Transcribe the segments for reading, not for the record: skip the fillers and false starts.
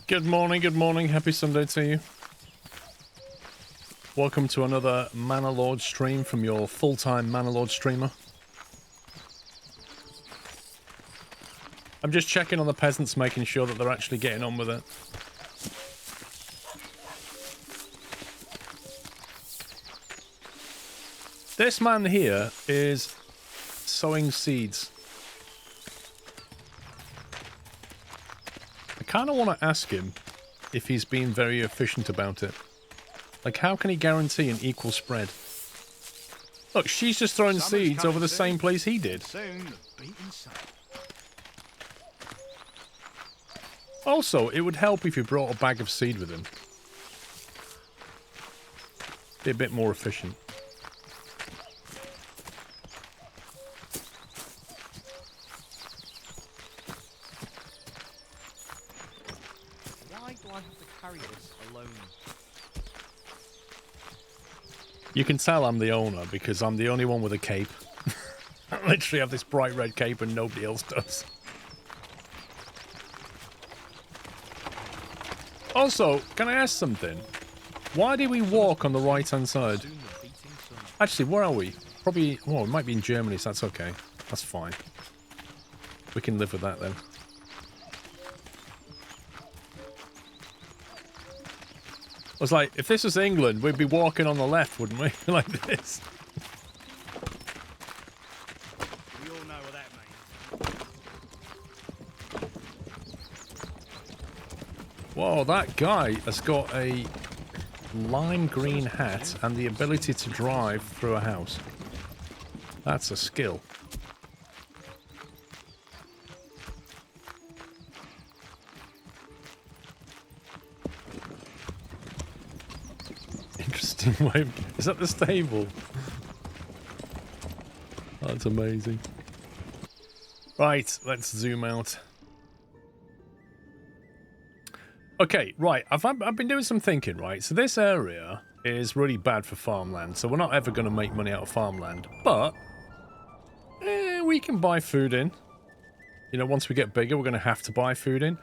Good morning, happy Sunday to you. Welcome to another Manor Lord stream from your full-time Manor Lord streamer. I'm just checking on the peasants, making sure that they're actually getting on with it. This man here is sowing seeds. I kind of want to ask him if he's being very efficient about it. Like, how can he guarantee an equal spread? Look, she's just throwing seeds over the same place he did. Also, it would help if you brought a bag of seed with him. Be a bit more efficient. Why do I have to carry this alone? You can tell I'm the owner because I'm the only one with a cape. I literally have this bright red cape and nobody else does. Also, can I ask something? Why did we walk on the right-hand side? Actually, where are we? Probably, well, it might be in Germany, so that's okay. That's fine. We can live with that then. I was like, if this was England, we'd be walking on the left, wouldn't we? Like this. We all know what that means. Whoa, that guy has got a lime green hat and the ability to drive through a house. That's a skill. Interesting way. Is that the stable? That's amazing. Right, let's zoom out. Okay, right. I've been doing some thinking, right? So this area is really bad for farmland, so we're not ever going to make money out of farmland. But we can buy food in. You know, once we get bigger, we're going to have to buy food in.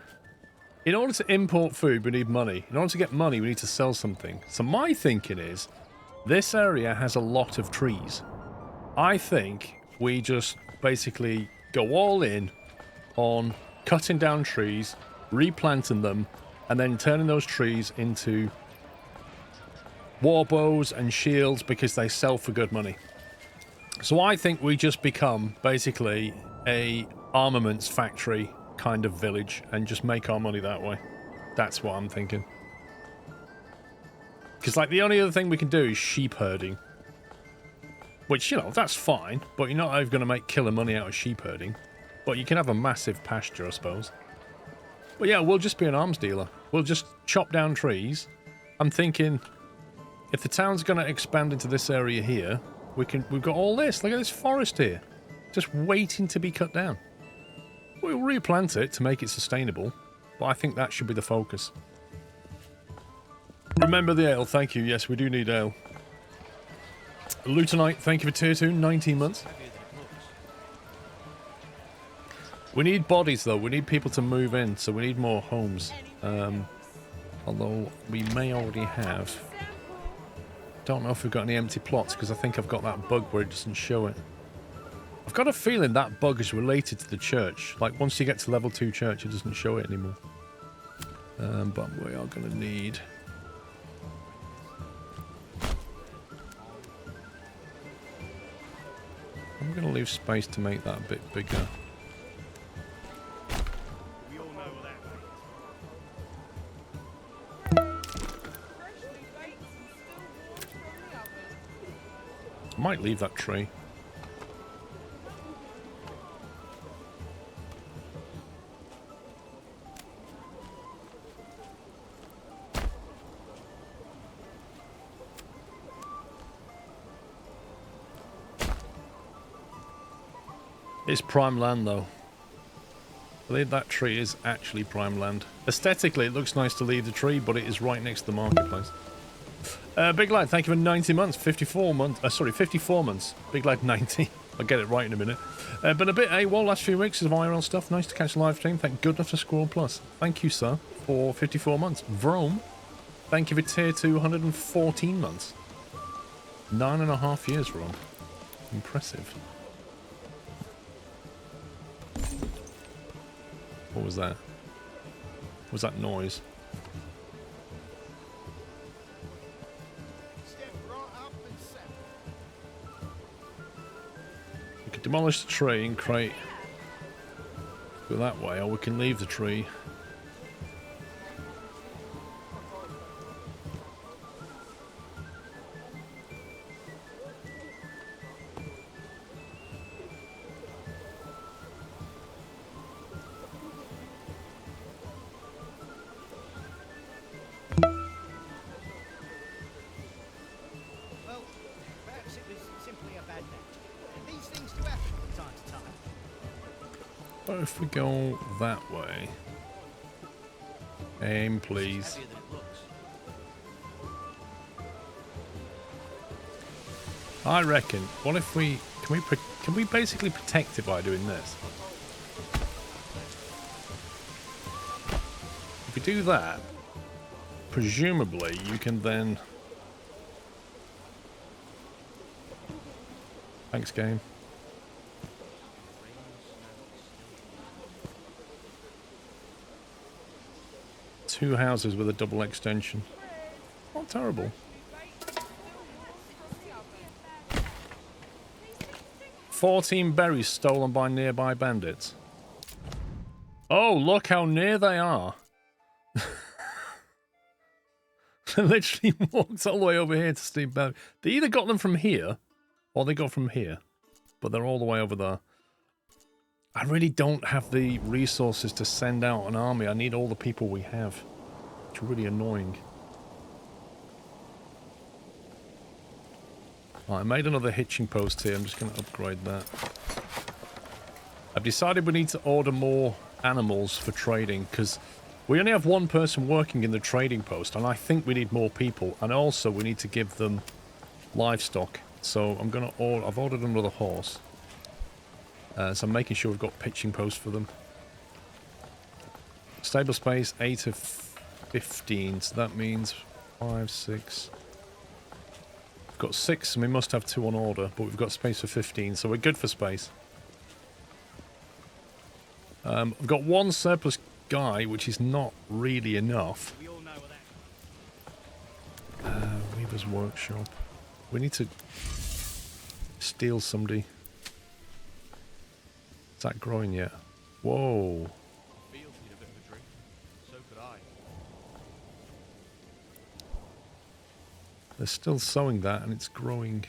In order to import food, we need money. In order to get money, we need to sell something. So my thinking is, this area has a lot of trees. I think we just basically go all in on cutting down trees, replanting them, and then turning those trees into warbows and shields because they sell for good money. So I think we just become basically a armaments factory kind of village and just make our money that way. That's what I'm thinking. Because, like, the only other thing we can do is sheep herding. Which, you know, that's fine, but you're not ever going to make killer money out of sheep herding. But you can have a massive pasture, I suppose. But yeah, we'll just be an arms dealer. We'll just chop down trees. I'm thinking, if the town's going to expand into this area here, we've got all this. Look at this forest here. Just waiting to be cut down. We'll replant it to make it sustainable, but I think that should be the focus. Remember the ale, thank you. Yes, we do need ale. Lutonite, thank you for tier 2, 19 months. We need bodies, though. We need people to move in, so we need more homes. Although we may already have. Don't know if we've got any empty plots, because I think I've got that bug where it doesn't show it. I've got a feeling that bug is related to the church. Like, once you get to level 2 church, it doesn't show it anymore. But we are going to need... I'm going to leave space to make that a bit bigger. We all know what that means. I might leave that tree. It's prime land, though. I believe that tree is actually prime land. Aesthetically, it looks nice to leave the tree, but it is right next to the marketplace. Big Lad, thank you for 90 months. 54 months. Sorry, 54 months. Big Lad 90. I'll get it right in a minute. Been a bit AWOL last few weeks of IRL stuff. Nice to catch a live stream. Thank goodness for SquirrelPlus. Thank you, sir, for 54 months. Vrome, thank you for tier 2, 114 months. 9.5 years, Ron. Impressive. What was that? What was that noise? We could demolish the tree and create... go that way, or we can leave the tree. What if we go that way? Aim, please. I reckon. What if we can we basically protect it by doing this? If we do that, presumably you can then. Thanks, game. Two houses with a double extension. Not terrible. 14 berries stolen by nearby bandits. Oh, look how near they are. They literally walked all the way over here to steal berries. They either got them from here, or they got from here. But they're all the way over there. I really don't have the resources to send out an army. I need all the people we have. It's really annoying. Right, I made another hitching post here. I'm just going to upgrade that. I've decided we need to order more animals for trading because we only have one person working in the trading post and I think we need more people, and also we need to give them livestock. So I'm going to order... I've ordered another horse. So I'm making sure we've got pitching posts for them. Stable space 8 of 15, so that means 5, 6. We've got 6 and we must have 2 on order, but we've got space for 15, so we're good for space. We've got 1 surplus guy, which is not really enough. Weaver's workshop. We need to steal somebody. Is that growing yet? Whoa. They're still sowing that and it's growing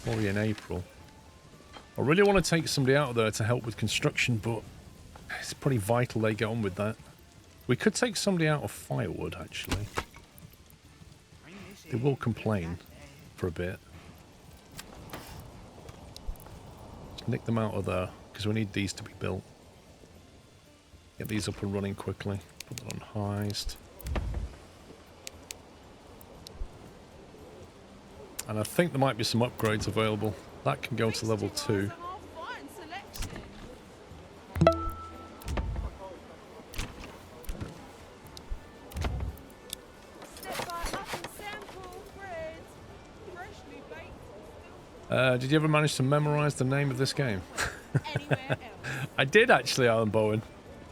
probably in April. I really want to take somebody out there to help with construction, but it's pretty vital they get on with that. We could take somebody out of firewood, actually. They will complain for a bit. Let's nick them out of there. Because we need these to be built. Get these up and running quickly. Put them on heist. And I think there might be some upgrades available. That can go to level 2. Did you ever manage to memorize the name of this game? I did actually, Alan Bowen.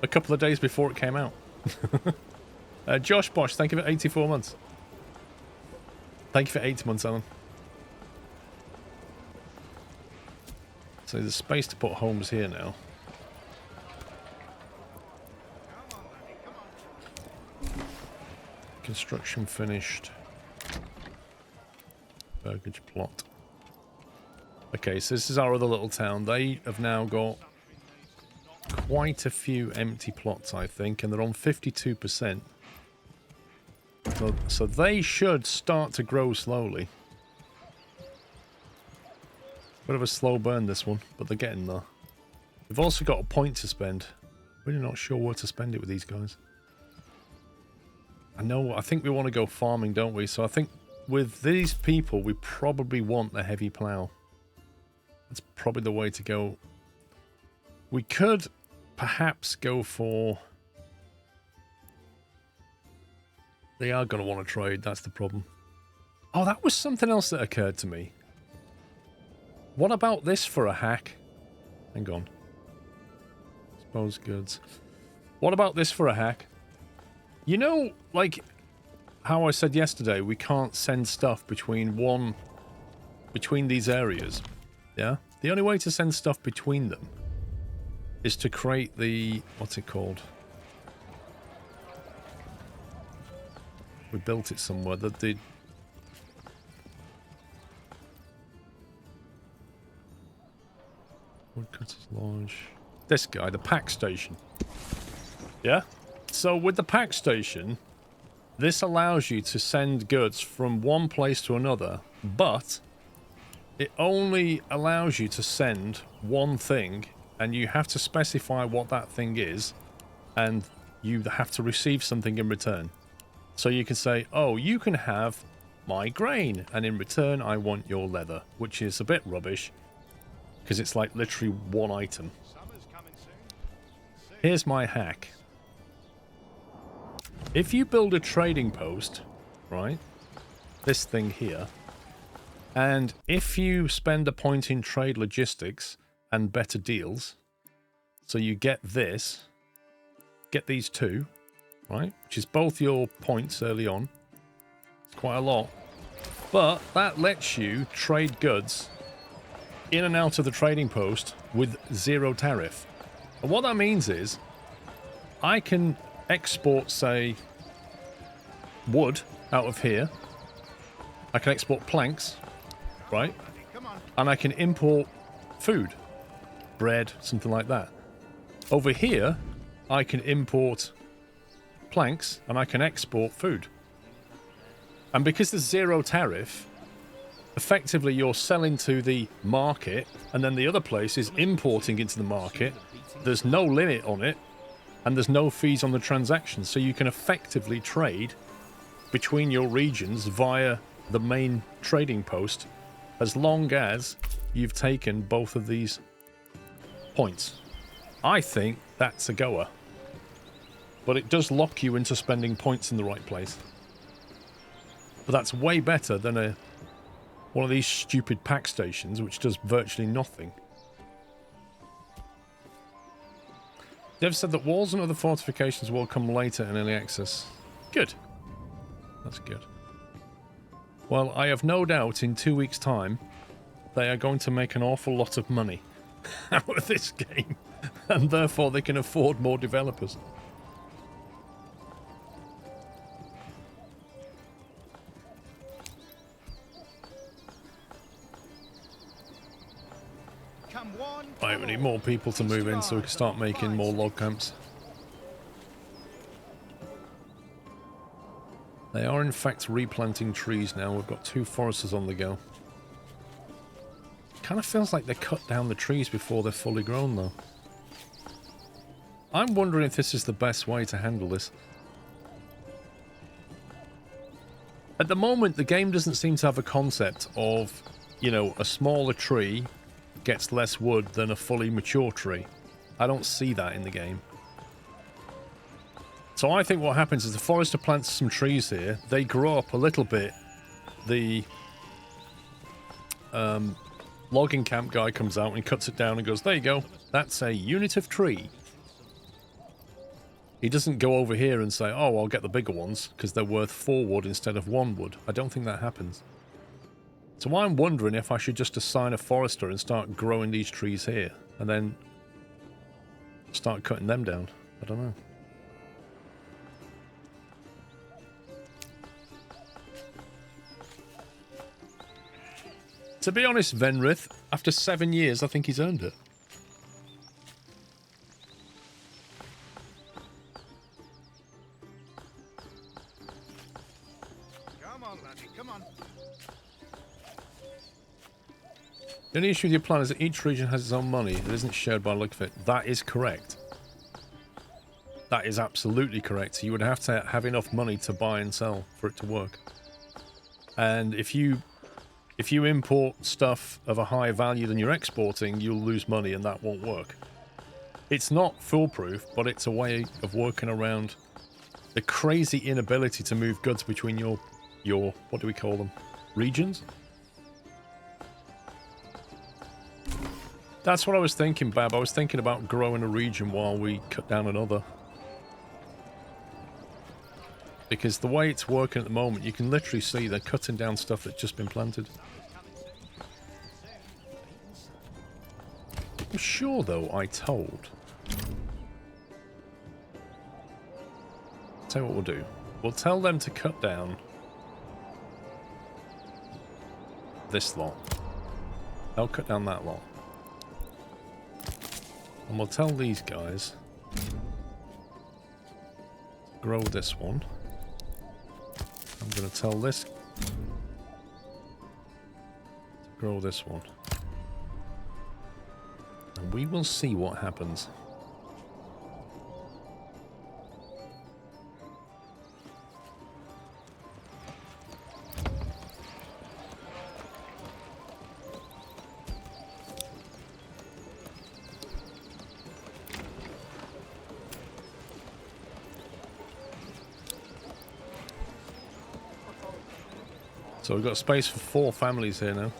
A couple of days before it came out. Josh Bosch, thank you for 84 months. Thank you for 8 months, Alan. So there's space to put homes here now. Construction finished. Burgage plot. Okay, so this is our other little town. They have now got quite a few empty plots, I think, and they're on 52%. So they should start to grow slowly. Bit of a slow burn, this one, but they're getting there. We've also got a point to spend. Really not sure where to spend it with these guys. I think we want to go farming, don't we? So I think with these people, we probably want the heavy plough. That's probably the way to go. We could perhaps go for... They are going to want to trade, that's the problem. Oh, that was something else that occurred to me. What about this for a hack? Hang on. Suppose goods. What about this for a hack? You know, like how I said yesterday, we can't send stuff between these areas. Yeah? The only way to send stuff between them is to create the... What's it called? We built it somewhere. The Woodcutter's Lodge. This guy, the pack station. Yeah? So with the pack station, this allows you to send goods from one place to another, but it only allows you to send one thing, and you have to specify what that thing is, and you have to receive something in return. So you can say, oh, you can have my grain, and in return I want your leather, which is a bit rubbish, because it's like literally one item. Here's my hack. If you build a trading post, right, this thing here, and if you spend a point in trade logistics and better deals, so you get this, get these two, right, which is both your points early on. It's quite a lot. But that lets you trade goods in and out of the trading post with 0 tariff. And what that means is I can export, say, wood out of here. I can export planks, right? And I can import food, bread, something like that. Over here, I can import planks and I can export food. And because there's 0 tariff, effectively you're selling to the market, and then the other place is importing into the market. There's no limit on it, and there's no fees on the transaction, so you can effectively trade between your regions via the main trading post, as long as you've taken both of these points. I think that's a goer. But it does lock you into spending points in the right place. But that's way better than one of these stupid pack stations, which does virtually nothing. Dev said that walls and other fortifications will come later in early access. Good. That's good. Well, I have no doubt in 2 weeks' time they are going to make an awful lot of money out of this game, and therefore they can afford more developers. Right, we need more people to move in so we can start making more log camps. They are in fact replanting trees now. We've got 2 foresters on the go. Kind of feels like they cut down the trees before they're fully grown though. I'm wondering if this is the best way to handle this. At the moment, the game doesn't seem to have a concept of, you know, a smaller tree gets less wood than a fully mature tree. I don't see that in the game. So I think what happens is the forester plants some trees here. They grow up a little bit. The logging camp guy comes out and cuts it down and goes, there you go. That's a unit of tree. He doesn't go over here and say, oh, I'll get the bigger ones because they're worth 4 wood instead of 1 wood. I don't think that happens. So I'm wondering if I should just assign a forester and start growing these trees here and then start cutting them down. I don't know. To be honest, Venrith, after 7 years, I think he's earned it. Come on, laddie, come on. The only issue with your plan is that each region has its own money that isn't shared by the look of it. That is correct. That is absolutely correct. You would have to have enough money to buy and sell for it to work. And if you if you import stuff of a higher value than you're exporting, you'll lose money and that won't work. It's not foolproof, but it's a way of working around the crazy inability to move goods between your what do we call them? Regions? That's what I was thinking, Bab. I was thinking about growing a region while we cut down another. Because the way it's working at the moment, you can literally see they're cutting down stuff that's just been planted. I'm sure, though, I told. Tell you what we'll do. We'll tell them to cut down this lot. They'll cut down that lot. And we'll tell these guys to grow this one. I'm going to tell this to grow this one. And we will see what happens. So we've got space for 4 families here now.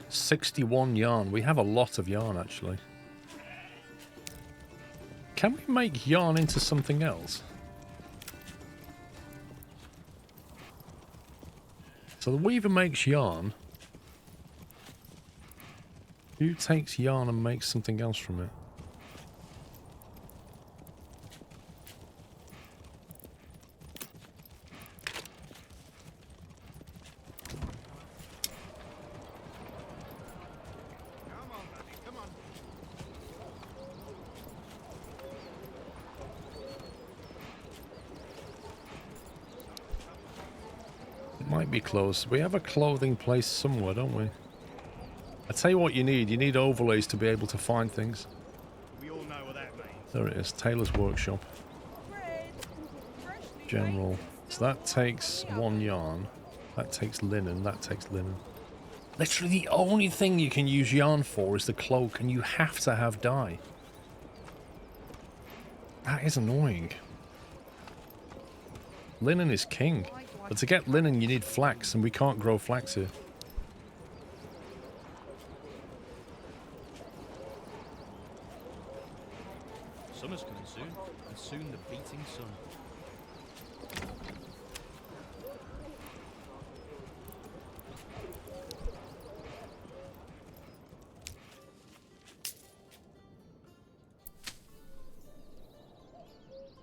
$61 yarn. We have a lot of yarn, actually. Can we make yarn into something else? So the weaver makes yarn. Who takes yarn and makes something else from it? Come on, laddie, come on. It might be close. We have a clothing place somewhere, don't we? I tell you what you need. You need overlays to be able to find things. We all know what that means. There it is. Tailor's workshop. General. So that takes 1 yarn. That takes linen. That takes linen. Literally the only thing you can use yarn for is the cloak, and you have to have dye. That is annoying. Linen is king. But to get linen, you need flax, and we can't grow flax here. Summer's coming soon, and soon the beating sun.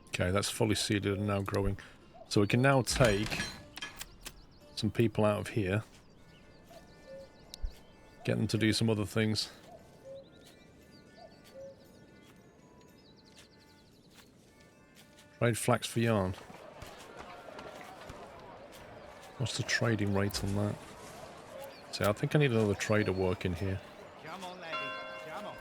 Okay, that's fully seeded and now growing. So we can now take some people out of here. Get them to do some other things. Trade flax for yarn. What's the trading rate on that? See, I think I need another trader working here. Come on, laddie, come on.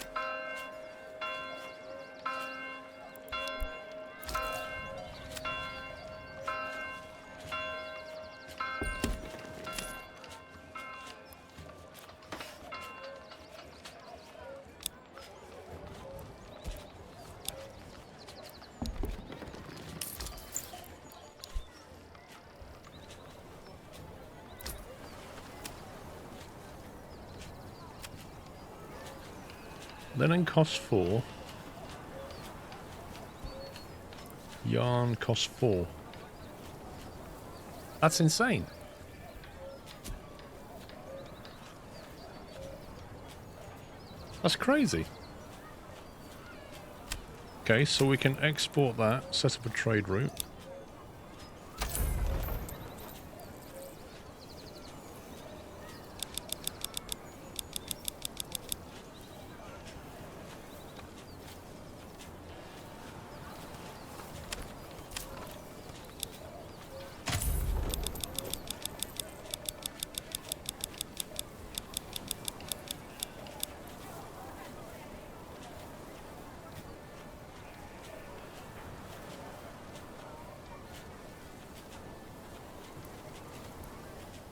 Linen costs 4. Yarn costs 4. That's insane. That's crazy. Okay, so we can export that, set up a trade route.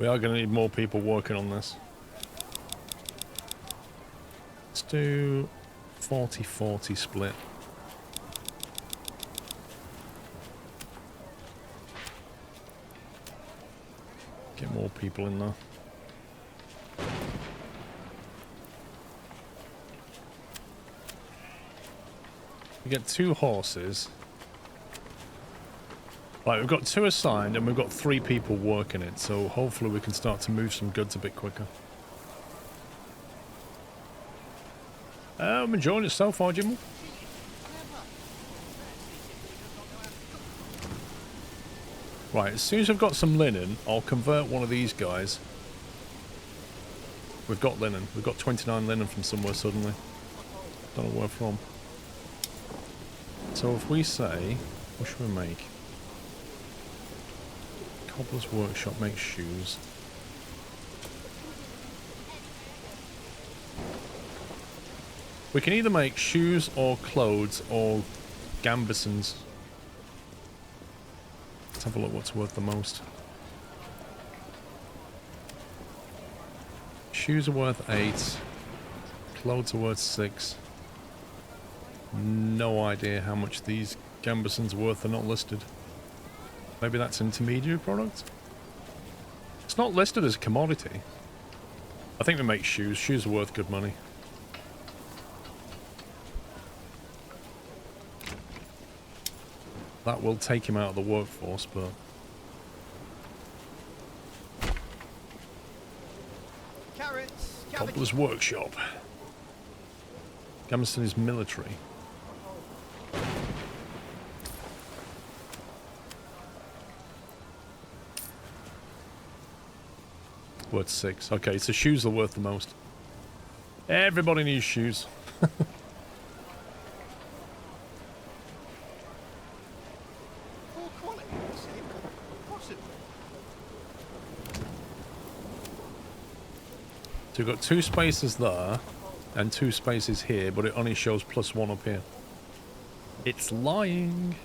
We are going to need more people working on this. Let's do 40-40 split. Get more people in there. We get 2 horses. Right, we've got 2 assigned and we've got 3 people working it, so hopefully we can start to move some goods a bit quicker. I'm enjoying it so far, Jim. Right, as soon as I've got some linen, I'll convert one of these guys. We've got linen. We've got 29 linen from somewhere suddenly. Don't know where from. So if we say, what should we make? Cobbler's workshop makes shoes. We can either make shoes or clothes or gambesons. Let's have a look what's worth the most. Shoes are worth 8. Clothes are worth 6. No idea how much these gambesons are worth. They're not listed. Maybe that's intermediary product? It's not listed as a commodity. I think we make shoes. Shoes are worth good money. That will take him out of the workforce, but... Carrots, Cobbler's workshop. Gambeson is military. Worth 6. Okay, so shoes are worth the most. Everybody needs shoes. poor quality, possibly. So we've got 2 spaces there and 2 spaces here, but it only shows +1 up here. It's lying.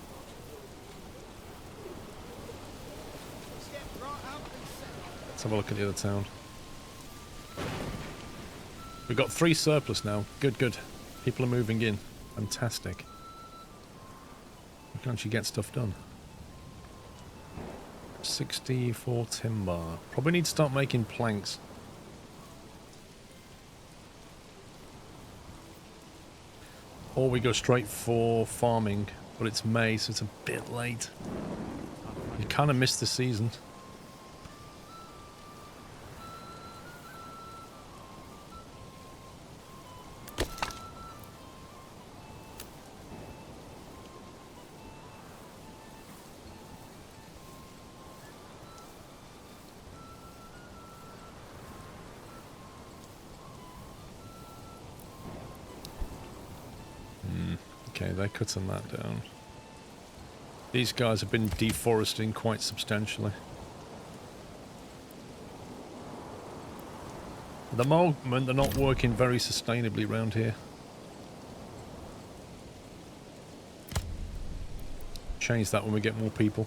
Let's have a look at the other town. We've got 3 surplus now. Good, good. People are moving in. Fantastic. We can actually get stuff done. 64 timber. Probably need to start making planks. Or we go straight for farming, but it's May, so it's a bit late. You kind of missed the season. Okay, they're cutting that down. These guys have been deforesting quite substantially. At the moment, they're not working very sustainably around here. Change that when we get more people.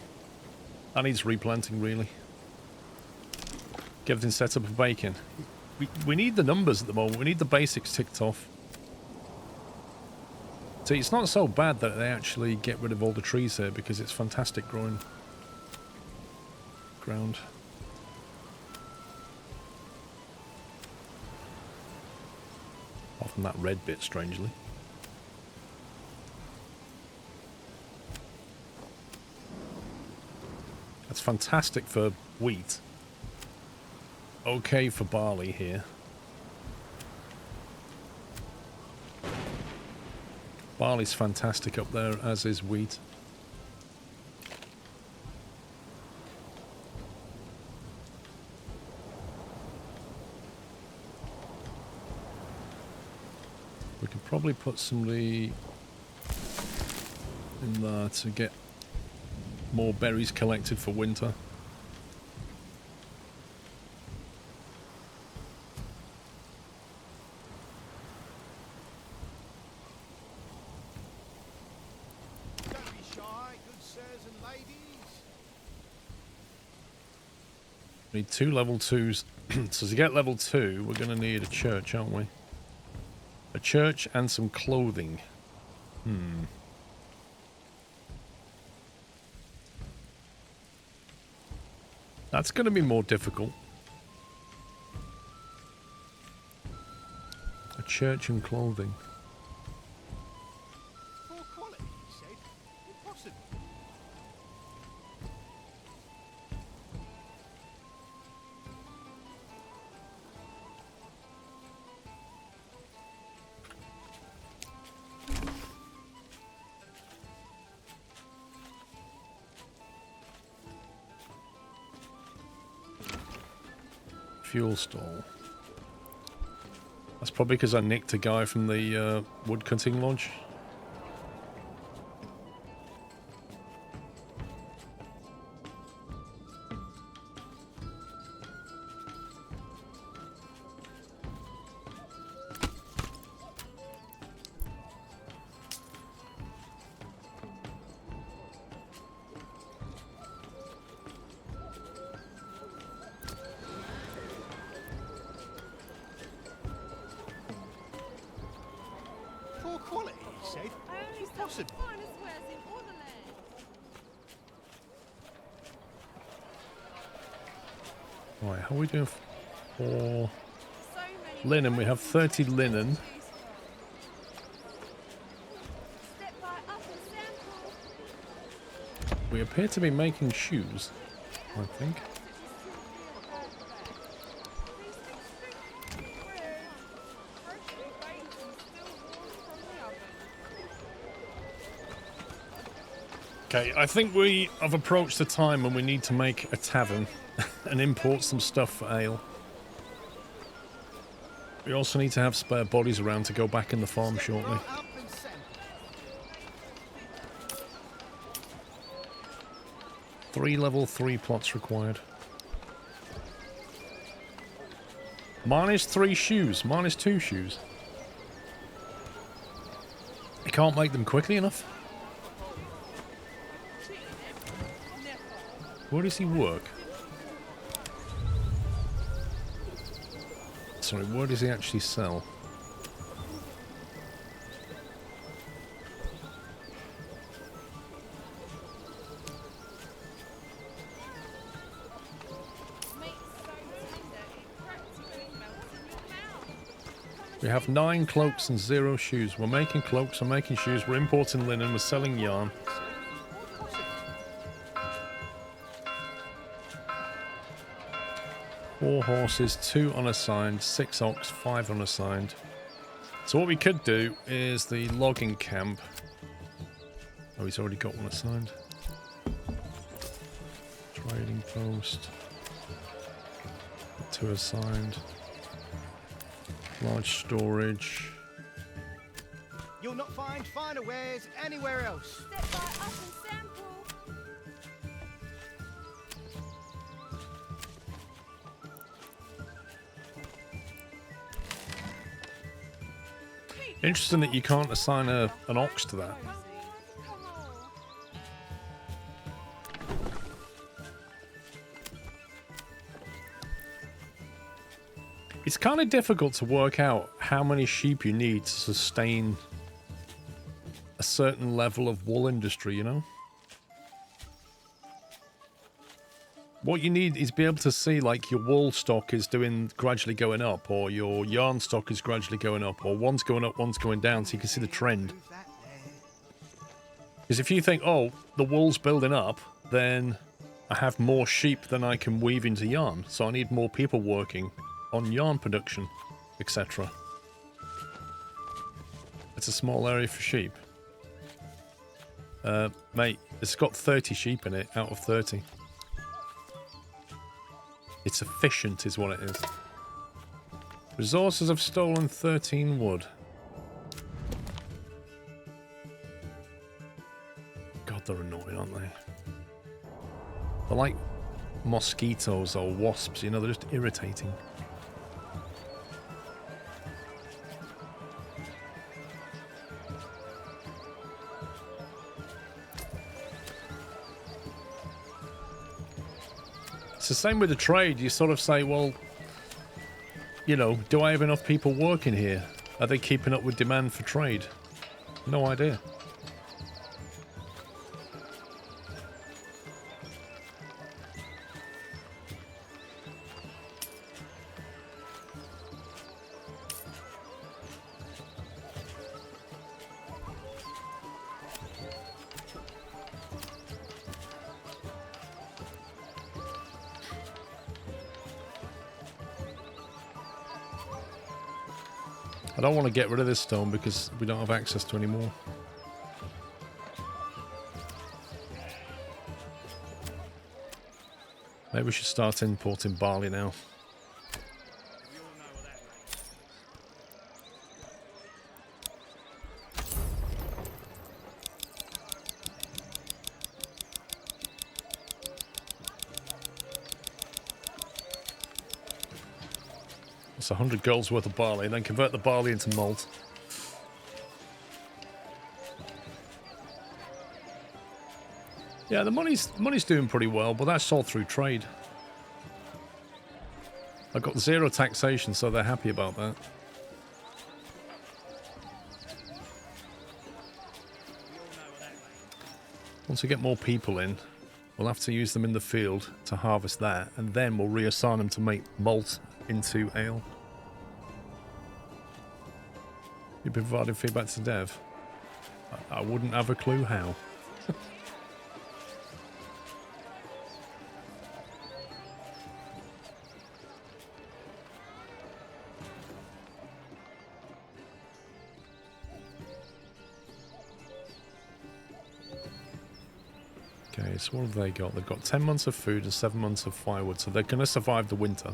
That needs replanting, really. Get everything set up for baking. We need the numbers at the moment. We need the basics ticked off. See, it's not so bad that they actually get rid of all the trees here because it's fantastic growing ground. Apart from that red bit, strangely. That's fantastic for wheat. Okay for barley here. Barley's fantastic up there, as is wheat. We could probably put somebody in there to get more berries collected for winter. We need 2 level 2s. So to get level 2, we're going to need a church, aren't we? A church and some clothing. That's going to be more difficult. A church and clothing. Poor quality, you said? Impossible. Fuel stall. That's probably because I nicked a guy from the wood cutting lodge. Poor quality, you said? Impossible. Right, how are we doing for linen? We have 30 linen. We appear to be making shoes, I think. Okay, I think we have approached the time when we need to make a tavern and import some stuff for ale. We also need to have spare bodies around to go back in the farm shortly. Right up and centre. 3 level 3 plots required. Minus 3 shoes, minus 2 shoes. You can't make them quickly enough. Where does he work? Sorry, where does he actually sell? We have 9 cloaks and 0 shoes. We're making cloaks, we're making shoes, we're importing linen, we're selling yarn. 4 horses, 2 unassigned, 6 ox, 5 unassigned. So what we could do is the logging camp. Oh, he's already got one assigned. Trading post. 2 assigned. Large storage. You'll not find finer wares anywhere else. Interesting that you can't assign an ox to that. It's kind of difficult to work out how many sheep you need to sustain a certain level of wool industry, you know? What you need is be able to see, like, your wool stock is gradually going up, or your yarn stock is gradually going up, or one's going up, one's going down, so you can see the trend. Because if you think, oh, the wool's building up, then I have more sheep than I can weave into yarn, so I need more people working on yarn production, etc. It's a small area for sheep. Mate, it's got 30 sheep in it out of 30. It's efficient is what it is. Resources have stolen 13 wood. God, they're annoying, aren't they? They're like mosquitoes or wasps, you know, they're just irritating. It's the same with the trade. You sort of say, well, you know, do I have enough people working here? Are they keeping up with demand for trade? No idea. I don't want to get rid of this stone because we don't have access to any more. Maybe we should start importing barley now. It's 100 gold's worth of barley, and then convert the barley into malt. Yeah, the money's doing pretty well, but that's all through trade. I've got 0 taxation, so they're happy about that. Once we get more people in, we'll have to use them in the field to harvest that, and then we'll reassign them to make malt into ale. You've been providing feedback to Dev? I wouldn't have a clue how. Okay, so what have they got? They've got 10 months of food and 7 months of firewood, so they're going to survive the winter.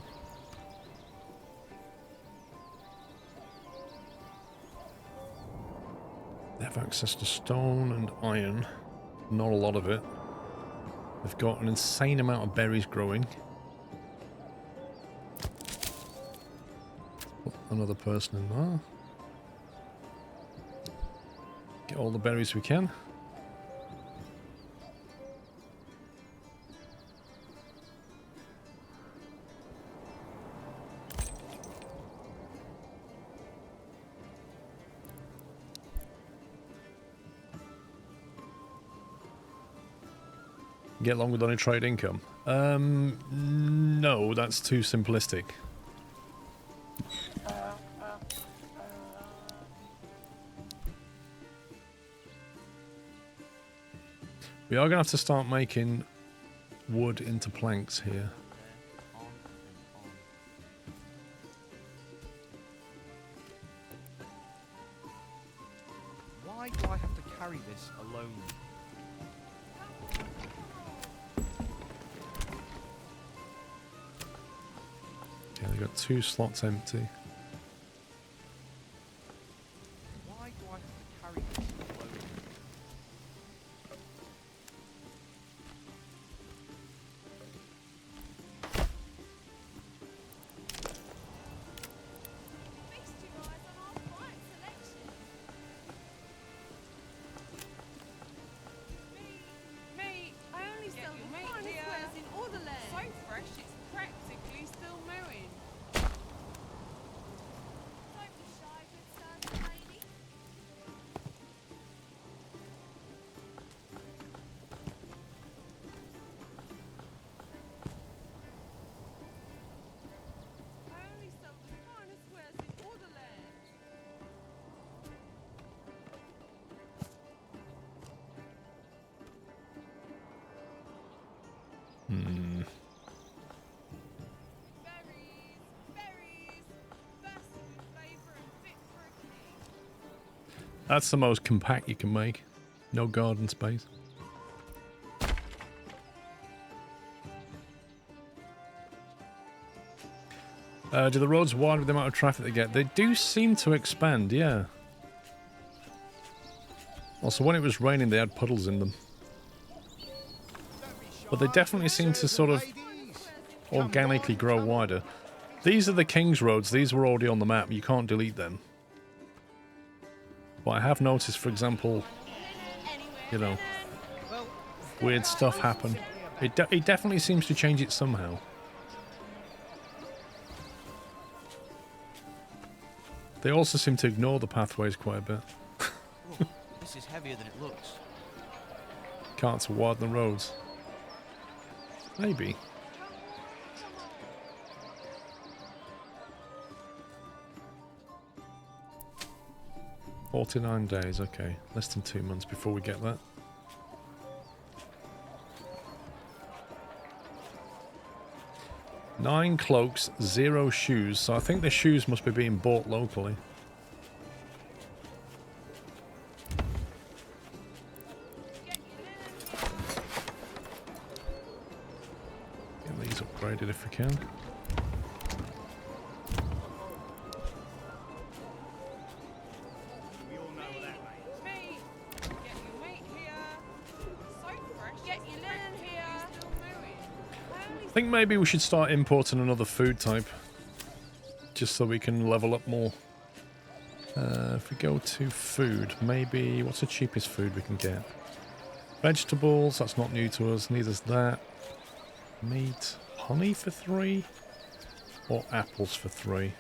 They have access to stone and iron. Not a lot of it. They've got an insane amount of berries growing. Put another person in there. Get all the berries we can. Get along with only trade income? No, that's too simplistic. We are going to have to start making wood into planks here. Why do I have to carry this alone? Okay, they've got 2 slots empty. Why do I have to carry this alone? Me, I only sell the finest wares in all the land. So fresh, it's practically still mowing. Don't be shy, good sir, lady. I only sell the finest wares in all the land. Berries, bursting with flavour and fit for a king. That's the most compact you can make. No garden space. Do the roads widen with the amount of traffic they get? They do seem to expand, yeah. Also, when it was raining, they had puddles in them. But they definitely seem to sort of organically grow wider. These are the King's Roads. These were already on the map. You can't delete them. But I have noticed, for example, you know, weird stuff happen. It definitely seems to change it somehow. They also seem to ignore the pathways quite a bit. Look, this is heavier than it looks. Carts will widen the roads. Maybe. "49 days, okay. Less than 2 months before we get that. "9 cloaks, 0 shoes." So I think the shoes must be being bought locally. Get these upgraded if we can. We all know what that means. Mate, get your mate here. So fresh. Get your linen here. Still moving. I think maybe we should start importing another food type. Just so we can level up more. If we go to food, maybe... What's the cheapest food we can get? Vegetables, that's not new to us. Neither's that. Meat. Honey for 3? Or apples for 3?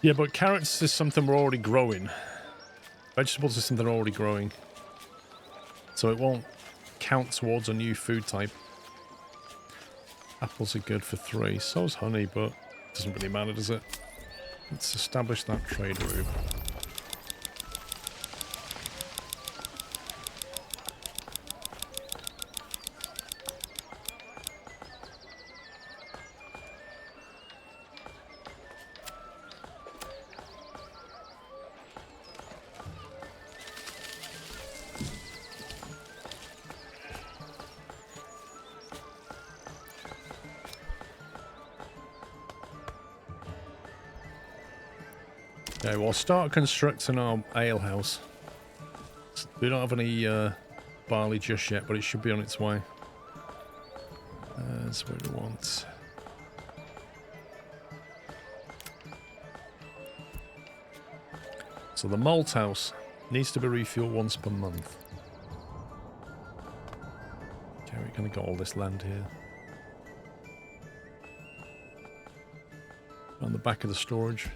Yeah, but carrots is something we're already growing. Vegetables is something we're already growing. So it won't count towards a new food type. Apples are good for 3. So's honey, but it doesn't really matter, does it? Let's establish that trade route. Okay, we'll start constructing our ale house. We don't have any barley just yet, but it should be on its way. That's what we want. So the malt house needs to be refueled once per month. Okay, we're going to get all this land here. On the back of the storage.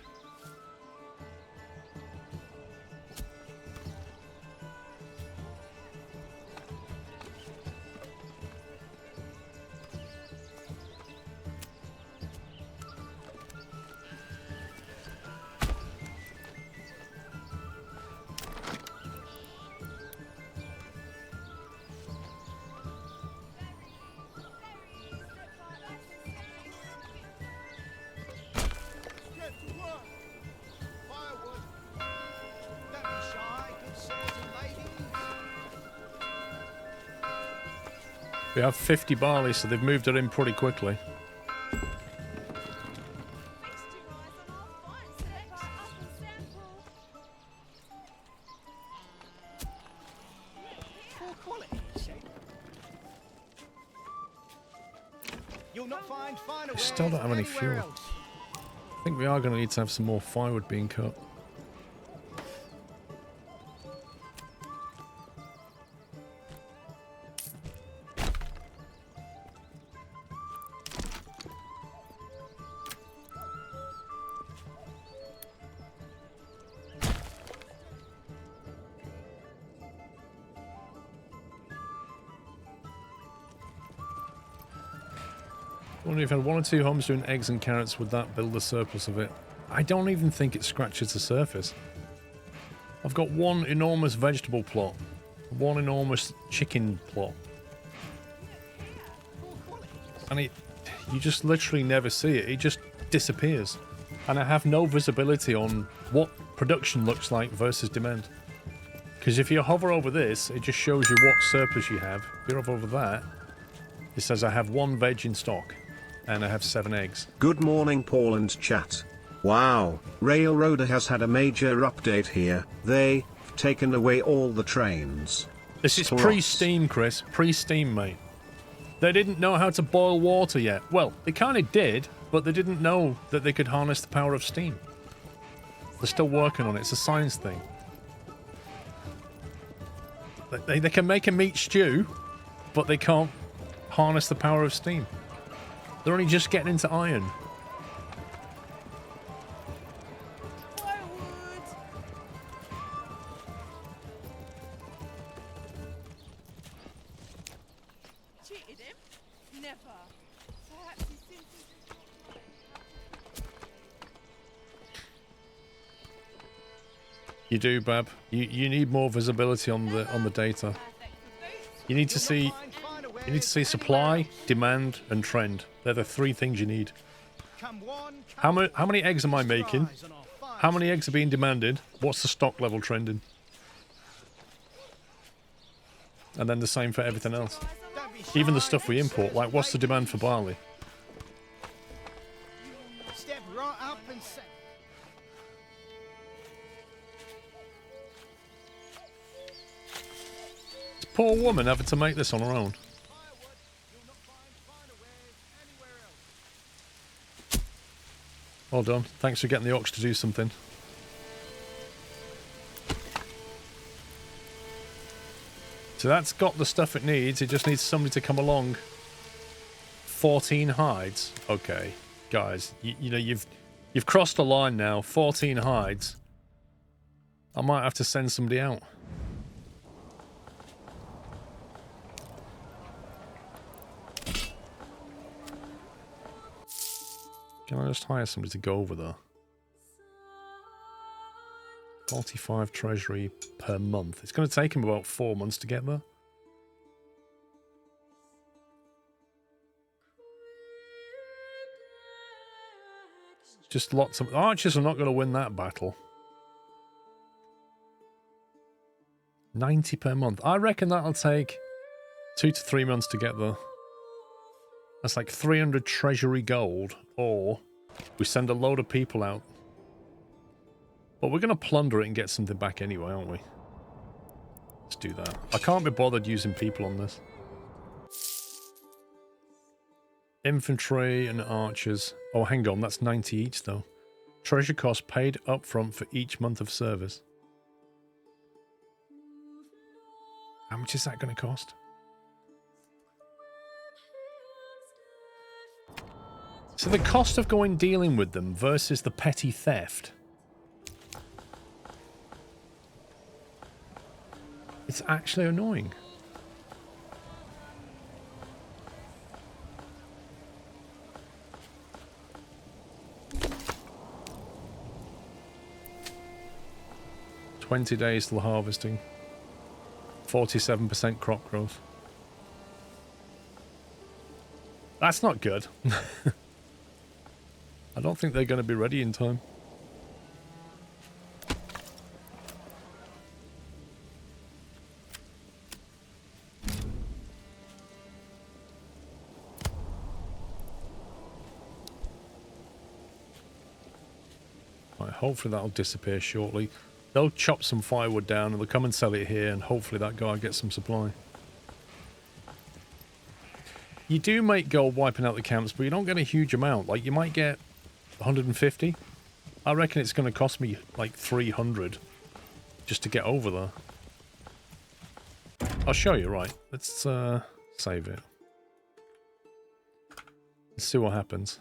Get to work. Firewood. Don't be shy, good sirs and ladies. We have 50 barley, so they've moved it in pretty quickly. Poor quality, you say? You'll not find finer wares Still don't have any anywhere fuel. else. I think we are going to need to have some more firewood being cut. I wonder if I had 1 or 2 homes doing eggs and carrots, would that build a surplus of it? I don't even think it scratches the surface. I've got 1 enormous vegetable plot, 1 enormous chicken plot, and you just literally never see it. It just disappears, and I have no visibility on what production looks like versus demand. Because if you hover over this, it just shows you what surplus you have. If you hover over that, it says I have 1 veg in stock. And I have 7 eggs. Good morning, Paul and chat. Wow, Railroader has had a major update here. They've taken away all the trains. This is Slots. pre-steam, Chris. Pre-steam, mate. They didn't know how to boil water yet. Well, they kind of did, but they didn't know that they could harness the power of steam. They're still working on it. It's a science thing. They can make a meat stew, but they can't harness the power of steam. They're only just getting into iron. Firewood. Cheated him? Never. Perhaps he simply... You do, Bab. You need more visibility on the data. You need to see supply, demand, and trend. They're the three things you need. How many eggs am I making? How many eggs are being demanded? What's the stock level trending? And then the same for everything else. Even the stuff we import, like what's the demand for barley? Step right up and say. This poor woman having to make this on her own. Firewood, you'll not find finer wares anywhere else. Well done. Thanks for getting the ox to do something. So that's got the stuff it needs. It just needs somebody to come along. 14 hides. Okay, guys, you know you've crossed the line now. 14 hides. I might have to send somebody out. Can I just hire somebody to go over there? 45 treasury per month. It's going to take him about 4 months to get there. Just lots of... Archers are not going to win that battle. 90 per month. I reckon that'll take 2 to 3 months to get there. That's like 300 treasury gold. Or we send a load of people out. But we're going to plunder it and get something back anyway, aren't we? Let's do that. I can't be bothered using people on this. Infantry and archers. Oh, hang on. That's 90 each, though. Treasure cost paid up front for each month of service. How much is that going to cost? So the cost of going dealing with them versus the petty theft. It's actually annoying. $20 days till harvesting. 47% crop growth. That's not good. I don't think they're going to be ready in time. Right, hopefully that'll disappear shortly. They'll chop some firewood down and they'll come and sell it here, and hopefully that guy gets some supply. You do make gold wiping out the camps, but you don't get a huge amount. Like, you might get 150. I reckon it's going to cost me like 300 just to get over there. I'll show you, right. Let's save it. Let's see what happens.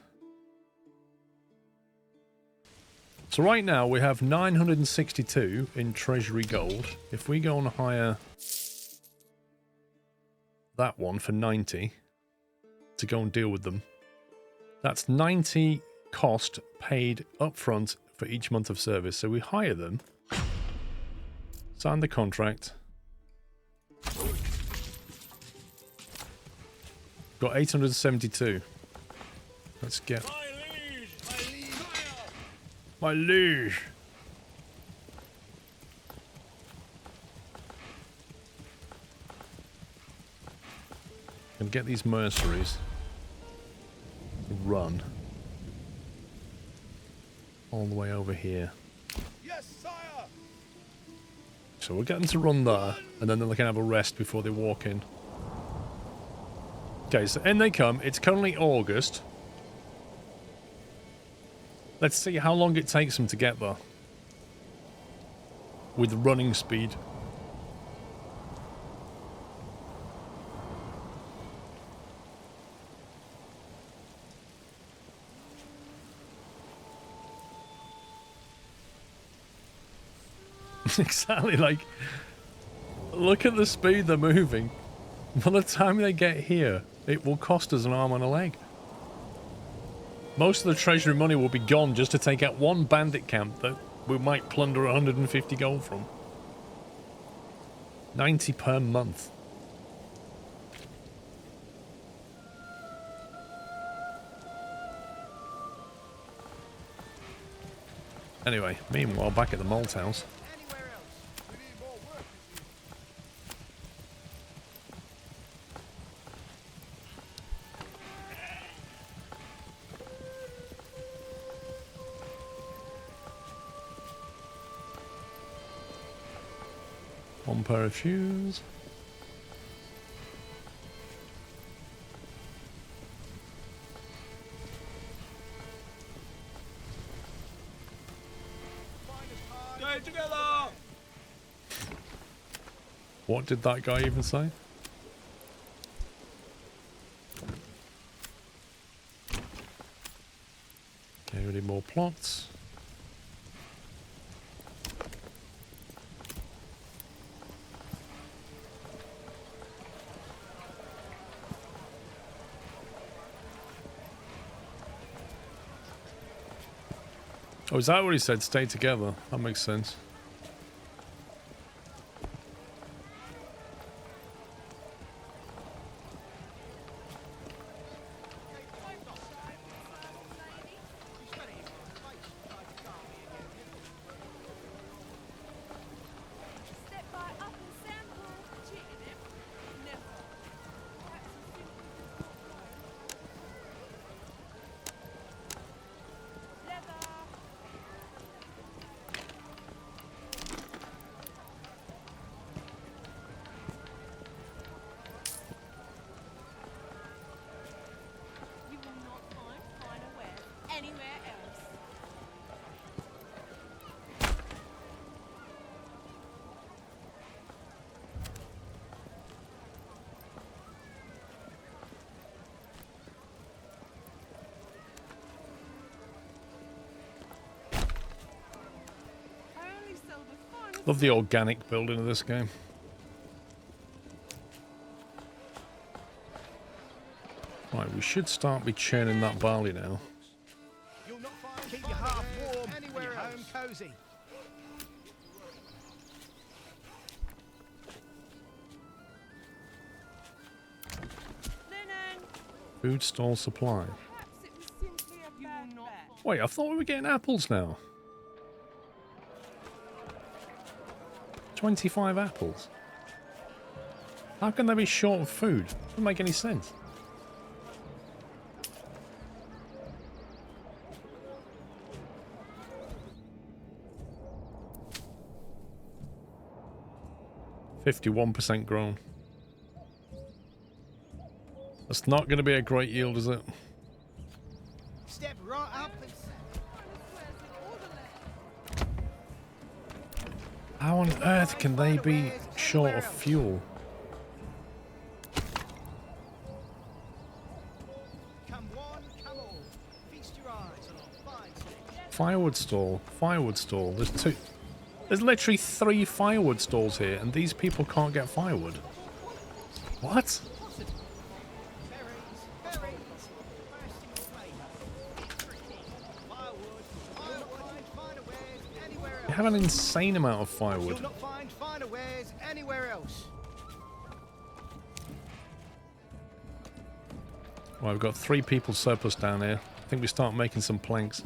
So right now we have 962 in treasury gold. If we go and hire that one for 90 to go and deal with them, that's 90 cost paid up front for each month of service. So we hire them, sign the contract, got 872. Let's get... My liege! And get these mercenaries to run all the way over here. Yes, sire. So we'll get them to run there, and then they can have a rest before they walk in. Okay, so in they come. It's currently August. Let's see how long it takes them to get there. with running speed. Exactly, like, look at the speed they're moving. By the time they get here, it will cost us an arm and a leg. Most of the treasury money will be gone just to take out one bandit camp that we might plunder 150 gold from. 90 per month. Anyway, meanwhile, back at the malt house. Anywhere else? We need more workers here. One pair of shoes. Stay together! What did that guy even say? Okay, we need more plots. Oh, is that what he said? Stay together. That makes sense. Step by up and sample. Cheating him? Never. That's as simple as leather. You will not find finer wares anywhere else. I only sell the finest. Love the organic building of this game. Right, we should start be churning that barley now. You'll not find keep your heart warm anywhere else. Home cozy. Linen. Food stall supply. Perhaps it was simply a bad bet. Wait, I thought we were getting apples now. 25 apples. How can they be short of food? Doesn't make any sense. %51% grown. That's not going to be a great yield, is it? Step right up and How on earth can they be short of fuel? come one, come all. Feast your eyes on our fine selection. Firewood stall. Firewood stall. There's two. There's literally 3 firewood stalls here, and these people can't get firewood. What? Berries, berries. Bursting flavour. Firewood, firewood. Finer wares anywhere You else. have an insane amount of firewood. You'll not find finer wares anywhere else. Right, we've got 3 people surplus down here. I think we start making some planks.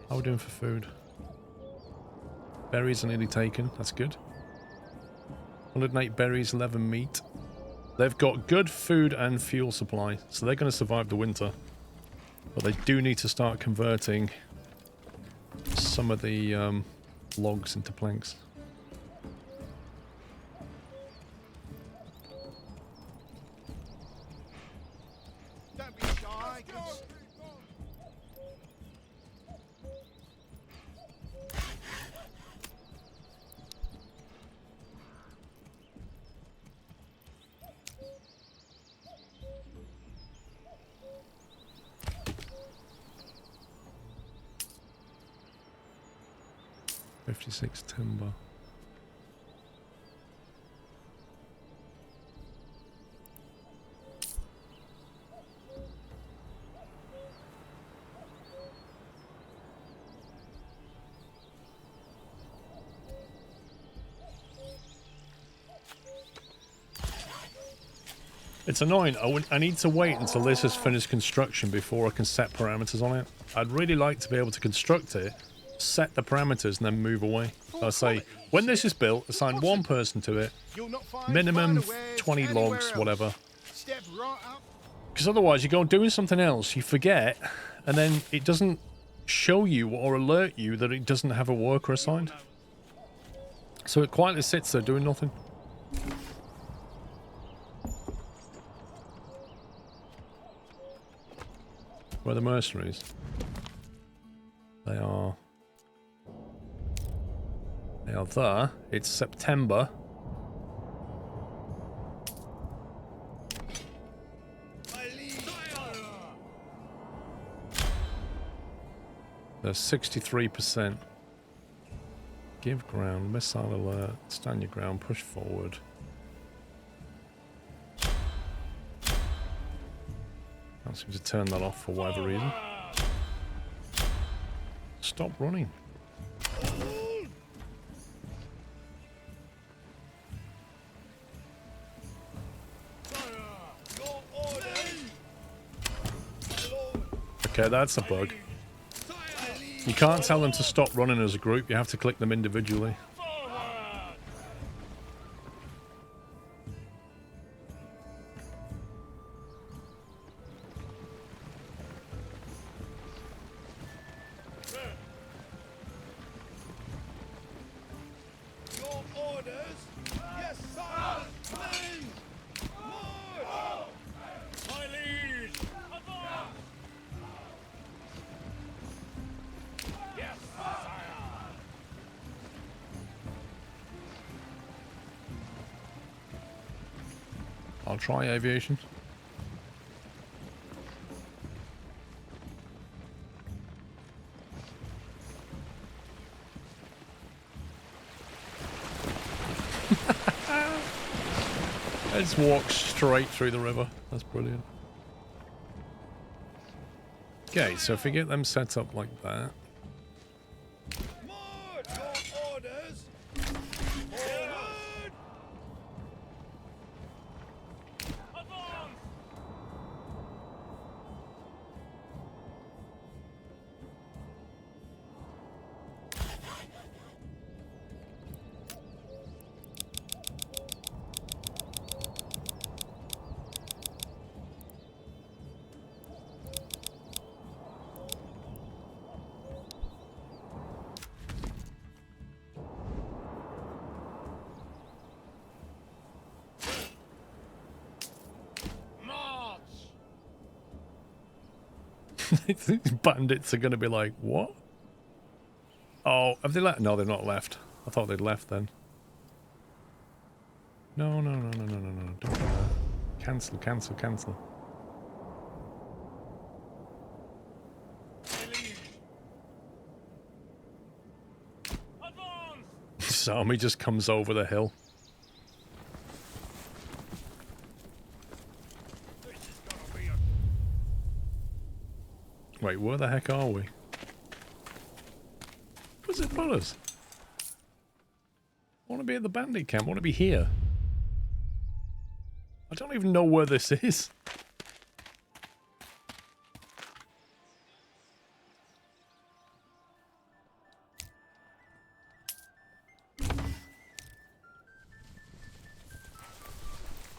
How are we doing for food? Berries are nearly taken. That's good. 108 berries, 11 meat. They've got good food and fuel supply, so they're going to survive the winter. But they do need to start converting some of the logs into planks. Don't be shy. 56 timber. It's annoying. I need to wait until this has finished construction before I can set parameters on it. I'd really like to be able to construct it, set the parameters, and then move away. So I say, when this is built, assign one person to it, minimum 20 logs, whatever. Because otherwise you go doing something else, you forget, and then it doesn't show you or alert you that it doesn't have a worker assigned. So it quietly sits there doing nothing. Where are the mercenaries? They are there. It's September. They're 63%. Give ground, missile alert, stand your ground, push forward. I seem to turn that off for whatever reason. Stop running. Okay, that's a bug. You can't tell them to stop running as a group, you have to click them individually. I'll try aviation. Let's walk straight through the river. That's brilliant. Okay, so if we get them set up like that. These bandits are going to be like, what? Oh, have they left? No, they've not left. I thought they'd left then. No. Don't do that. Cancel. This army just comes over the hill. Wait, where the heck are we? Where's it put us? I want to be at the bandit camp. I want to be here. I don't even know where this is.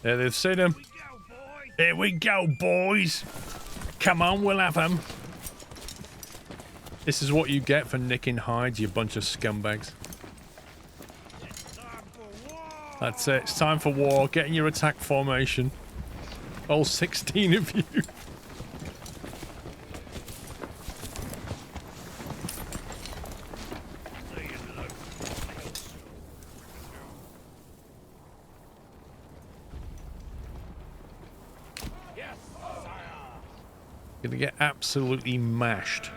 Yeah, they've seen him. Here we go, boys. Come on, we'll have them. This is what you get for nicking hides, you bunch of scumbags. That's it. It's time for war. Get in your attack formation. All 16 of you. Gonna get absolutely mashed.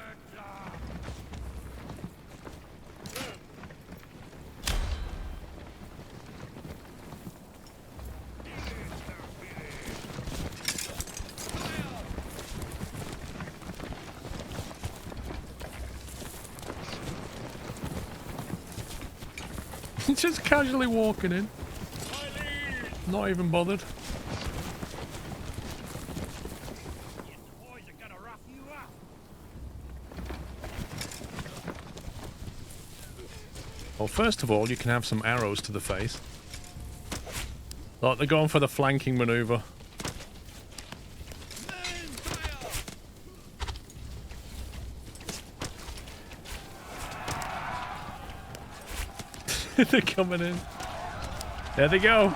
Just casually walking in. Not even bothered. Boys are gonna rough you up. Well, first of all, you can have some arrows to the face. Like they're going for the flanking maneuver. They're coming in. There they go.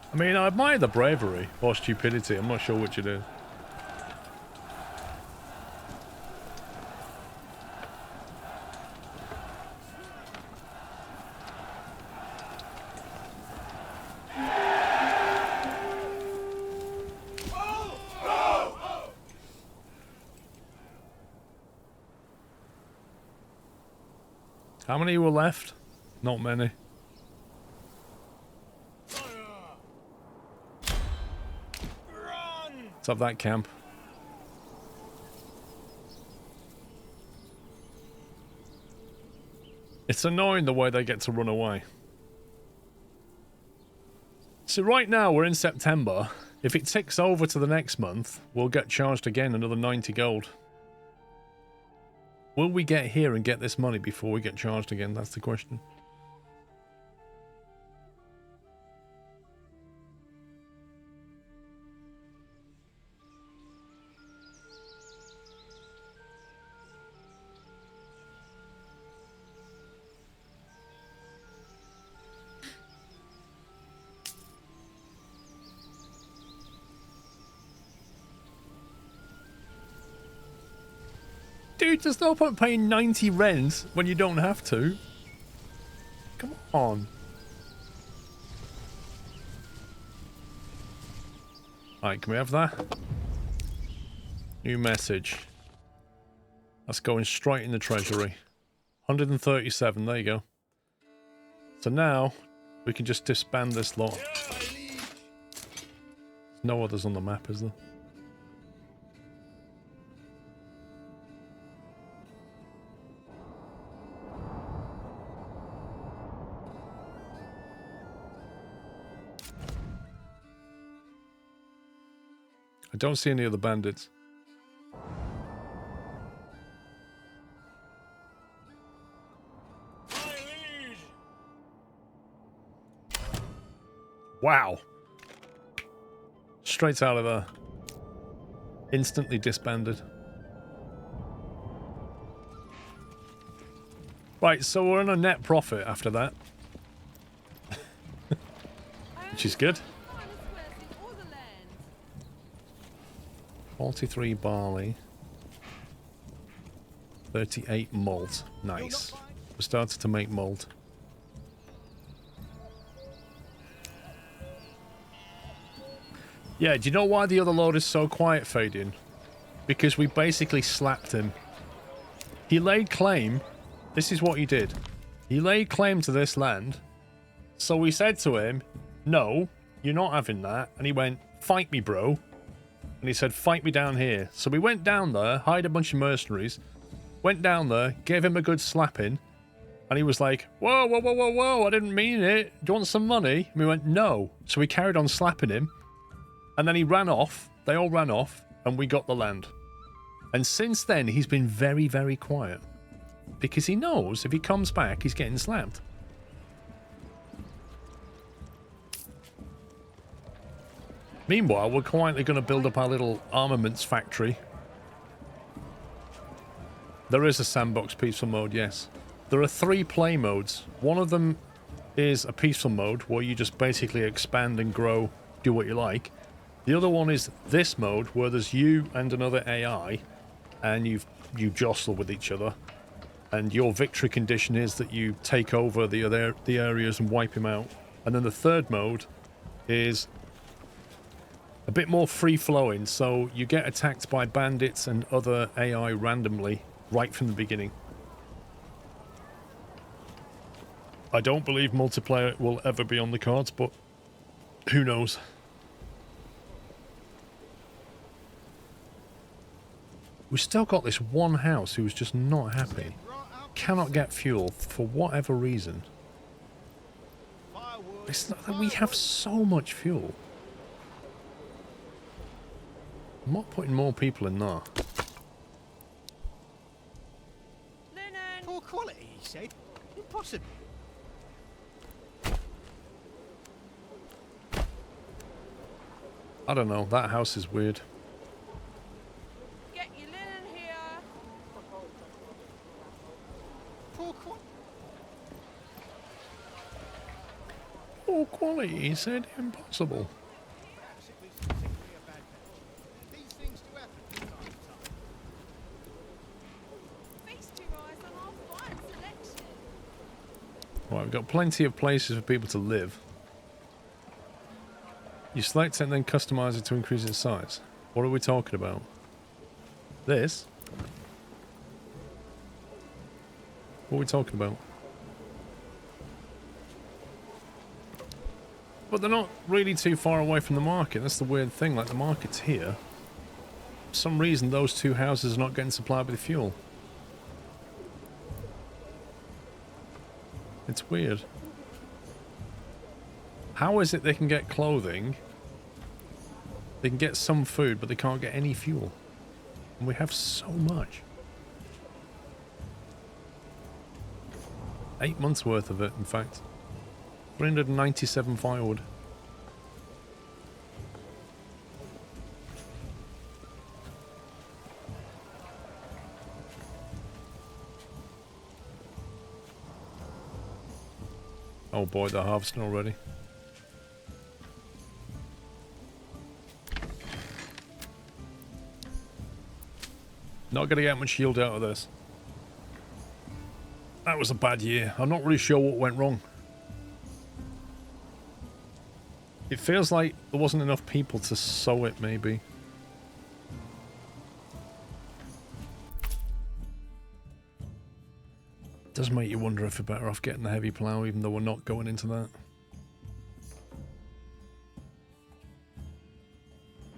I mean, I admire the bravery or stupidity. I'm not sure which it is. How many were left? Not many. Let's have that camp. It's annoying the way they get to run away. So right now we're in September. If it ticks over to the next month, we'll get charged again another 90 gold. Will we get here and get this money before we get charged again? That's the question. Dude, there's no point paying 90 rent when you don't have to. Come on. Alright, can we have that? New message. That's going straight in the treasury. 137, there you go. So now, we can just disband this lot. There's no others on the map, is there? I don't see any other bandits. Wow. Straight out of there. Instantly disbanded. Right, so we're on a net profit after that. Which is good. 43 barley. 38 malt. Nice. We started to make malt. Yeah, do you know why the other lord is so quiet, Fadian? Because we basically slapped him. He laid claim. This is what he did. He laid claim to this land. So we said to him, no, you're not having that. And he went, fight me, bro. And he said, fight me down here. So we went down there, hired a bunch of mercenaries, went down there, gave him a good slapping, and he was like, whoa, whoa, whoa, whoa, whoa, I didn't mean it. Do you want some money? And we went, no. So we carried on slapping him, and then he ran off. They all ran off, and we got the land. And since then, he's been very, very quiet. Because he knows if he comes back, he's getting slapped. Meanwhile, we're quietly going to build up our little armaments factory. There is a sandbox peaceful mode, yes. There are 3 play modes. One of them is a peaceful mode, where you just basically expand and grow, do what you like. The other one is this mode, where there's you and another AI, and you jostle with each other. And your victory condition is that you take over the areas and wipe him out. And then the third mode is a bit more free-flowing, so you get attacked by bandits and other AI randomly right from the beginning. I don't believe multiplayer will ever be on the cards, but who knows? We've still got this one house who's just not happy. Cannot get fuel for whatever reason. It's not that we have so much fuel. I'm not putting more people in there. Linen. Poor quality, he said. Impossible. I don't know, that house is weird. Get your linen here. Poor quality. Poor quality, he said. Impossible. Perhaps it was simply a bad match. These things do happen from time to time. Feast your eyes on our fine selection. Right, we've got plenty of places for people to live. You select it and then customize it to increase its size. What are we talking about? This? What are we talking about? But they're not really too far away from the market. That's the weird thing. Like, the market's here. For some reason, those two houses are not getting supplied with fuel. It's weird. How is it they can get clothing? They can get some food, but they can't get any fuel. And we have so much. 8 months worth of it, in fact. 397 firewood. Oh boy, they're harvesting already. Not going to get much yield out of this. That was a bad year. I'm not really sure what went wrong. It feels like there wasn't enough people to sow it, maybe. It does make you wonder if we're better off getting the heavy plough, even though we're not going into that.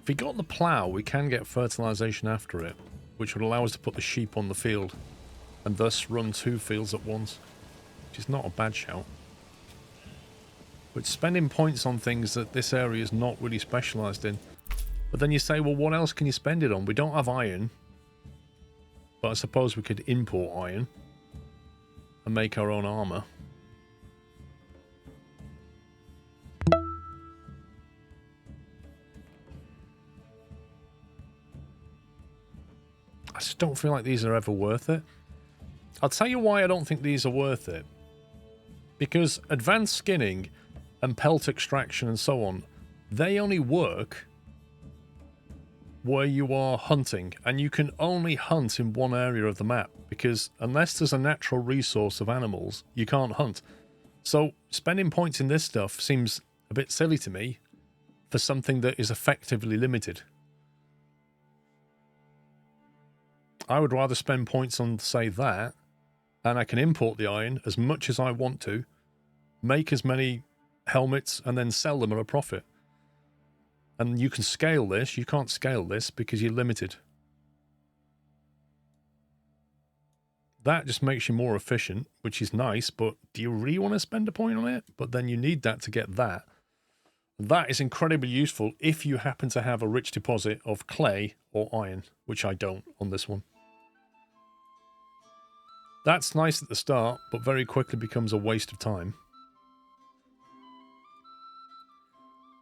If we got the plough, we can get fertilization after it, which would allow us to put the sheep on the field and thus run 2 fields at once, which is not a bad shout. But spending points on things that this area is not really specialised in. But then you say, well, what else can you spend it on? We don't have iron, but I suppose we could import iron and make our own armour. I just don't feel like these are ever worth it. I'll tell you why I don't think these are worth it. Because advanced skinning and pelt extraction and so on, they only work where you are hunting, and you can only hunt in one area of the map, because unless there's a natural resource of animals, you can't hunt. So spending points in this stuff seems a bit silly to me for something that is effectively limited. I would rather spend points on, say, that, and I can import the iron as much as I want to, make as many helmets, and then sell them at a profit. And you can scale this. You can't scale this because you're limited. That just makes you more efficient, which is nice, but do you really want to spend a point on it? But then you need that to get that. That is incredibly useful if you happen to have a rich deposit of clay or iron, which I don't on this one. That's nice at the start, but very quickly becomes a waste of time.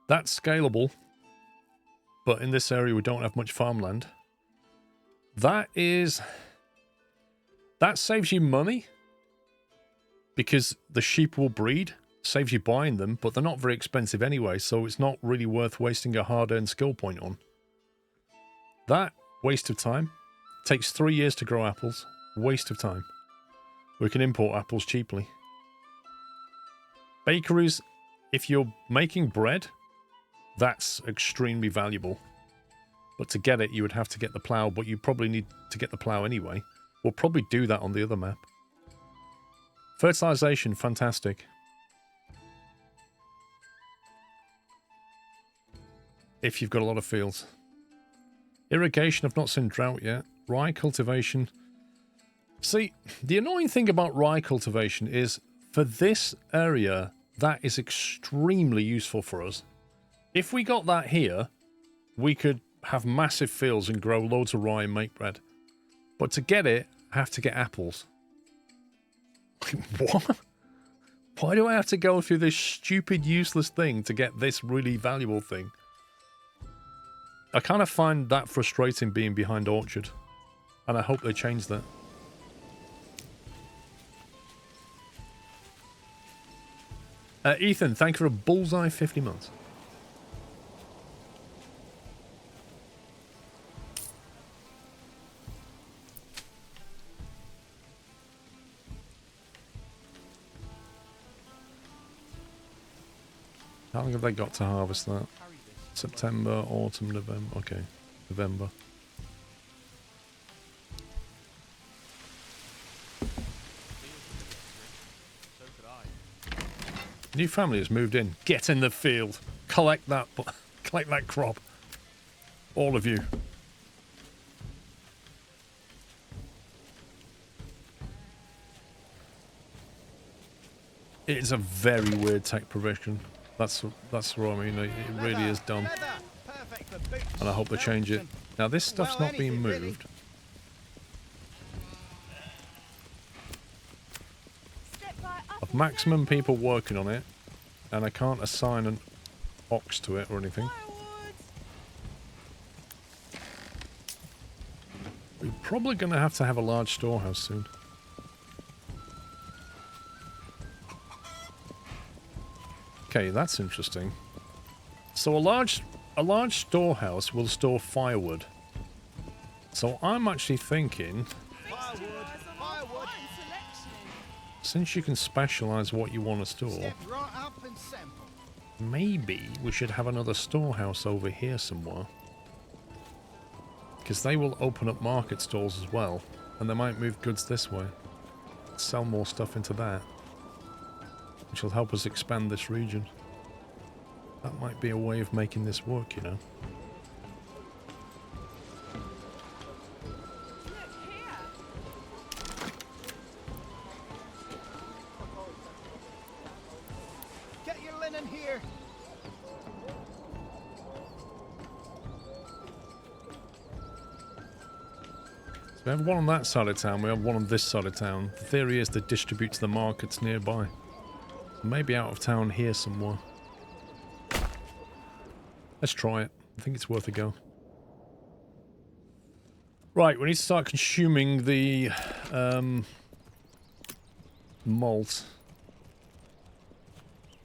That's scalable, but in this area we don't have much farmland. That saves you money, because the sheep will breed, saves you buying them, but they're not very expensive anyway, so it's not really worth wasting a hard-earned skill point on. That, waste of time. Takes 3 years to grow apples. Waste of time. We can import apples cheaply. Bakeries, if you're making bread, that's extremely valuable. But to get it, you would have to get the plough, but you probably need to get the plough anyway. We'll probably do that on the other map. Fertilization, fantastic. If you've got a lot of fields. Irrigation, I've not seen drought yet. Rye cultivation. See, the annoying thing about rye cultivation is, for this area, that is extremely useful for us. If we got that here, we could have massive fields and grow loads of rye and make bread. But to get it, I have to get apples. What? Why do I have to go through this stupid, useless thing to get this really valuable thing? I kind of find that frustrating being behind Orchard. And I hope they change that. Ethan, thank you for a bullseye 50 months. How long have they got to harvest that? September, autumn, November. Okay, November. So could I. New family has moved in. Get in the field. Collect that crop. All of you. It is a very weird tech provision. That's what I mean. It really is dumb. And I hope they change it. Now this stuff's not being moved. I've maximum people working on it, and I can't assign an ox to it or anything. We're probably going to have a large storehouse soon. Okay, that's interesting. So a large storehouse will store firewood. So I'm actually thinking, Firewood. since you can specialize what you want to store, Step right up and sample. maybe we should have another storehouse over here somewhere. Because they will open up market stalls as well, and they might move goods this way. Sell more stuff into that, which will help us expand this region. That might be a way of making this work, you know. Get your linen here. So we have one on that side of town, we have one on this side of town. The theory is to distribute to the markets nearby. Maybe out of town here somewhere. Let's try it. I think it's worth a go. Right, we need to start consuming the malt.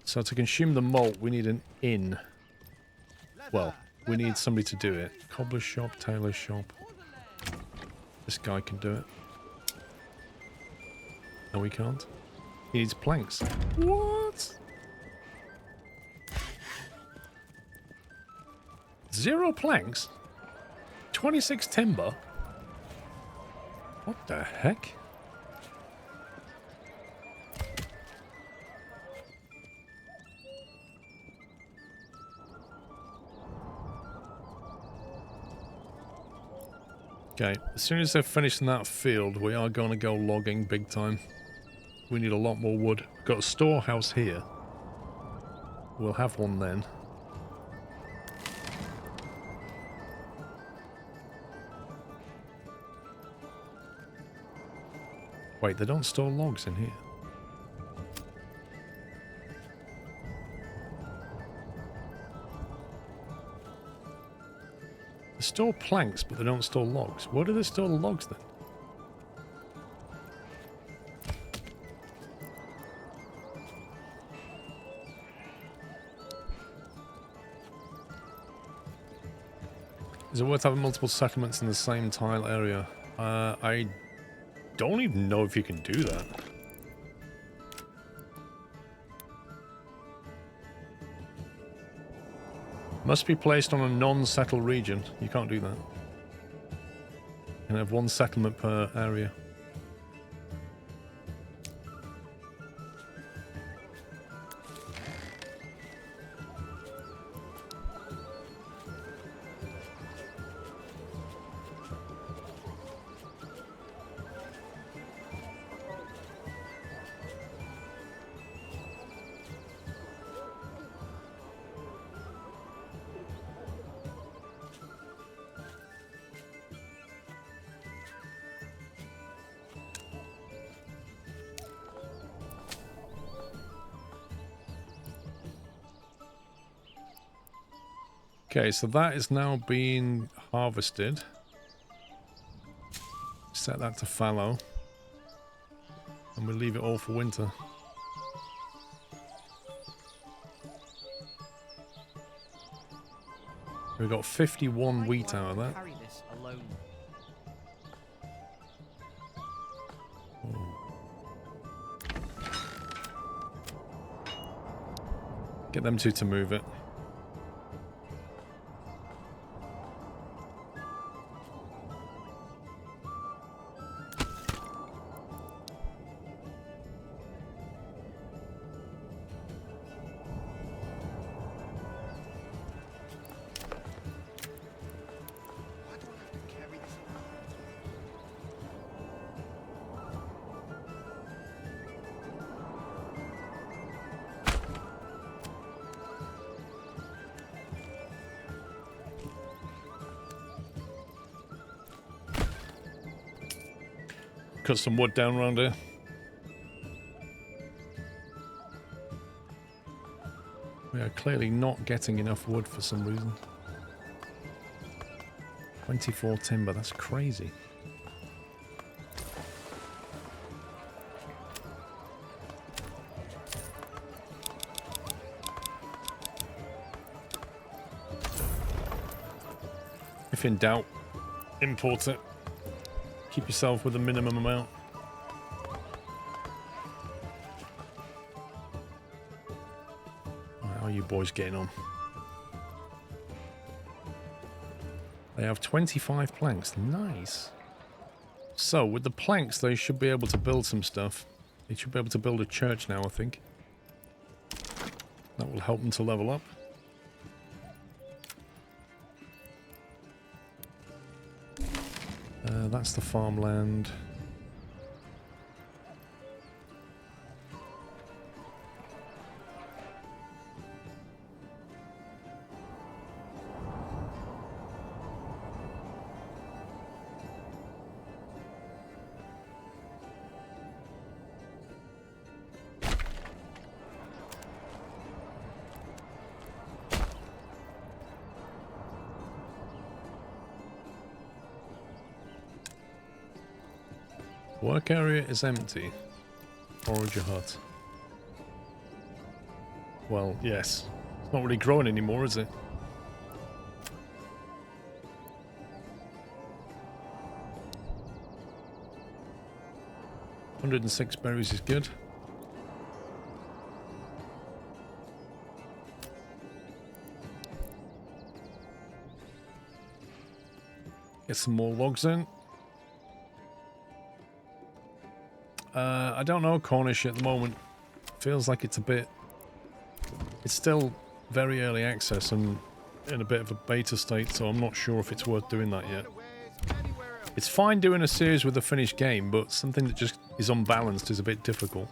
So to consume the malt, we need an inn. Well, we need somebody to do it. Cobbler's shop, tailor's shop. This guy can do it. No, we can't. He needs planks. What? 0 planks? 26 timber? What the heck? Okay, as soon as they're finished in that field, we are going to go logging big time. We need a lot more wood. We've got a storehouse here. We'll have one then. Wait, they don't store logs in here. They store planks, but they don't store logs. Where do they store the logs then? Is it worth having multiple settlements in the same tile area? I don't even know if you can do that. Must be placed on a non-settled region. You can't do that. You can have one settlement per area. Okay, so that is now being harvested. Set that to fallow. And we leave it all for winter. We got 51 wheat out of that. Carry this alone. Get them two to move it. Why do I have to carry this around? Cut some wood down around here. We are clearly not getting enough wood for some reason. 24 timber, that's crazy. If in doubt, import it. Keep yourself with a minimum amount. How are you boys getting on? They have 25 planks. Nice. So, with the planks, they should be able to build some stuff. They should be able to build a church now, I think. That will help them to level up. That's the farmland. Work area is empty. Forage a hut. Well, yes. It's not really growing anymore, is it? $106 berries is good. Get some more logs in. I don't know Cornish at the moment. Feels like it's a bit... It's still very early access and in a bit of a beta state, so I'm not sure if it's worth doing that yet. It's fine doing a series with a finished game, but something that just is unbalanced is a bit difficult.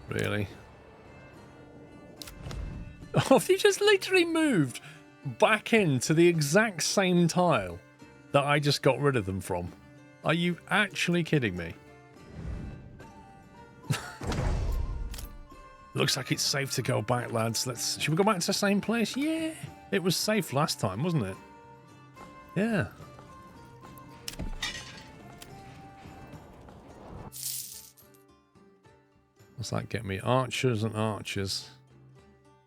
Really? Oh, they just literally moved back into the exact same tile that I just got rid of them from. Are you actually kidding me? Looks like it's safe to go back, lads. Should we go back to the same place? Yeah. It was safe last time, wasn't it? Yeah. What's that get me? Archers and archers.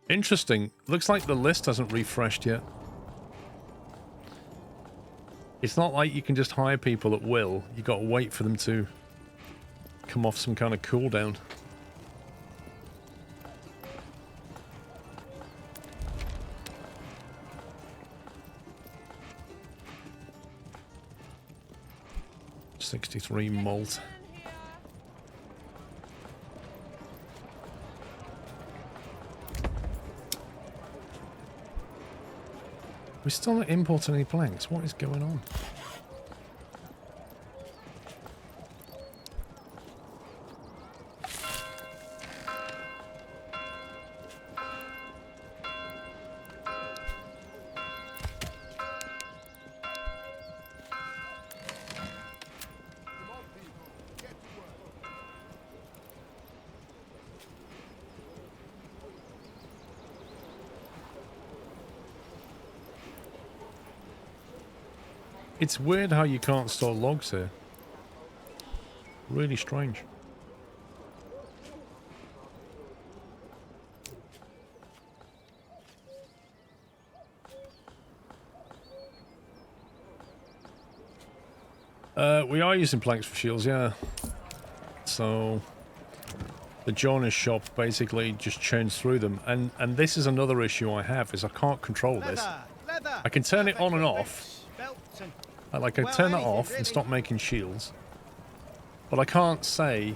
Interesting. Looks like the list hasn't refreshed yet. It's not like you can just hire people at will. You got to wait for them to come off some kind of cooldown. $63 malt. We're still not importing any planks. What is going on? It's weird how you can't store logs here. Really strange. We are using planks for shields, yeah. So the joiner's shop basically just churns through them, and this is another issue I have, is I can't control this. Leather. I can turn it on and off. Boots, belts and Like I well, turn that anything, off and really. stop making shields, but I can't say.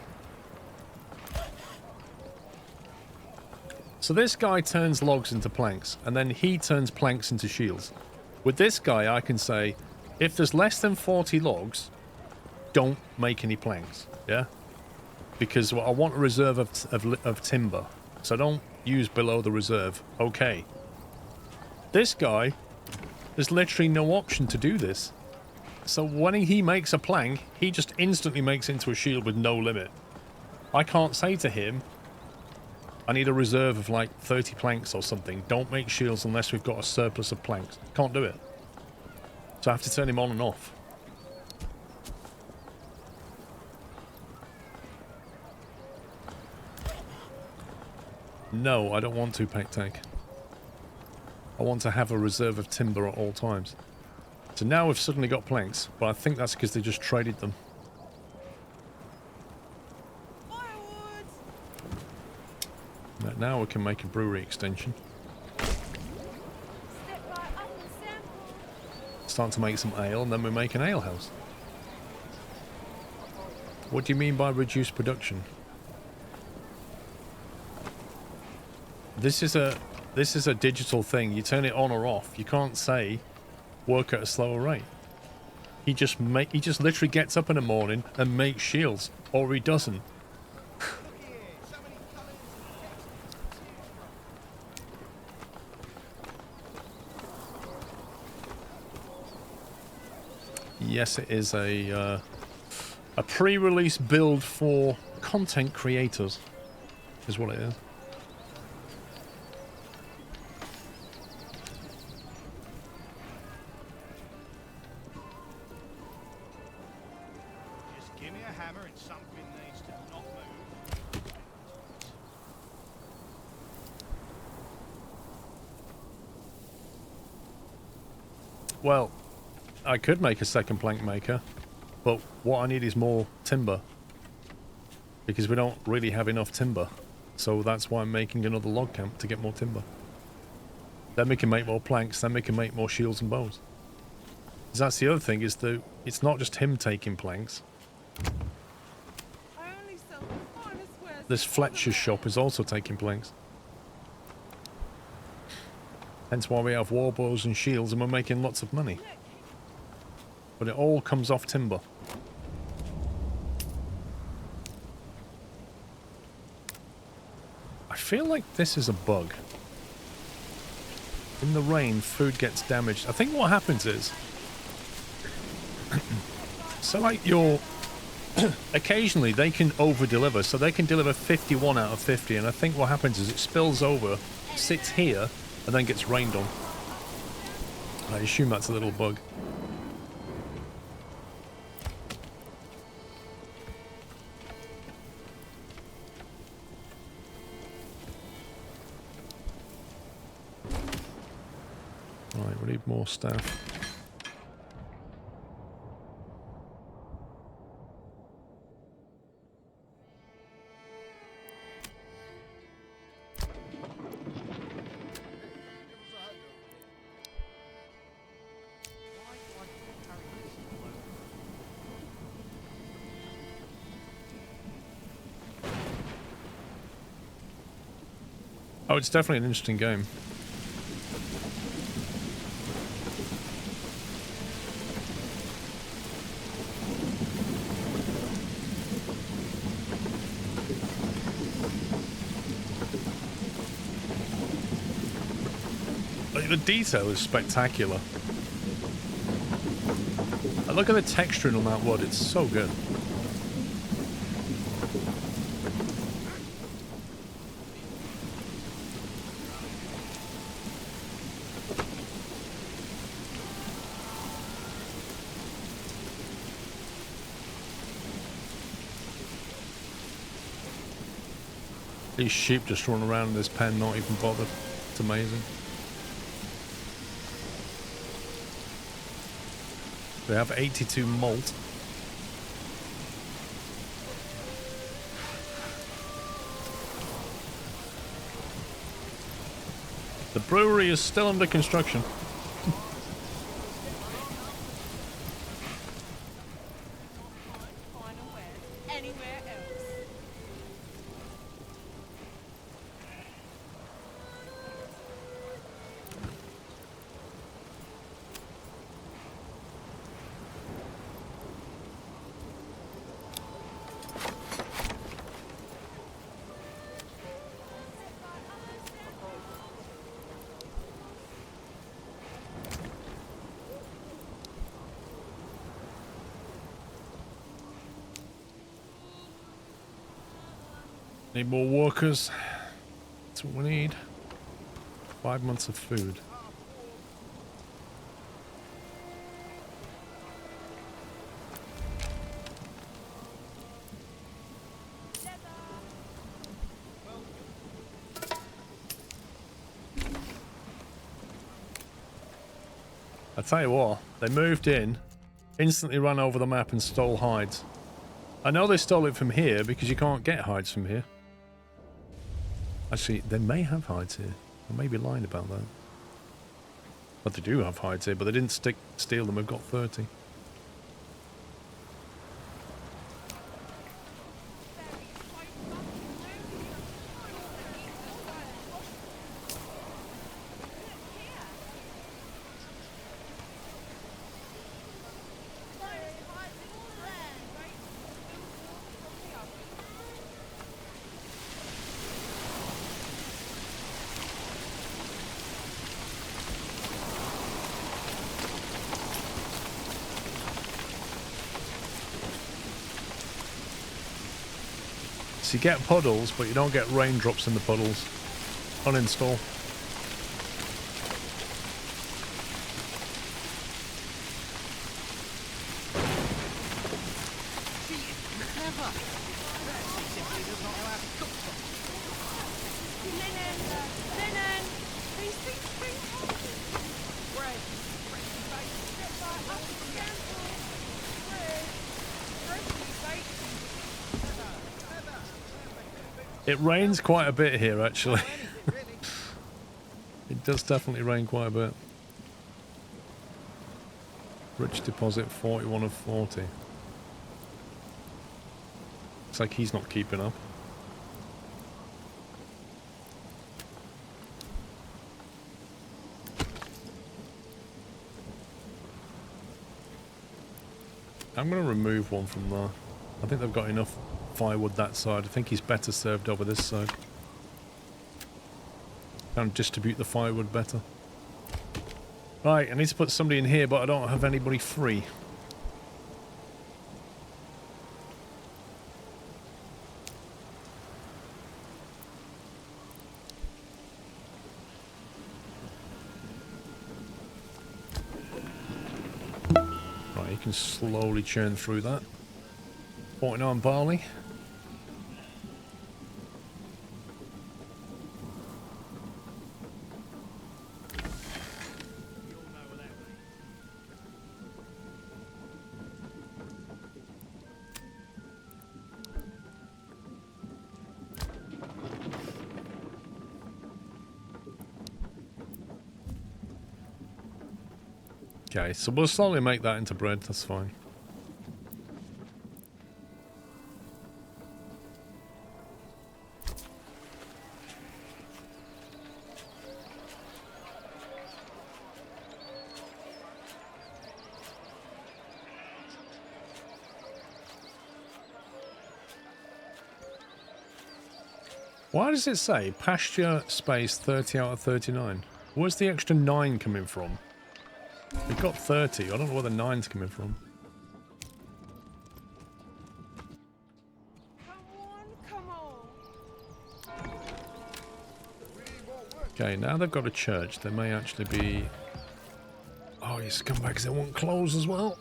So this guy turns logs into planks, and then he turns planks into shields. With this guy, I can say, if there's less than 40 logs, don't make any planks, yeah? Because I want a reserve of timber, so don't use below the reserve. Okay. This guy, there's literally no option to do this. So when he makes a plank, he just instantly makes it into a shield with no limit. I can't say to him, I need a reserve of like 30 planks or something. Don't make shields unless we've got a surplus of planks. Can't do it. So I have to turn him on and off. No, I don't want to pack tank. I want to have a reserve of timber at all times. So now we've suddenly got planks, but I think that's because they just traded them. Firewood! Now we can make a brewery extension. Step right up and sample. Start to make some ale, and then we make an ale house. What do you mean by reduced production? This is a digital thing. You turn it on or off. You can't say work at a slower rate. He just literally gets up in the morning and makes shields, or he doesn't. Yes, it is a pre-release build for content creators, is what it is. just give me a hammer and something needs to not move. Well, I could make a second plank maker, but what I need is more timber. Because we don't really have enough timber. So that's why I'm making another log camp, to get more timber. Then we can make more planks, then we can make more shields and bows. 'Cause that's the other thing, is that it's not just him taking planks. I only sell the finest wares. This Fletcher's shop is also taking planks. Hence why we have war bows and shields and we're making lots of money. But it all comes off timber. I feel like this is a bug. In the rain, food gets damaged. I think what happens is... so like your... occasionally they can over-deliver, so they can deliver 51 out of 50, and I think what happens is it spills over, sits here, and then gets rained on. I assume that's a little bug. Right, we need more staff. Why do I have to carry this alone? Oh, it's definitely an interesting game. Like, the detail is spectacular. And look at the texturing on that wood, it's so good. These sheep just run around in this pen, not even bothered. It's amazing. They have 82 malt. The brewery is still under construction. Anywhere else. Need more workers. That's what we need. 5 months of food. I tell you what, they moved in, instantly ran over the map and stole hides. I know they stole it from here because you can't get hides from here. Actually, they may have hides here. I may be lying about that. But they do have hides here, but they didn't steal them. We've got 30. You get puddles, but you don't get raindrops in the puddles. Uninstall. She is clever. She simply does not know how to cook properly. Linen! These things bring home. Bread. Bread. Up the scandal. Bread. Bread. It rains quite a bit here, actually. It does definitely rain quite a bit. Rich deposit 41 of 40. Looks like he's not keeping up. I'm going to remove one from there. I think they've got enough firewood that side. I think he's better served over this side. Can distribute the firewood better. Right, I need to put somebody in here, but I don't have anybody free. Right, you can slowly churn through that. 49 barley. Okay, so we'll slowly make that into bread, that's fine. Why does it say pasture space 30 out of 39? Where's the extra 9 coming from? We've got 30. I don't know where the 9's coming from. Come on. Okay, now they've got a church. There may actually be... Oh, you scumbags, they won't close as well.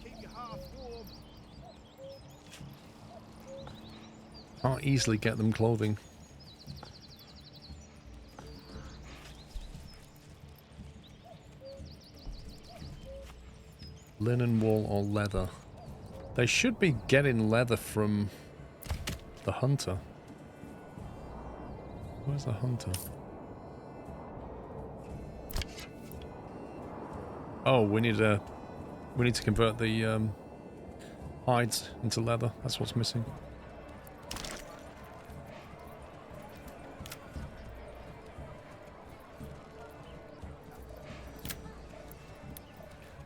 Keep your heart warm. Can't easily get them clothing. Linen, wool, or leather. They should be getting leather from the hunter. Where's the hunter? Oh, we need to convert the hides into leather. That's what's missing.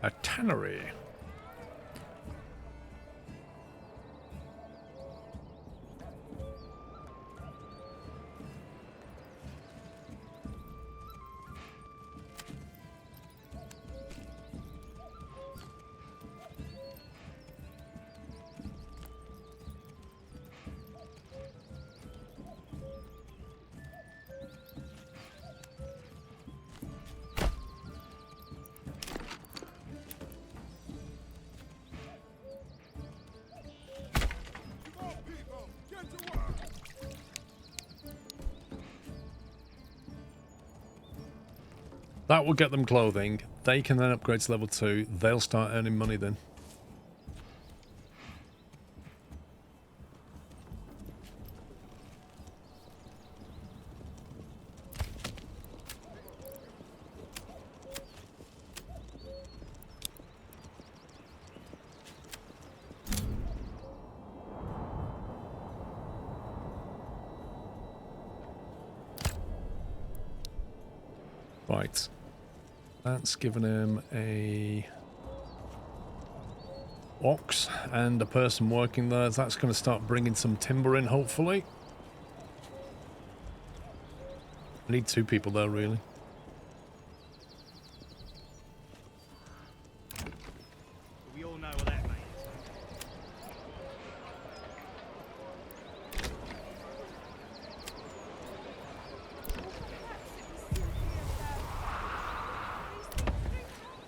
A tannery. Come on, people. Get to work. That will get them clothing. They can then upgrade to level 2. They'll start earning money then. Right. That's given him a ox and a person working there. That's going to start bringing some timber in, hopefully. I need 2 people there, really. We all know what that means.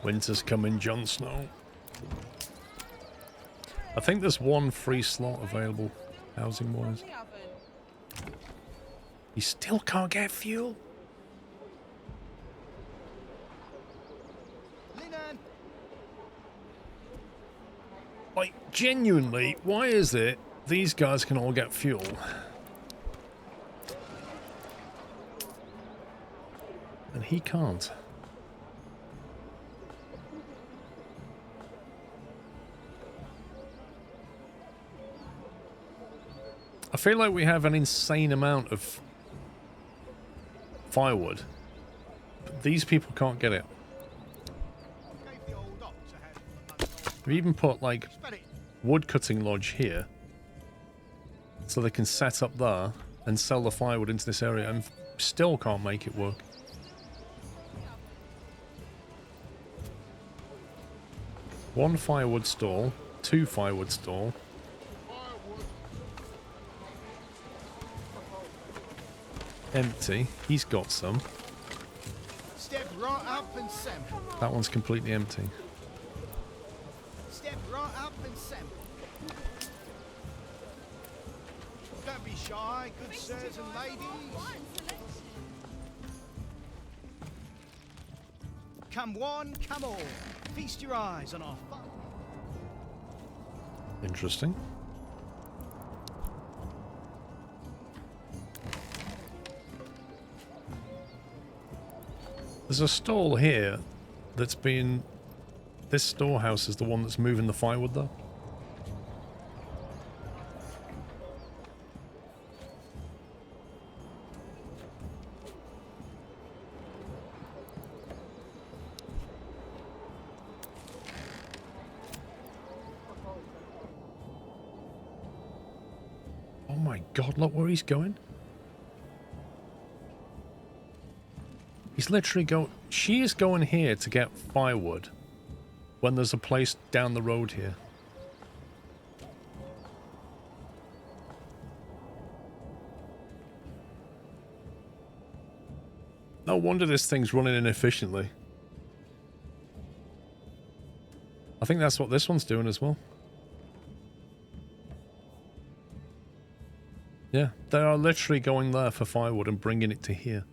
Winter's coming, Jon Snow. I think there's 1 free slot available, housing-wise. The oven. You still can't get fuel? Linen. Like, genuinely, why is it these guys can all get fuel? And he can't. I feel like we have an insane amount of firewood, but these people can't get it. Gave the old ox a hand for the month. We even put, like, Spell it. wood cutting lodge here, so they can set up there and sell the firewood into this area, and still can't make it work. One firewood stall, 2 firewood stall. Empty. He's got some. Step right up and sample. That one's completely empty. Step right up and sample. Don't be shy, good sirs and ladies. Fine selection. Come one, come all. Feast your eyes on our fun. Interesting. There's a stall here that's been... This storehouse is the one that's moving the firewood, though. Oh my god, look where he's going. He's literally she is going here to get firewood when there's a place down the road here. No wonder this thing's running inefficiently. I think that's what this one's doing as well. Yeah, they are literally going there for firewood and bringing it to here.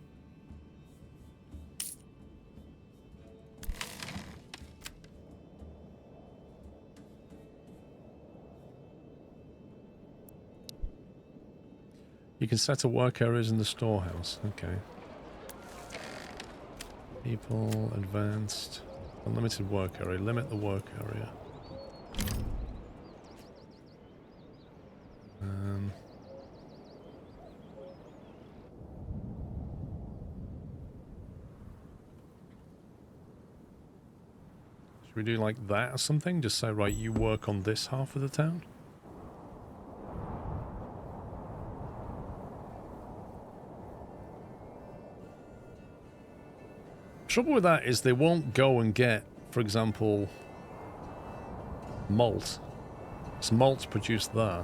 You can set a work areas in the storehouse. Okay. People, advanced, unlimited work area. Limit the work area. Should we do like that or something? Just say, right, you work on this half of the town? Trouble with that is they won't go and get, for example, malt. It's malt's produced there.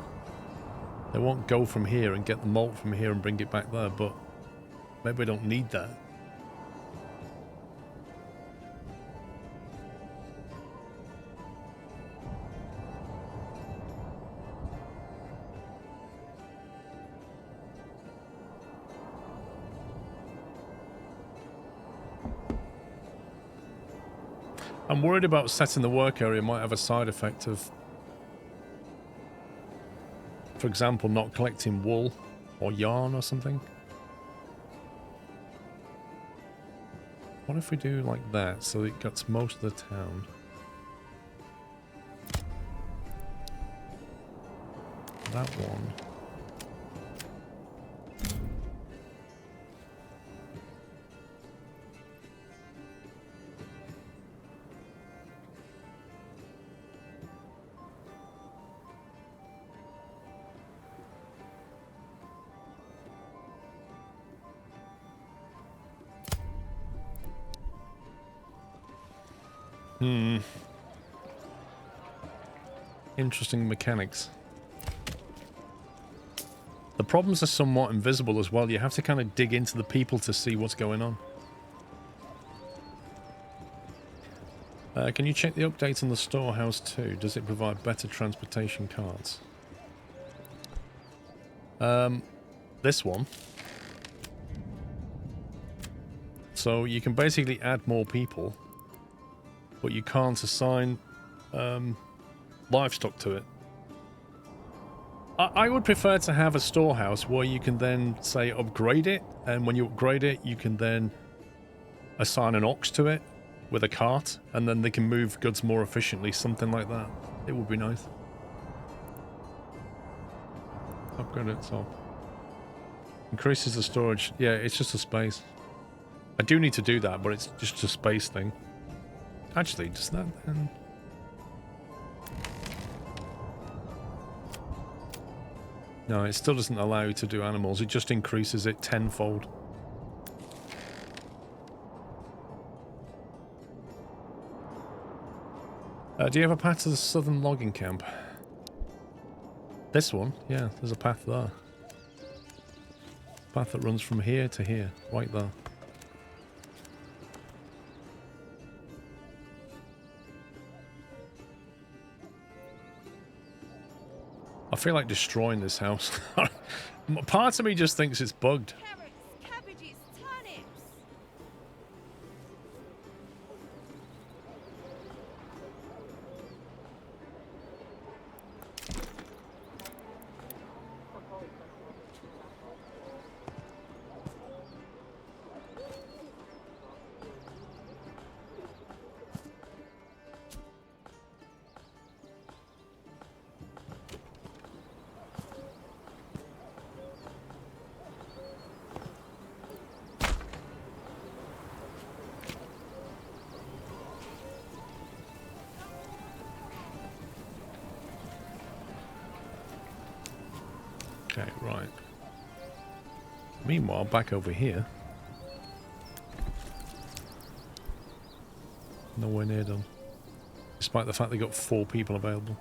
They won't go from here and get the malt from here and bring it back there, but maybe we don't need that. I'm worried about setting the work area might have a side effect of, for example, not collecting wool or yarn or something. What if we do like that so it gets most of the town? That one. Interesting mechanics. The problems are somewhat invisible as well. You have to kind of dig into the people to see what's going on. Can you check the update on the storehouse too? Does it provide better transportation cards? This one. So you can basically add more people, but you can't assign livestock to it. I would prefer to have a storehouse where you can then, say, upgrade it, and when you upgrade it, you can then assign an ox to it with a cart, and then they can move goods more efficiently, something like that. It would be nice. Upgrade it, so. Increases the storage. Yeah, it's just a space. I do need to do that, but it's just a space thing. Actually, does that then... No, it still doesn't allow you to do animals. It just increases it tenfold. Do you have a path to the southern logging camp? This one? Yeah, there's a path there. Path that runs from here to here, right there. I feel like destroying this house. Part of me just thinks it's bugged. Carrots, cabbages, turnips. Okay, right. Meanwhile, back over here. Nowhere near done. Despite the fact they got 4 people available.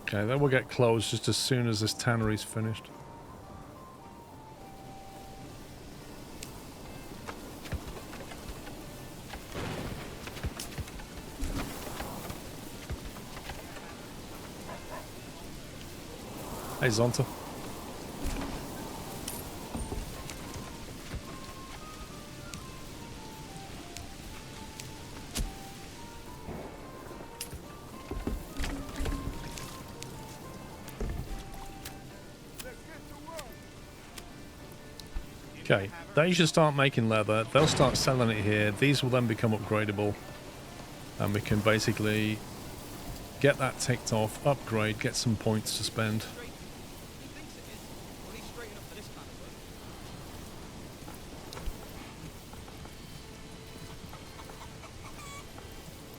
Okay, then we'll get closed just as soon as this tannery's finished. Hey, Zonta. Okay, they should start making leather. They'll start selling it here. These will then become upgradable. And we can basically get that ticked off, upgrade, get some points to spend.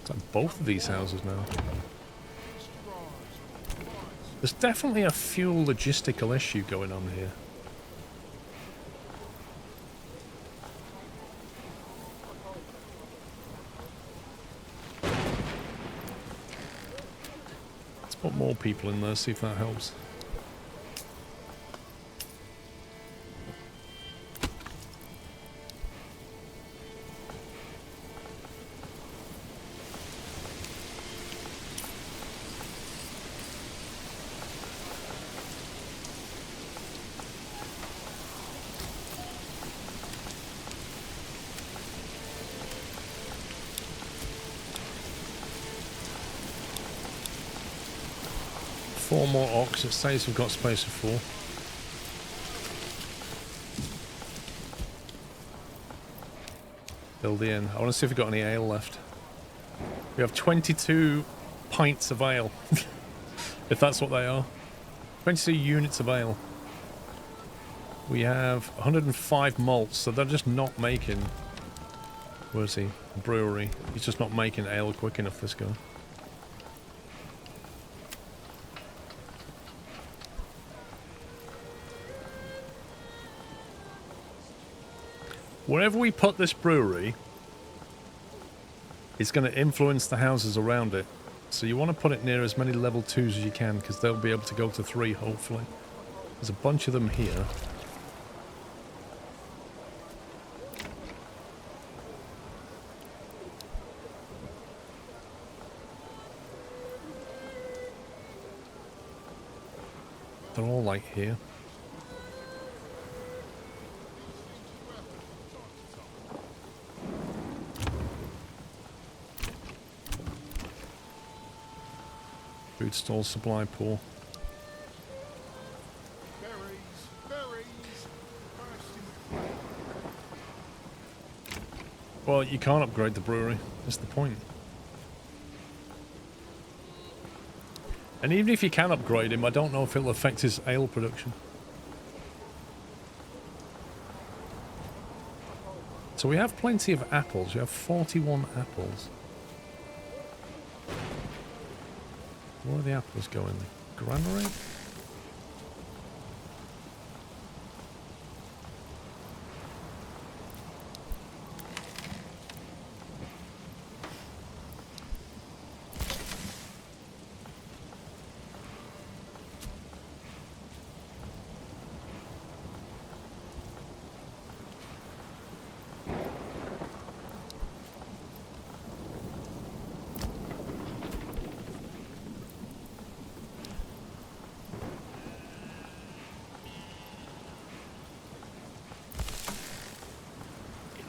It's like both of these houses now. There's definitely a fuel logistical issue going on here. Put more people in there, see if that helps. Four more ox. It says we've got space for 4. Build the inn. I want to see if we've got any ale left. We have 22 pints of ale. If that's what they are. 22 units of ale. We have 105 malts, so they're just not making... Where's he? Brewery. He's just not making ale quick enough, this guy. Wherever we put this brewery, it's going to influence the houses around it. So you want to put it near as many level 2s as you can, because they'll be able to go to 3, hopefully. There's a bunch of them here. They're all like here. Food stall supply poor. Well, you can't upgrade the brewery. That's the point. And even if you can upgrade him, I don't know if it'll affect his ale production. So we have plenty of apples. We have 41 apples. Where are the apples going? Granary?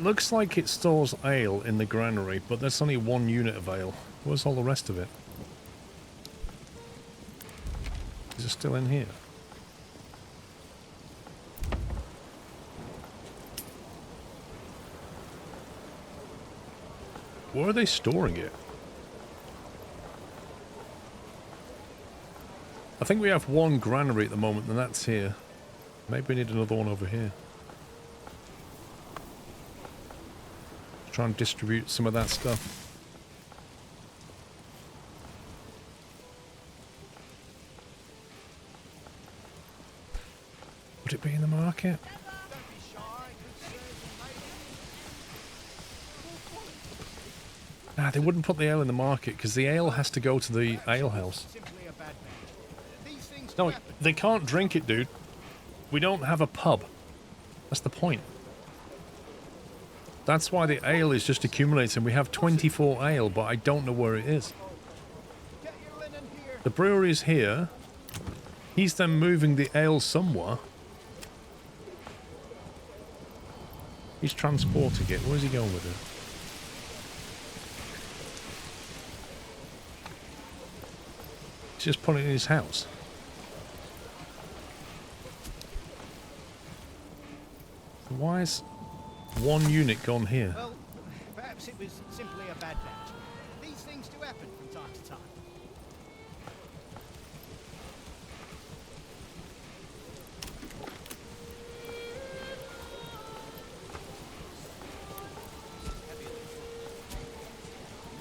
Looks like it stores ale in the granary, but there's only 1 unit of ale. Where's all the rest of it? are still in here. Where are they storing it? I think we have one granary at the moment, and that's here. Maybe we need another one over here. Try and distribute some of that stuff. Would it be in the market? Nah, they wouldn't put the ale in the market because the ale has to go to the ale house. No, they can't drink it, dude. We don't have a pub. That's the point. That's why the ale is just accumulating. We have 24 ale, but I don't know where it is. The brewery is here. He's then moving the ale somewhere. He's transporting it. Where's he going with it? He's just putting it in his house. Why is one unit gone here? Well, perhaps it was simply a bad batch. These things do happen from time to time.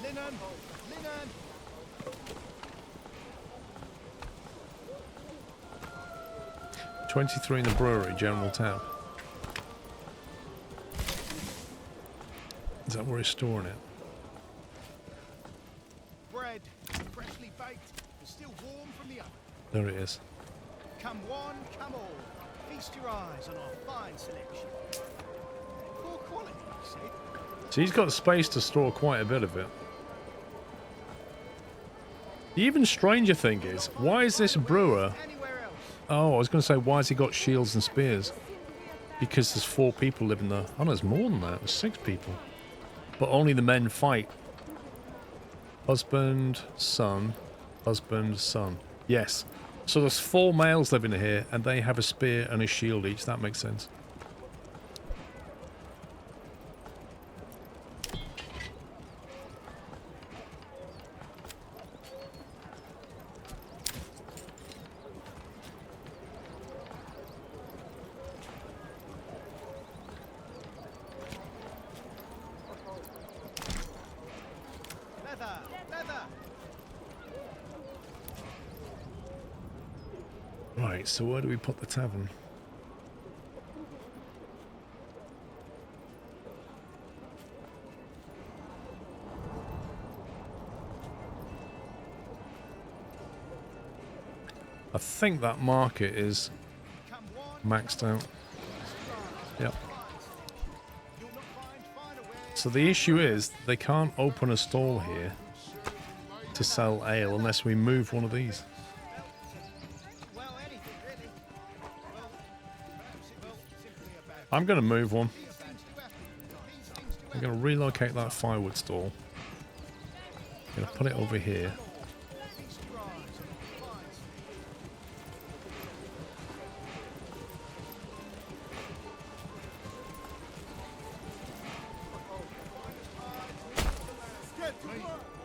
Linen! Linen! $23 in the brewery, General Tab. Is that where he's storing it? Bread, freshly baked, and still warm from the oven. There it is. Come one, come all. Feast your eyes on our fine selection. Poor quality, he said. So he's got space to store quite a bit of it. The even stranger thing is, why is this brewer... Anywhere else? Oh, I was going to say, why has he got shields and spears? Because there's 4 people living there. Oh, there's more than that. There's 6 people. But only the men fight. Husband, son, husband, son. Yes. So there's 4 males living here, and they have a spear and a shield each. That makes sense. Leather! Leather! Right, so where do we put the tavern? I think that market is Come one, maxed out. Yep. you'll not find finer wear. So the issue is they can't open a stall here to sell ale unless we move one of these. Well, anything really. Well, perhaps it was simply a bad I'm going to move one. things do happen. These things do I'm going to relocate that firewood stall. I'm going to put it over here. feast your eyes on our fine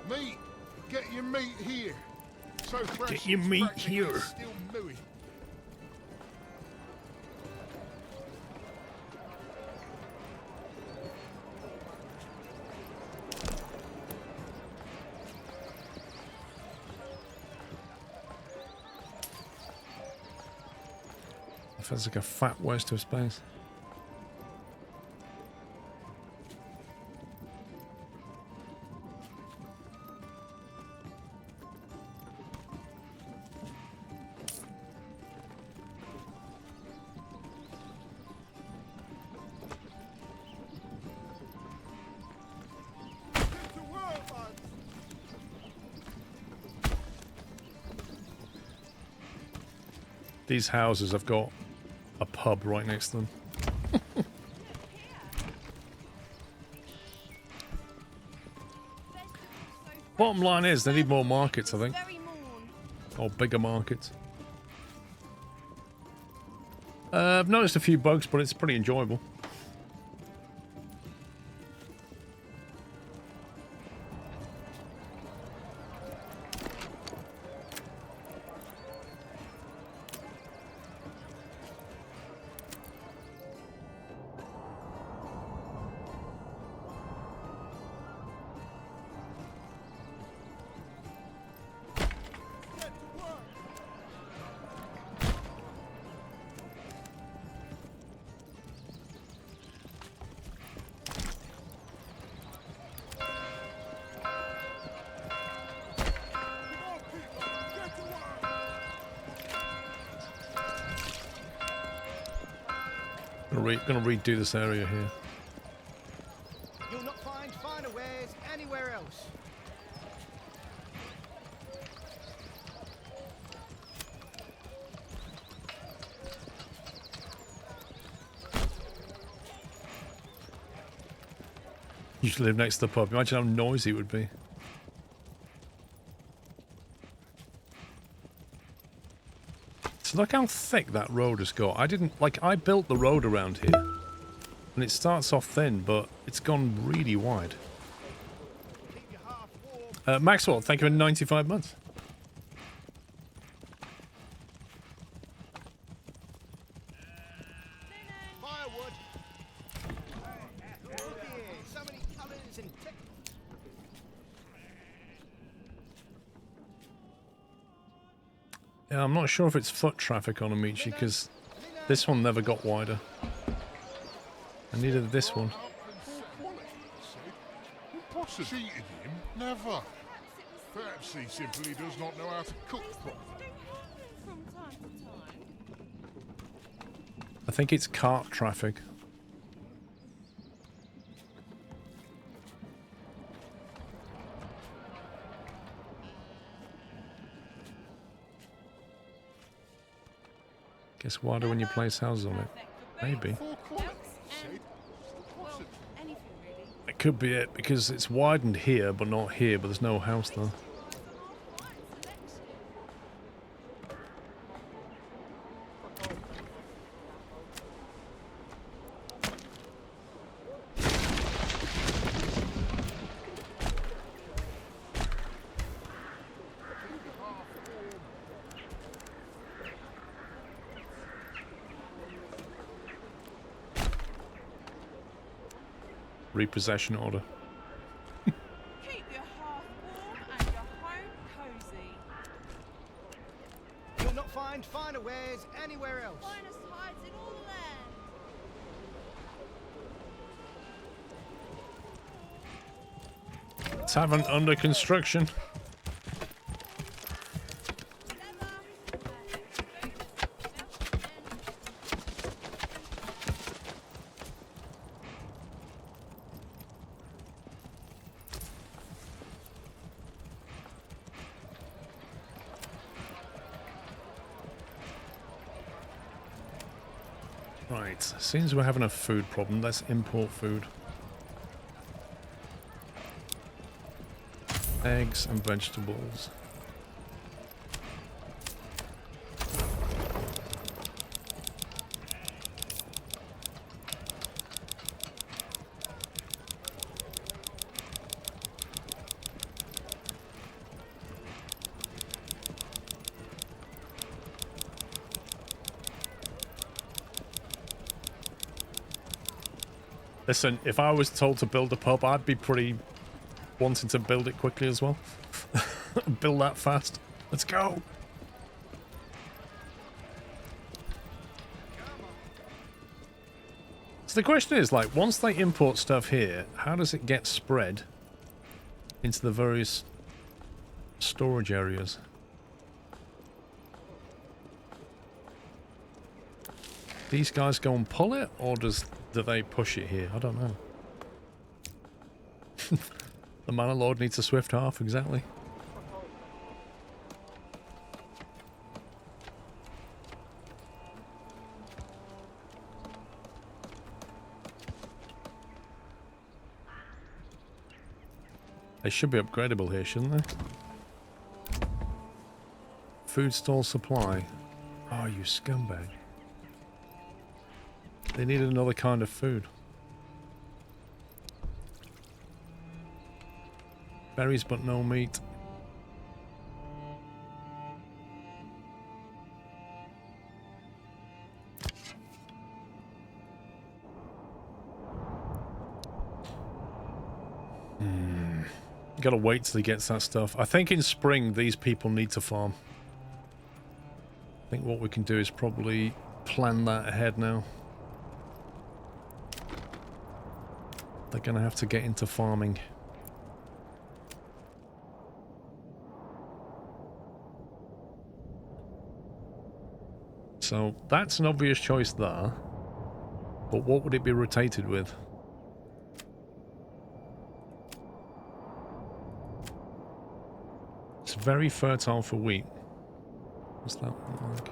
Meat! Get your meat here. So fresh Get your it's meat practically here. Still mooey. It feels like a fat waste of space. These houses have got a pub right next to them. Bottom line is they need more markets, I think. Very morn. Or bigger markets. I've noticed a few bugs, but it's pretty enjoyable. Gonna redo this area here. You'll not find finer wares anywhere else. Used to live next to the pub. Imagine how noisy it would be. So look how thick that road has got. I built the road around here. And it starts off thin, but it's gone really wide. Keep your half warm. Maxwell, thank you for 95 months. Firewood. Look here, so many colours and Yeah, I'm not sure if it's foot traffic on Amici, because this one never got wider. And neither did this one. Impossible. Cheated him? Never. Perhaps he simply does not know how to cook properly. From time to time. I think it's cart traffic. Guess wider when you place houses on it. Maybe. Poor quality, he said. Well, anything really. It could be it, because it's widened here, but not here, but there's no house there. Repossession order. Keep your hearth warm and your home cosy. you'll not find finer wares anywhere else. Finest hides in all the land. Tavern under construction. Right, seems we're having a food problem. Let's import food. Eggs and vegetables. Listen, if I was told to build a pub, I'd be pretty wanting to build it quickly as well. Build that fast. Let's go. So the question is, like, once they import stuff here, how does it get spread into the various storage areas? These guys go and pull it, or do they push it here? I don't know. The Manor Lord needs a swift half, exactly. They should be upgradable here, shouldn't they? Food stall supply. Oh, you scumbag. They needed another kind of food. Berries but no meat. Gotta wait till he gets that stuff. I think in spring these people need to farm. I think what we can do is probably plan that ahead now. They're gonna have to get into farming. So that's an obvious choice there. But what would it be rotated with? It's very fertile for wheat. What's that one like?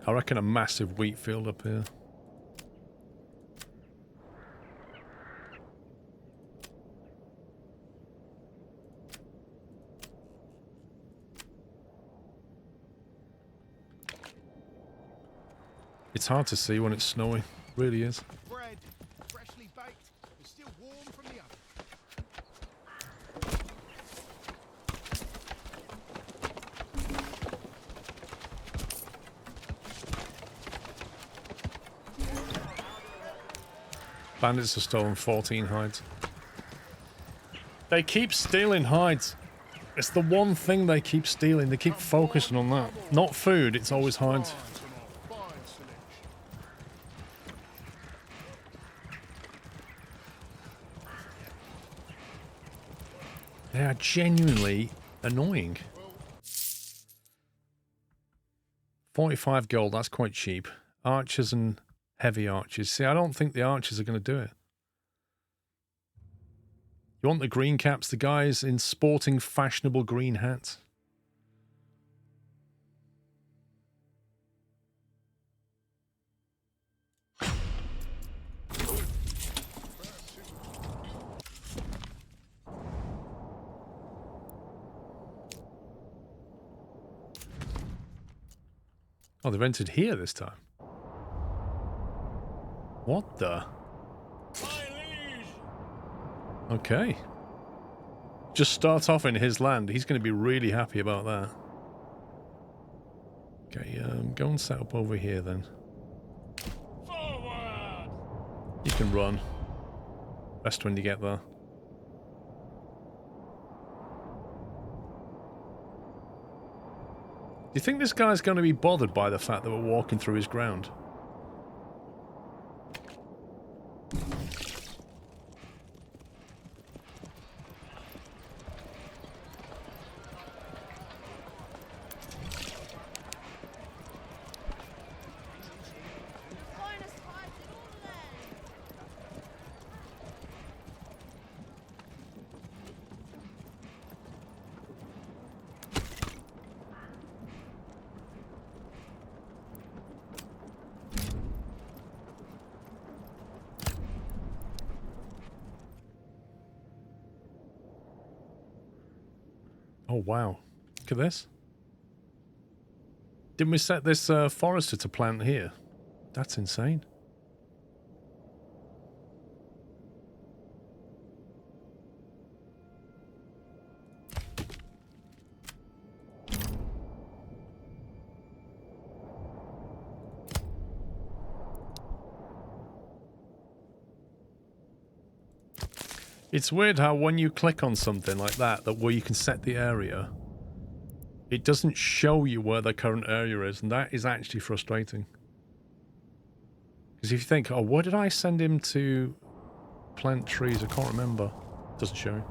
I reckon a massive wheat field up here. It's hard to see when it's snowy. It really is. Bread, freshly baked, and still warm from the oven. Bandits have stolen 14 hides. They keep stealing hides. It's the one thing they keep stealing. They keep focusing on that. Not food, it's always hides. They are genuinely annoying. 45 gold, that's quite cheap. Archers and heavy archers. See, I don't think the archers are going to do it. You want the green caps, the guys in sporting, fashionable green hats. Oh, they've entered here this time. What the? Okay. Just start off in his land. He's going to be really happy about that. Okay, go and set up over here then. Forward! You can run. Best when you get there. Do you think this guy's going to be bothered by the fact that we're walking through his ground? Oh, wow. Look at this. Didn't we set this forester to plant here? That's insane. It's weird how when you click on something like that, where you can set the area, it doesn't show you where the current area is, and that is actually frustrating. Because if you think, oh, where did I send him to plant trees? I can't remember. It doesn't show you.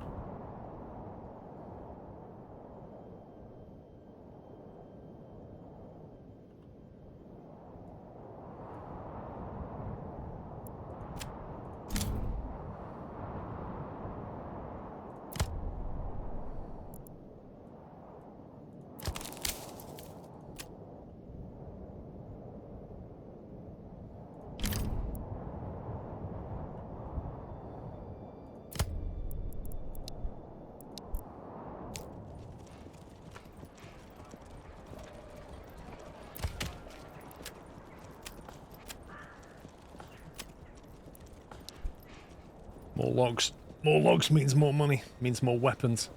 More logs. More logs means more money. Means more weapons.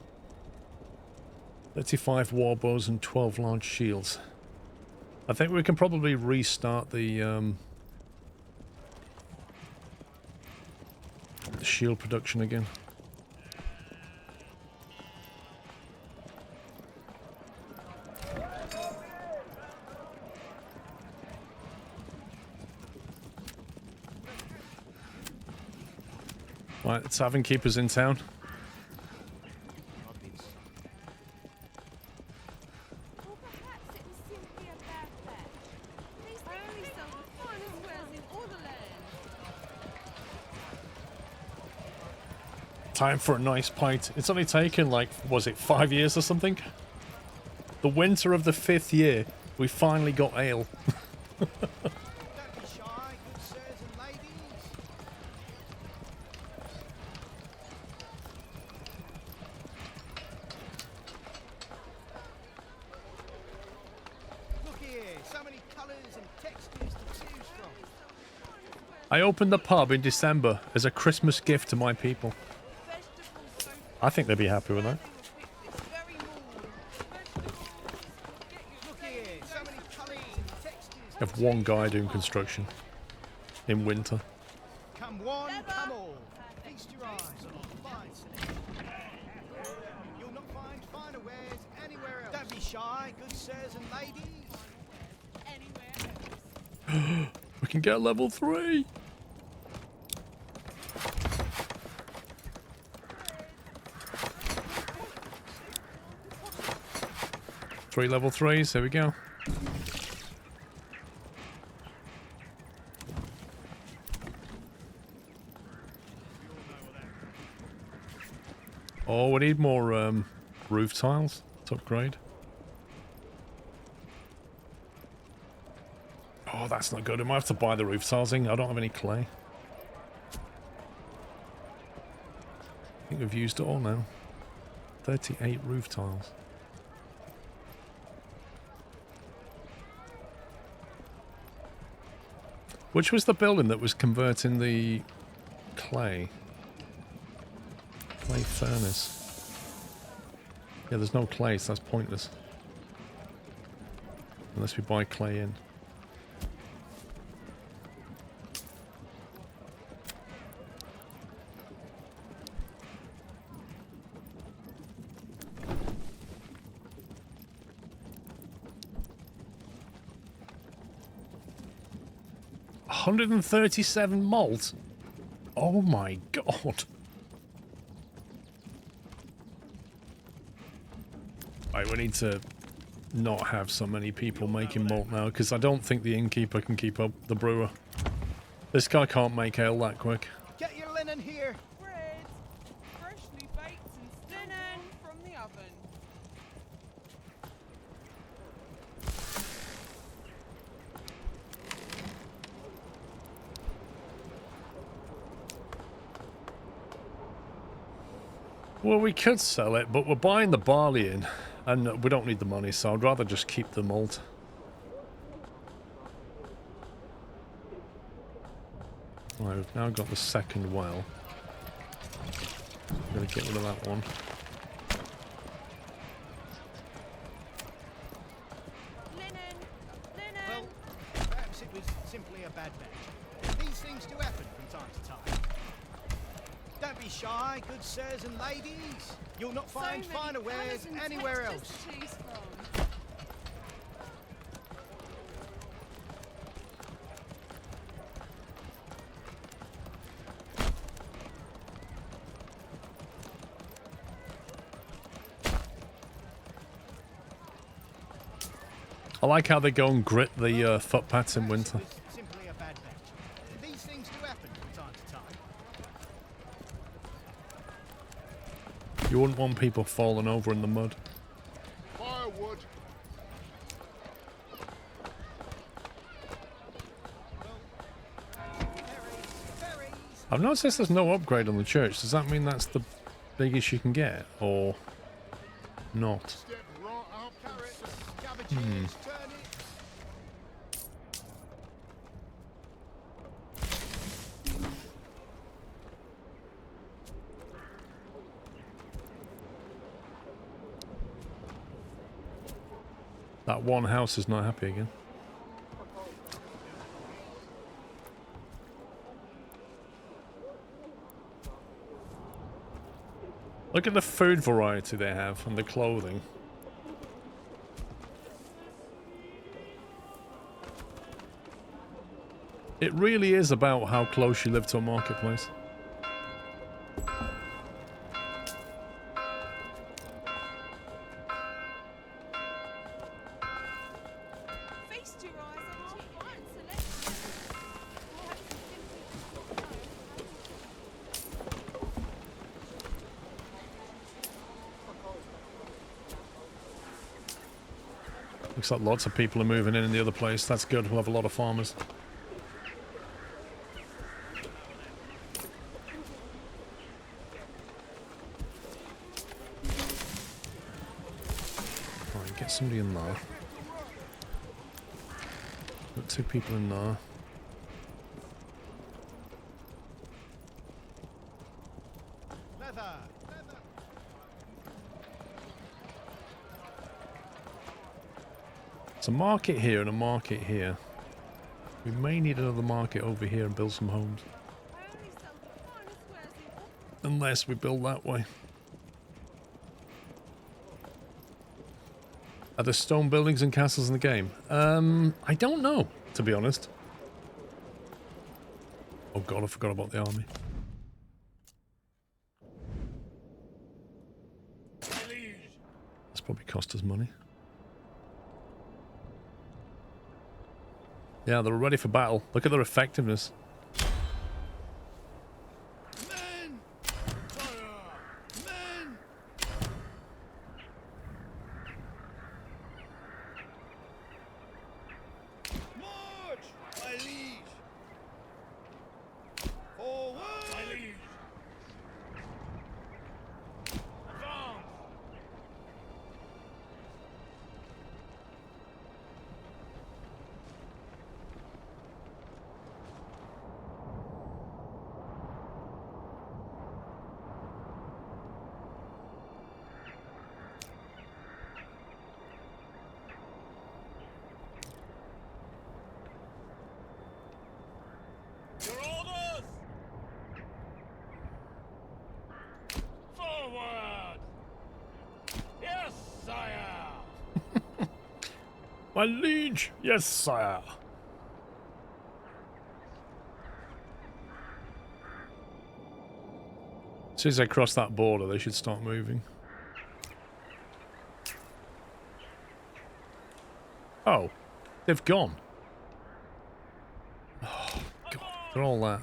35 war bows and 12 large shields. I think we can probably restart the shield production again. Right, tavern keepers in town. Or perhaps it was simply a bad batch. These things only sell the finest wares in all the land. Time for a nice pint. It's only taken, like, was it 5 years or something? The winter of the 5th year, we finally got ale. Don't be shy, good sirs and ladies. Look here, so many colours and textures to choose from. I opened the pub in December as a Christmas gift to my people. Vegetables so I think they'd be happy with that. they were picked this very morning. Vegetables will get you Look here, so many colours and textures. Have one guy doing construction in winter. Come one, come all. Feast your eyes on a fine selection. You'll not find finer wares anywhere else. Don't be shy, good sirs and ladies. anywhere else. We can get level 3. Three level 3s, there we go. Oh, we need more roof tiles to upgrade. Oh, that's not good. I might have to buy the roof tiles in. I don't have any clay. I think we've used it all now. 38 roof tiles. Which was the building that was converting the clay? Clay furnace. Yeah, there's no clay, so that's pointless. Unless we buy clay in. $137 malt. Oh my god. Right, we need to not have so many people making malt now, because I don't think the innkeeper can keep up the brewer. This guy can't make ale that quick. Get your linen here. Bread, freshly baked and linen from the oven. Well, we could sell it, but we're buying the barley in, and we don't need the money, so I'd rather just keep the malt. Right, we've now got the second well. I'm going to get rid of that one. Linen, linen. Well, perhaps it was simply a bad batch. These things do happen from time to time. Don't be shy, good sirs and ladies. You'll not So find many finer wares colours and anywhere textures else. to choose from. I like how they go and grit the footpaths in winter. Perhaps it was simply a bad batch. These things do happen from time to time. You wouldn't want people falling over in the mud. Firewood. Berries. I've noticed there's no upgrade on the church. Does that mean that's the biggest you can get, or not? Step right up. Carrots, cabbages, turnips. That one house is not happy again. Look at the food variety they have and the clothing. It really is about how close you live to a marketplace. Feast your eyes on cheap wine selection. Perhaps you simply Looks like lots of people are moving in the other place. That's good. We'll have a lot of farmers. Right, get somebody in there. Got 2 people in there. Leather. Leather. It's a market here and a market here. We may need another market over here and build some homes. I only sell the finest wares in Unless we build that way. Are there stone buildings and castles in the game? I don't know, to be honest. Oh god, I forgot about the army. That's probably cost us money. Yeah, they're ready for battle. Look at their effectiveness. Men! Fire! Men! March! My liege! Forward! My liege! Advance! Your orders! Forward! Yes, sire! My liege! Yes, sire! As soon as they cross that border, they should start moving. Oh, they've gone. Oh, God, they're all there.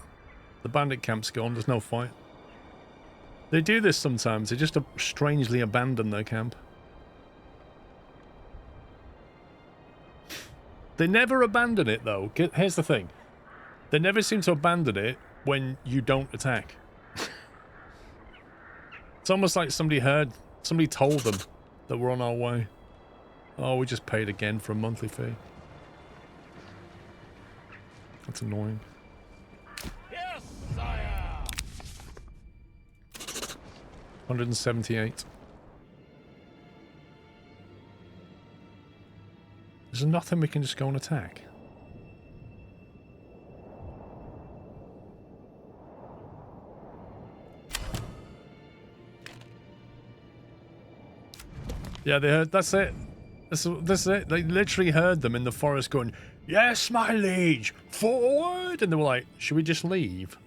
The bandit camp's gone, there's no fight. They do this sometimes, they just strangely abandon their camp. They never abandon it, though. Here's the thing. They never seem to abandon it when you don't attack. It's almost like somebody told them that we're on our way. Oh, we just paid again for a monthly fee. That's annoying. Yes, sire! 178. There's nothing we can just go and attack. Yeah, they heard. That's it. That's it. They literally heard them in the forest going, "Yes, my liege, forward!" And they were like, "Should we just leave?"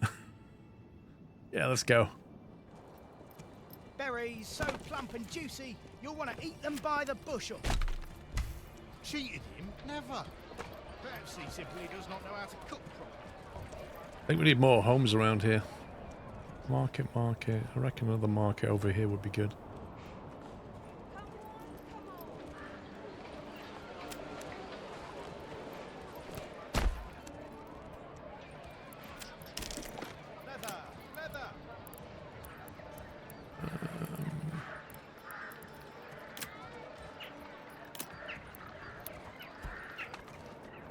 Yeah, let's go. Berries so plump and juicy, you'll want to eat them by the bushel. Cheated him? Never. Perhaps he simply does not know how to cook properly. I think we need more homes around here. Market. I reckon another market over here would be good. Leather! Leather!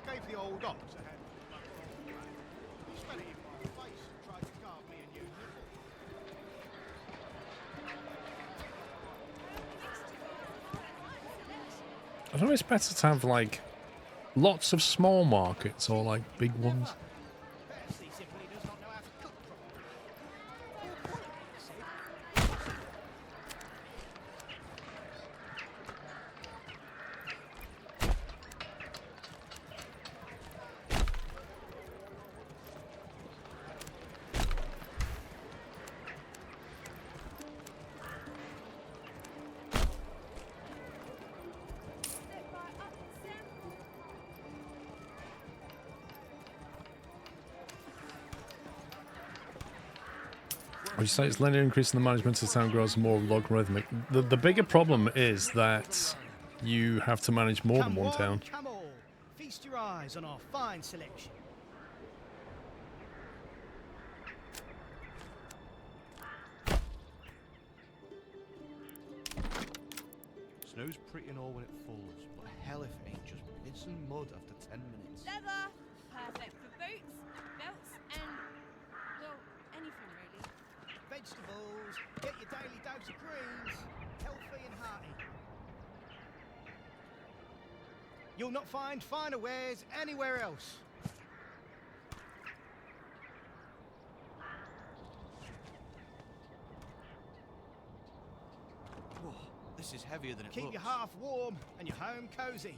Gave the old ox a hand. He spat it in my face and tried to carve me a new nipple. I don't know if it's better to have, like, lots of small markets or, like, big ones. Pepsi simply does not know how to cook properly. Step right up, Sam. Would you say it's linear increase in the management as the town grows more logarithmic? The bigger problem is that you have to manage more than Come one town. come all. Feast your eyes on our fine selection. Snow's pretty and all when it falls, but hell if it ain't just piss and mud after 10 minutes. Leather. Perfect for boots, belts, and, well, anything really. Vegetables. Get your daily dose of greens. Healthy and hearty. You'll not find finer wares anywhere else. Whoa, this is heavier than it Keep looks. your half warm and your home cozy.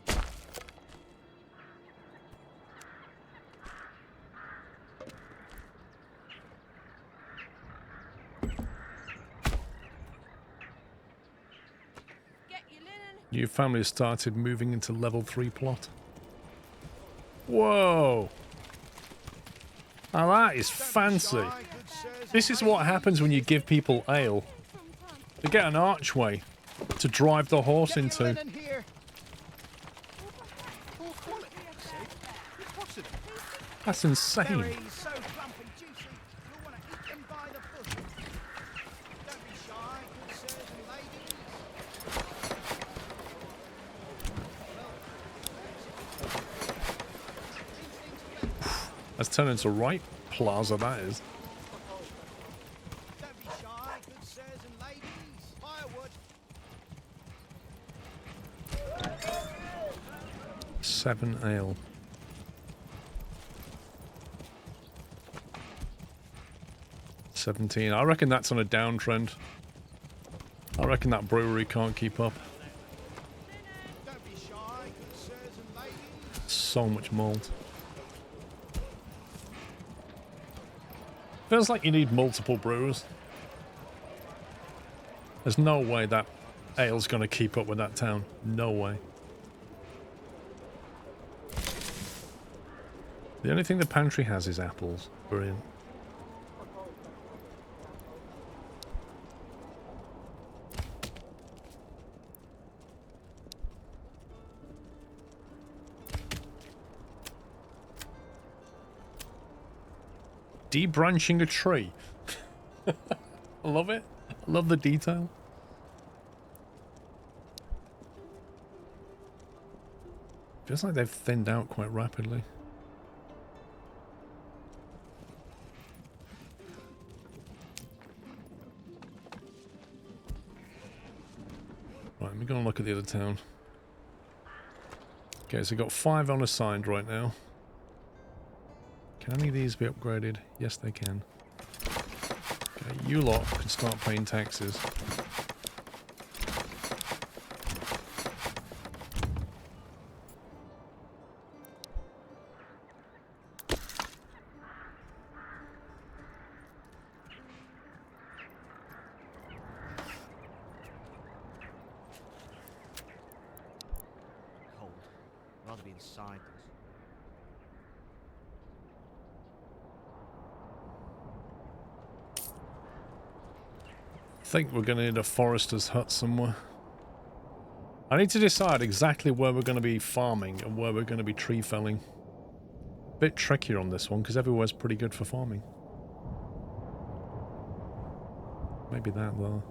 Get your linen. Your family has started moving into level 3 plot. Whoa! Now that is fancy. Shy, good sirs, This is what happens when you give people ale. From time They get an archway to drive the horse Get your into. linen here. Poor quality, see? Impossible. That's insane. Berries so plump and juicy, you'll want to eat them by the bushel. Don't be shy, good sirs and ladies. That's turned into right plaza, that is. Don't be shy, good sirs and ladies. Firewood. 7 ale. $17. I reckon that's on a downtrend. I reckon that brewery can't keep up. Don't be shy, good sirs and ladies. So much malt. Feels like you need multiple brewers. There's no way that ale's gonna keep up with that town. No way. The only thing the pantry has is apples. Brilliant. Debranching a tree. I love it. I love the detail. Feels like they've thinned out quite rapidly. Right, let me go and look at the other town. Okay, so we've got 5 unassigned right now. Can any of these be upgraded? Yes, they can. Okay, you lot can start paying taxes. Cold. Rather be inside this. I think we're going to need a forester's hut somewhere. I need to decide exactly where we're going to be farming and where we're going to be tree felling. Bit trickier on this one because everywhere's pretty good for farming. Maybe that though.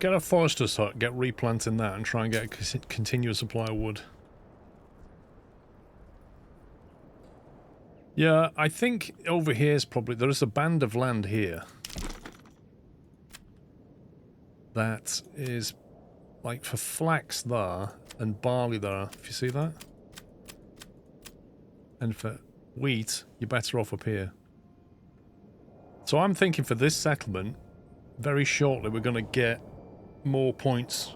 Get a forester's hut, get replanting that, and try and get a continuous supply of wood. Yeah, I think over here is probably... There is a band of land here. That is, like, for flax there, and barley there, if you see that. And for wheat, you're better off up here. So I'm thinking for this settlement, very shortly we're going to get more points.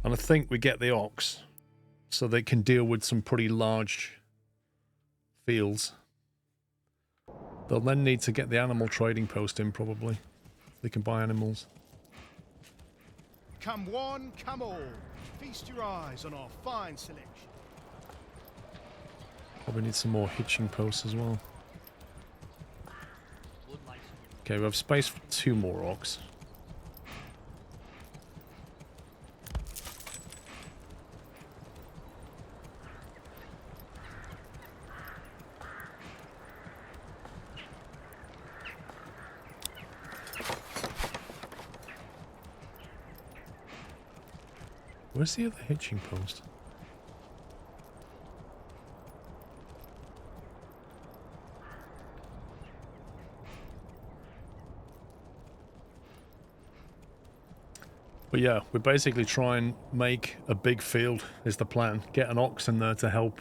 And I think we get the ox, so they can deal with some pretty large fields. They'll then need to get the animal trading post in, probably. They can buy animals. Come one, come all. Feast your eyes on our fine selection. Probably need some more hitching posts as well. Okay, we have space for 2 more ox. Where's the other hitching post? But yeah, we basically try and make a big field is the plan. Get an ox in there to help.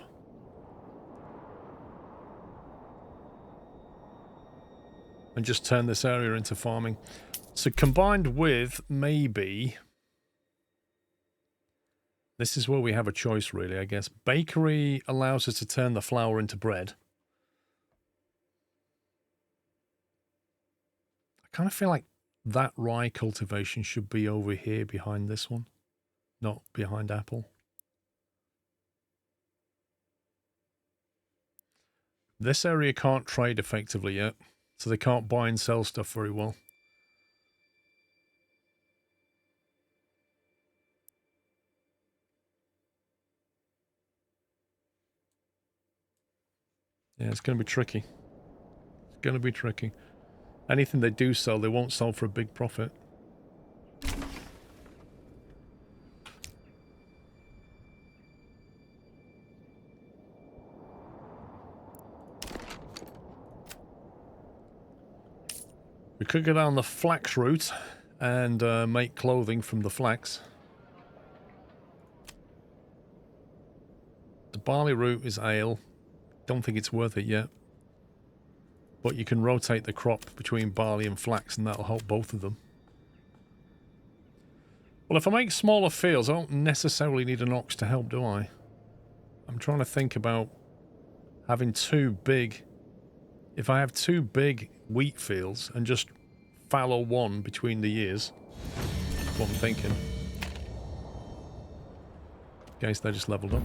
And just turn this area into farming. So combined with maybe... This is where we have a choice, really, I guess. Bakery allows us to turn the flour into bread. I kind of feel like that rye cultivation should be over here behind this one, not behind apple. This area can't trade effectively yet, so they can't buy and sell stuff very well. Yeah, it's going to be tricky. It's going to be tricky. Anything they do sell, they won't sell for a big profit. We could go down the flax route and make clothing from the flax. The barley route is ale. Don't think it's worth it yet. But you can rotate the crop between barley and flax and that'll help both of them. Well, if I make smaller fields, I don't necessarily need an ox to help, do I? I'm trying to think about having 2 big... If I have 2 big wheat fields and just fallow one between the years, that's what I'm thinking. Okay, so they just leveled up.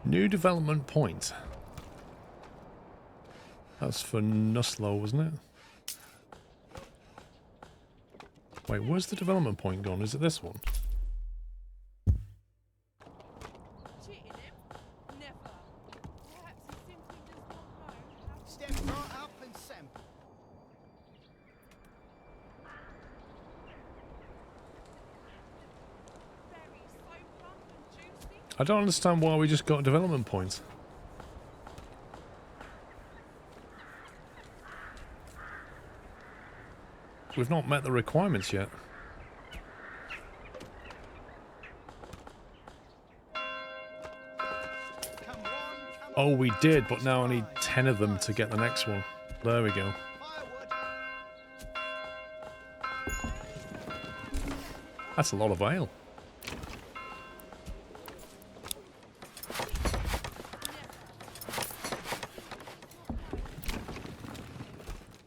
New development point. That's for Nuslow, wasn't it? Wait, where's the development point gone? Is it this one? Step right up and sample. I don't understand why we just got development points. We've not met the requirements yet. Oh, we did, but now I need 10 of them to get the next one. There we go. That's a lot of ale.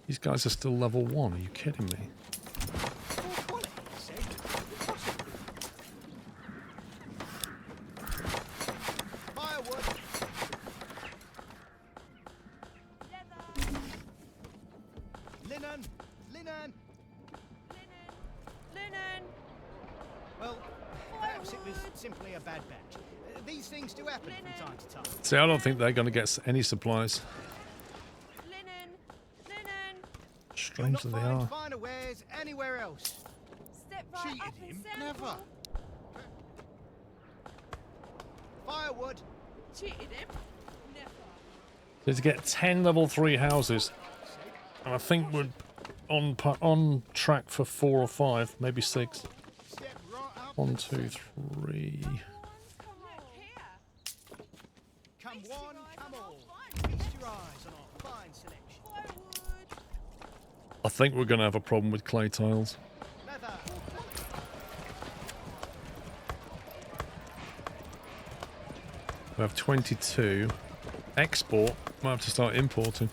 These guys are still level 1. Are you kidding me? Linen, linen. can. Linen. Well, perhaps it was simply a bad batch. These things do happen from time to time. See, I don't think they're going to get any supplies. Linen. You'll Strange not that they find are. finer wares anywhere else. Step right Cheated up and him? sample. Never. Firewood. Cheated him? Never. So to get 10 level 3 houses, and I think we're on track for 4 or 5, maybe 6. Step right up. 1, 2, 3. Look here. Come Feast your one, eyes come on all. our fine Feast your eyes on our fine selection. Firewood. I think we're going to have a problem with clay tiles. Leather. We have 22. Export. Might have to start importing.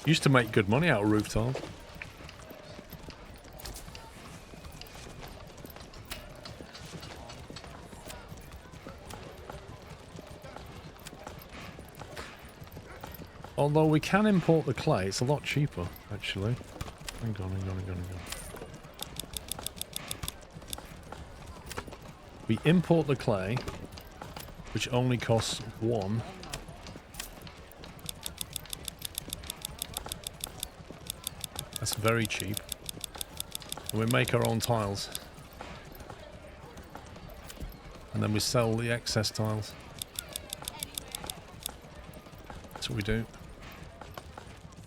Used to make good money out of roof tiles. Although we can import the clay, it's a lot cheaper, actually. Hang on. We import the clay, which only costs 1. That's very cheap. And we make our own tiles. And then we sell the excess tiles. That's what we do.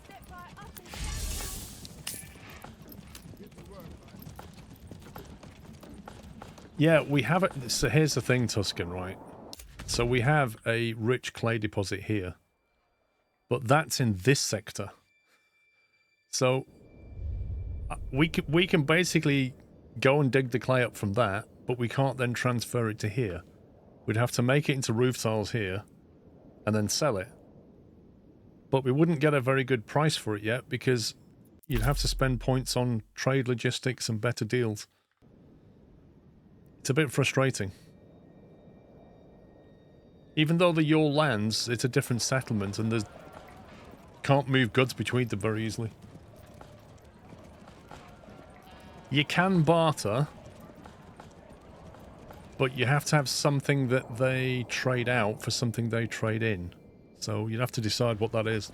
Step right up and sample. Yeah, we have it. So here's the thing, Tuscan, right? So we have a rich clay deposit here. But that's in this sector. So we can basically go and dig the clay up from that, but we can't then transfer it to here. We'd have to make it into roof tiles here and then sell it. But we wouldn't get a very good price for it yet because you'd have to spend points on trade logistics and better deals. It's a bit frustrating. Even though they're your lands, it's a different settlement and there's can't move goods between them very easily. You can barter, but you have to have something that they trade out for something they trade in. So you'd have to decide what that is.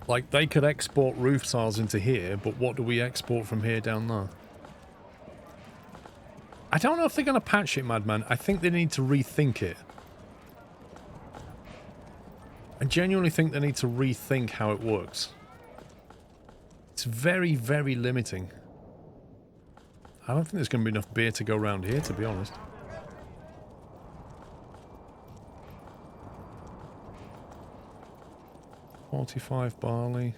Like, they could export roof tiles into here, but what do we export from here down there? I don't know if they're going to patch it, Madman. I think they need to rethink it. I genuinely think they need to rethink how it works. It's very, very limiting. I don't think there's going to be enough beer to go around here, to be honest. $45 barley,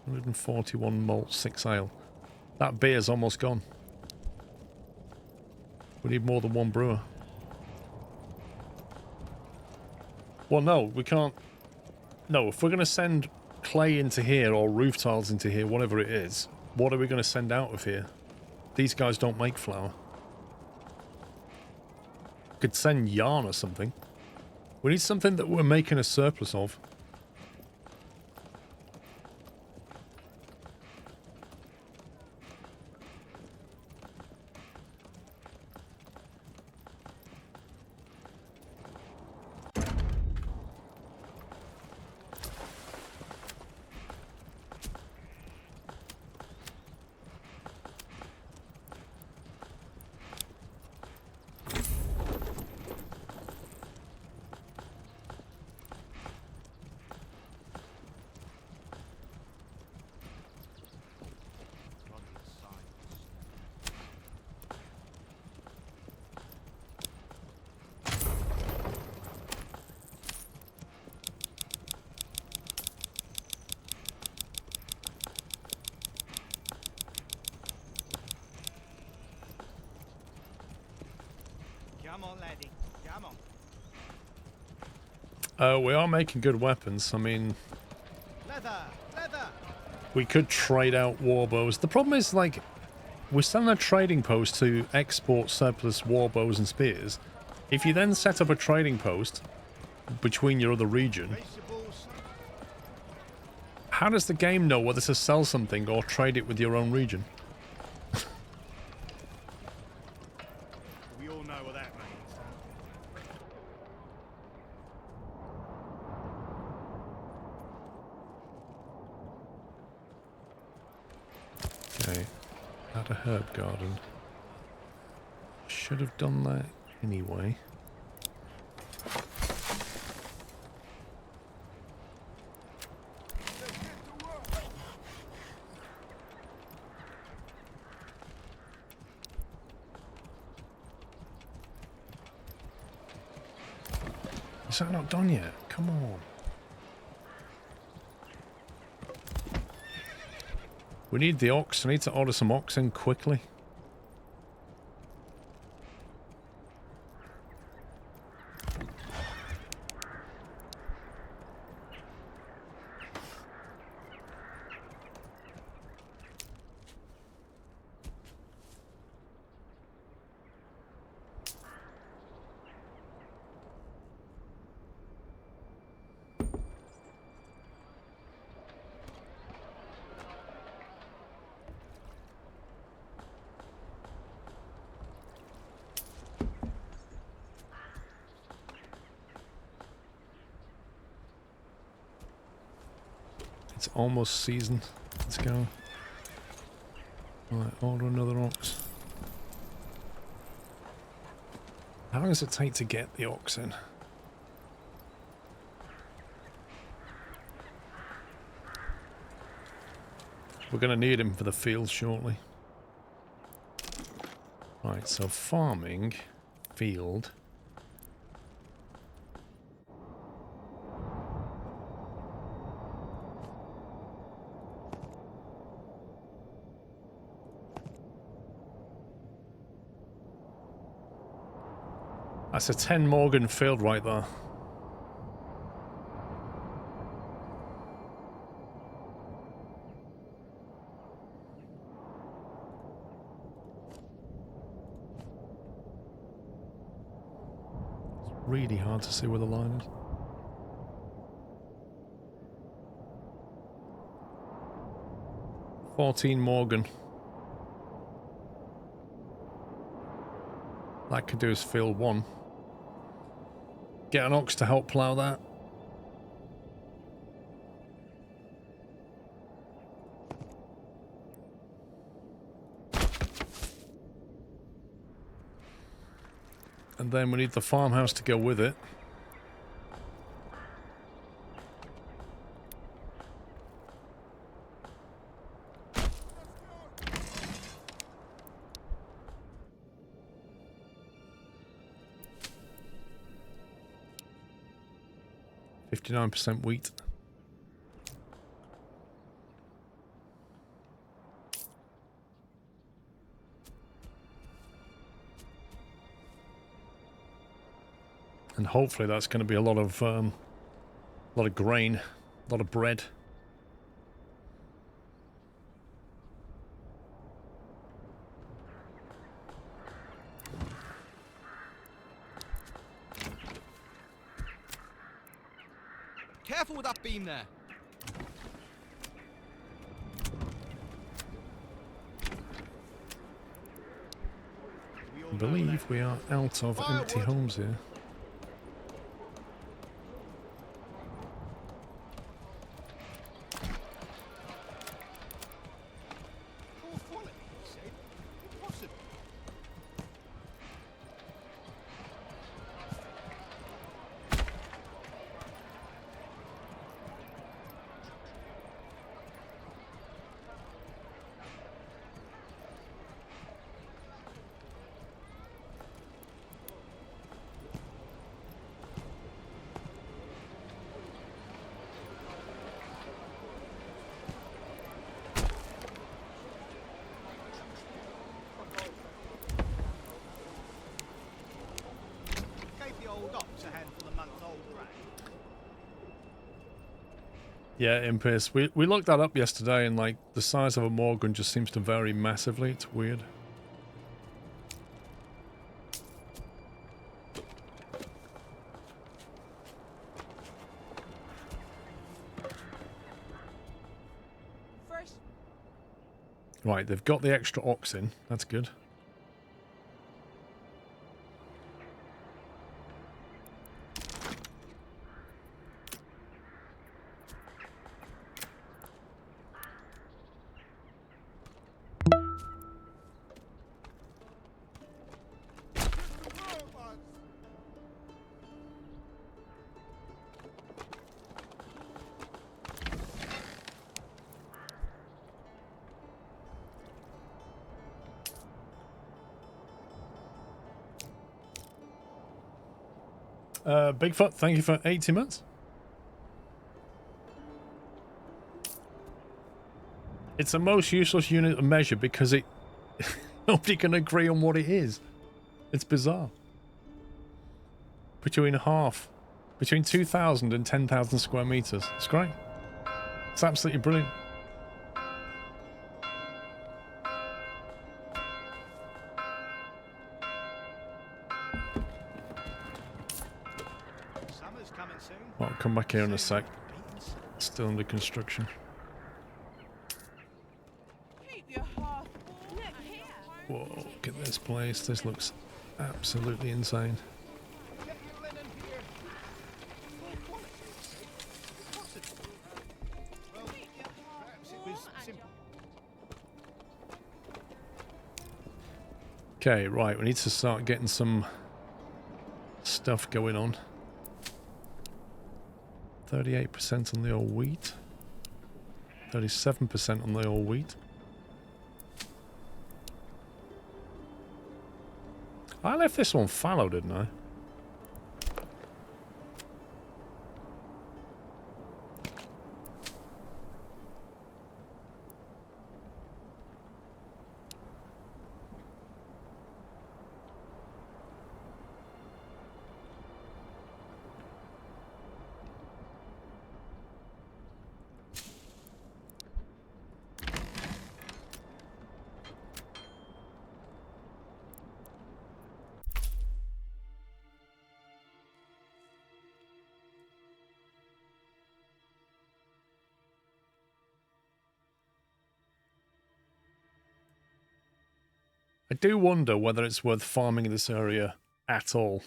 141 malt, 6 ale. That beer's almost gone. We need more than one brewer. Well, no, we can't. No, if we're going to send clay into here or roof tiles into here, whatever it is, what are we going to send out of here? These guys don't make flour. Could send yarn or something. We need something that we're making a surplus of. Come on, laddie. Come on. We are making good weapons. I mean, Leather. Leather. we could trade out war bows. The problem is, like, we're selling a trading post to export surplus war bows and spears. If you then set up a trading post between your other region. Vegetables. How does the game know whether to sell something or trade it with your own region? We all know what that means. Okay, add a herb garden. Should have done that anyway. Is that not done yet? Come on. We need the ox. I need to order some oxen quickly. It's almost season. Let's go. Right, order another ox. How long does it take to get the ox in? We're going to need him for the field shortly. Right, so farming, field. That's a 10 Morgan field right there. It's really hard to see where the line is. $14 Morgan. That could do is field 1. Get an ox to help plough that. And then we need the farmhouse to go with it. %, wheat. And hopefully that's going to be a lot of grain, a lot of bread. Careful with that beam there. I believe we are out of empty homes here. Poor quality, you said? Impossible. Gave the old ox a handful of months old grain. Yeah, Impus. We looked that up yesterday, and like the size of a Morgan just seems to vary massively. It's weird. Right, they've got the extra ox in. That's good. Bigfoot, thank you for 80 months. It's the most useless unit of measure because it nobody can agree on what it is. It's bizarre. Between 2,000 and 10,000 square meters. It's great. It's absolutely brilliant. Summer's coming soon. I'll come back here in a sec. Still under construction. Keep your heart warm. Look here. Whoa, look at this place. This looks absolutely insane. Get your linen here. Full quality. Possible. Well, Keep your heart perhaps it warm was and simple. Okay, right. We need to start getting some stuff going on. 38% on the old wheat. 37% on the old wheat. I left this one fallow, didn't I? I do wonder whether it's worth farming in this area at all.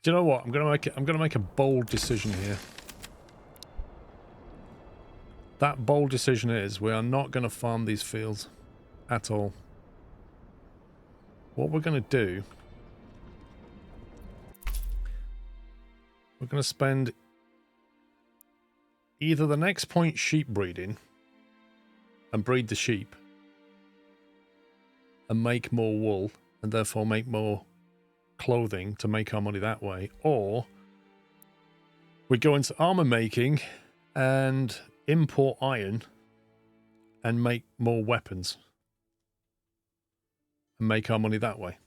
Do you know what? I'm gonna make a bold decision here. That bold decision is we are not going to farm these fields at all. What we're going to do, we're going to spend either the next point sheep breeding and breed the sheep and make more wool and therefore make more clothing to make our money that way, or we go into armor making and import iron and make more weapons and make our money that way.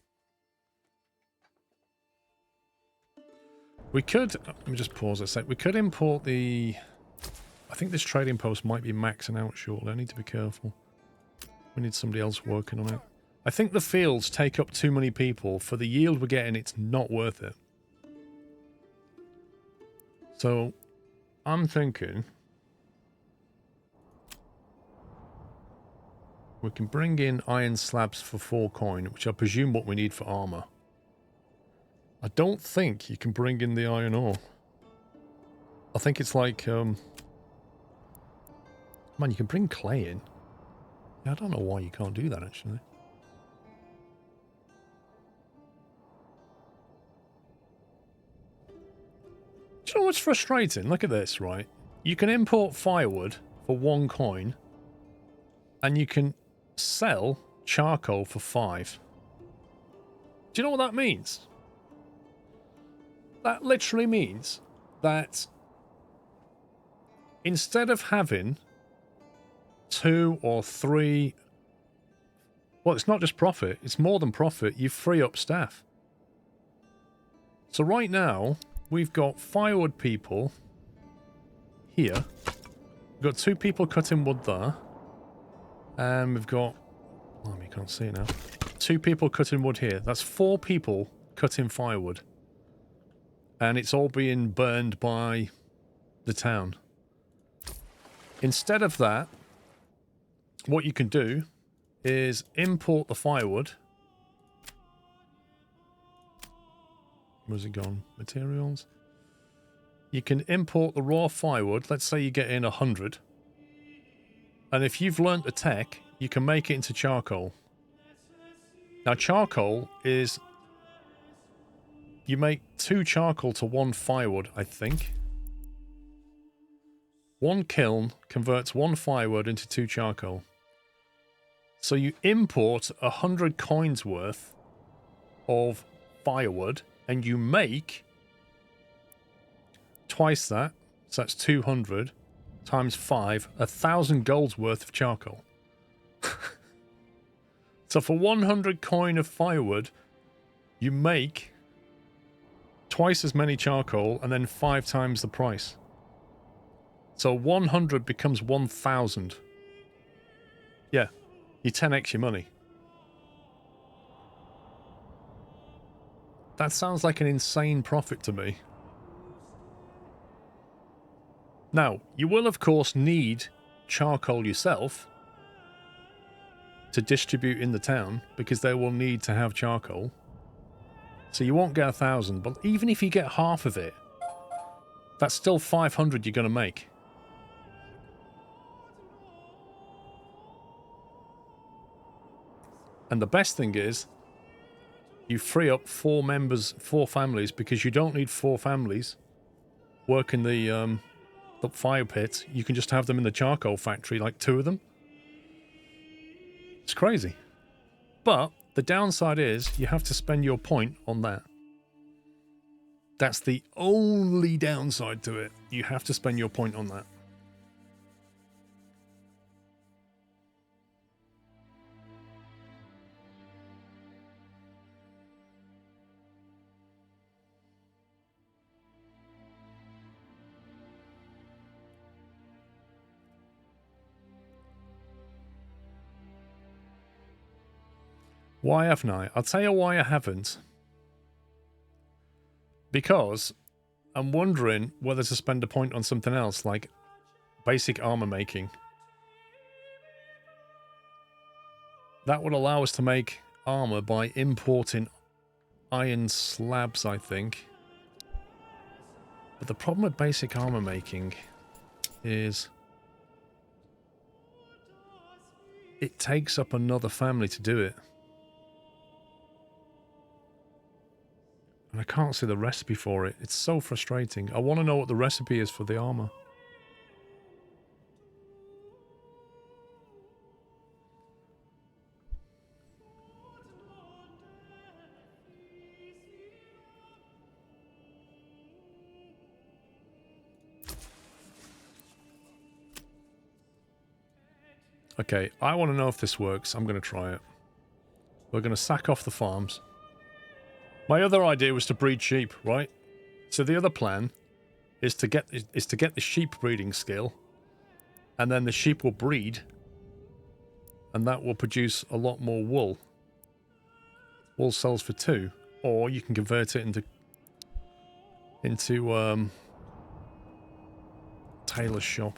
We could, let me just pause a sec, we could import the, I think this trading post might be maxing out shortly. I need to be careful. We need somebody else working on it. I think the fields take up too many people. For the yield we're getting, it's not worth it. So I'm thinking we can bring in iron slabs for 4 coin, which I presume what we need for armor. I don't think you can bring in the iron ore. I think it's like, man, you can bring clay in. Yeah, I don't know why you can't do that, actually. Do you know what's frustrating? Look at this, right? You can import firewood for 1 coin, and you can sell charcoal for 5. Do you know what that means? That literally means that instead of having 2 or 3, well, it's not just profit, it's more than profit, you free up staff. So right now, we've got firewood people here. We've got 2 people cutting wood there. And we've got, oh, you can't see it now. 2 people cutting wood here. That's 4 people cutting firewood. And it's all being burned by the town. Instead of that, what you can do is import the firewood. Where's it gone? Materials. You can import the raw firewood. Let's say you get in 100. And if you've learnt the tech, you can make it into charcoal. Now, charcoal is... You make 2 charcoal to 1 firewood, I think. 1 kiln converts 1 firewood into 2 charcoal. So you import 100 coins worth of firewood, and you make twice that. So that's 200 times 5, 1,000 gold's worth of charcoal. So for 100 coin of firewood, you make twice as many charcoal and then 5 times the price. So 100 becomes 1,000. Yeah, you 10x your money. That sounds like an insane profit to me. Now, you will of course need charcoal yourself to distribute in the town, because they will need to have charcoal. So you won't get 1,000, but even if you get half of it, that's still 500 you're going to make. And the best thing is, you free up 4 families, because you don't need 4 families working the fire pit. You can just have them in the charcoal factory, like 2 of them. It's crazy. But the downside is you have to spend your point on that. That's the only downside to it. You have to spend your point on that. Why haven't I? I'll tell you why I haven't. Because I'm wondering whether to spend a point on something else, like basic armor making. That would allow us to make armor by importing iron slabs, I think. But the problem with basic armor making is it takes up another family to do it. And I can't see the recipe for it. It's so frustrating. I want to know what the recipe is for the armor. Okay, I want to know if this works. I'm going to try it. We're going to sack off the farms. My other idea was to breed sheep, right? So the other plan is to get the sheep breeding skill, and then the sheep will breed, and that will produce a lot more wool. Wool sells for 2, or you can convert it into tailor's shop.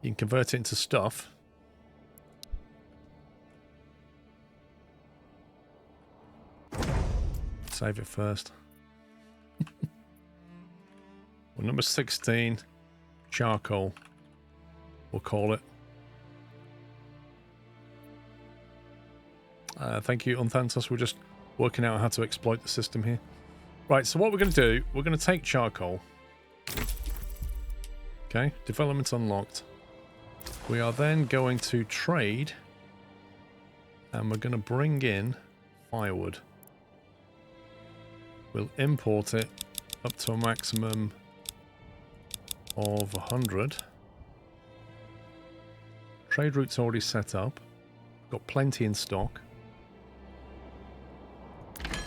You can convert it into stuff. Save it first. Well, number 16, charcoal, we'll call it. Thank you, Unthantos. We're just working out how to exploit the system here. Right, so what we're going to do, we're going to take charcoal. Okay, development unlocked. We are then going to trade, and we're going to bring in firewood. We'll import it up to a maximum of 100. Trade route's already set up. Got plenty in stock.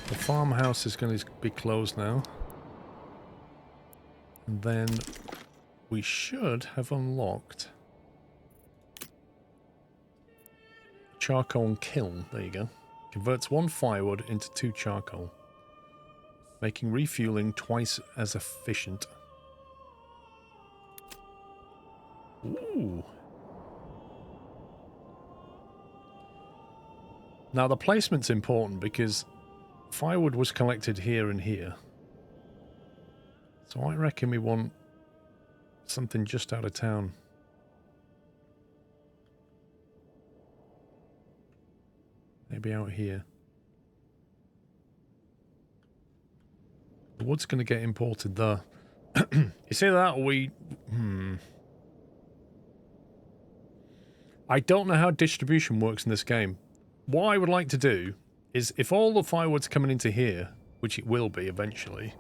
The farmhouse is going to be closed now. And then we should have unlocked charcoal kiln. There you go. Converts 1 firewood into 2 charcoal, making refueling twice as efficient. Ooh. Now the placement's important because firewood was collected here and here. So I reckon we want something just out of town. Maybe out here. The wood's going to get imported there. You see that, or we... I don't know how distribution works in this game. What I would like to do is, if all the firewood's coming into here, which it will be eventually,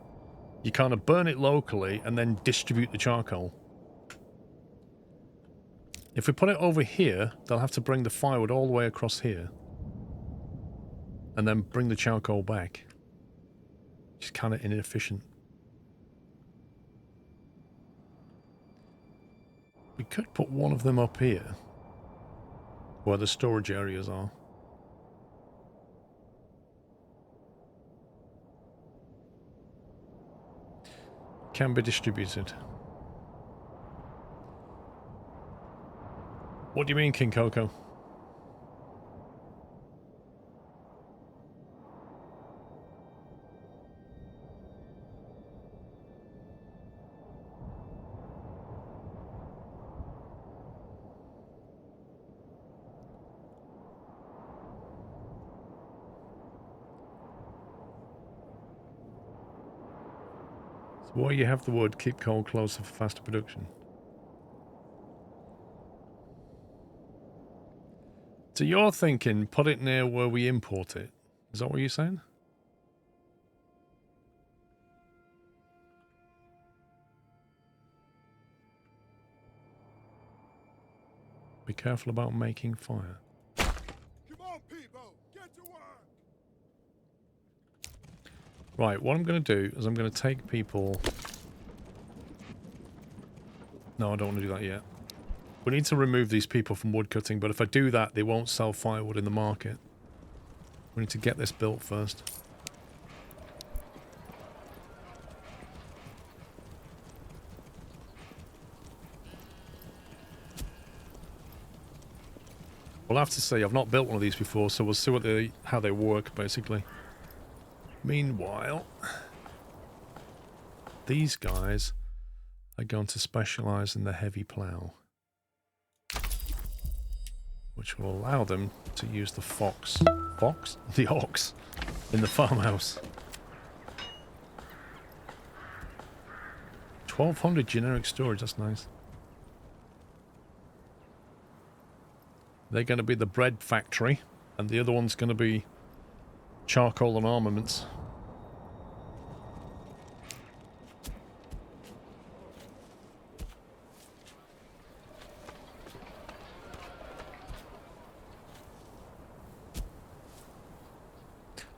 you kind of burn it locally and then distribute the charcoal. If we put it over here, they'll have to bring the firewood all the way across here. And then bring the charcoal back. Which is kind of inefficient. We could put one of them up here, where the storage areas are. Can be distributed. What do you mean, King Coco? While you have the wood, keep coal closer for faster production. So you're thinking, put it near where we import it. Is that what you're saying? Be careful about making fire. Come on, people, get to work. Right, what I'm going to do is I'm going to take people... No, I don't want to do that yet. We need to remove these people from woodcutting, but if I do that, they won't sell firewood in the market. We need to get this built first. We'll have to see. I've not built one of these before, so we'll see what how they work, basically. Meanwhile, these guys are going to specialize in the heavy plow, which will allow them to use the the ox in the farmhouse. 1200 generic storage, that's nice. They're going to be the bread factory, and the other one's going to be charcoal and armaments.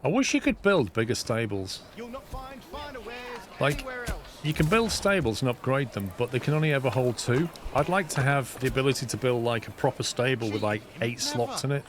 I wish you could build bigger stables. You'll not find finer wares Like, anywhere else. you can build stables and upgrade them, but they can only ever hold 2. I'd like to have the ability to build like a proper stable with like 8 slots in it.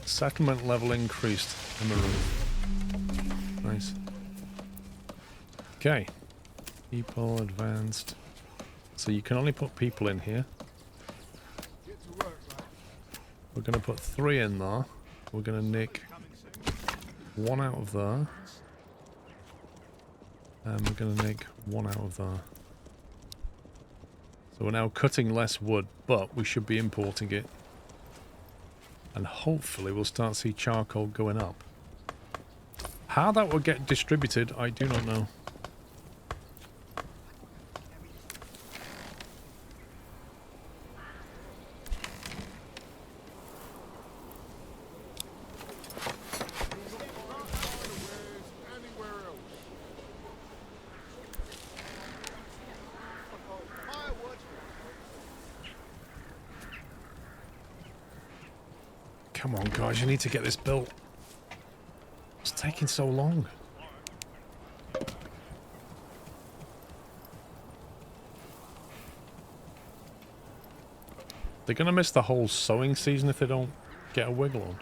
Settlement level increased in the room. Nice. Okay. People advanced. So you can only put people in here. Get to work, lad. We're going to put 3 in there. We're going to nick 1 out of there. And we're going to nick 1 out of there. So we're now cutting less wood, but we should be importing it. And hopefully we'll start to see charcoal going up. How that will get distributed, I do not know. Come on, guys, you need to get this built. It's taking so long. They're going to miss the whole sowing season if they don't get a wiggle on.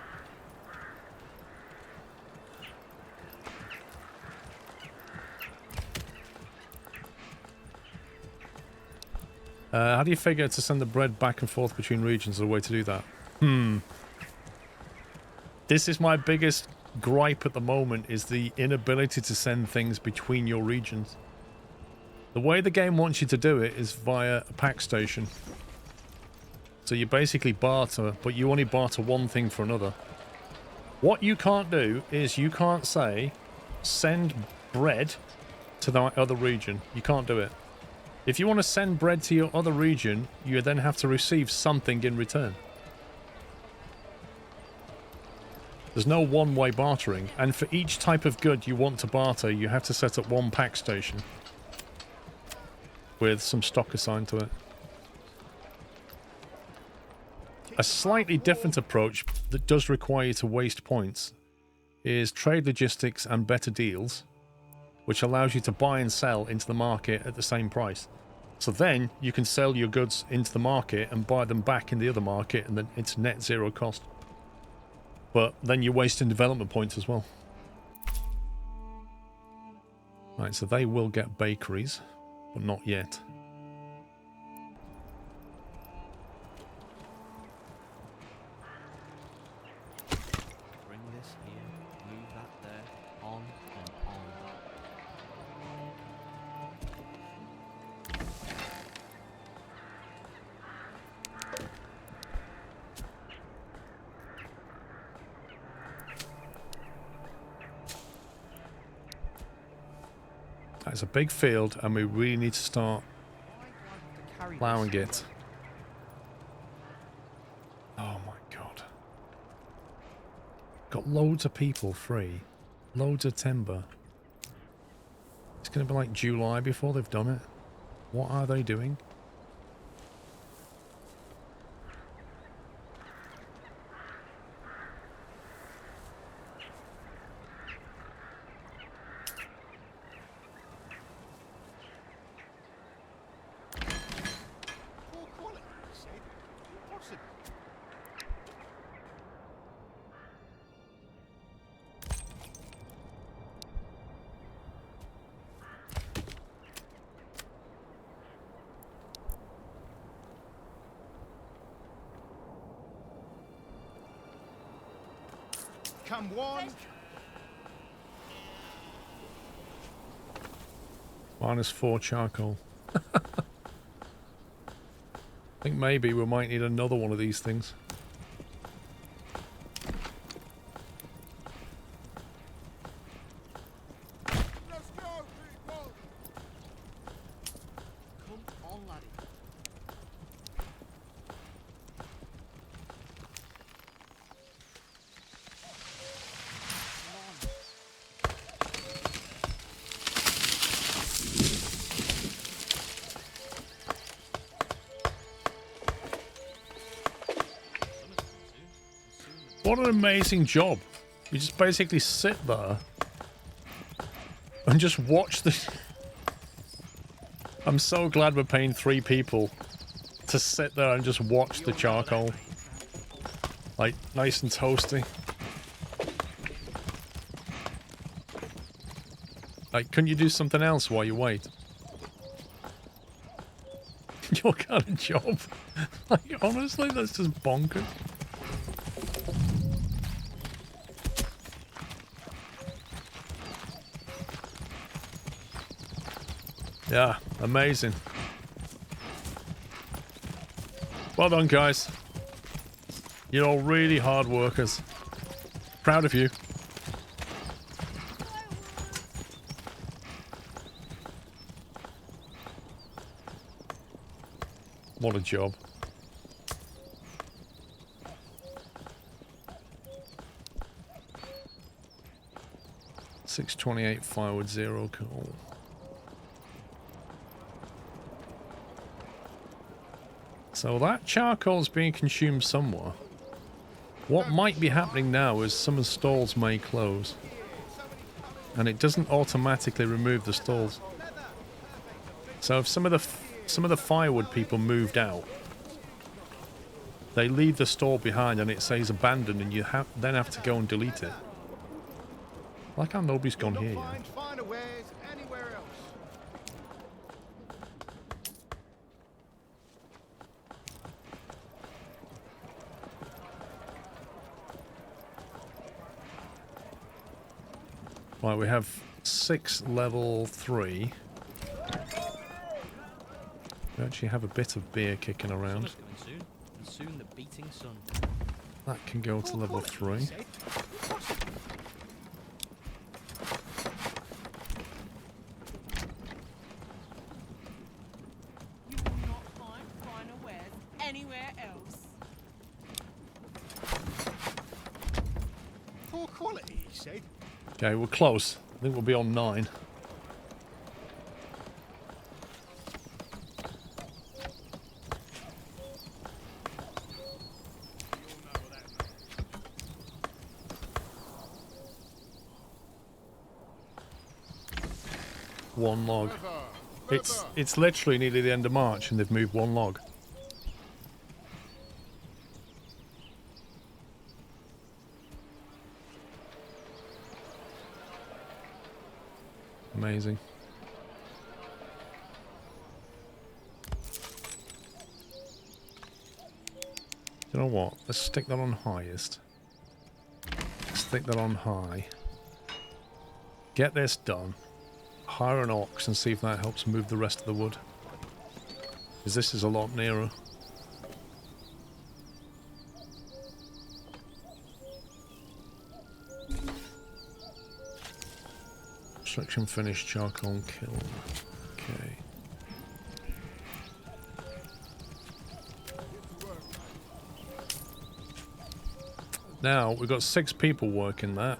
How do you figure to send the bread back and forth between regions? Is there a way to do that? This is my biggest gripe at the moment, is the inability to send things between your regions. The way the game wants you to do it is via a pack station. So you basically barter, but you only barter one thing for another. What you can't do is you can't say, send bread to that other region. You can't do it. If you want to send bread to your other region, you then have to receive something in return. There's no one-way bartering, and for each type of good you want to barter, you have to set up one pack station with some stock assigned to it. A slightly different approach that does require you to waste points is trade logistics and better deals, which allows you to buy and sell into the market at the same price. So then you can sell your goods into the market and buy them back in the other market, and then it's net zero cost. But then you're wasting development points as well. Right, so they will get bakeries, but not yet. Bring this here, move that there, on and on. It's a big field, and we really need to start plowing it. Oh my god. Got loads of people free. Loads of timber. It's going to be like July before they've done it. What are they doing? Poor quality, you said. Impossible. Come one. -4 charcoal. I think maybe we might need another one of these things. Let's go, people! Come on, laddie. What an amazing job. You just basically sit there and just watch the... I'm so glad we're paying 3 people to sit there and just watch the charcoal. Like, nice and toasty. Like, couldn't you do something else while you wait? Your kind of job. Like, honestly, that's just bonkers. Yeah, amazing. Well done, guys. You're all really hard workers. Proud of you. What a job. $628 firewood, 0 coal. So that charcoal's being consumed somewhere. What might be happening now is some of the stalls may close. And it doesn't automatically remove the stalls. So if some of the firewood people moved out, they leave the stall behind and it says abandoned, and you then have to go and delete it. Like how nobody's gone here yet. Find a wares anywhere else. Right, we have 6 level 3. We actually have a bit of beer kicking around. Summer's coming soon, and soon the beating sun. That can go to level 3. You will not find finer wares anywhere else. Poor quality, he said. Okay, we're close. I think we'll be on 9. One log. It's literally nearly the end of March and they've moved 1 log. Amazing. You know what? Let's stick that on highest. Stick that on high. Get this done. Hire an ox and see if that helps move the rest of the wood. Because this is a lot nearer. Construction finished, charcoal kiln. Okay. Now, we've got 6 people working that.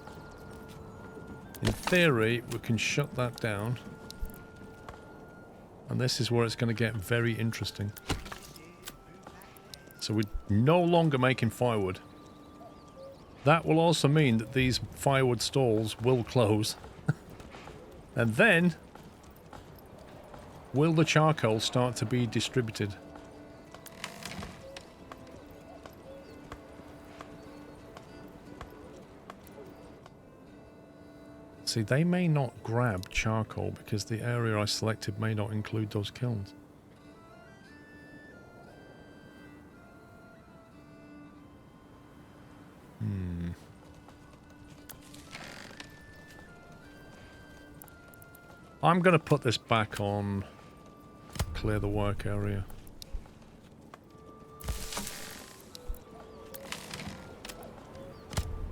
In theory, we can shut that down. And this is where it's going to get very interesting. So we're no longer making firewood. That will also mean that these firewood stalls will close. And then, will the charcoal start to be distributed? See, they may not grab charcoal because the area I selected may not include those kilns. I'm going to put this back on clear the work area.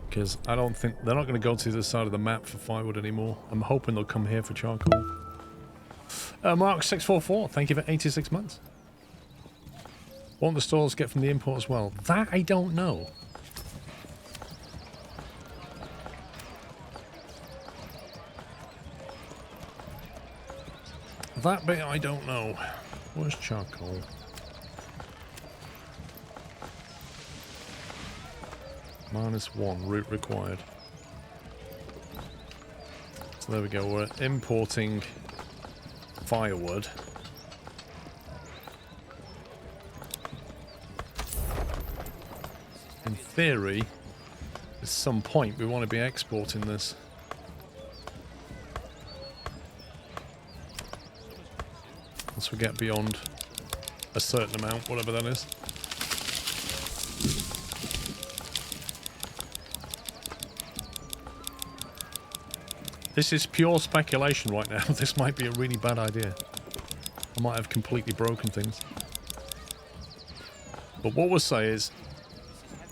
Because I don't think they're not going to go to the side of the map for firewood anymore. I'm hoping they'll come here for charcoal. Mark644, thank you for 86 months. What the stores get from the import as well? That I don't know. That bit I don't know. Where's charcoal? -1, route required. So there we go, we're importing firewood. In theory, at some point we want to be exporting this. Once we get beyond a certain amount, whatever that is. This is pure speculation right now. This might be a really bad idea. I might have completely broken things. But what we'll say is,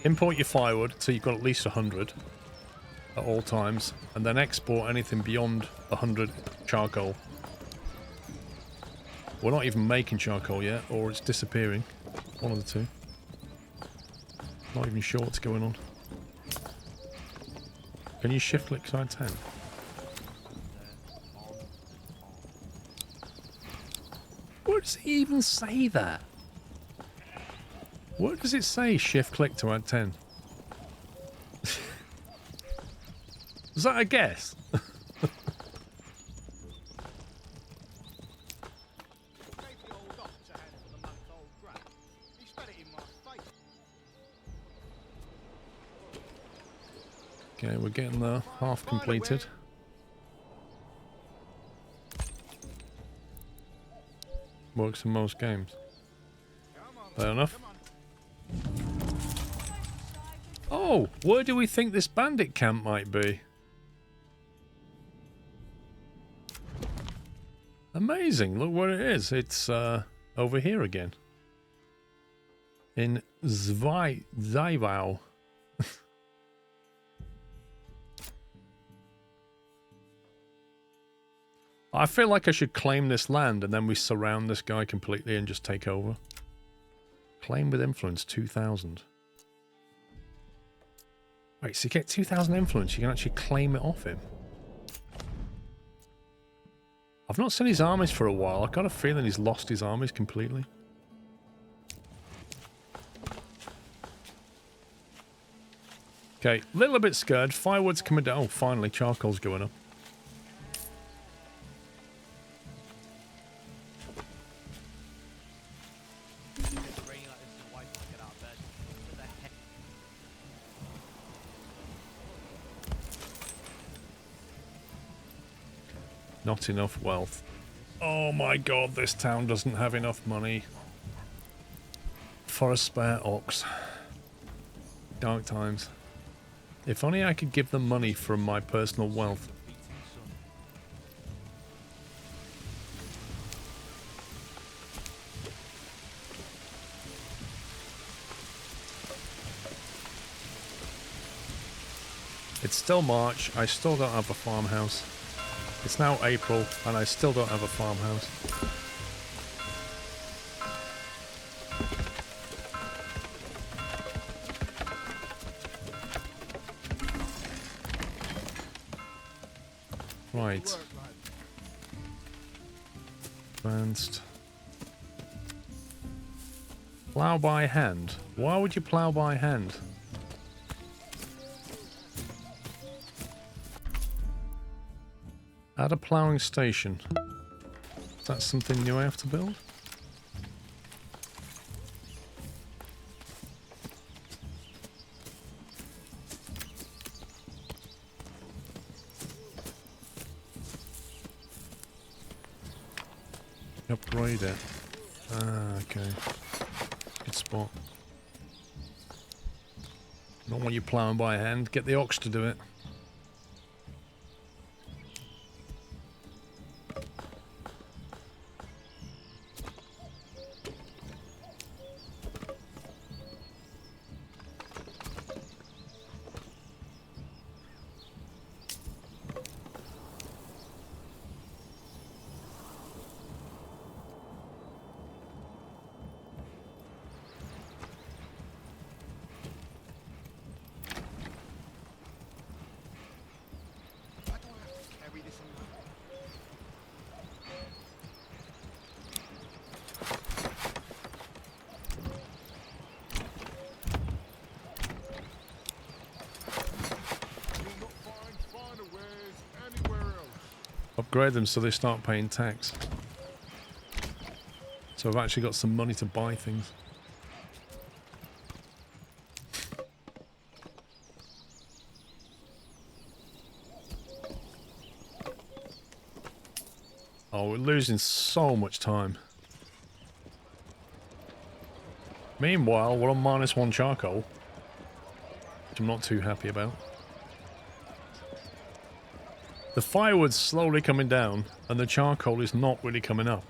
import your firewood so you've got at least 100 at all times, and then export anything beyond 100 charcoal. We're not even making charcoal yet, or it's disappearing. One of the two. Not even sure what's going on. Can you shift click side 10? Where does it even say that? What does it say shift click to add 10? Was that a guess? Gave the old ox a hand for the month-old grub. He spat it in my face. Okay, we're getting the half completed. Works in most games. Fair enough. Oh, where do we think this bandit camp might be? Amazing, look where it is. It's over here again. In Zweiwau. I feel like I should claim this land and then we surround this guy completely and just take over. Claim with influence 2,000. Wait, so you get 2,000 influence, you can actually claim it off him. I've not seen his armies for a while. I've got a feeling he's lost his armies completely. Okay, a little bit scared. Firewood's coming down. Oh, finally, charcoal's going up. Not enough wealth. Oh my god, this town doesn't have enough money for a spare ox. Dark times. If only I could give them money from my personal wealth. It's still March, I still don't have a farmhouse. It's now April, and I still don't have a farmhouse. Right. Advanced. Plough by hand. Why would you plough by hand? Add a ploughing station. Is that something new I have to build? Upgrade it. Ah, okay. Good spot. Don't want you ploughing by hand. Get the ox to do it. Upgrade them so they start paying tax. So I've actually got some money to buy things. Oh, we're losing so much time. Meanwhile, we're on -1 charcoal, which I'm not too happy about. The firewood's slowly coming down, and the charcoal is not really coming up.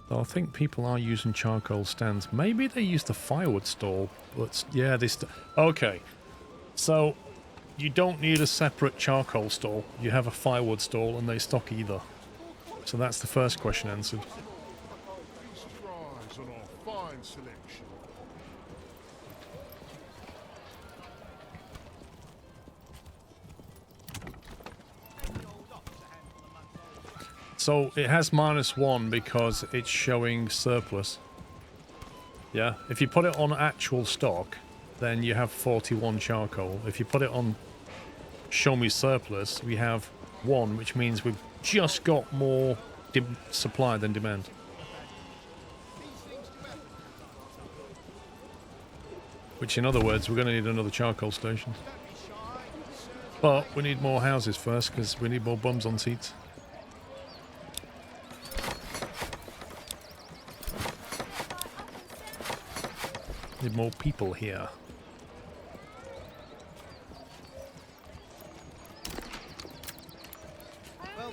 So I think people are using charcoal stands. Maybe they use the firewood stall, but yeah, okay. So you don't need a separate charcoal stall. You have a firewood stall, and they stock either. So that's the first question answered. On our fine selection. So it has -1 because it's showing surplus. Yeah, if you put it on actual stock, then you have 41 charcoal. If you put it on show me surplus, we have 1, which means we've just got more supply than demand. Which in other words, we're going to need another charcoal station. But we need more houses first because we need more bums on seats. Need more people here. Well,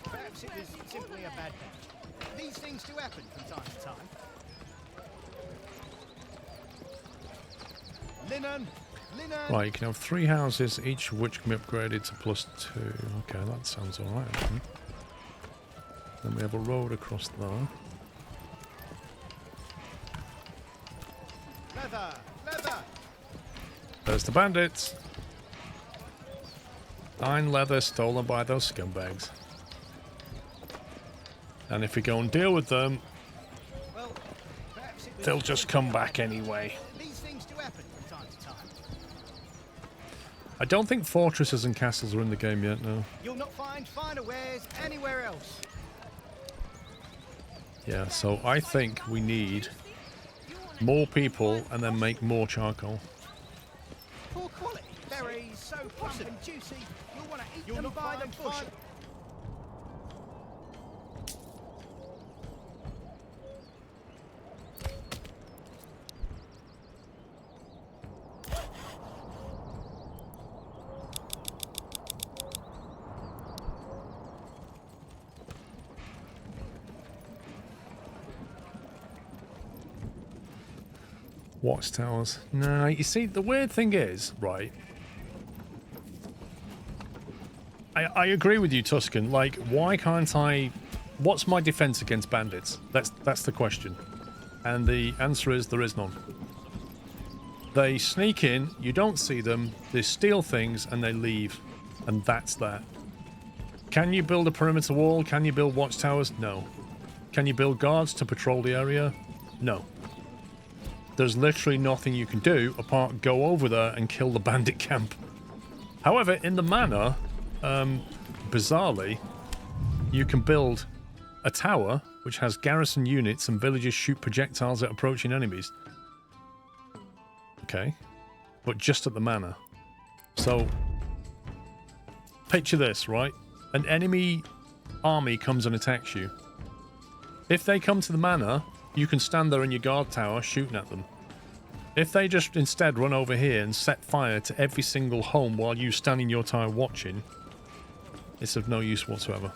perhaps it was simply a bad day. These things do happen from time to time. Linen! Linen! Right, you can have 3 houses, each of which can be upgraded to +2. Okay, that sounds alright. Then we have a road across there. Leather! Leather! There's the bandits. 9 leather stolen by those scumbags. And if we go and deal with them, Well, perhaps it was they'll just come back anyway. These things do happen from time to time. I don't think fortresses and castles are in the game yet, no. You'll not find finer wares anywhere else. Yeah, so I think we need more people and then make more charcoal. Poor quality. Berries, so plump and juicy. You'll want to eat them by the bushel. Watchtowers. No, you see, the weird thing is, right, I agree with you, Tuscan. Like, why can't I... What's my defense against bandits? That's the question. And the answer is there is none. They sneak in, you don't see them, they steal things, and they leave. And that's that. Can you build a perimeter wall? Can you build watchtowers? No. Can you build guards to patrol the area? No. There's literally nothing you can do apart go over there and kill the bandit camp. However, in the manor, bizarrely, you can build a tower which has garrison units and villagers shoot projectiles at approaching enemies. Okay. But just at the manor. So, picture this, right? An enemy army comes and attacks you. If they come to the manor, you can stand there in your guard tower shooting at them. If they just instead run over here and set fire to every single home while you stand in your tower watching, it's of no use whatsoever.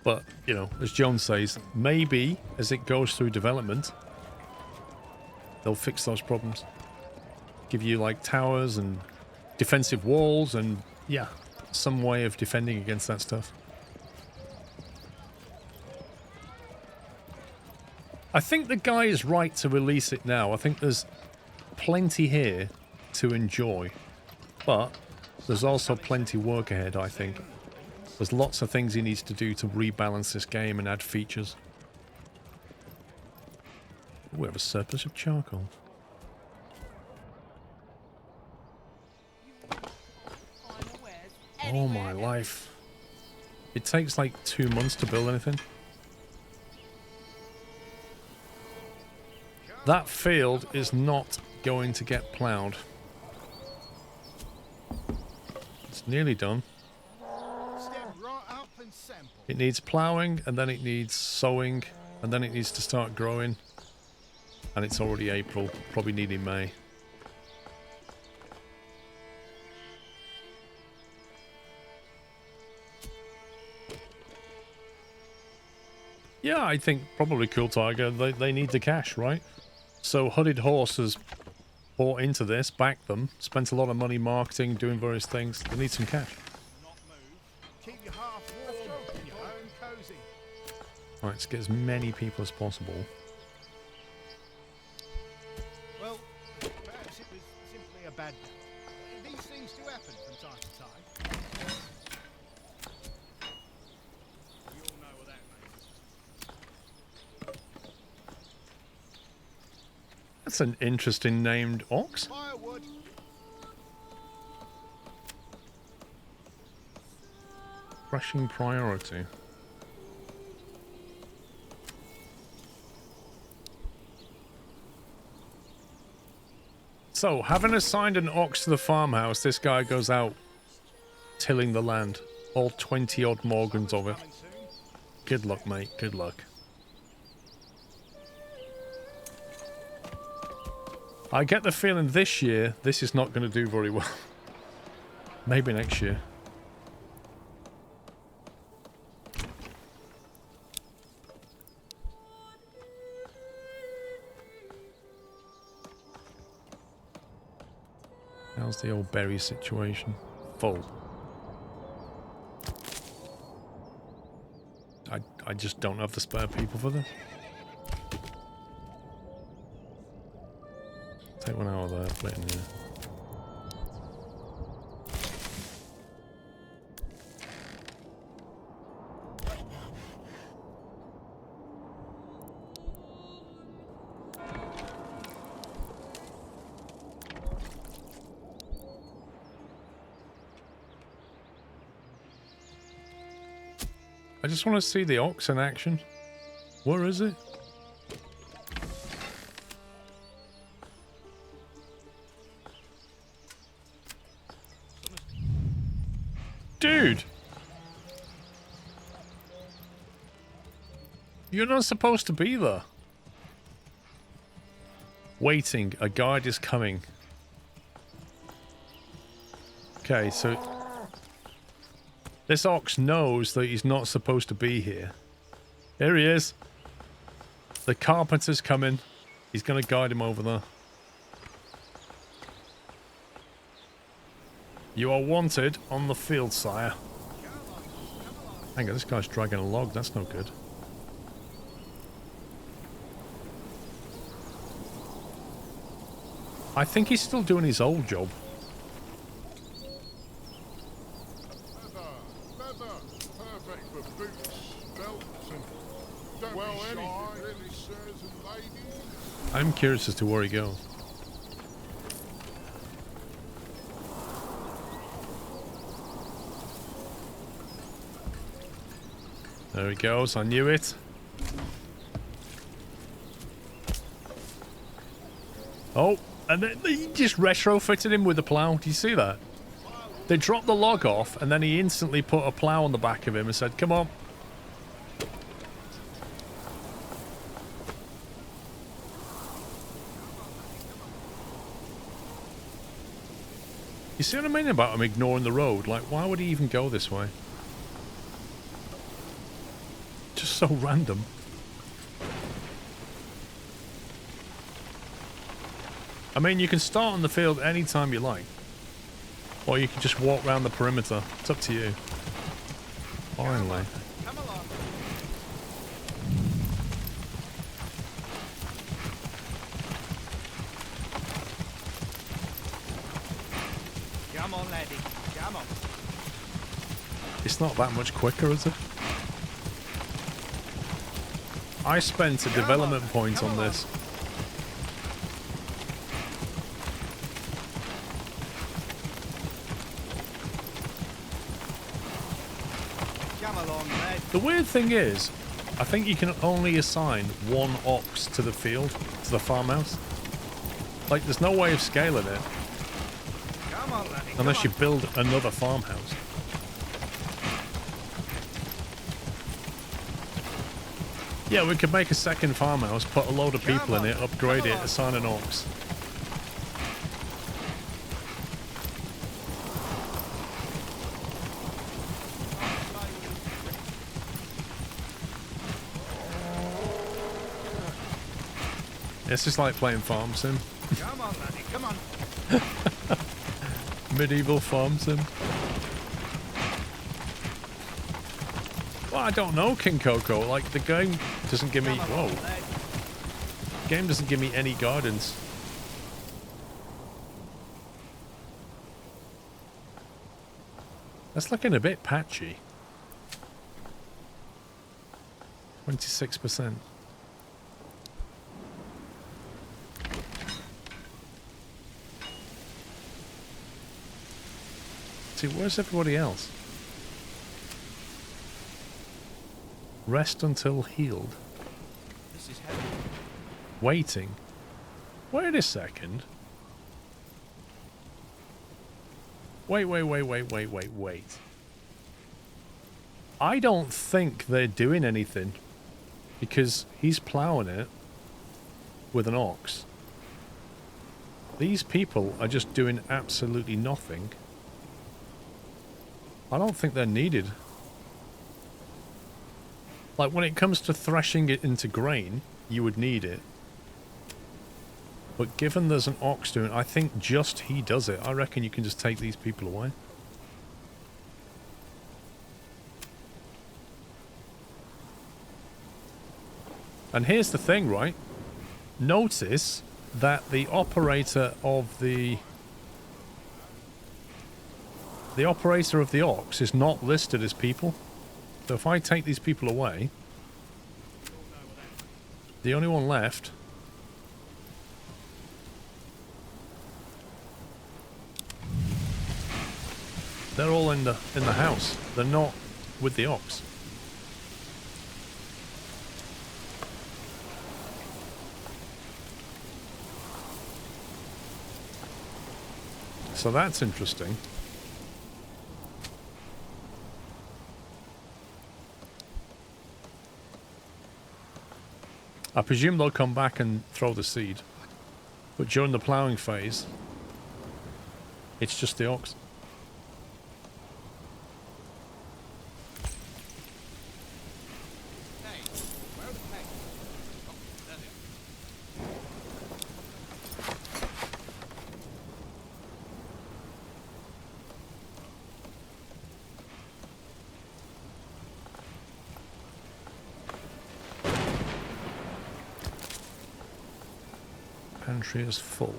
But, you know, as Jones says, maybe as it goes through development, they'll fix those problems. Give you, like, towers and defensive walls and, yeah, some way of defending against that stuff. I think the guy is right to release it now. I think there's plenty here to enjoy. But there's also plenty work ahead, I think. There's lots of things he needs to do to rebalance this game and add features. We have a surplus of charcoal. Oh my life. It takes like 2 months to build anything. That field is not going to get ploughed. It's nearly done. It needs ploughing, and then it needs sowing, and then it needs to start growing. And it's already April, probably needing May. Yeah, I think probably Cool Tiger, they need the cash, right? So Hooded Horse has bought into this, backed them, spent a lot of money marketing, doing various things. They need some cash. Keep your heart warm and your home cozy. Right, let's get as many people as possible. Well, perhaps it was simply a bad day. These things do happen from time to time. That's an interesting named ox. Firewood. Rushing priority. So, having assigned an ox to the farmhouse, this guy goes out tilling the land. All 20-odd Morgans of it. Good luck, mate. Good luck. I get the feeling this year, this is not going to do very well. Maybe next year. How's the old berry situation? Full. I just don't have the spare people for this. Take one out of there, put it in here. I just want to see the ox in action. Where is it? Dude! You're not supposed to be there. Waiting. A guide is coming. Okay, so... this ox knows that he's not supposed to be here. Here he is. The carpenter's coming. He's going to guide him over there. You are wanted on the field, sire. Hang on, this guy's dragging a log. That's no good. I think he's still doing his old job. Leather, perfect for boots, belts, and don't well, anything really, sirs and ladies. I'm curious as to where he goes. There he goes, I knew it. Oh, and then he just retrofitted him with a plough. Do you see that? They dropped the log off, and then he instantly put a plough on the back of him and said, come on. You see what I mean about him ignoring the road? Like, why would he even go this way? Just so random. I mean, you can start on the field anytime you like. Or you can just walk around the perimeter. It's up to you. Finally. Come along. Come on, laddie. Come on. It's not that much quicker, is it? I spent a development point on this. Come along, lad. The weird thing is, I think you can only assign one ox to the field, to the farmhouse. Like, there's no way of scaling it. Come on, laddie. Unless you build another farmhouse. Yeah, we could make a second farmhouse, put a load of people in it, upgrade it, assign an ox. It's just like playing Farm Sim. Come on, laddie. Come on. Medieval Farm Sim. Well, I don't know, King Coco. Like, the game doesn't give me... Whoa. The game doesn't give me any guidance. That's looking a bit patchy. 26%. See, where's everybody else? Rest until healed. This is heavy. Waiting. Wait a second. Wait. I don't think they're doing anything because he's ploughing it with an ox. These people are just doing absolutely nothing. I don't think they're needed. Like, when it comes to threshing it into grain, you would need it. But given there's an ox doing it, I think just he does it. I reckon you can just take these people away. And here's the thing, right? Notice that the operator of the ox is not listed as people. So if I take these people away, the only one left they're all in the house. They're not with the ox. So that's interesting. I presume they'll come back and throw the seed. But during the ploughing phase, it's just the ox. Hey, where are the pegs? Oh, there they are. Pantry is full.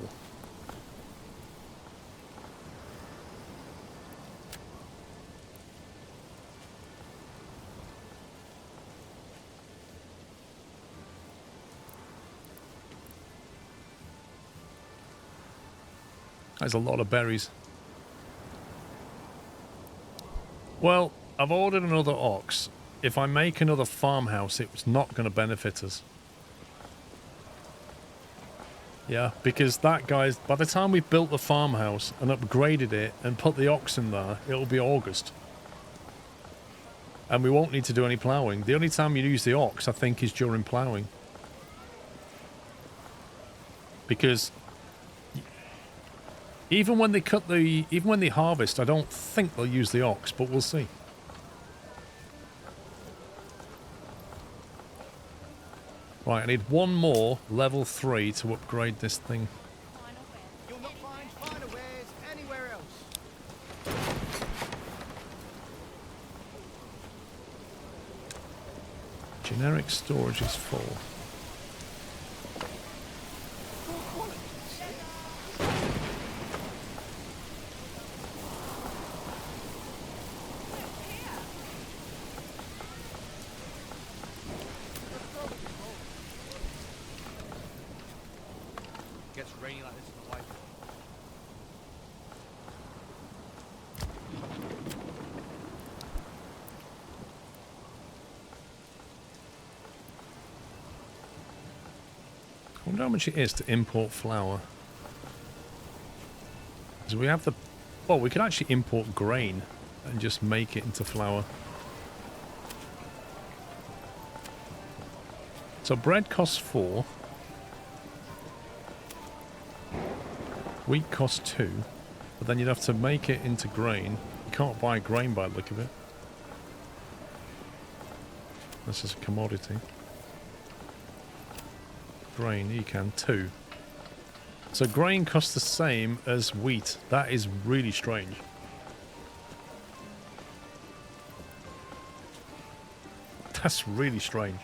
There's a lot of berries. Well, I've ordered another ox. If I make another farmhouse, it's not going to benefit us. Yeah, because that guy's... By the time we've built the farmhouse and upgraded it and put the ox in there, it'll be August. And we won't need to do any ploughing. The only time you use the ox, I think, is during ploughing. Because... even when they harvest, I don't think they'll use the ox, but we'll see. Right, I need one more level 3 to upgrade this thing. You'll not find finer wares anywhere else. Generic storage is full. Gets rainy like this in the light. I wonder how much it is to import flour. So we have the... well, we could actually import grain and just make it into flour. So bread costs 4. Wheat costs 2. But then you'd have to make it into grain. You can't buy grain by the look of it. This is a commodity. Grain, you can 2. So grain costs the same as wheat. That is really strange. That's really strange.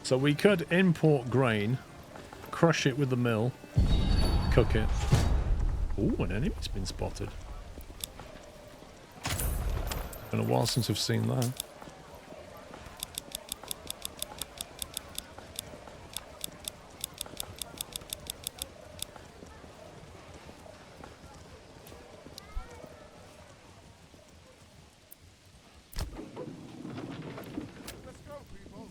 So we could import grain, crush it with the mill, cook it. Ooh, an enemy's been spotted. Been a while since I've seen that. Let's go, people.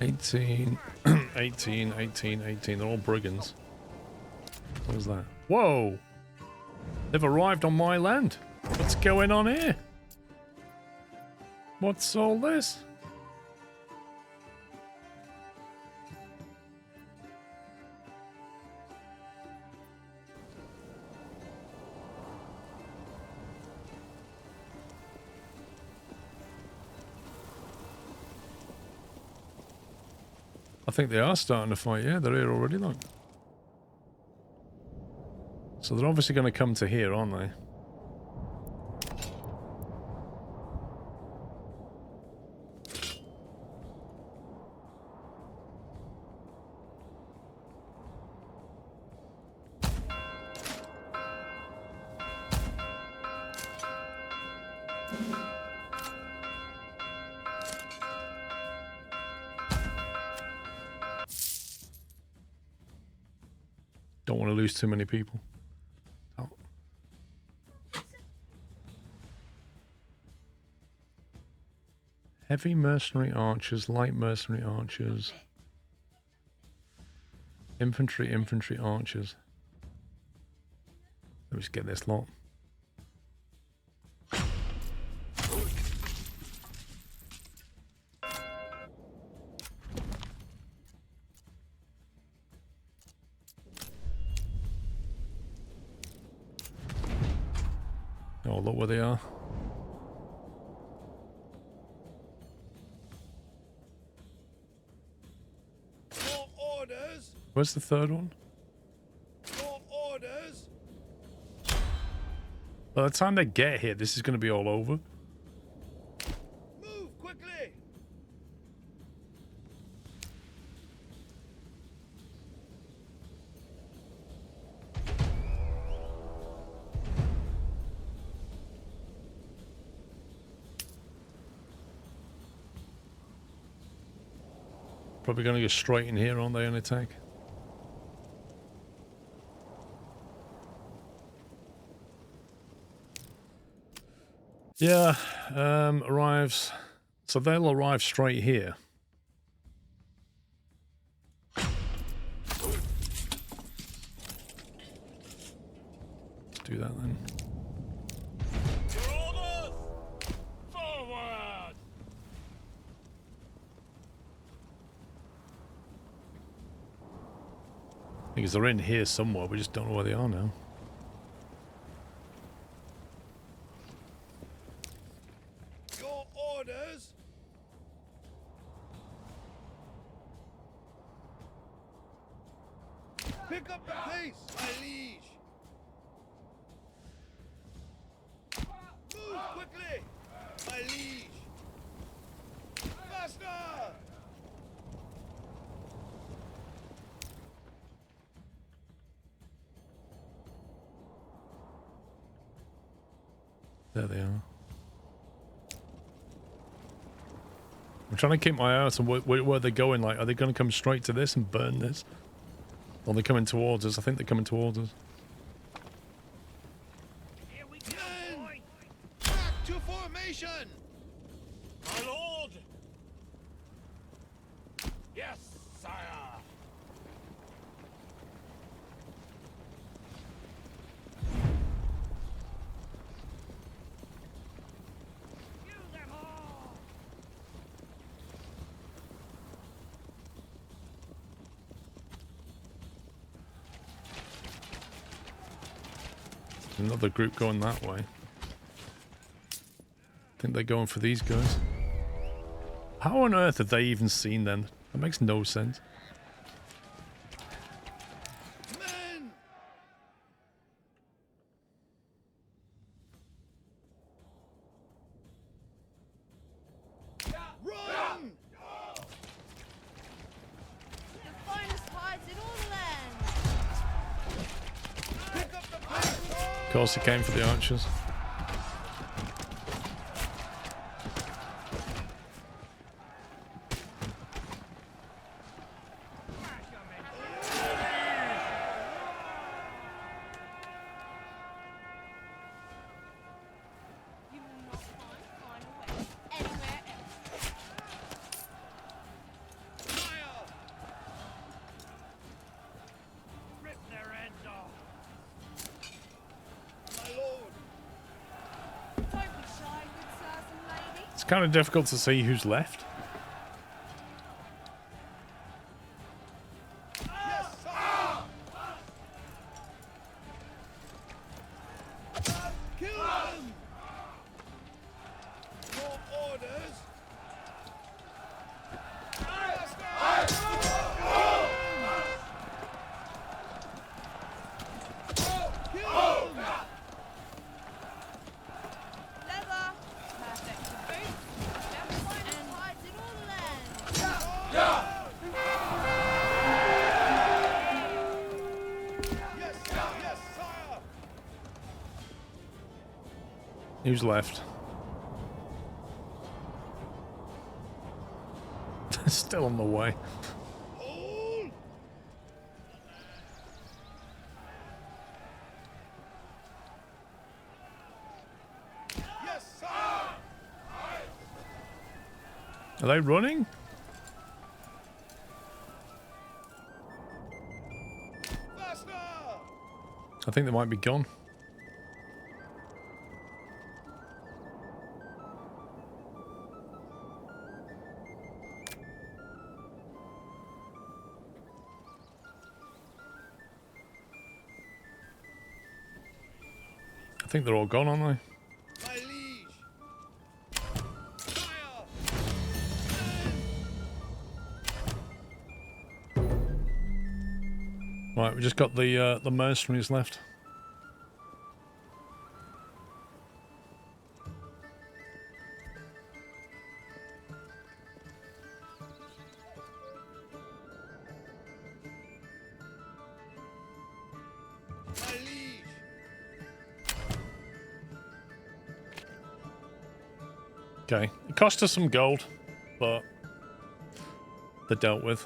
18, 18, 18, 18. They're all brigands. What was that? Whoa! They've arrived on my land. What's going on here? What's all this? I think they are starting to fight, yeah, they're here already, look. So they're obviously going to come to here, aren't they? Don't want to lose too many people. Oh. Heavy mercenary archers, light mercenary archers, infantry, infantry archers. Let me just get this lot. Oh, look where they are. Your orders. Where's the third one? Your orders. By the time they get here, this is going to be all over. Move quickly. Probably going to go straight in here, aren't they, and attack? Yeah, arrives. So they'll arrive straight here. Let's do that then. Your orders. Forward. Because they're in here somewhere, we just don't know where they are now. Your orders. Pick up the pace, my liege. Move quickly, my liege. Faster. There they are. I'm trying to keep my eye out on where they're going. Like, are they going to come straight to this and burn this? Or are they coming towards us? I think they're coming towards us. Here we go, boy. Back to formation. My lord. Yes, sire. Another group going that way. I think they're going for these guys. How on earth have they even seen them? That makes no sense. Men. Run. course, he came for the archers. You will not find final weapons anywhere else. Rip their heads off. My lord. Don't be shy, good sirs and ladies. It's kind of difficult to see who's left. Yes, sir. Kill them. More orders. Leather, perfect for boots, and hides in all lands. Yes, yes, sire. Who's left? Still on the way. Hold. Yes, sir. Are they running? Faster. I think they might be gone. I think they're all gone, aren't they? My liege. Fire. Right, we just got the mercenaries left. My liege. Okay, it cost us some gold, but they're dealt with.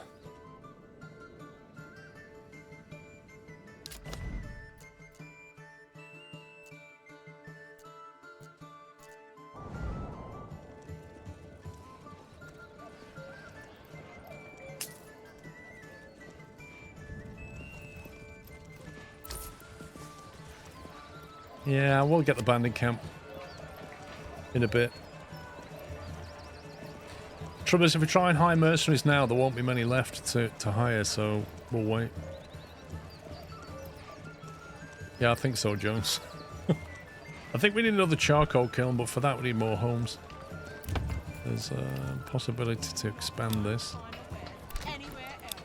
Yeah, we'll get the bandit camp in a bit. Trouble is, if we try and hire mercenaries now, there won't be many left to hire, so we'll wait. Yeah, I think so, Jones. I think we need another charcoal kiln, but for that we need more homes. There's a possibility to expand this. Final weapons anywhere else.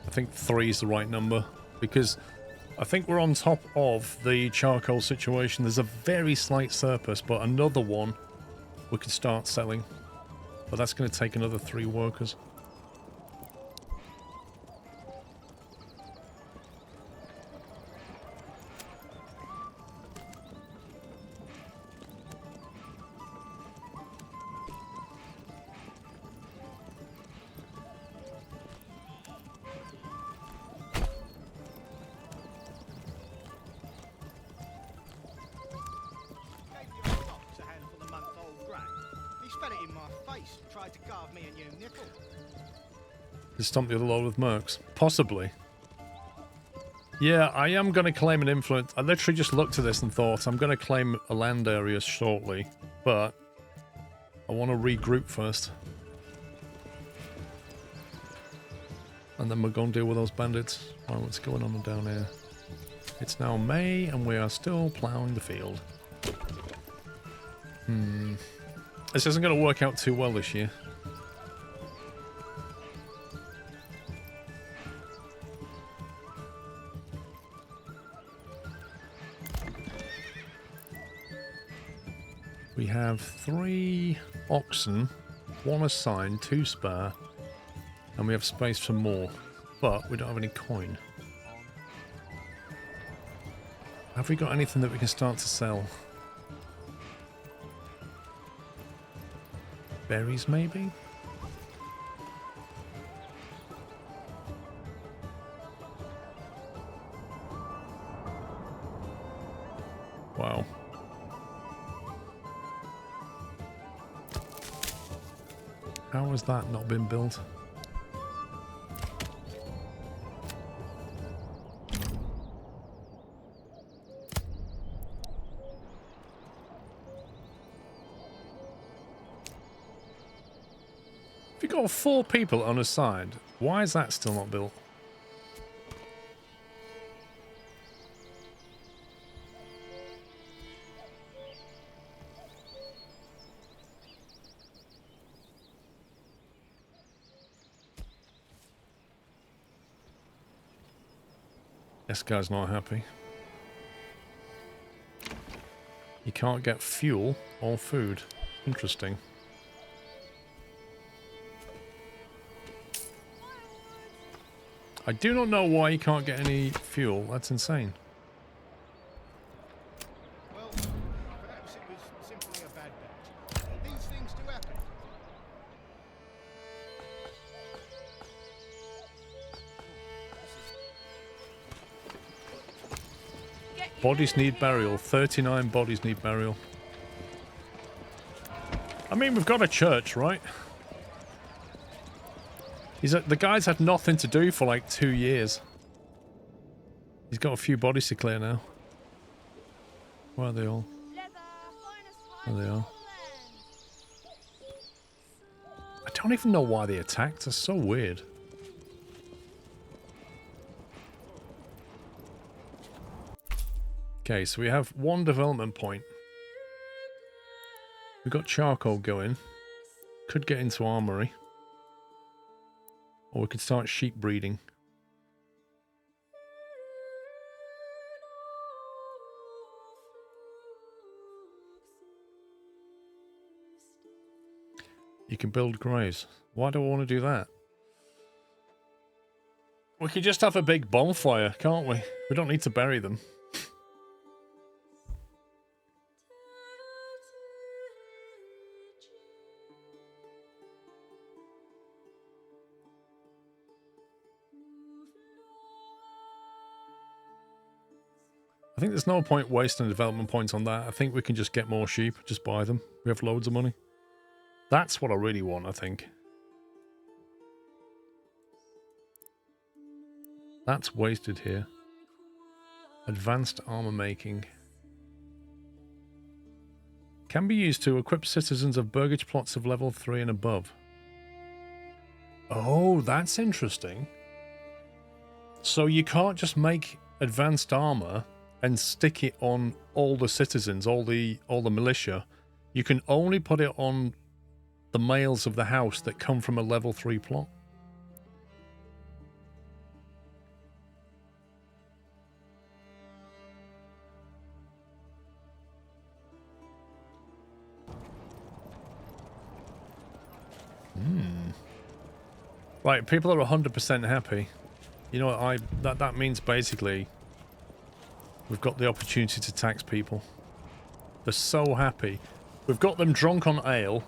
I think 3 is the right number, because I think we're on top of the charcoal situation. There's a very slight surplus, but another one we can start selling. But that's going to take another 3 workers. Gave your fox a handful of month-old grain. He spat it in my face and tried to carve me a new nipple. To stomp the other load with mercs? Possibly. Yeah, I am going to claim an influence. I literally just looked at this and thought, I'm going to claim a land area shortly, but I want to regroup first. And then we're going to deal with those bandits. Right, what's going on down here? It's now May, and we are still ploughing the field. This isn't going to work out too well this year. We have 3 oxen 1 assigned, 2 spare, and we have space for more, but we don't have any coin. Have we got anything that we can start to sell? Berries, maybe? Wow. How has that not been built? If you've got 4 people on a side, why is that still not built? This guy's not happy. You can't get fuel or food. Interesting. I do not know why you can't get any fuel. That's insane. Well, perhaps it was simply a bad batch. These things do happen. Bodies need burial. 39 bodies need burial. I mean, we've got a church, right? The guy's had nothing to do for like 2 years. He's got a few bodies to clear now. Where are they all? There they are. I don't even know why they attacked. It's so weird. Okay, so we have 1 development point. We've got charcoal going. Could get into armory. Or we could start sheep breeding. You can build graves. Why do I want to do that? We could just have a big bonfire, can't we? We don't need to bury them. I think there's no point wasting development points on that. I think we can just get more sheep, just buy them. We have loads of money. That's what I really want, I think. That's wasted here. Advanced armor making. Can be used to equip citizens of burgage plots of level 3 and above. Oh, that's interesting. So you can't just make advanced armor and stick it on all the citizens, all the militia. You can only put it on the males of the house that come from a level 3 plot. Right, people are 100% happy. You know what, that means basically we've got the opportunity to tax people. They're so happy. We've got them drunk on ale,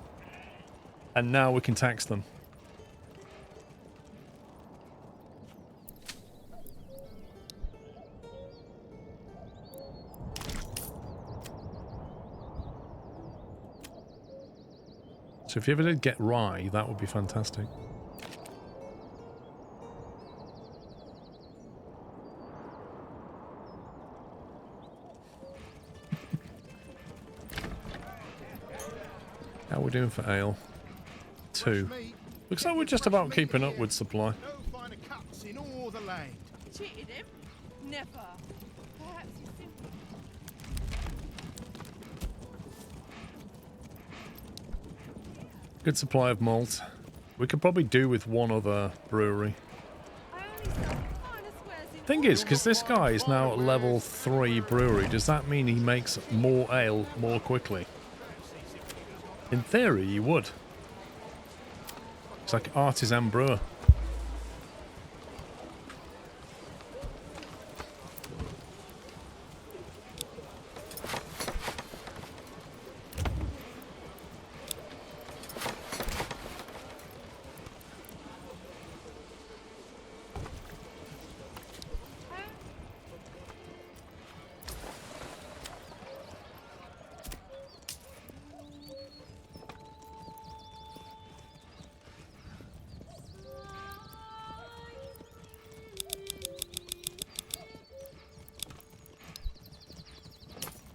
and now we can tax them. So if you ever did get rye, that would be fantastic. How are we doing for ale? 2. Looks like we're just about keeping up with supply. No finer cuts in all the land. Cheated him? Never. Perhaps you simply... Good supply of malt. We could probably do with 1 other brewery. Thing is, because this guy is now at level 3 brewery, does that mean he makes more ale more quickly? In theory, he would. It's like artisan brewer.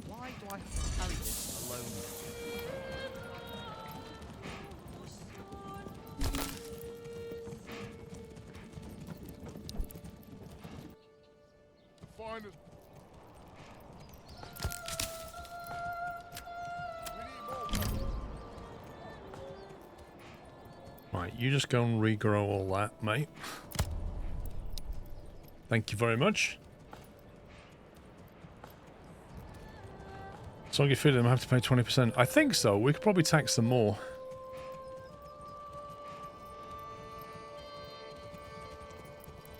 Why do I have to carry this alone? Find us. We need more. Right, you just go and regrow all that, mate. Thank you very much. So you feed them, I have to pay 20%. I think so. We could probably tax them more.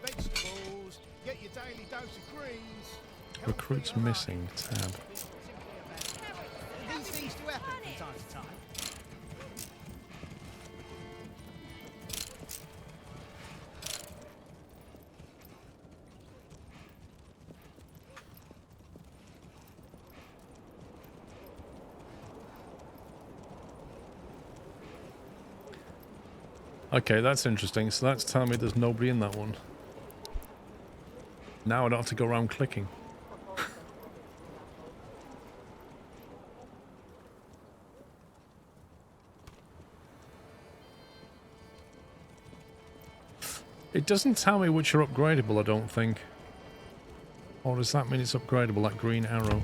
Vegetables, get your daily dose of greens. Recruits missing tab. These things do happen from time to time. Okay, that's interesting. So that's telling me there's nobody in that one. Now I don't have to go around clicking. It doesn't tell me which are upgradable, I don't think. Or does that mean it's upgradable, that green arrow?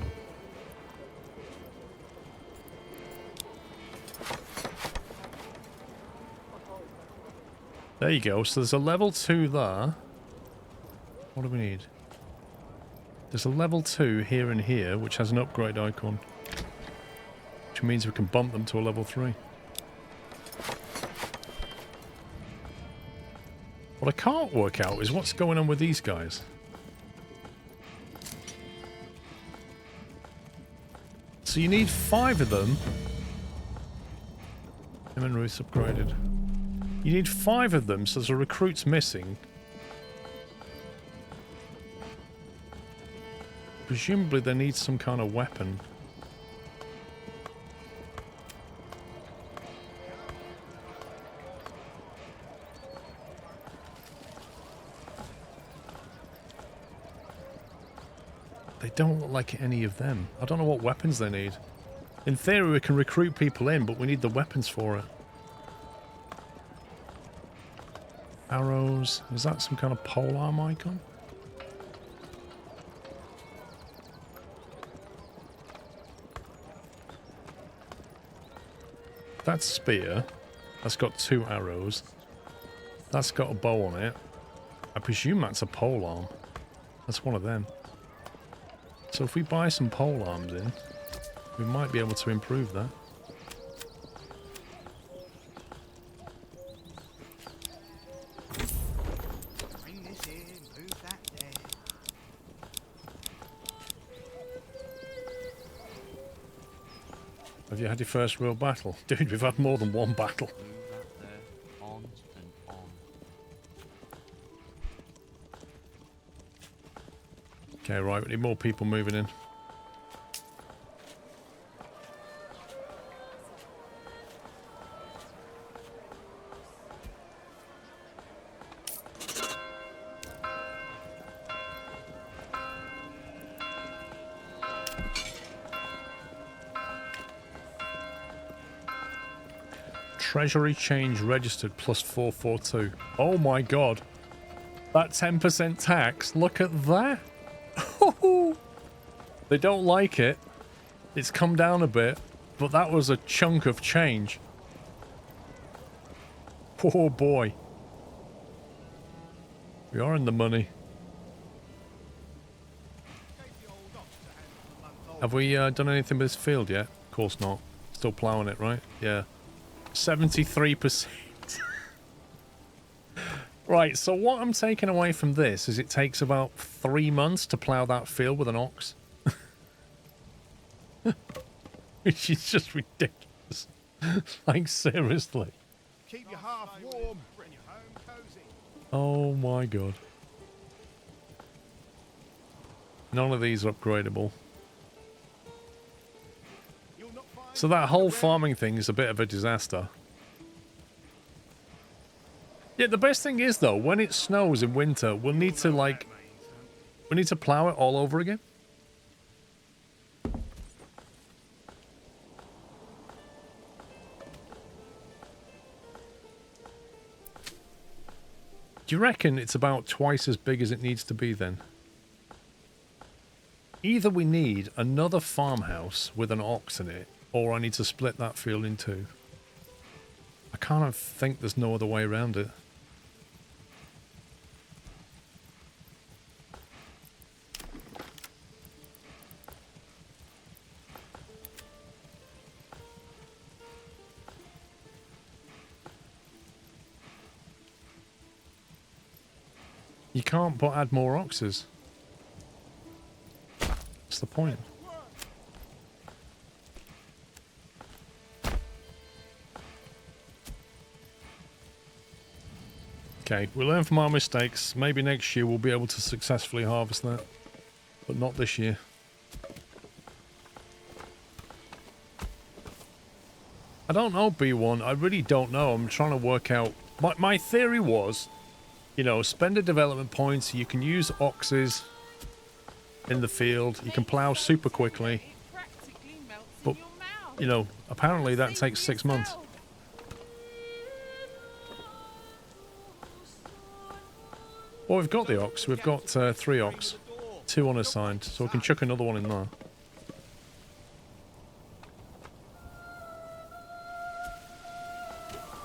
There you go. So there's a level 2 there. What do we need? There's a level 2 here and here, which has an upgrade icon. Which means we can bump them to a level 3. What I can't work out is what's going on with these guys. So you need 5 of them. Him and Ruth's upgraded. You need 5 of them, so there's a recruit's missing. Presumably they need some kind of weapon. They don't look like any of them. I don't know what weapons they need. In theory we can recruit people in, but we need the weapons for it. Arrows. Is that some kind of polearm icon? That's spear. That's got 2 arrows. That's got a bow on it. I presume that's a polearm. That's one of them. So if we buy some polearms in, we might be able to improve that. Bring this here, move that there. Have you had your first real battle? Dude, we've had more than one battle. Move that there, on and on. Okay, right, we need more people moving in. Treasury change registered plus 442. Oh my god. That 10% tax, look at that. They don't like it. It's come down a bit, but that was a chunk of change. Oh boy. We are in the money. Have we done anything with this field yet? Of course not. Still ploughing it, right? Yeah. 73%. Right, so what I'm taking away from this is it takes about 3 months to plough that field with an ox. Which is just ridiculous. Like, seriously. Keep your hearth warm and your home cozy. Oh my god. None of these are upgradable. You'll not find So that whole farming thing is a bit of a disaster. Yeah, the best thing is, though, when it snows in winter, we'll need to, like... We need to plough it all over again. Do you reckon it's about twice as big as it needs to be, then? Either we need another farmhouse with an ox in it, or I need to split that field in two. I kind of think there's no other way around it. You can't but add more oxes. What's the point? Okay, we learn from our mistakes. Maybe next year we'll be able to successfully harvest that. But not this year. I don't know, B1. I really don't know. I'm trying to work out... My theory was... You know, spend a development point so you can use oxes in the field. You can plough super quickly. But, you know, apparently that takes 6 months. Well, we've got the ox. We've got 3 ox. 2 on a side, so we can chuck another one in there.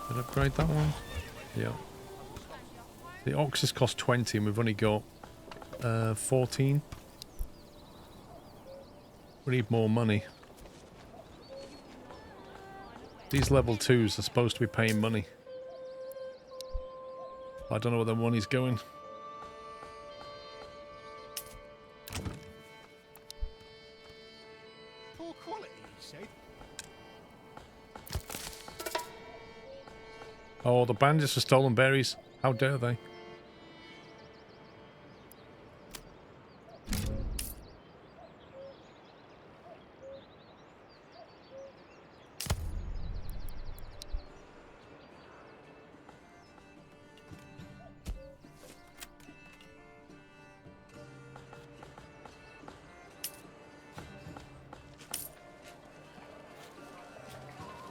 Did I upgrade that one? Yeah. The oxes cost 20 and we've only got 14. We need more money. These level 2s are supposed to be paying money. I don't know where the money's going. poor quality, you say? Oh, the bandits for stolen berries. How dare they?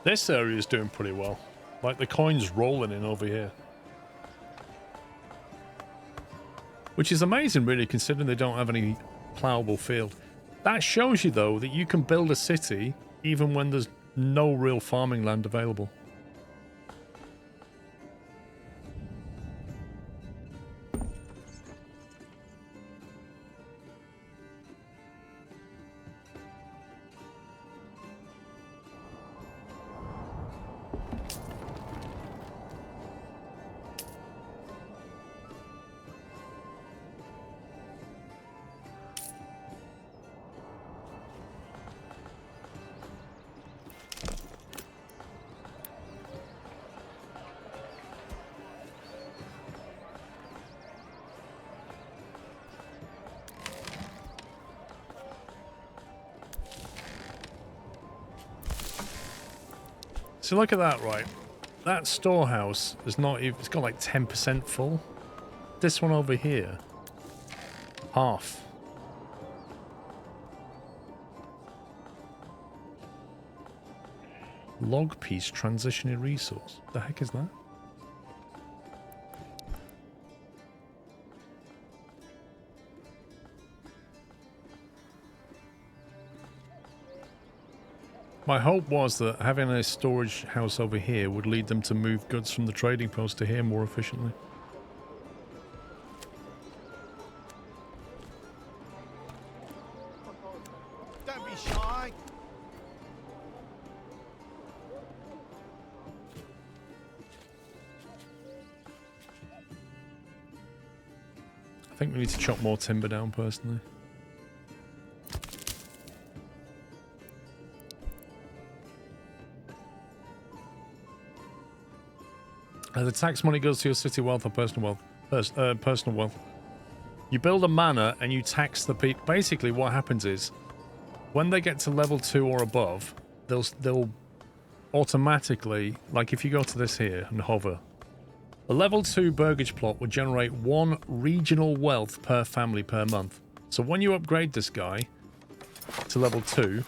This area is doing pretty well. Like, the coin's rolling in over here. Which is amazing, really, considering they don't have any ploughable field. That shows you, though, that you can build a city even when there's no real farming land available. So look at that, right? That storehouse is not even, it's got like 10% full. This one over here, half. Log piece transitioning resource. The heck is that? My hope was that having a storage house over here would lead them to move goods from the trading post to here more efficiently. Don't be shy. think we need to chop more timber down, personally. The tax money goes to your city wealth or personal wealth. Personal wealth. You build a manor and you tax the people. Basically, what happens is, when they get to level 2 or above, they'll automatically, like if you go to this here and hover, a level 2 burgage plot will generate 1 regional wealth per family per month. So when you upgrade this guy to level 2,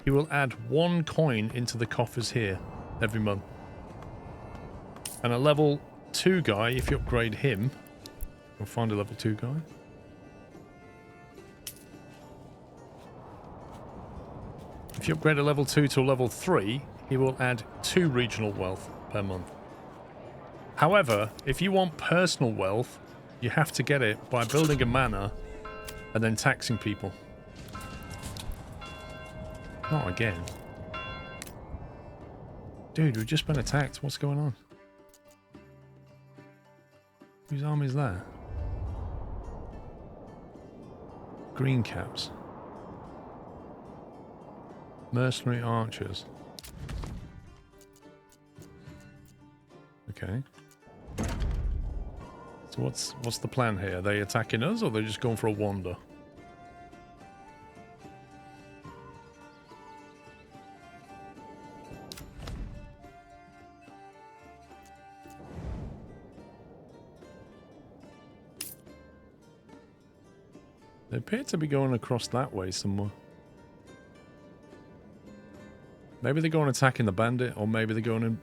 he will add 1 coin into the coffers here every month. And a level 2 guy, if you upgrade him, we'll find a level 2 guy. If you upgrade a level 2 to a level 3, he will add 2 regional wealth per month. However, if you want personal wealth, you have to get it by building a manor and then taxing people. Not again. Dude, we've just been attacked. What's going on? Whose army is that? Green caps. Mercenary archers. Okay. So what's the plan here? Are they attacking us or are they just going for a wander? They appear to be going across that way somewhere. Maybe they're going attacking the bandit, or maybe they're going and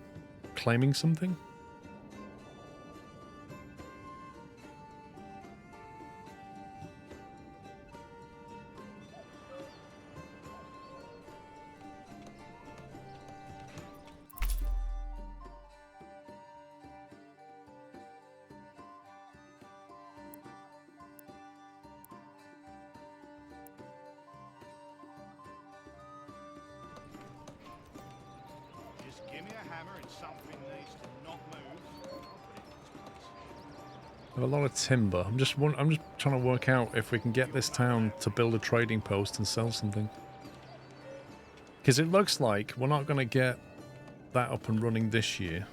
claiming something? Just give me a hammer and something needs to not move. I have a lot of timber. I'm just trying to work out if we can get this town to build a trading post and sell something. Because it looks like we're not going to get that up and running this year.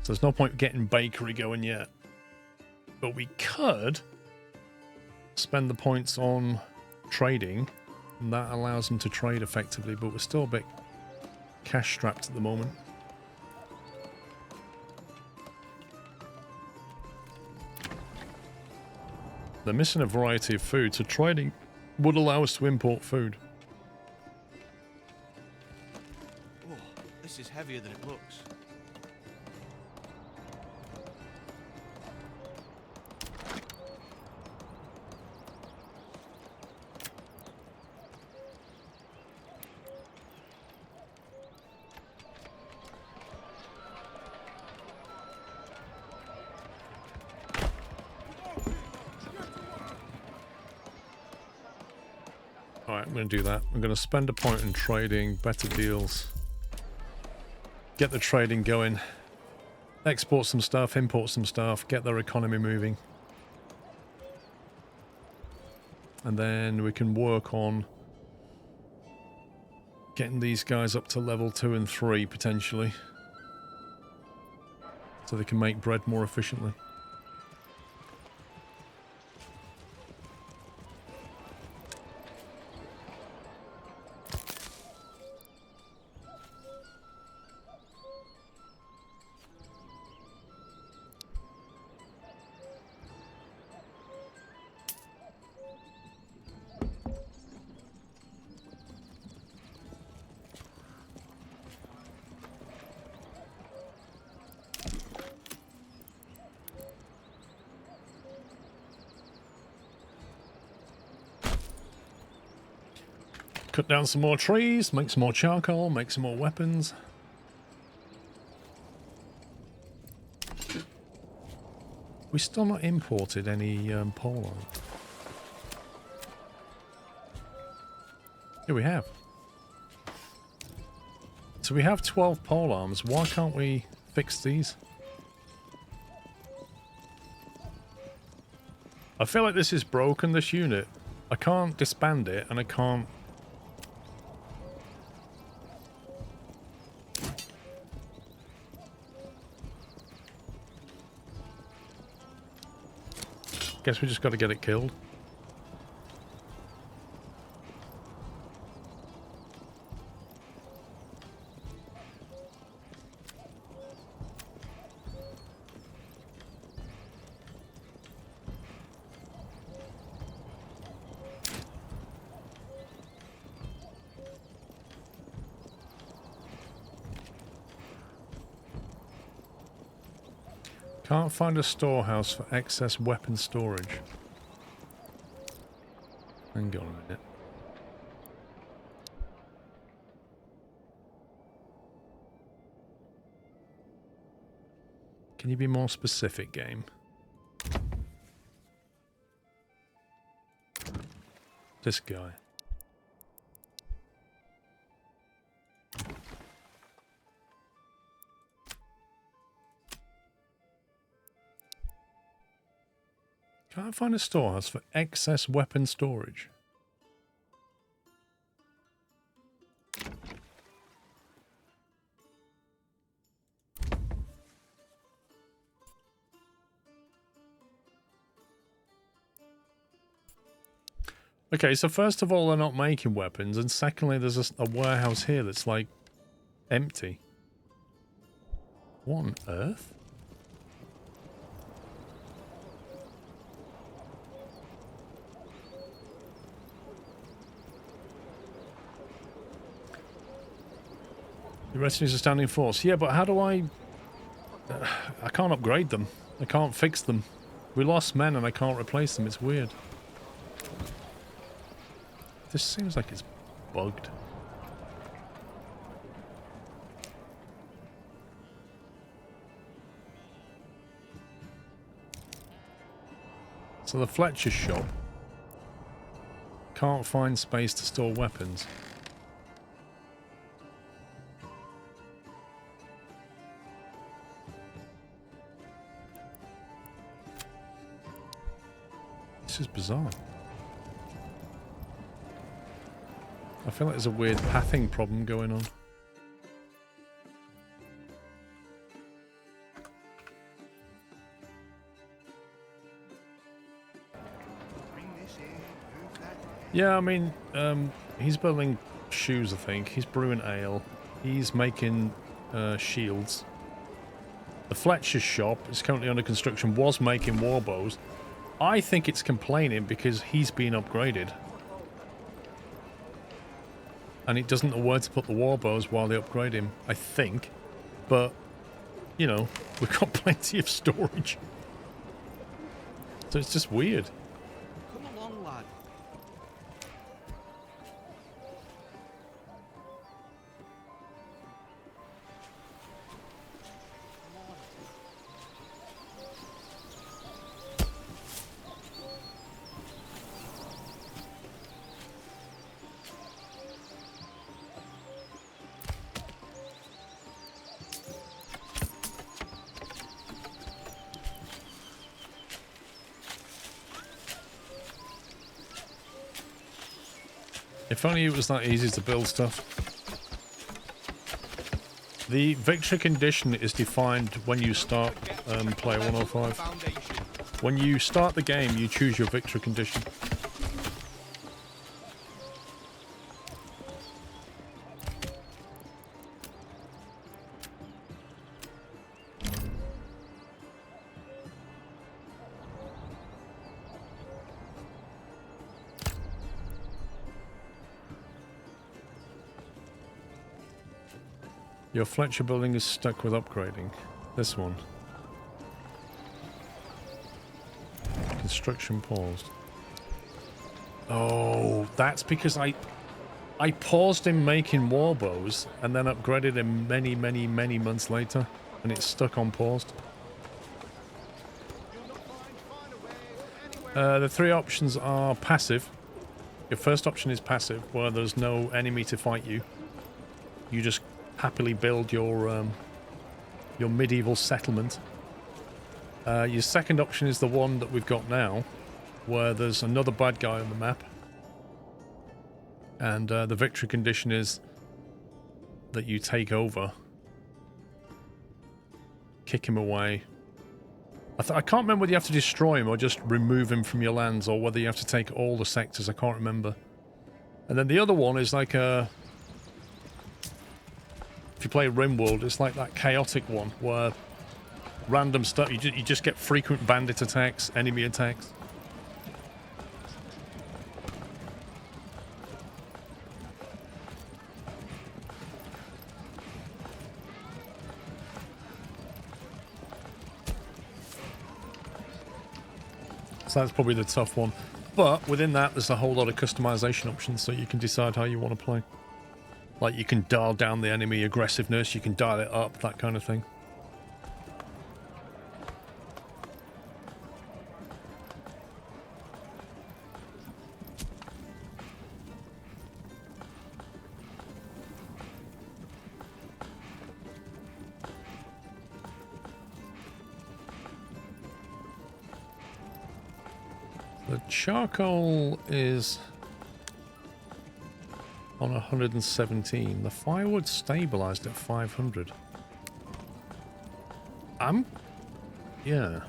So there's no point getting bakery going yet. But we could spend the points on trading, and that allows them to trade effectively, but we're still a bit cash strapped at the moment. They're missing a variety of food, so trading would allow us to import food. Oh, this is heavier than it looks. Alright, I'm going to do that. I'm going to spend a point in trading, better deals. Get the trading going. Export some stuff, import some stuff, get their economy moving. And then we can work on getting these guys up to level 2 and 3, potentially. So they can make bread more efficiently. Cut down some more trees, make some more charcoal, make some more weapons. We still not imported any pole iron. Yeah, we have. So we have 12 pole arms. Why can't we fix these? I feel like this is broken, this unit. I can't disband it, and I can't... Guess we just got to get it killed. Can't find a storehouse for excess weapon storage. Hang on a minute. Can you be more specific, game? This guy. Can't find a storehouse for excess weapon storage. Okay, so first of all, they're not making weapons, and secondly, there's a warehouse here that's, like, empty. What on earth? The rest is a standing force. Yeah, but how do I... I can't upgrade them. I can't fix them. We lost men and I can't replace them. It's weird. This seems like it's bugged. So the Fletcher shop. Can't find space to store weapons. This is bizarre. I feel like there's a weird pathing problem going on. Yeah, I mean, he's building shoes, I think. He's brewing ale. He's making shields. The Fletcher's shop is currently under construction, was making warbows. I think it's complaining because he's been upgraded. And it doesn't know where to put the warbows while they upgrade him, I think. But, you know, we've got plenty of storage. So it's just weird. Come along, lad. If only it was that easy to build stuff. The victory condition is defined when you start player 105. When you start the game, you choose your victory condition. Your Fletcher building is stuck with upgrading. This one. Construction paused. Oh, that's because I paused him making warbows and then upgraded him many, many, many months later, and it's stuck on paused. The three options are passive. Your first option is passive, where there's no enemy to fight you. You just happily build your medieval settlement. Your second option is the one that we've got now, where there's another bad guy on the map. And the victory condition is that you take over. Kick him away. I can't remember whether you have to destroy him or just remove him from your lands, or whether you have to take all the sectors. I can't remember. And then the other one is like a... If you play RimWorld, it's like that chaotic one where random stuff, you just get frequent bandit attacks, enemy attacks. So that's probably the tough one. But within that, there's a whole lot of customization options, so you can decide how you want to play. Like, you can dial down the enemy aggressiveness, you can dial it up, that kind of thing. The charcoal is on 117. The firewood stabilized at 500. Yeah.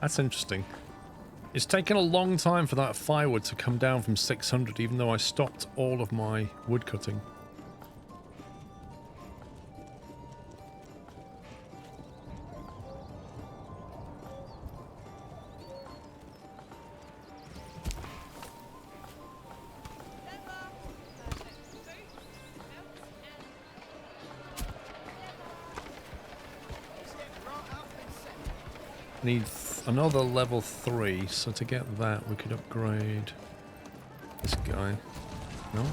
That's interesting. It's taken a long time for that firewood to come down from 600, even though I stopped all of my wood cutting. Need another level 3, so to get that we could upgrade this guy. No?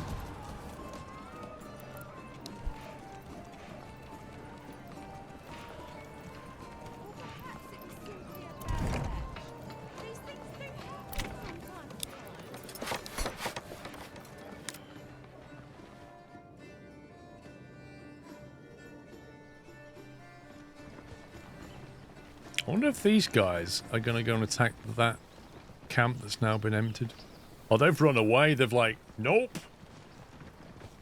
I wonder if these guys are going to go and attack that camp that's now been emptied. Oh, they've run away. They've like, nope.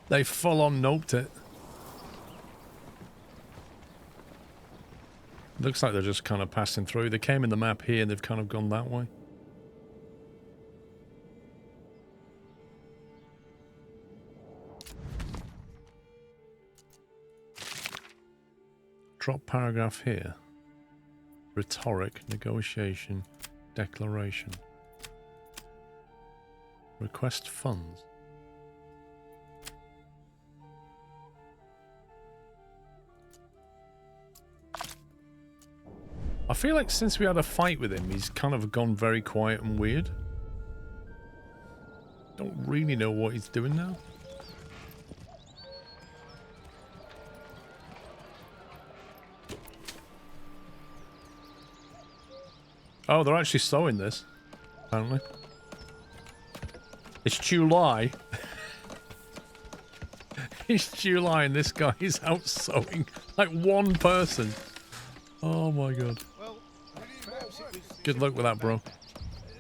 They full on noped it. Looks like they're just kind of passing through. They came in the map here and they've kind of gone that way. Drop paragraph here. Rhetoric, negotiation, declaration. Request funds. I feel like since we had a fight with him, he's kind of gone very quiet and weird. Don't really know what he's doing now. Oh, they're actually sewing this, apparently. It's July. It's July and this guy is out sewing. Like one person. Oh my god. Well, perhaps it was Good luck with that, bro.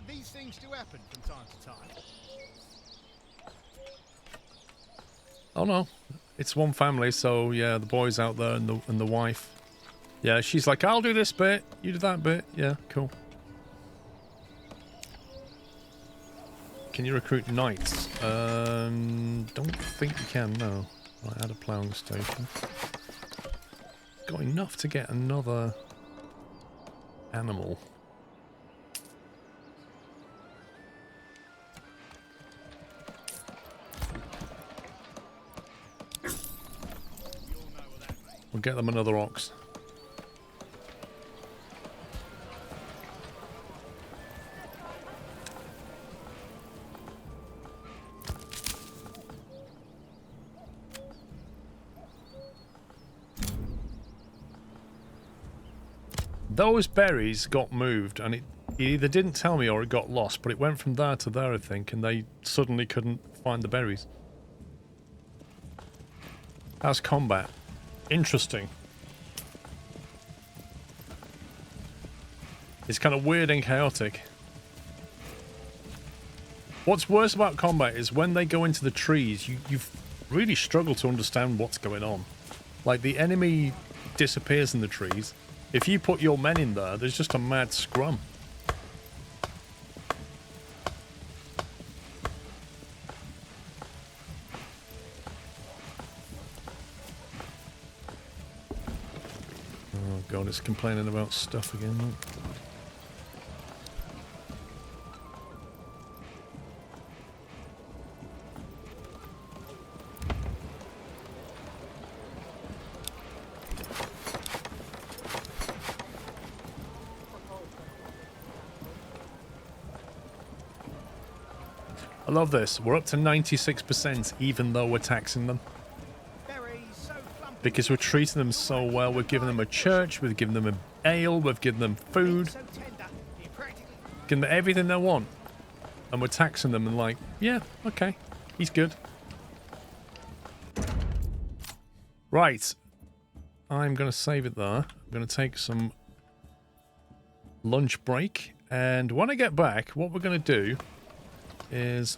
These things do happen from time to time. Oh no. It's one family, so yeah, the boy's out there and the wife. Yeah, she's like, I'll do this bit, you do that bit. Yeah, cool. Can you recruit knights? Don't think you can, no. Right, add a ploughing station. Got enough to get another animal. We'll get them another ox. Those berries got moved, and it either didn't tell me or it got lost, but it went from there to there, I think, and they suddenly couldn't find the berries. How's combat? Interesting. It's kind of weird and chaotic. What's worse about combat is when they go into the trees, you really struggle to understand what's going on. Like, the enemy disappears in the trees. If you put your men in there, there's just a mad scrum. Oh god, it's complaining about stuff again. Look. I love this. We're up to 96% even though we're taxing them. Berries, so flumpy. Because we're treating them so well. We've given them a church, we've given them an ale, we've given them food, So tender. You practically given them everything they want. And we're taxing them and like, yeah, okay, he's good. Right. I'm going to save it there. I'm going to take some lunch break. And when I get back, what we're going to do is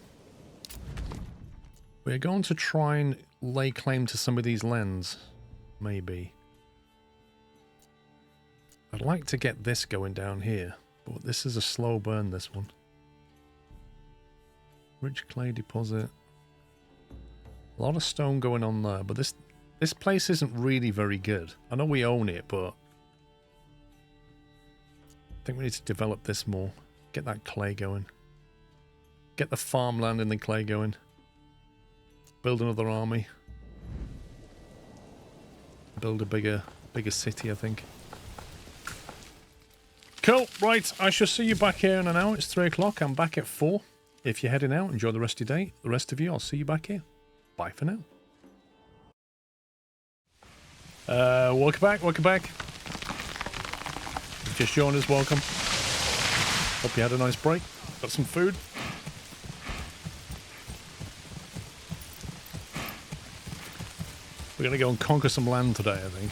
we're going to try and lay claim to some of these lands. Maybe. I'd like to get this going down here. But this is a slow burn, this one. Rich clay deposit. A lot of stone going on there, but this place isn't really very good. I know we own it, but I think we need to develop this more. Get that clay going. Get the farmland and the clay going. Build another army. Build a bigger city, I think. Cool, right, I shall see you back here in an hour. It's 3 o'clock, I'm back at 4. If you're heading out, enjoy the rest of your day. The rest of you, I'll see you back here. Bye for now. Welcome back, welcome back. You've just joined us, welcome. Hope you had a nice break. Got some food. We're going to go and conquer some land today, I think.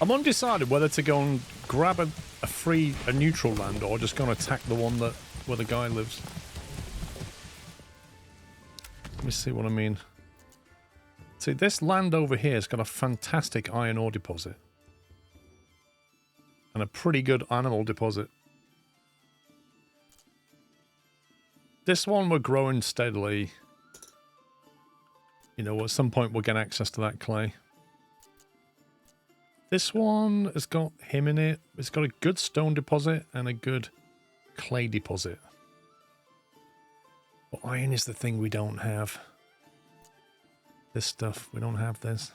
I'm undecided whether to go and grab a neutral land or just go and attack the one where the guy lives. Let me see what I mean. See, this land over here has got a fantastic iron ore deposit. And a pretty good animal deposit. This one we're growing steadily. You know, at some point we'll get access to that clay. This one has got him in it. It's got a good stone deposit and a good clay deposit. But iron is the thing we don't have. This stuff, we don't have this.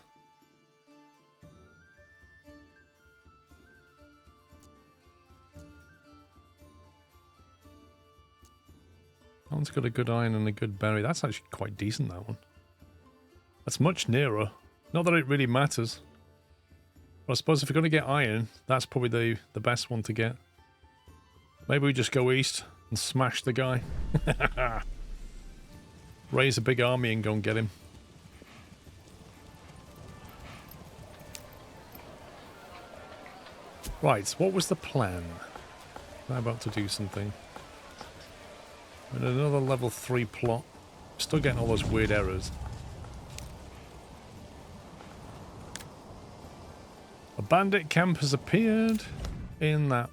That one's got a good iron and a good berry. That's actually quite decent, that one. That's much nearer. Not that it really matters. But I suppose if you're going to get iron, that's probably the best one to get. Maybe we just go east and smash the guy. Raise a big army and go and get him. Right, what was the plan? I'm about to do something. And another level 3 plot. Still getting all those weird errors. A bandit camp has appeared in that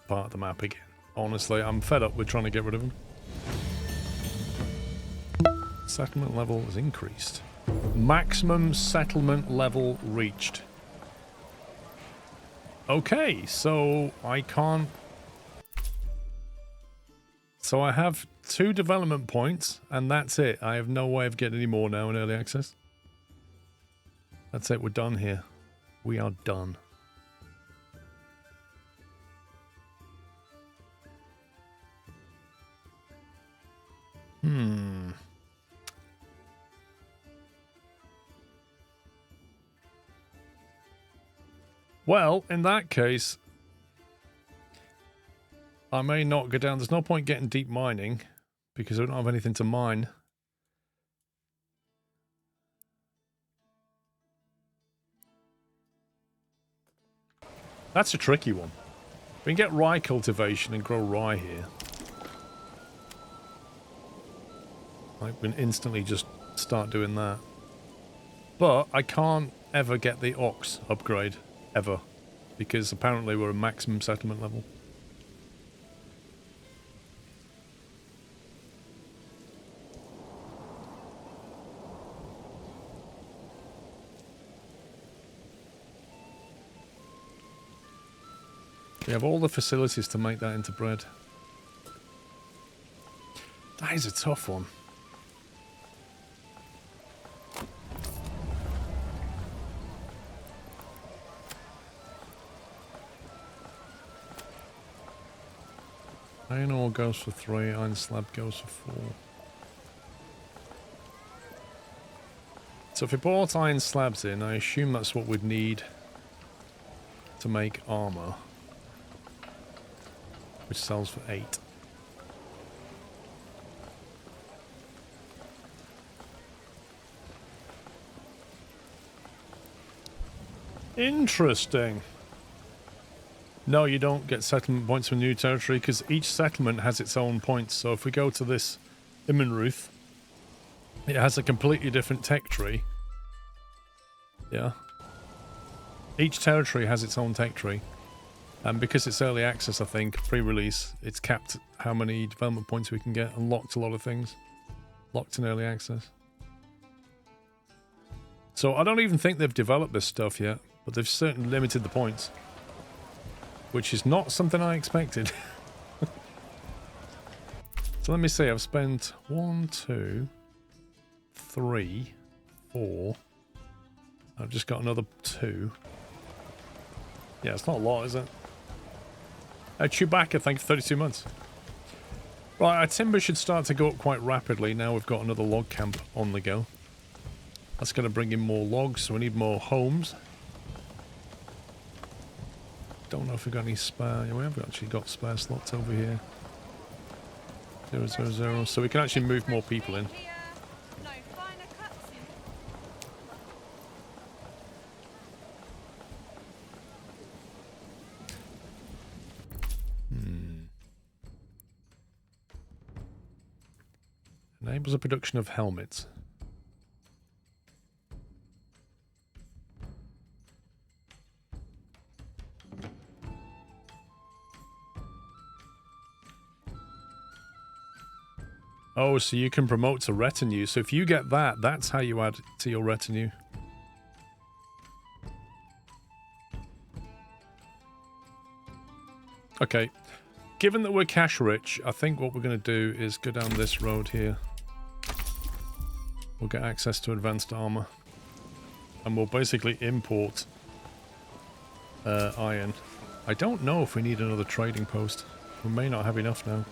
part of the map again. Honestly, I'm fed up with trying to get rid of them. Settlement level has increased. Maximum settlement level reached. Okay, so I can't... So I have 2 development points, and that's it. I have no way of getting any more now in early access. That's it, we're done here. We are done. Well, in that case, I may not go down. There's no point getting deep mining because I don't have anything to mine. That's a tricky one. We can get rye cultivation and grow rye here. I can instantly just start doing that. But I can't ever get the ox upgrade, ever. Because apparently we're a maximum settlement level. We have all the facilities to make that into bread. That is a tough one. Iron ore goes for 3, iron slab goes for 4. So if we bought iron slabs in, I assume that's what we'd need to make armor. Which sells for 8. Interesting. No, you don't get settlement points from new territory because each settlement has its own points. So if we go to this Immenruth, it has a completely different tech tree. Yeah. Each territory has its own tech tree. And because it's early access, I think, pre-release, it's capped how many development points we can get and locked a lot of things. Locked in early access. So I don't even think they've developed this stuff yet, but they've certainly limited the points. Which is not something I expected. So let me see, I've spent 1, 2, 3, 4. I've just got another 2. Yeah, it's not a lot, is it? Chewbacca, thank you for 32 months. Right, our timber should start to go up quite rapidly now we've got another log camp on the go. That's going to bring in more logs, so we need more homes. Don't know if we've got any spare. Yeah, we have actually got spare slots over here. 0, 0, 0. So we can actually move more people in. Enables the production of helmets. Oh, so you can promote to retinue. So if you get that, that's how you add to your retinue. Okay. Given that we're cash rich, I think what we're going to do is go down this road here. We'll get access to advanced armor. And we'll basically import iron. I don't know if we need another trading post. We may not have enough now.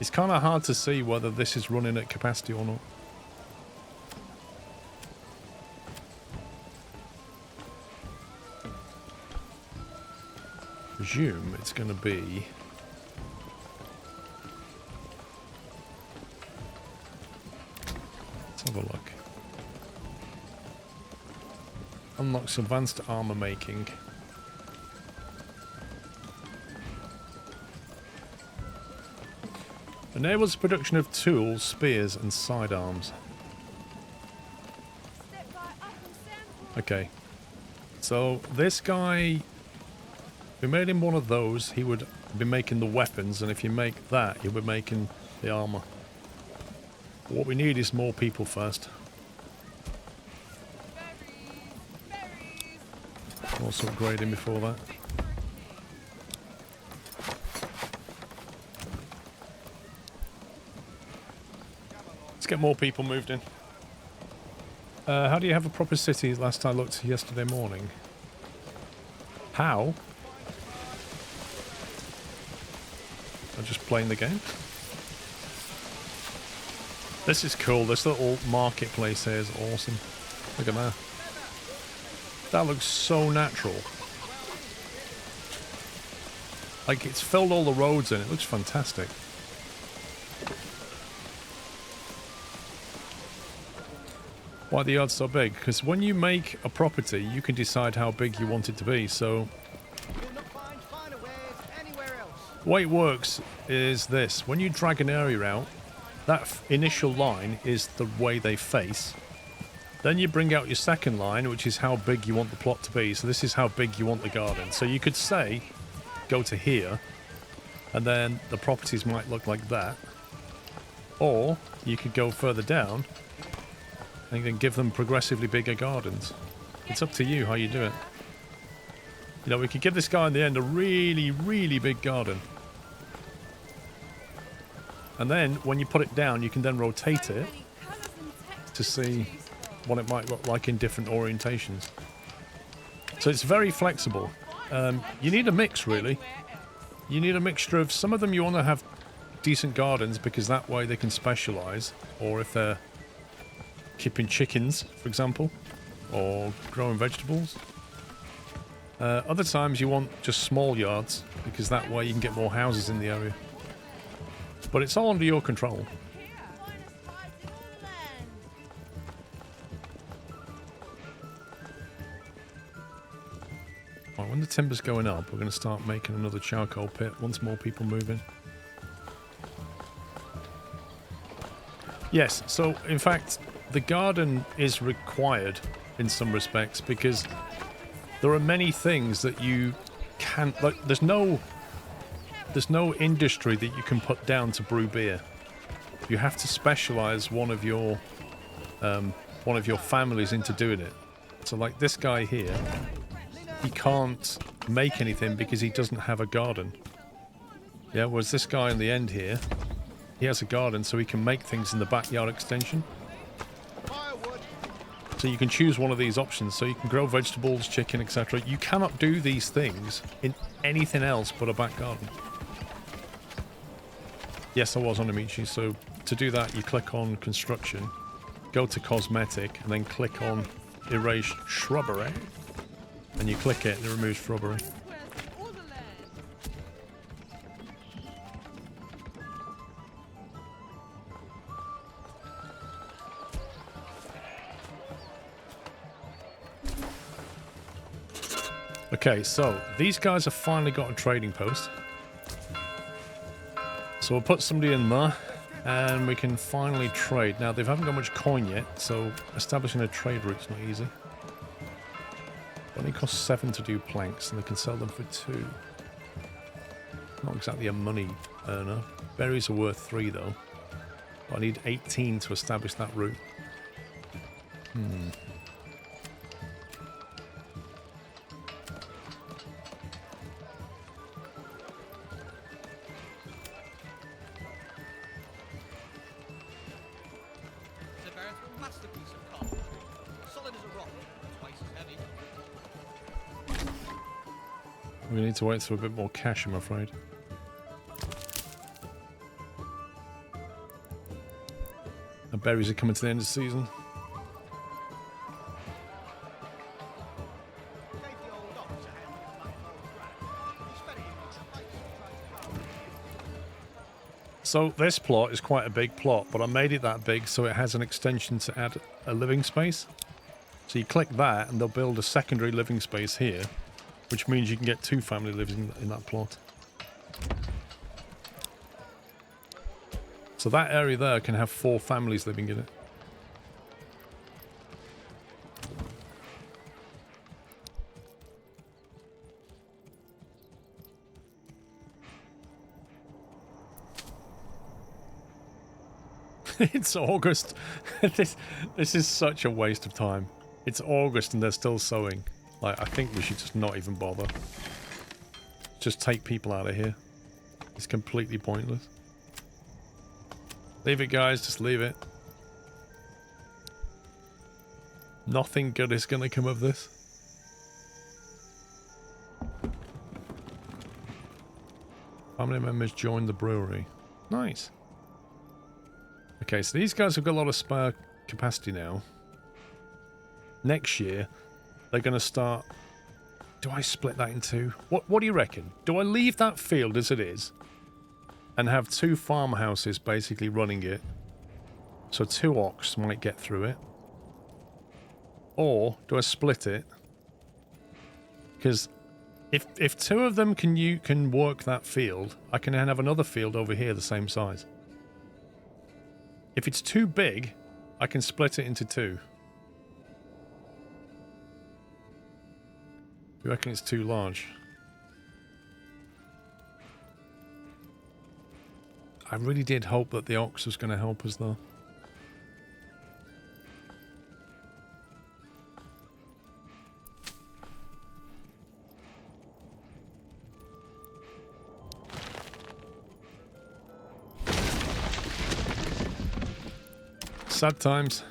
It's kind of hard to see whether this is running at capacity or not. Presume it's going to be... Let's have a look. Unlocks advanced armor making. Enables production of tools, spears, and sidearms. Okay. So this guy, if we made him one of those, he would be making the weapons, and if you make that, he'll be making the armor. What we need is more people first. Also upgrade him before that. Let's get more people moved in. How do you have a proper city? Last I looked yesterday morning. How? I'm just playing the game. This is cool. This little marketplace here is awesome. Look at that. That looks so natural. Like, it's filled all the roads in. It looks fantastic. Why are the yards so big? Because when you make a property, you can decide how big you want it to be. So, the way it works is this. When you drag an area out, that initial line is the way they face. Then you bring out your second line, which is how big you want the plot to be. So this is how big you want the garden. So you could say, go to here, and then the properties might look like that. Or you could go further down and then give them progressively bigger gardens. It's up to you how you do it. You know, we could give this guy in the end a really, really big garden. And then when you put it down, you can then rotate it to see what it might look like in different orientations. So it's very flexible. You need a mix, really. You need a mixture of, some of them you want to have decent gardens because that way they can specialize, or if they're keeping chickens, for example, or growing vegetables. Other times you want just small yards because that way you can get more houses in the area. But it's all under your control. Right, when the timber's going up, we're going to start making another charcoal pit once more people move in. Yes, so in fact, the garden is required in some respects because there are many things that you can't, like, there's no industry that you can put down to brew beer. You have to specialize one of your families into doing it. So like this guy here, he can't make anything because he doesn't have a garden. Yeah, whereas this guy in the end here, he has a garden so he can make things in the backyard extension. So you can choose one of these options, so you can grow vegetables, chicken, etc. You cannot do these things in anything else but a back garden. Yes, I was on Amici, so to do that you click on construction, go to cosmetic, and then click on erase shrubbery, and you click it and it removes shrubbery. Okay, so these guys have finally got a trading post. So we'll put somebody in there and we can finally trade. Now, they haven't got much coin yet, so establishing a trade route's not easy. It only costs 7 to do planks and they can sell them for 2. Not exactly a money earner. Berries are worth 3 though. But I need 18 to establish that route. We need to wait for a bit more cash, I'm afraid. The berries are coming to the end of the season. So this plot is quite a big plot, but I made it that big so it has an extension to add a living space. So you click that and they'll build a secondary living space here, which means you can get 2 family living in that plot. So that area there can have 4 families living in it. It's August. This is such a waste of time. It's August and they're still sowing. Like, I think we should just not even bother. Just take people out of here. It's completely pointless. Leave it, guys. Just leave it. Nothing good is going to come of this. Family members joined the brewery. Nice. Okay, so these guys have got a lot of spare capacity now. Next year, they're going to start... Do I split that in 2? What do you reckon? Do I leave that field as it is and have 2 farmhouses basically running it so 2 ox might get through it? Or do I split it? Because if 2 of them can work that field, I can then have another field over here the same size. If it's too big, I can split it into two. You reckon it's too large? I really did hope that the ox was going to help us though. Sad times.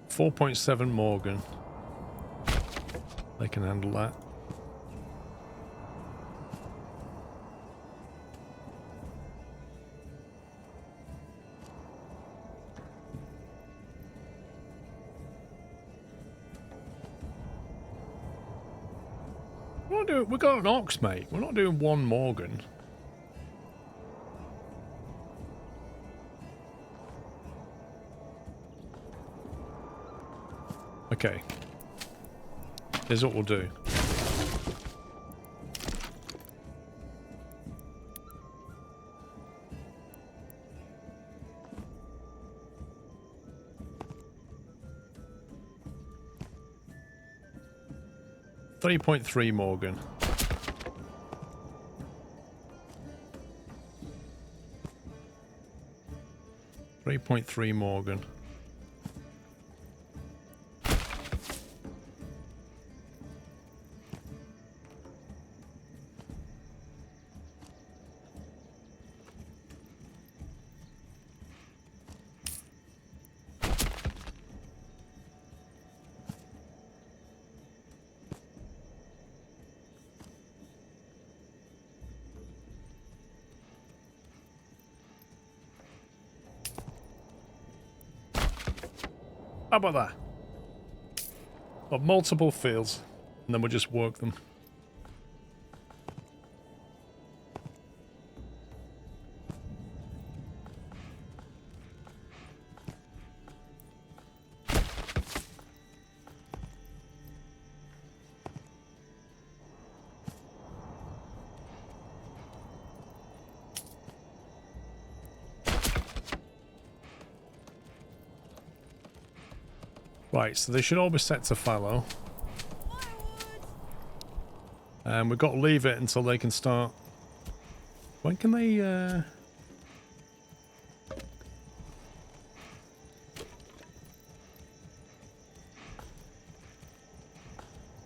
$4.7 Morgan. They can handle that. We got an ox, mate. We're not doing 1 Morgan. Okay. Here's what we'll do. $3.3 Morgan. $3.3 Morgan. How about that? Got multiple fields, and then we'll just work them. Right, so they should all be set to fallow. And we've got to leave it until they can start. When can they,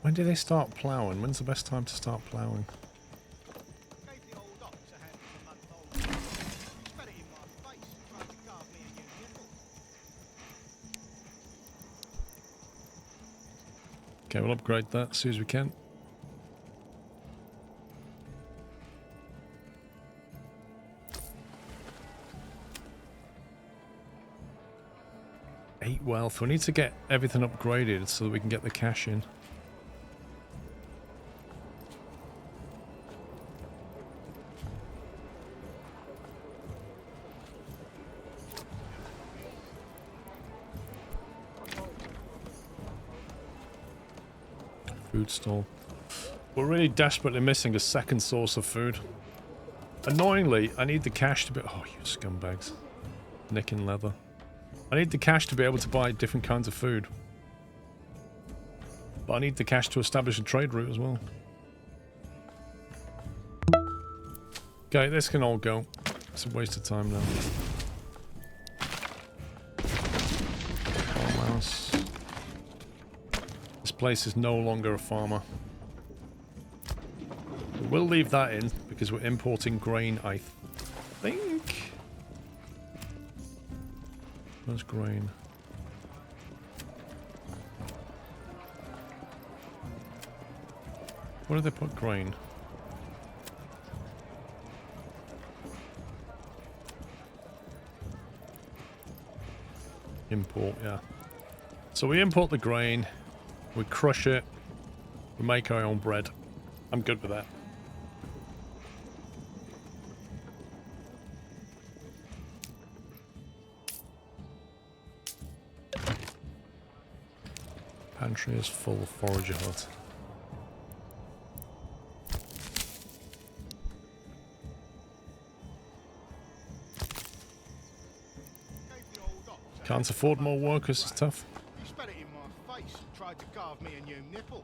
when do they start ploughing? When's the best time to start ploughing? Gave the old ox a hand for a month old. Spat it in my face and tried to carve me a new nipple. Okay, we'll upgrade that as soon as we can. Eight wealth. We need to get everything upgraded so that we can get the cash in. Food stall. We're really desperately missing a second source of food. Annoyingly, I need the cash to be... Oh, you scumbags. Nicking leather. I need the cash to be able to buy different kinds of food. But I need the cash to establish a trade route as well. Okay, this can all go. It's a waste of time now. Farmhouse. This place is no longer a farmer. We'll leave that in because we're importing grain, I think. Where's grain? Where do they put grain? Import, yeah. So we import the grain, we crush it, We make our own bread. I'm good with that. Pantry is full. Forager hut. Can't afford more workers, it's tough. You spat it in my face and tried to carve me a new nipple.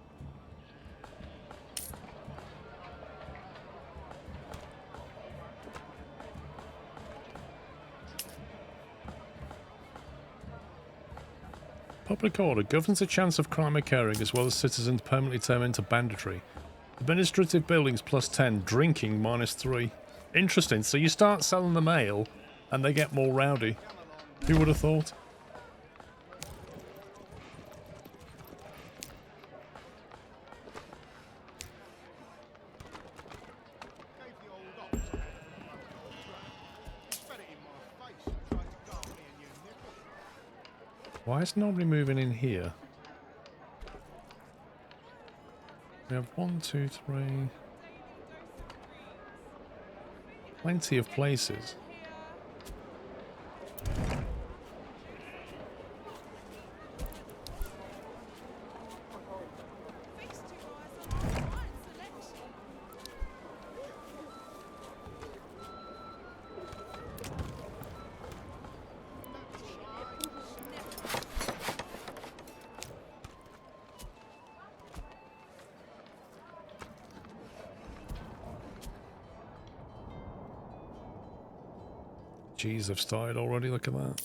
Public order governs the chance of crime occurring as well as citizens permanently turn into banditry. Administrative buildings plus 10, drinking minus 3. Interesting, so you start selling the mail and they get more rowdy. Who would have thought? Gave the old ox a hand on the old track. You spat it in my face and tried to carve me a new nipple. Why is nobody moving in here? We have 1, 2, 3. Plenty of places. Jeez, I've started already, look at that.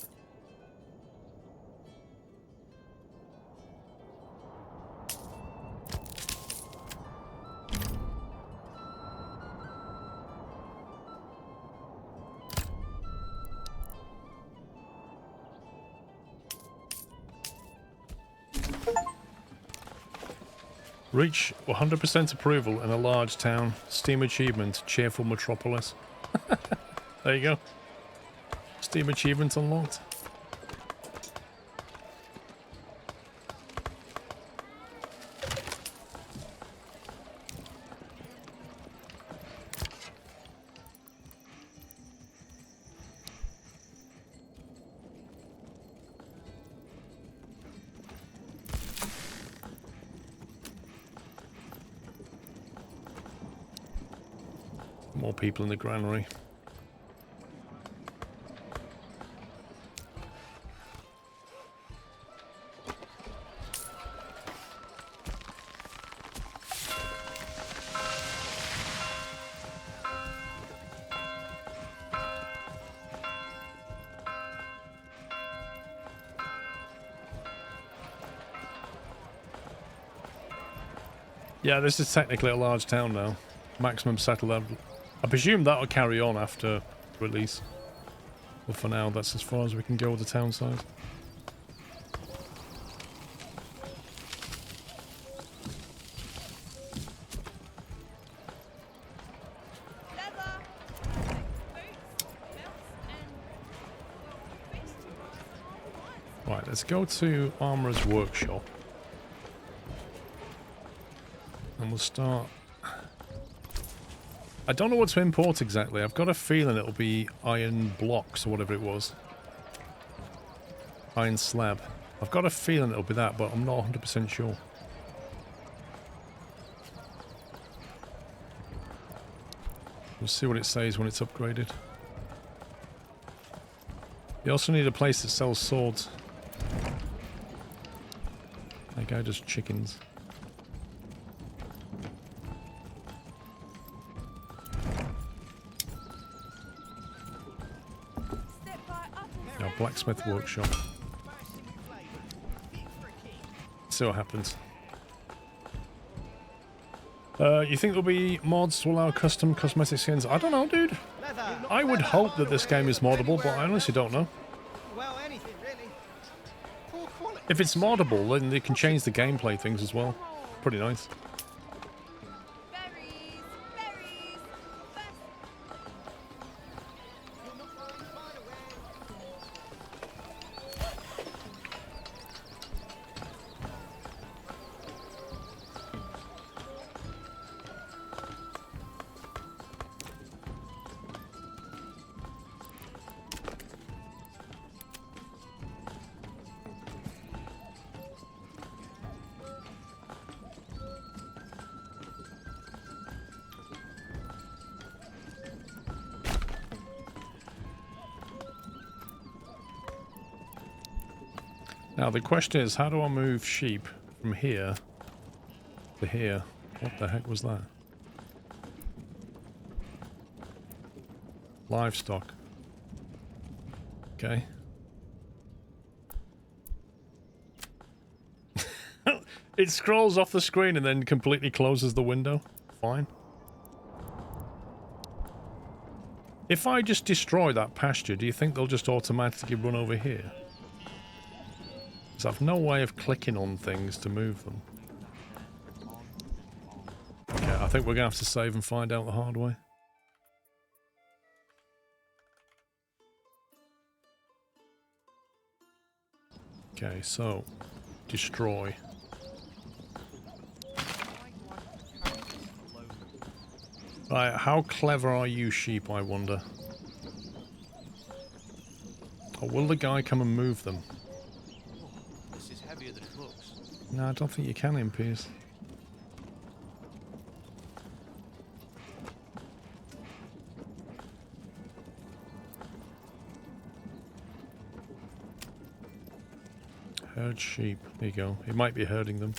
Reach 100% approval in a large town. Steam achievement, cheerful metropolis. There you go. Steam achievement unlocked. More people in the granary. Yeah, this is technically a large town now. Maximum settled level. I presume that'll carry on after release. But for now, that's as far as we can go with the town size. Right, let's go to Armourer's Workshop. And we'll start... I don't know what to import exactly. I've got a feeling it'll be iron blocks or whatever it was. Iron slab. I've got a feeling it'll be that, but I'm not 100% sure. We'll see what it says when it's upgraded. You also need a place that sells swords. That guy does chickens. Blacksmith workshop. See what happens. You think there'll be mods to allow custom cosmetic skins? I don't know, dude. I would hope that this game is moddable, but I honestly don't know. Well, anything really. Poor quality. If it's moddable, then they can change the gameplay things as well. Pretty nice. Now the question is, how do I move sheep from here to here? What the heck was that? Livestock. Okay. It scrolls off the screen and then completely closes the window. Fine. If I just destroy that pasture, do you think they'll just automatically run over here? Because I've no way of clicking on things to move them. Okay, I think we're going to have to save and find out the hard way. Okay, so destroy. Right, how clever are you, sheep, I wonder? Or will the guy come and move them? This is heavier than it looks. No, I don't think you can in Piers. Herd sheep. There you go. It might be herding them.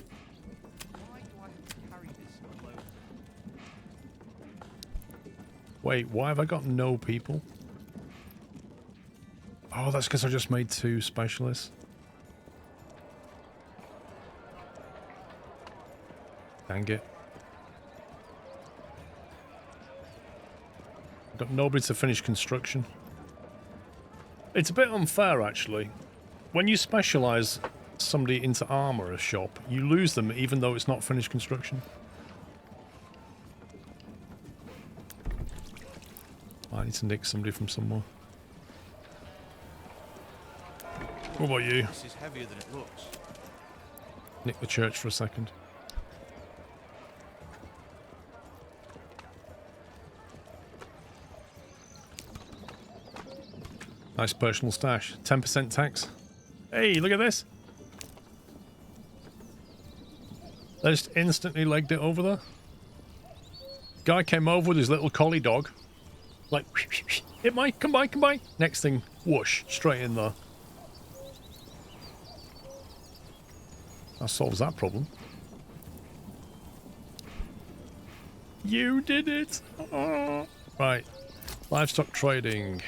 Why do I have to carry this alone? Wait, why have I got no people? Oh, that's because I just made 2 specialists. Dang it. Got nobody to finish construction. It's a bit unfair, actually. When you specialise somebody into armour a shop, you lose them even though it's not finished construction. I need to nick somebody from somewhere. What about you? This is heavier than it looks. Nick the church for a second. Nice personal stash. 10% tax. Hey, look at this. They just instantly legged it over there. Guy came over with his little collie dog. Like, hit Mike, come by, come by. Next thing, whoosh, straight in there. That solves that problem. You did it. Oh. Right. Livestock trading.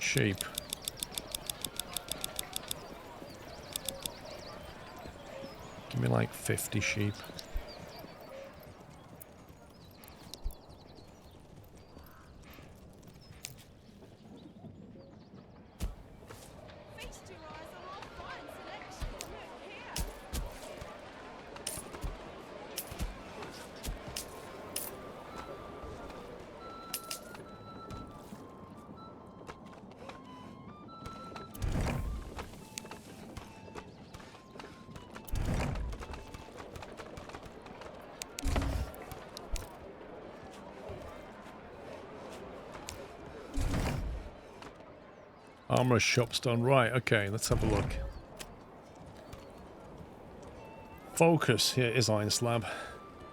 Sheep. Give me like 50 sheep. Feast your eyes on our fine selection. Look here. Armor shop's done. Right, okay, let's have a look. Focus. Here is iron slab.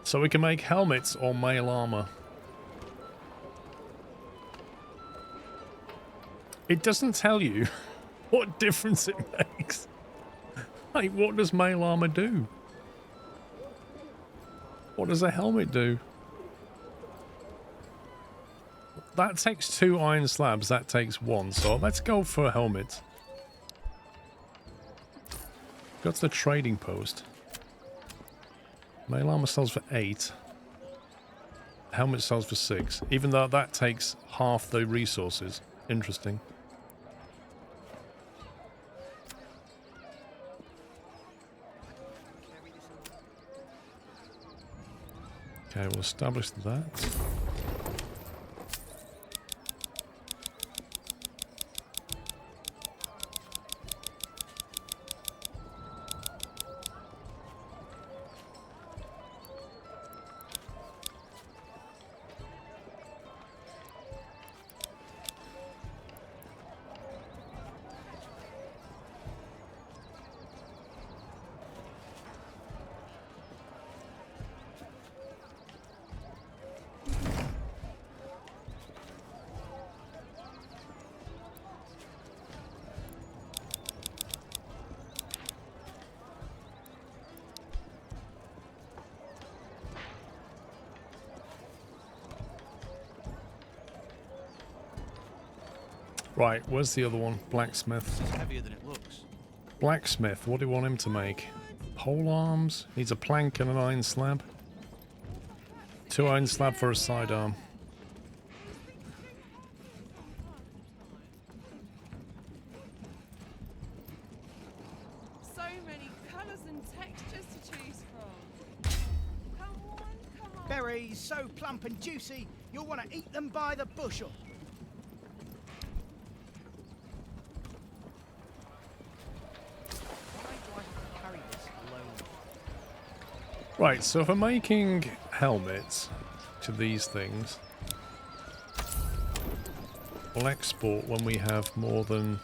So we can make helmets or mail armor. It doesn't tell you what difference it makes. Like, what does mail armor do? What does a helmet do? That takes 2 iron slabs, that takes 1, so let's go for a helmet. Go to the trading post. Mail armor sells for 8. Helmet sells for 6, even though that takes half the resources. Interesting. Okay, we'll establish that. Right, where's the other one? Blacksmith. This is heavier than it looks. Blacksmith, what do you want him to make? Pole arms? Needs a plank and an iron slab. 2 iron slab for a sidearm. So many colours and textures to choose from. Come on. Berries so plump and juicy, you'll want to eat them by the bushel. Why do I have to carry this alone? Right, so if I'm making helmets to these things, we'll export when we have more than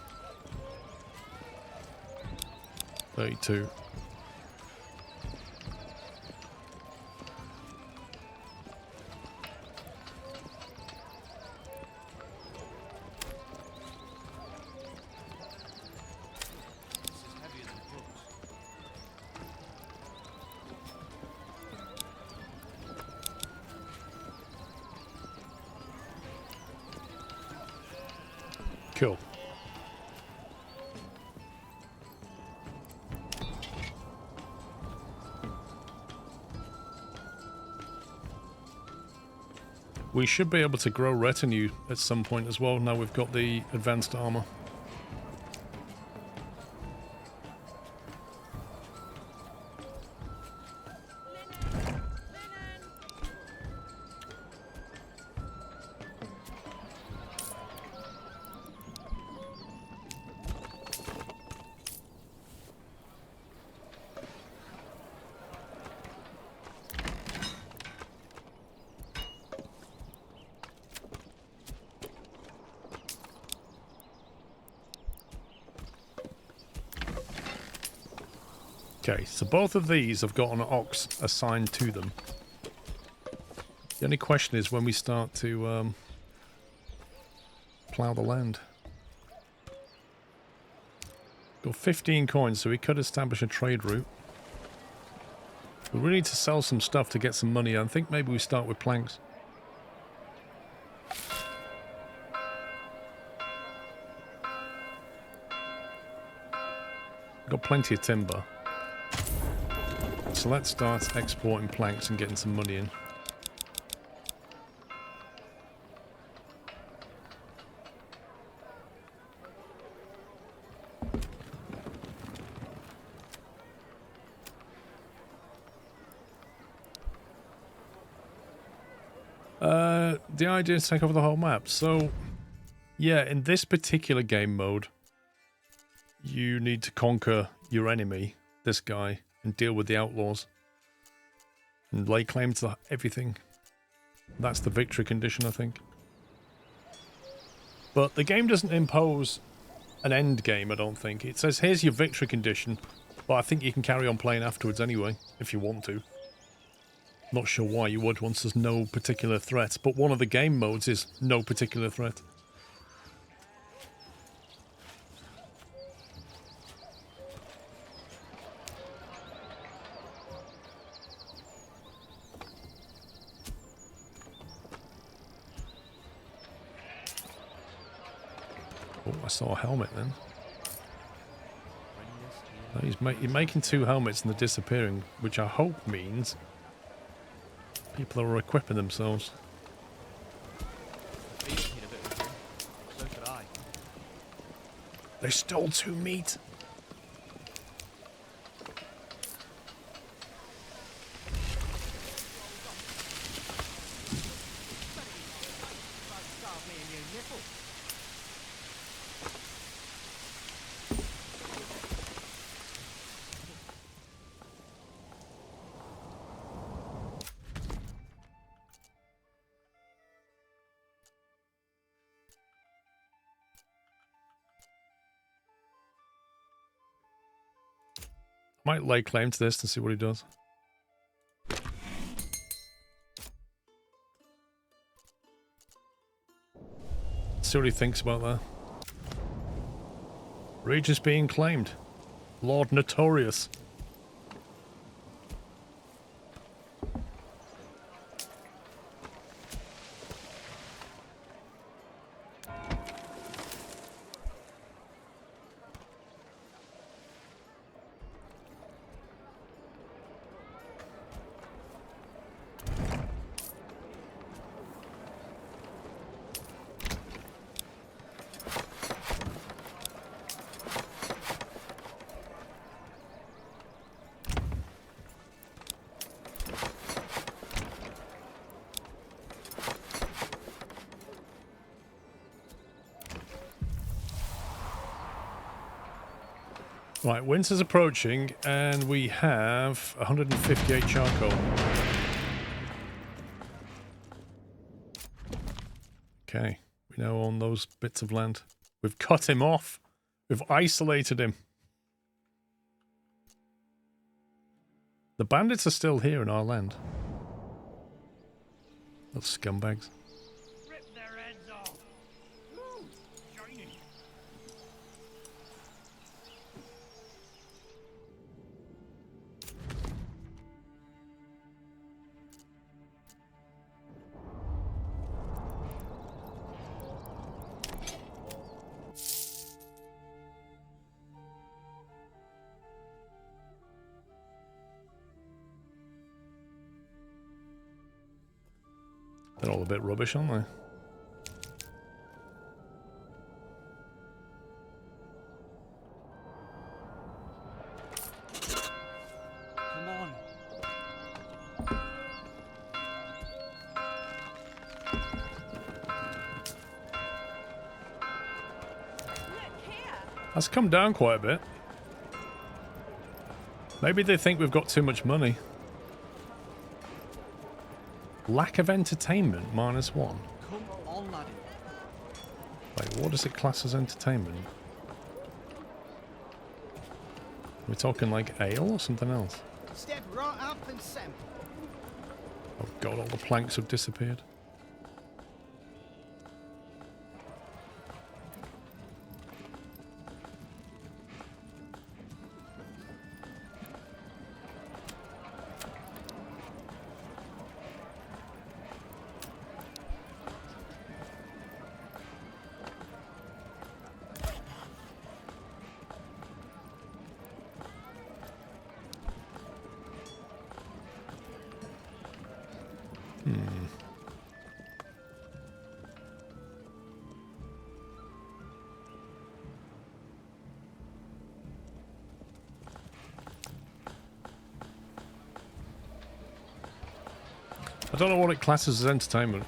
32. This is heavier than it looks. Cool. We should be able to grow retinue at some point as well, now we've got the advanced armor. Okay, so both of these have got an ox assigned to them. The only question is when we start to plough the land. Got 15 coins, so we could establish a trade route. We really need to sell some stuff to get some money. I think maybe we start with planks. Got plenty of timber. So let's start exporting planks and getting some money in. The idea is to take over the whole map. So, yeah, in this particular game mode, you need to conquer your enemy, this guy, and deal with the outlaws. And lay claim to everything. That's the victory condition, I think. But the game doesn't impose an end game, I don't think. It says, here's your victory condition, but I think you can carry on playing afterwards anyway, if you want to. Not sure why you would once there's no particular threat, but one of the game modes is no particular threat. Oh, I saw a helmet then. Oh, he's making 2 helmets and they're disappearing, which I hope means people are equipping themselves. They just need a bit of a drink. So could I. They stole 2 meat. Might lay claim to this to see what he does. See what he thinks about that. Region's being claimed. Lord Notorious. Right, winter's approaching, and we have 158 charcoal. Okay, we now own those bits of land. We've cut him off. We've isolated him. The bandits are still here in our land. Those scumbags. Rip their heads off. Woo, shiny. They're all a bit rubbish, aren't they? Come on. Look here. That's come down quite a bit. Maybe they think we've got too much money. Lack of entertainment, -1. Come on, laddie. Wait, what does it class as entertainment? We're talking like ale or something else? Step right up and sample. Oh god, all the planks have disappeared. I don't know what it classes as entertainment.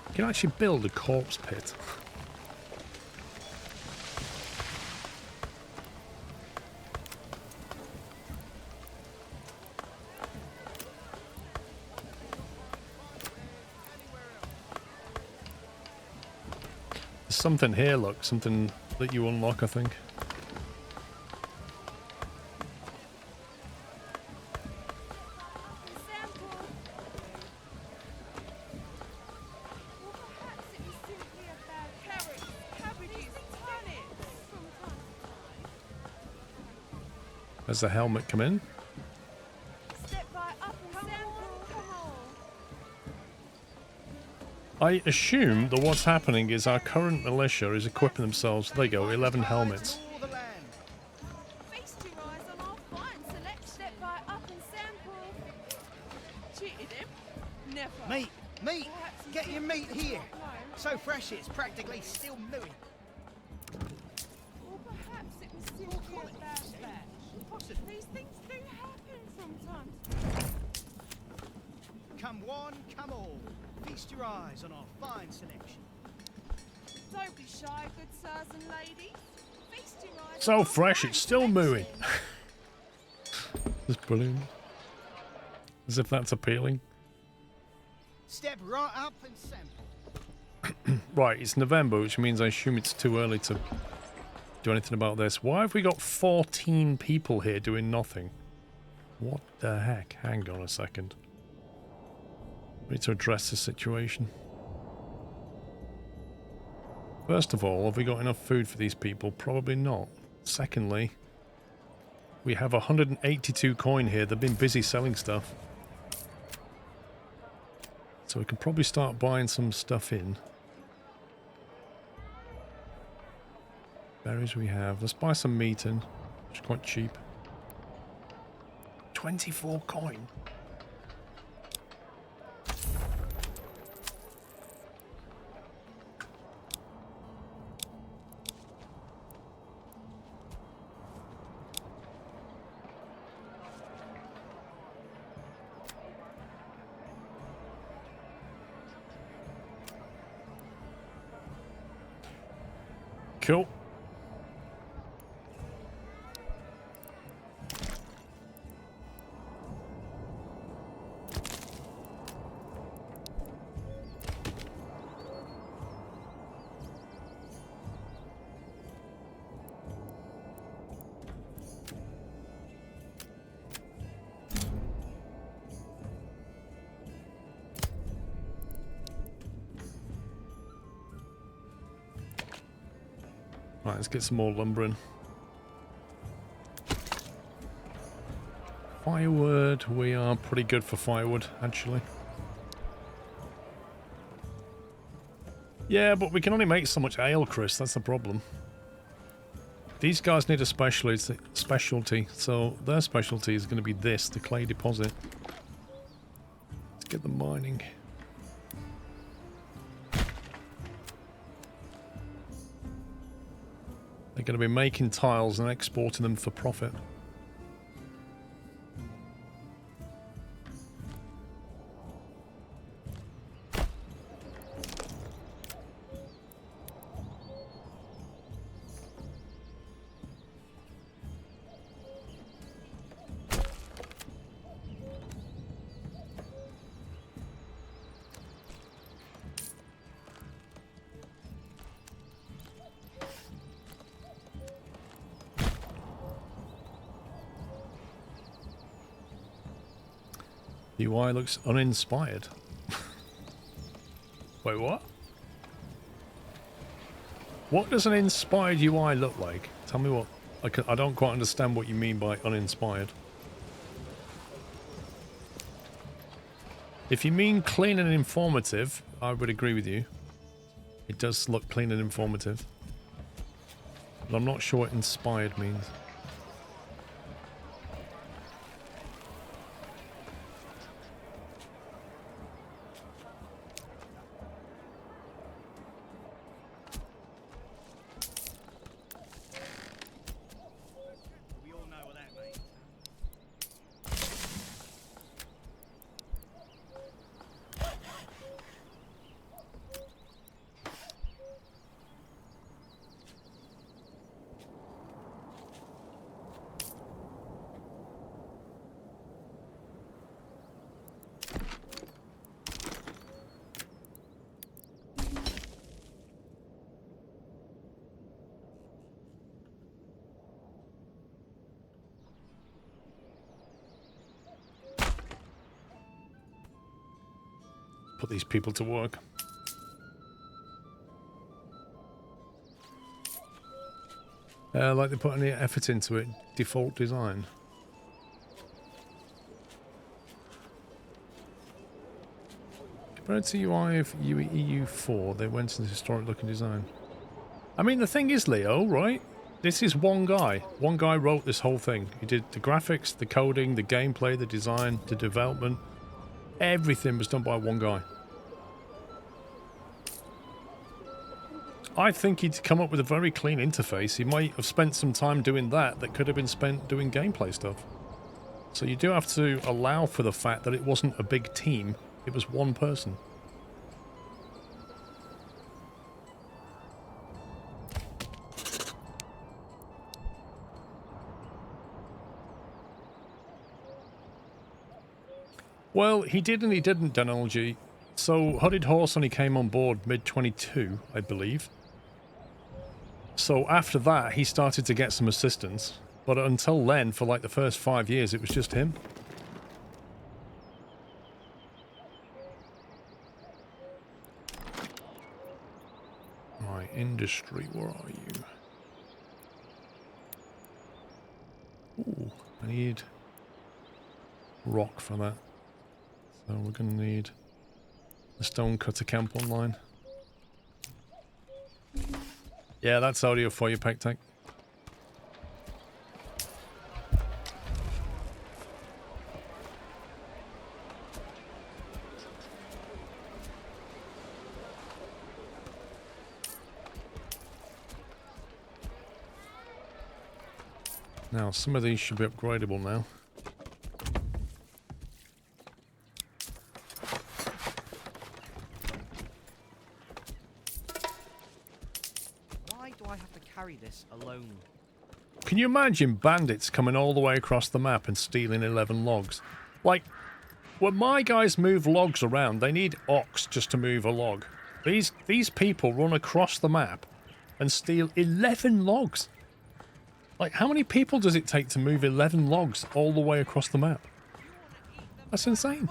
You can actually build a corpse pit. There's something here, look. Something that you unlock, I think. Sample. Or perhaps it was simply a bad carrot. Cabbages, turnips. From time to Has the helmet come in? time. Step right up and sample. Come on. I assume that what's happening is our current militia is equipping themselves. There you go, 11 helmets. All the land. Feast your eyes on our fine select. Step right up and sample. Cheated him? Never. Meat, meat. Perhaps he Get your simply meat does here. not know. So fresh it's practically still new. Or perhaps it was simply a bad batch. These things do happen from time to time. Come one, come all. Feast your eyes on our fine selection. Don't be shy, good sirs and ladies. Feast your eyes So on our fresh, fine it's still mooing. selection. That's brilliant. As if that's appealing. Step right up and sample. Right, it's November, which means I assume it's too early to do anything about this. Why have we got 14 people here doing nothing? What the heck? Hang on a second. We need to address the situation. First of all, have we got enough food for these people? Probably not. Secondly, we have 182 coin here. They've been busy selling stuff. So we can probably start buying some stuff in. Berries we have. Let's buy some meat in. It's quite cheap. 24 coin. Cool. Right, let's get some more lumber in. Firewood, we are pretty good for firewood, actually. Yeah, but we can only make so much ale, Chris, that's the problem. These guys need a specialty, so their specialty is going to be this, the clay deposit. Let's get the mining. They're going to be making tiles and exporting them for profit. UI looks uninspired. Wait, what? What does an inspired UI look like? Tell me what. I don't quite understand what you mean by uninspired. If you mean clean and informative, I would agree with you. It does look clean and informative. But I'm not sure what inspired means. We all know what that means. Put these people to work. Like they put any effort into it. Default design. Compared to UI of EU4, they went into historic looking design. I mean, the thing is, Leo, right? This is one guy. One guy wrote this whole thing. He did the graphics, the coding, the gameplay, the design, the development. Everything was done by one guy. I think he'd come up with a very clean interface. He might have spent some time doing that could have been spent doing gameplay stuff. So you do have to allow for the fact that it wasn't a big team. It was one person. Well, he did and he didn't, Danology. So Hooded Horse only came on board mid-22, I believe. So after that, he started to get some assistance. But until then, for like the first 5 years, it was just him. Right, industry, where are you? Ooh, I need rock for that. So we're going to need the stonecutter camp online. Yeah, that's audio for you, Pectec. Now, some of these should be upgradable now. Why do I have to carry this alone? Can you imagine bandits coming all the way across the map and stealing 11 logs? Like, when my guys move logs around, they need ox just to move a log. These people run across the map and steal 11 logs. Like, how many people does it take to move 11 logs all the way across the map? That's insane.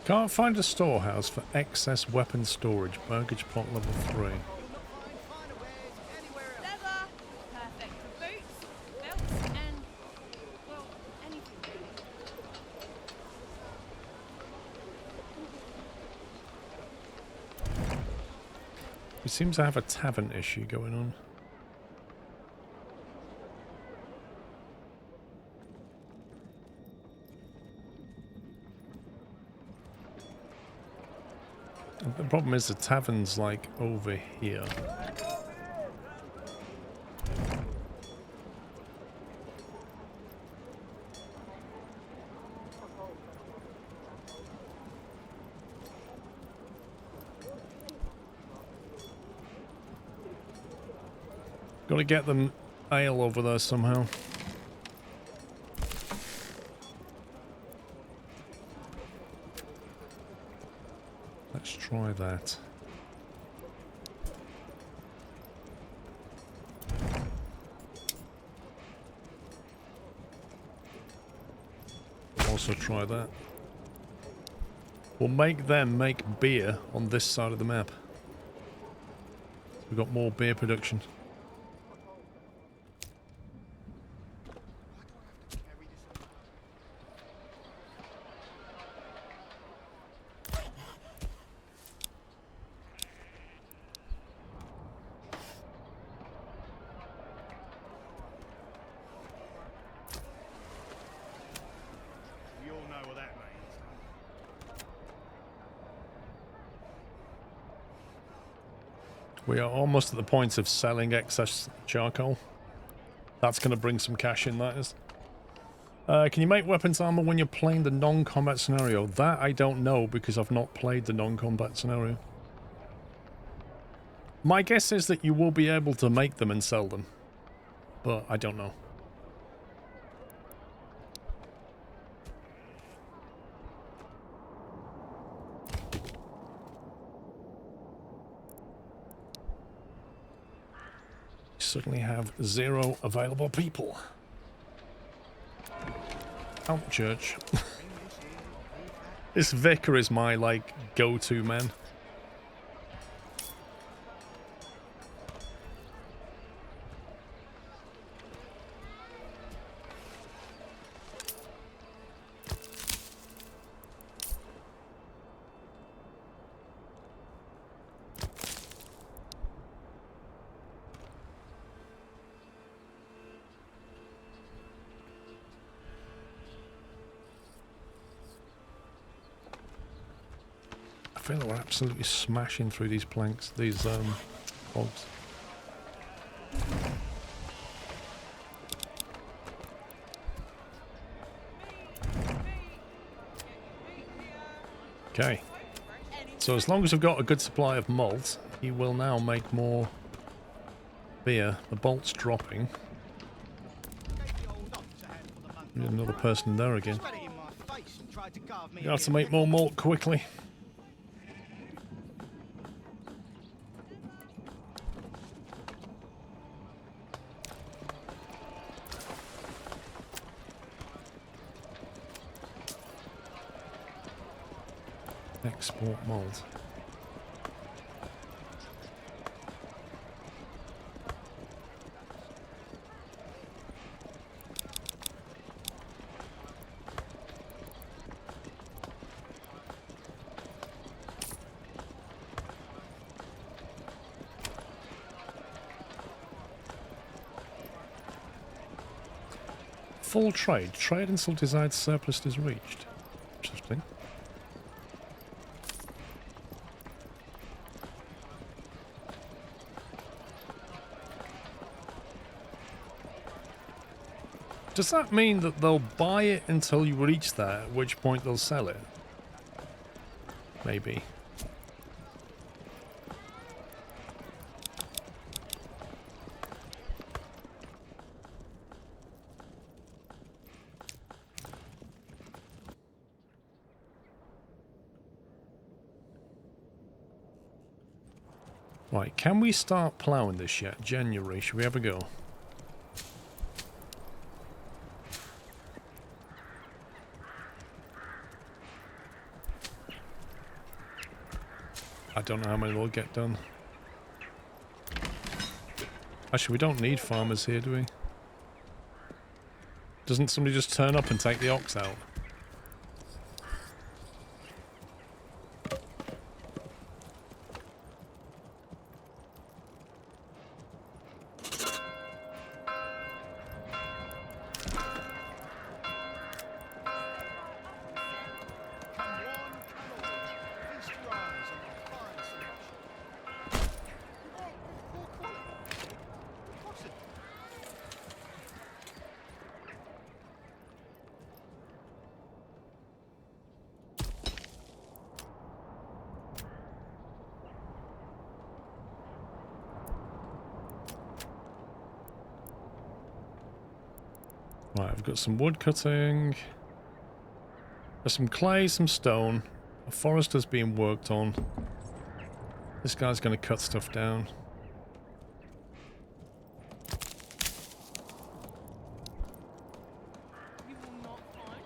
Can't find a storehouse for excess weapon storage. Baggage plot level 3. You'll not find finer wares anywhere else. Leather, perfect for boots, belts, and, well, anything really. We seem to have a tavern issue going on. The problem is the tavern's like over here. Got to get them ale over there somehow. Let's try that. Also try that. We'll make them make beer on this side of the map. We've got more beer production. We all know what that means. We are almost at the point of selling excess charcoal. That's going to bring some cash in, that is. Can you make weapons armor when you're playing the non-combat scenario? That I don't know because I've not played the non-combat scenario. My guess is that you will be able to make them and sell them, but I don't know. Suddenly have 0 available people. Out church. This vicar is my, like, go-to man. I feel like we're absolutely smashing through these planks, these logs. Okay. So as long as we've got a good supply of malt, he will now make more beer. The bolt's dropping. Need another person there again. You have to make more malt quickly. Export malt. full trade. Trade until desired surplus is reached. Interesting. Does that mean that they'll buy it until you reach that, at which point they'll sell it? Maybe. Right, can we start ploughing this yet? January, should we have a go? I don't know how many will get done. Actually, we don't need farmers here, do we? Doesn't somebody just turn up and take the ox out? Right, I've got some wood cutting. There's some clay, some stone. A forester's being worked on. This guy's going to cut stuff down.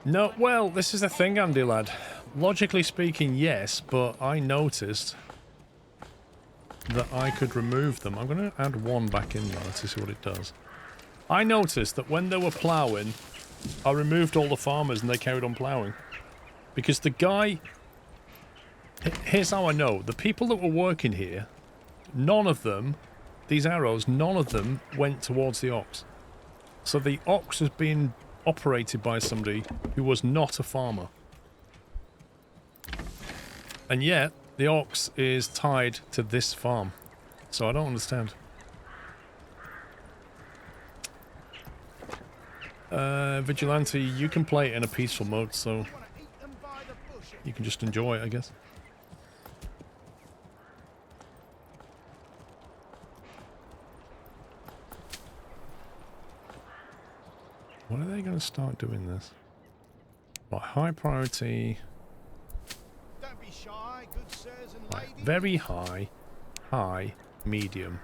No, well, this is the thing, Andy lad. Logically speaking, yes, but I noticed that I could remove them. I'm going to add one back in there to see what it does. I noticed that when they were ploughing, I removed all the farmers and they carried on ploughing. Because the guy... Here's how I know. The people that were working here, none of them, these arrows, none of them went towards the ox. So the ox was being operated by somebody who was not a farmer. And yet, the ox is tied to this farm. So I don't understand. Vigilante, you can play it in a peaceful mode, so you can just enjoy it, I guess. When are they going to start doing this? Right, high priority. Don't be shy, good sirs and Right, ladies. very high, high, medium.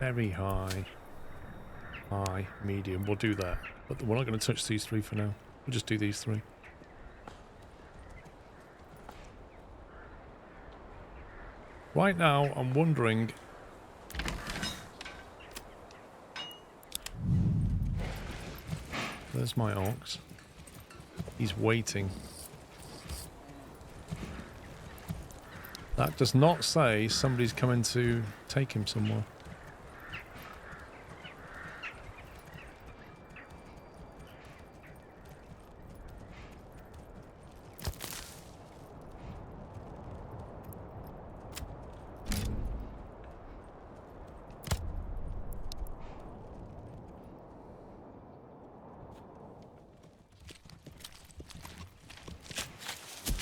Very high. High, medium, we'll do that. But we're not going to touch these three for now. We'll just do these three. Right now, I'm wondering... There's my ox. He's waiting. That does not say somebody's coming to take him somewhere.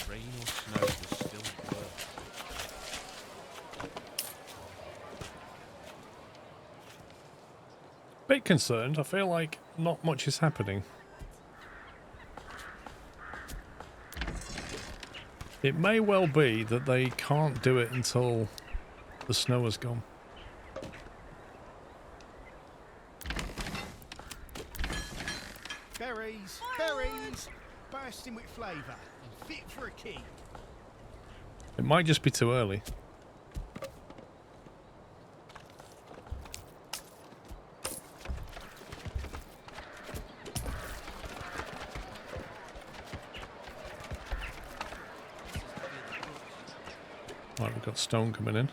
Rain or snow will still work. Bit concerned. I feel like not much is happening. It may well be that they can't do it until the snow has gone. Berries, berries, bursting with flavour and fit for a king. It might just be too early. Right, we've got stone coming in.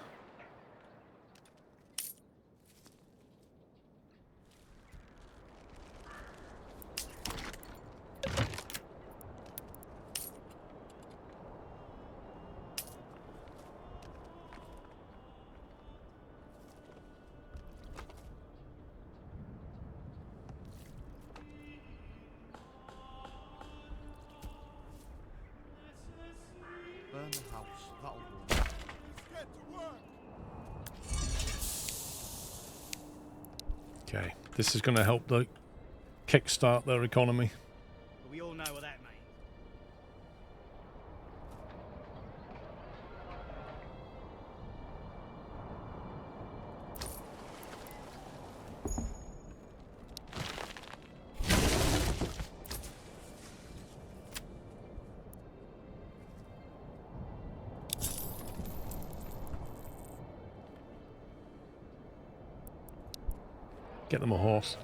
Okay, this is going to help the kickstart their economy. But we all know what that means. Get them a horse.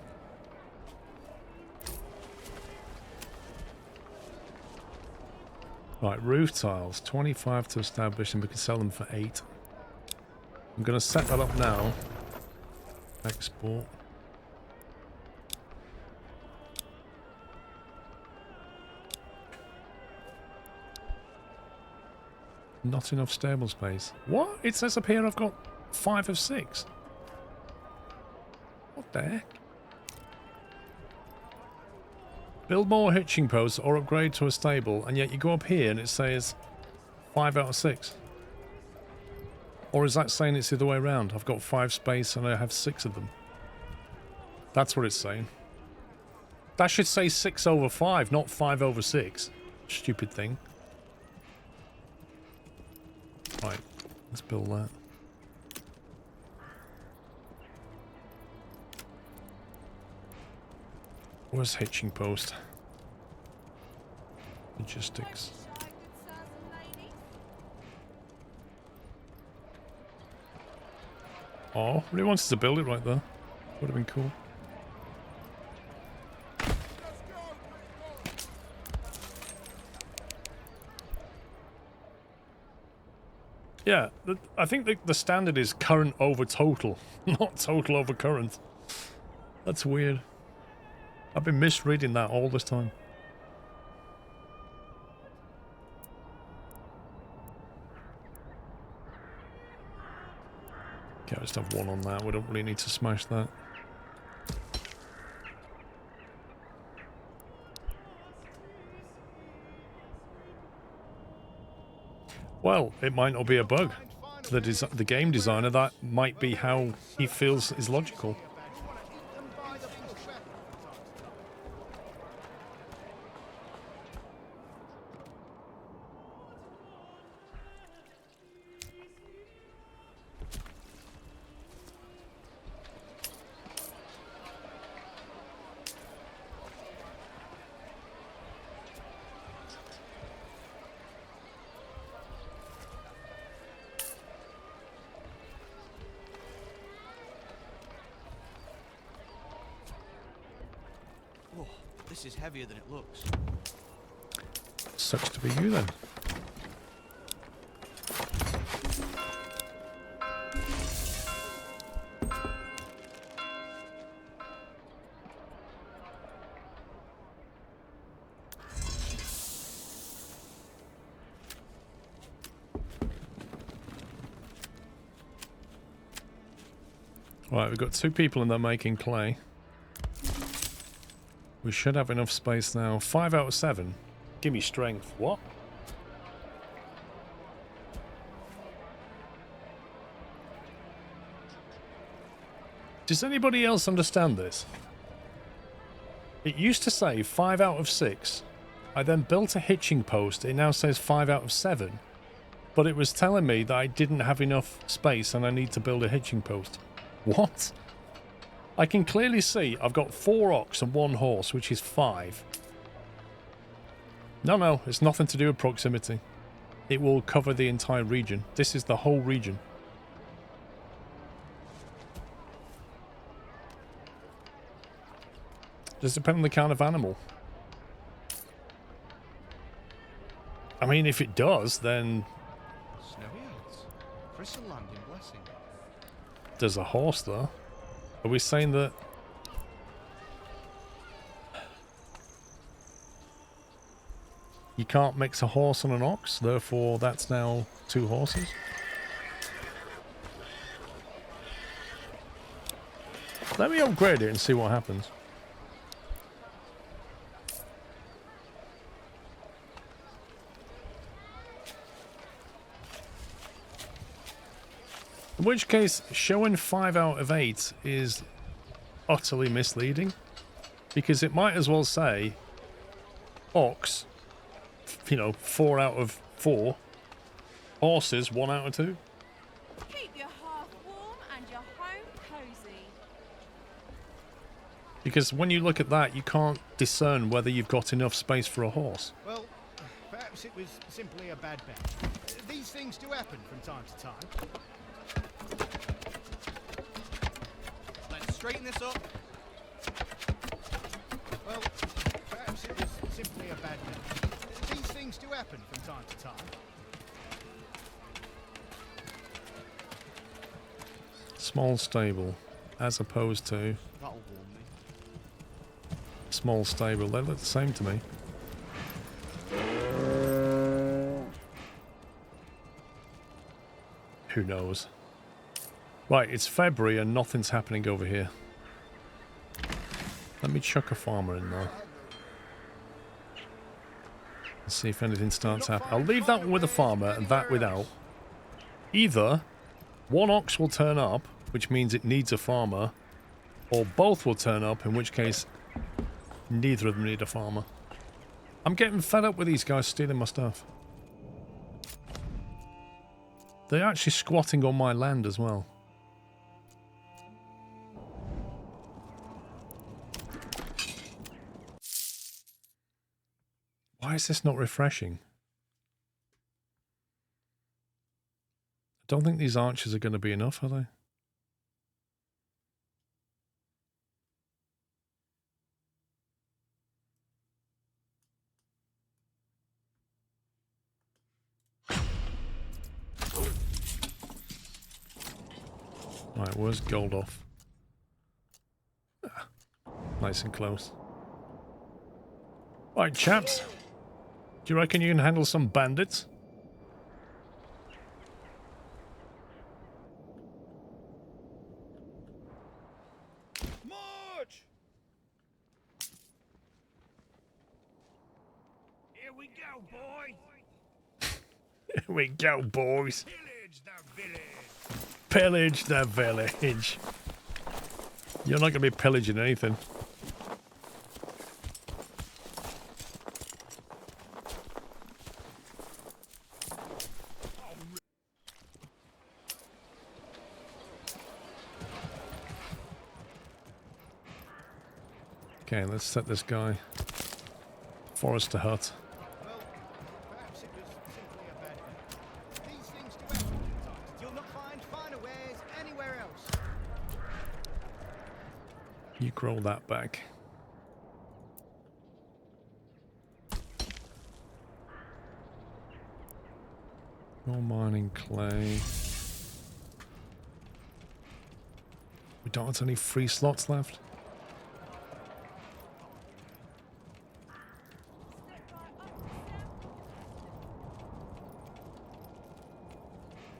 Right, roof tiles. 25 to establish and we can sell them for 8. I'm going to set that up now. Export. Not enough stable space. What? It says up here I've got 5 of 6. What the heck? Build more hitching posts or upgrade to a stable, and yet you go up here and it says 5 out of 6. Or is that saying it's the other way around? I've got 5 space and I have 6 of them. That's what it's saying. That should say 6 over 5, not 5 over 6. Stupid thing. Right, let's build that. Where's hitching post? Logistics. Oh, really wants to build it right there. Would have been cool. Yeah, I think the standard is current over total, not total over current. That's weird. I've been misreading that all this time. Okay, I just have 1 on that. We don't really need to smash that. Well, it might not be a bug. To the game designer, that might be how he feels is logical. Oh, this is heavier than it looks. Sucks to be you then. Right, we've got 2 people in there making clay. We should have enough space now. 5 out of 7. Give me strength. What? Does anybody else understand this? It used to say 5 out of 6. I then built a hitching post. It now says 5 out of 7. But it was telling me that I didn't have enough space and I need to build a hitching post. What? I can clearly see I've got 4 ox and 1 horse, which is 5. No, it's nothing to do with proximity. It will cover the entire region. This is the whole region. Does depend on the kind of animal. I mean, if it does, then Snowy Oats. Crystal Land in Blessing. there's a horse there. Are we saying that... you can't mix a horse and an ox, therefore that's now 2 horses? Let me upgrade it and see what happens. In which case, showing 5 out of 8 is utterly misleading. Because it might as well say ox, you know, 4 out of 4. Horses, 1 out of 2. Keep your hearth warm and your home cozy. Because when you look at that, you can't discern whether you've got enough space for a horse. Well, perhaps it was simply a bad bet. These things do happen from time to time. Let's straighten this up. Well, perhaps it was simply a bad bet. These things do happen from time to time. Small stable, as opposed to That'll warm me. small stable. They look the same to me. Who knows? Right, it's February and nothing's happening over here. Let me chuck a farmer in there. Let's see if anything starts happening. I'll leave that one with a farmer and that without. Either one ox will turn up, which means it needs a farmer, or both will turn up, in which case neither of them need a farmer. I'm getting fed up with these guys stealing my stuff. They're actually squatting on my land as well. Why is this not refreshing? I don't think these archers are going to be enough, are they? Right, where's gold off? Ah, nice and close. Right, chaps. Do you reckon you can handle some bandits? March! Here we go, boys. Here we go, boys. Pillage the village. Pillage the village. You're not going to be pillaging anything. Okay, let's set this guy. Forester hut. Well, perhaps it was simply a bad bet. These things do happen sometimes. You'll not find finer wares anywhere else. You roll that back. No mining clay. We don't have any free slots left.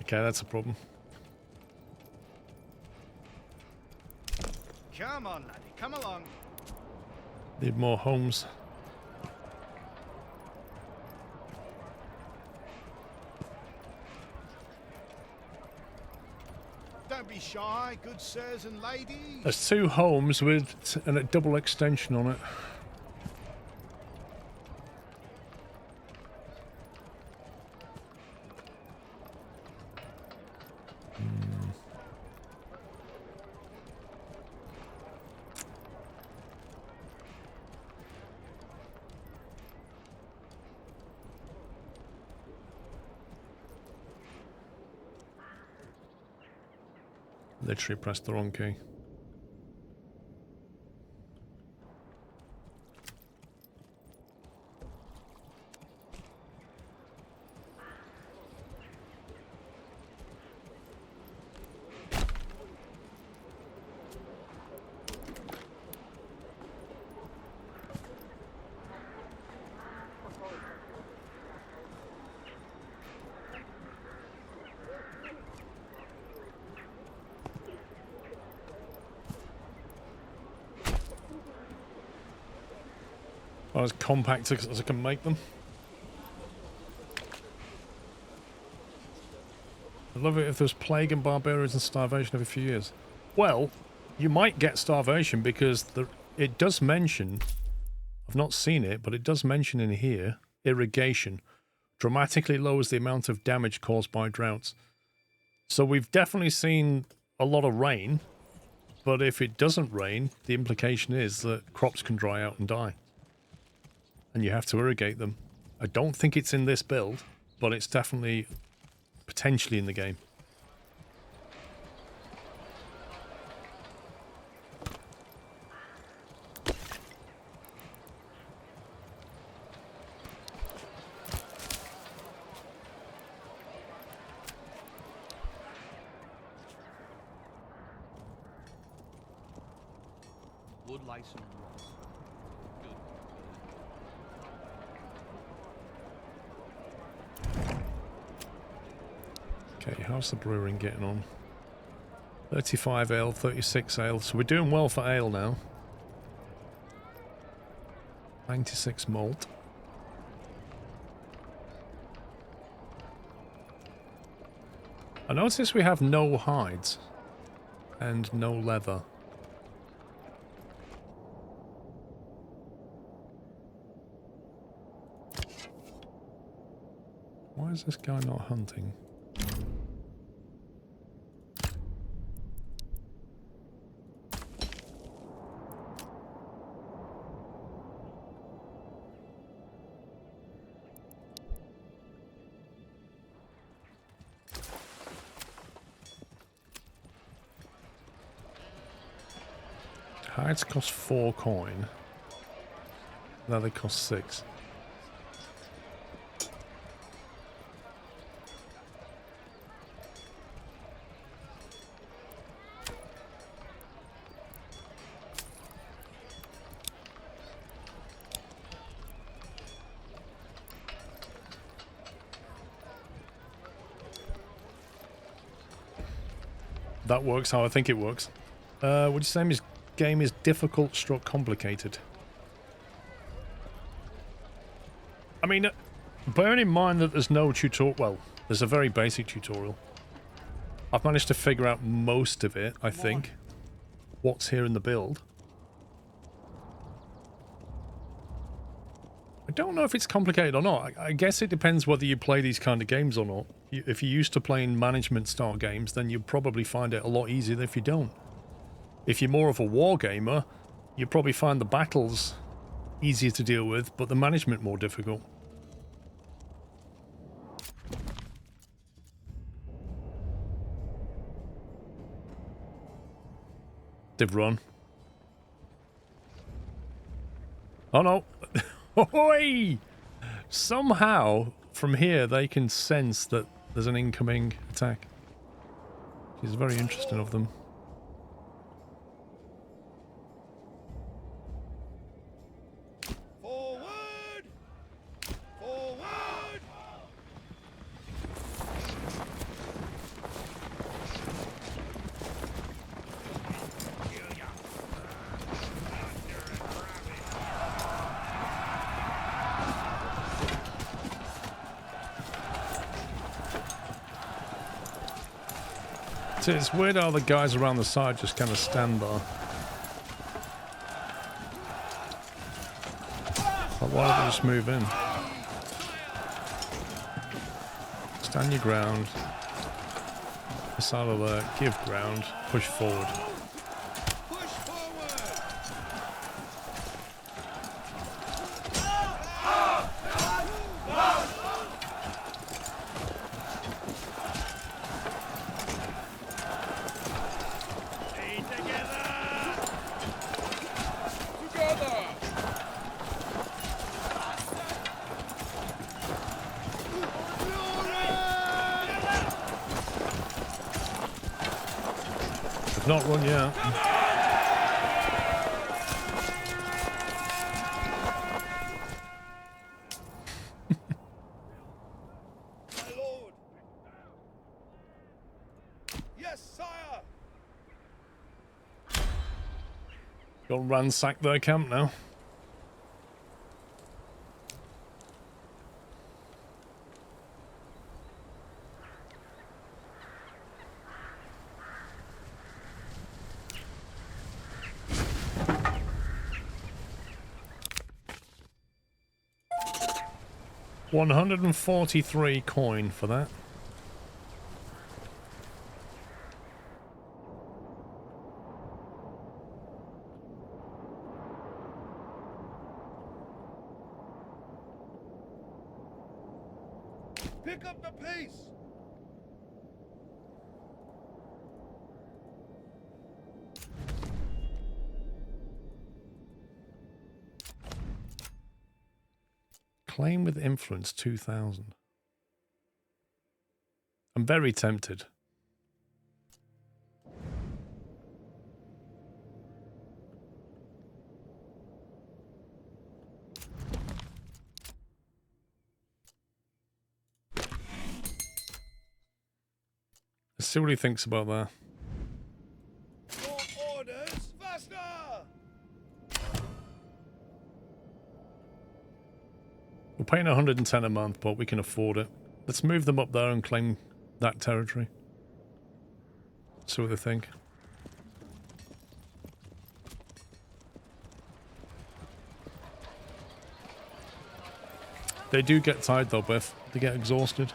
Okay, that's a problem. Come on, laddie, come along. Need more homes. Don't be shy, good sirs and ladies. There's 2 homes with a double extension on it. Literally pressed the wrong key. As compact as I can make them. I'd love it if there was plague and barbarians and starvation every few years. Well, you might get starvation because it does mention, I've not seen it, but it does mention in here, irrigation dramatically lowers the amount of damage caused by droughts. So we've definitely seen a lot of rain, but if it doesn't rain, the implication is that crops can dry out and die. And you have to irrigate them. I don't think it's in this build, but it's definitely potentially in the game. Wood lice and rot. Good. Okay, how's the brewing getting on? 35 ale, 36 ale. So we're doing well for ale now. 96 malt. I notice we have no hides and no leather. Why is this guy not hunting? Hides cost 4 coin. Leather costs 6. That works how I think it works. Would you say this game is difficult stroke complicated? I mean, bearing in mind that there's no tutorial, well, there's a very basic tutorial. I've managed to figure out most of it, I think. What's here in the build. I don't know if it's complicated or not. I guess it depends whether you play these kind of games or not. If you're used to playing management-style games, then you'll probably find it a lot easier than if you don't. If you're more of a war gamer, you'll probably find the battles easier to deal with, but the management more difficult. They've run. Oh no! Oi! Somehow, from here, they can sense that there's an incoming attack. Which is very interesting of them. Forward! Forward! So it's weird how the guys around the side just kind of stand there. But why don't they just move in? Stand your ground. Missile alert, give ground, push forward. Push forward! They've not run yet. My lord! Yes, sire! Go and ransack their camp now. 143 coin for that. Pick up the pace! Claim with influence 2,000. I'm very tempted. Let's see what he thinks about that. More orders! Faster! We're paying 110 a month, but we can afford it. Let's move them up there and claim that territory. See what they think. They do get tired though, Biff. They get exhausted.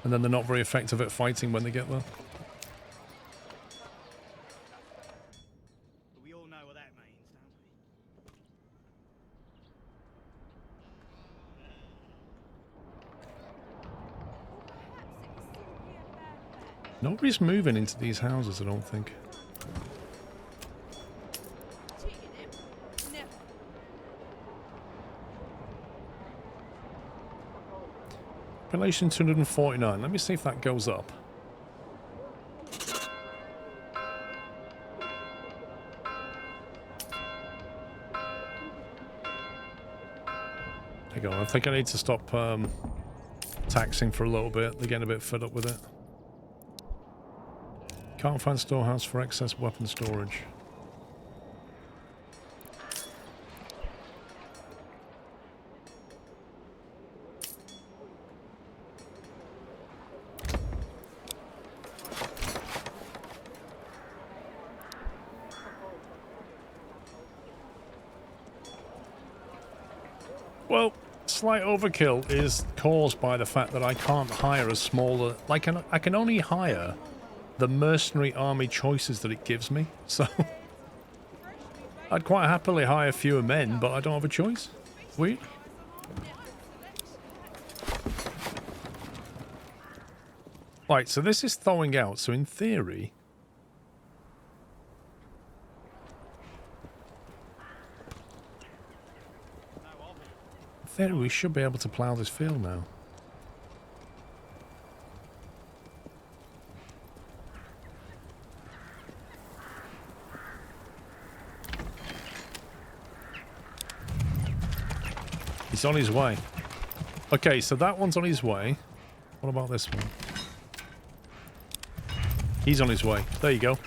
And then they're not very effective at fighting when they get there. But we all know what that means, don't we? Nobody's moving into these houses, I don't think. Cheated him? Never. Population 249. Let me see if that goes up. There you go. I think I need to stop taxing for a little bit. They're getting a bit fed up with it. Can't find storehouse for excess weapon storage. Well, slight overkill is caused by the fact that I can't hire a smaller... Like, I can only hire the mercenary army choices that it gives me. So, I'd quite happily hire fewer men, but I don't have a choice. Weird. Right, so this is thawing out. So in theory... we should be able to plough this field now. He's on his way. Okay, so that one's on his way. What about this one? He's on his way. There you go.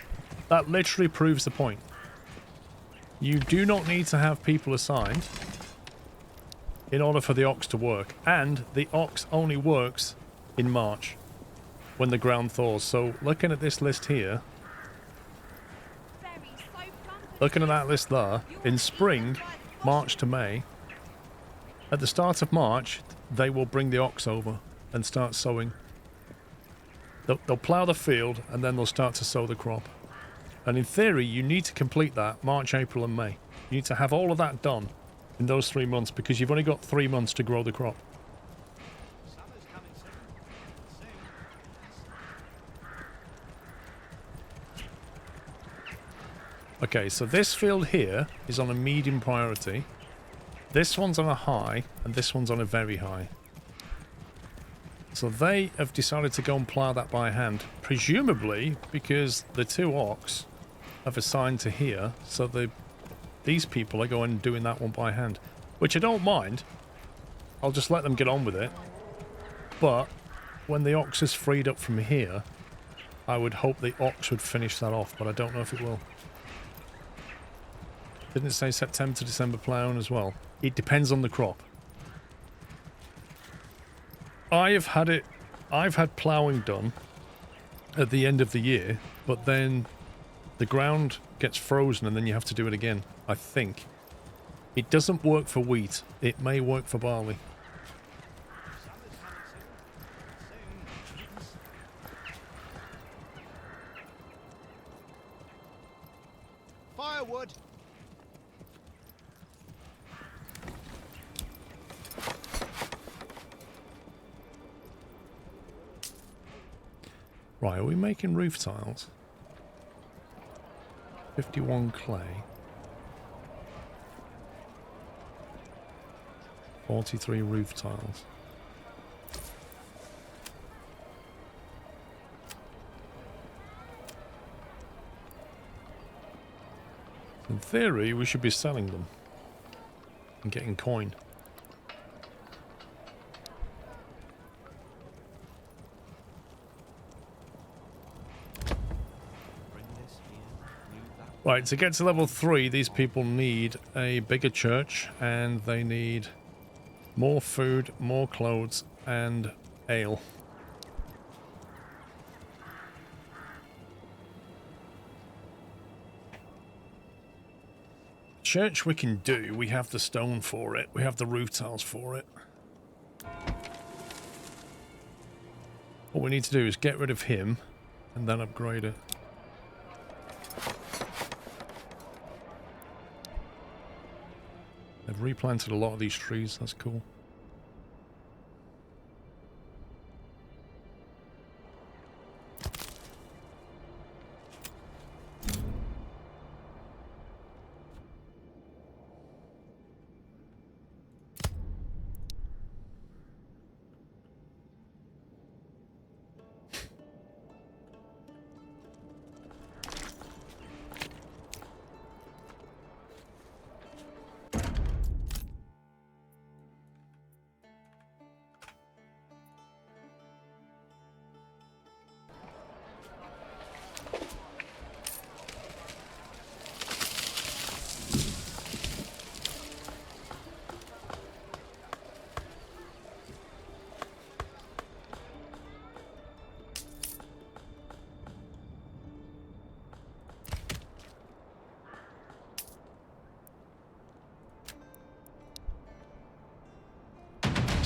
That literally proves the point. You do not need to have people assigned in order for the ox to work. And the ox only works in March when the ground thaws. So looking at this list here, looking at that list there, in spring, March to May, at the start of March, they will bring the ox over and start sowing. They'll plough the field and then they'll start to sow the crop. And in theory, you need to complete that March, April and May. You need to have all of that done in those 3 months, because you've only got 3 months to grow the crop. Summer's coming soon. Okay, so this field here is on a medium priority. This one's on a high, and this one's on a very high. So they have decided to go and plough that by hand, presumably because the 2 ox have assigned to here, so these people are going and doing that one by hand, which I don't mind. I'll just let them get on with it. But when the ox is freed up from here, I would hope the ox would finish that off, but I don't know if it will. Didn't it say September to December ploughing as well? It depends on the crop. I've had ploughing done at the end of the year, but then the ground gets frozen and then you have to do it again, I think. It doesn't work for wheat. It may work for barley. No wood. Right, are we making roof tiles? 51 clay. 43 roof tiles. In theory, we should be selling them and getting coin. Bring this here, you that. Right, to get to level 3, these people need a bigger church, and they need more food, more clothes, and ale. Church we can do. We have the stone for it. We have the roof tiles for it. What we need to do is get rid of him and then upgrade it. They've replanted a lot of these trees. That's cool.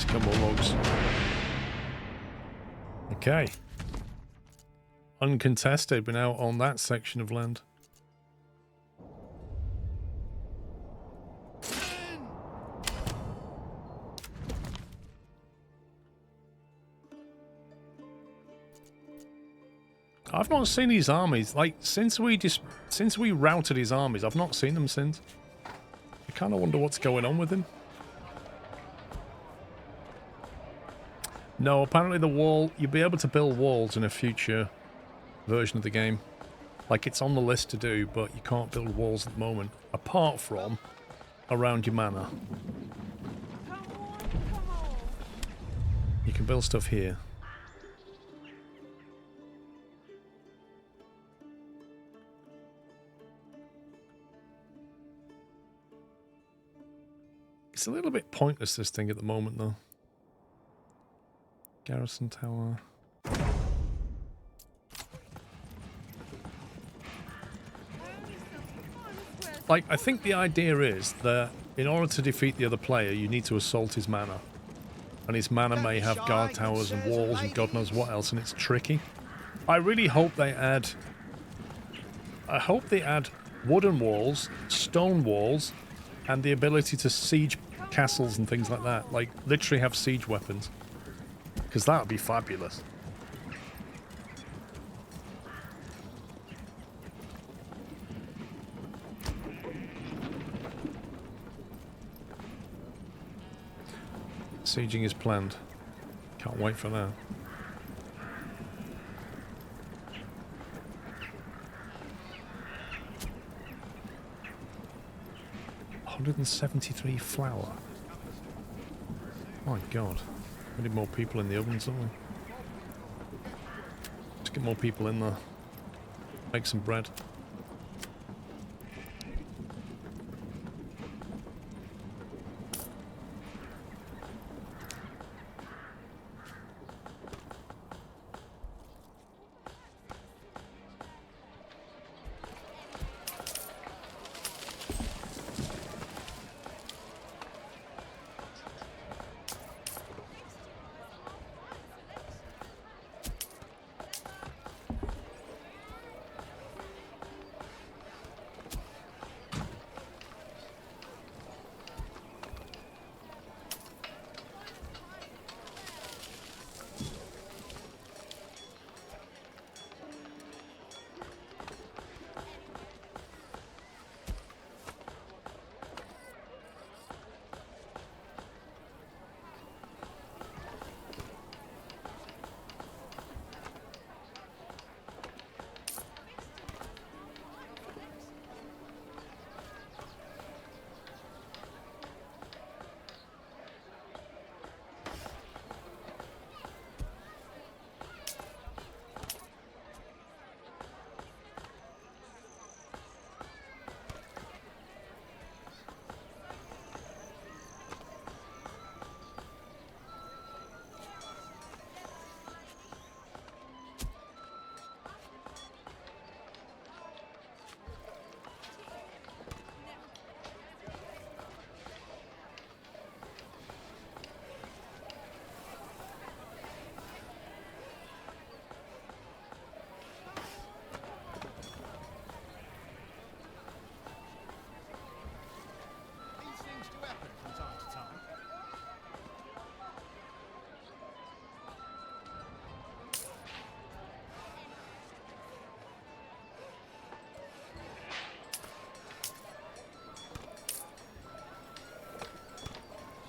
Couple of logs. Okay. Uncontested. We're now on that section of land. I've not seen his armies. Like, since we routed his armies, I've not seen them since. I kind of wonder what's going on with him. No, apparently the wall... You'll be able to build walls in a future version of the game. Like, it's on the list to do, but you can't build walls at the moment. Apart from around your manor. Come on, come on. You can build stuff here. It's a little bit pointless, this thing, at the moment, though. Garrison tower. Like, I think the idea is that in order to defeat the other player, you need to assault his manor. And his manor may have guard towers and walls and God knows what else, and it's tricky. I really hope they add... I hope they add wooden walls, stone walls, and the ability to siege castles and things like that. Like, literally have siege weapons. Because that would be fabulous. Sieging is planned. Can't wait for that. $173 flour. My God. We need more people in the ovens, don't we? Let's get more people in there. Make some bread.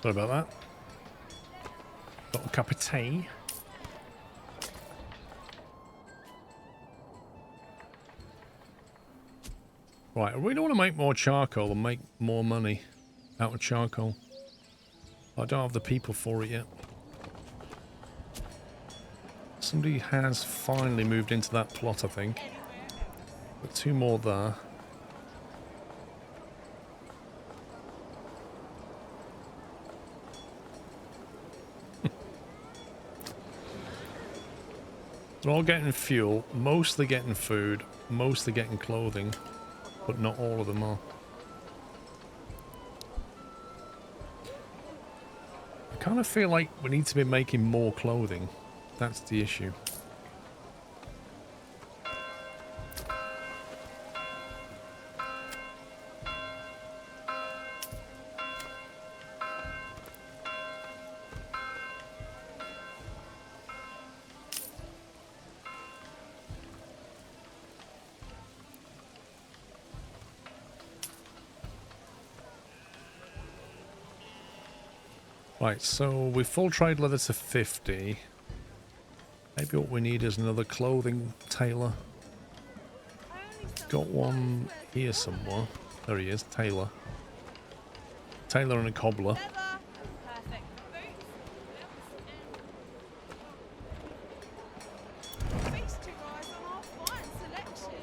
Sorry about that. Got a cup of tea. Right, I really want to make more charcoal and make more money out of charcoal. I don't have the people for it yet. Somebody has finally moved into that plot, I think. Got 2 more there. They're all getting fuel, mostly getting food, mostly getting clothing, but not all of them are. I kind of feel like we need to be making more clothing. That's the issue. Right, so we full trade leather to 50. Maybe what we need is another clothing tailor. Got one here somewhere. There he is, tailor. Tailor and a cobbler. Perfect boots. Feast to rise on our fine selection.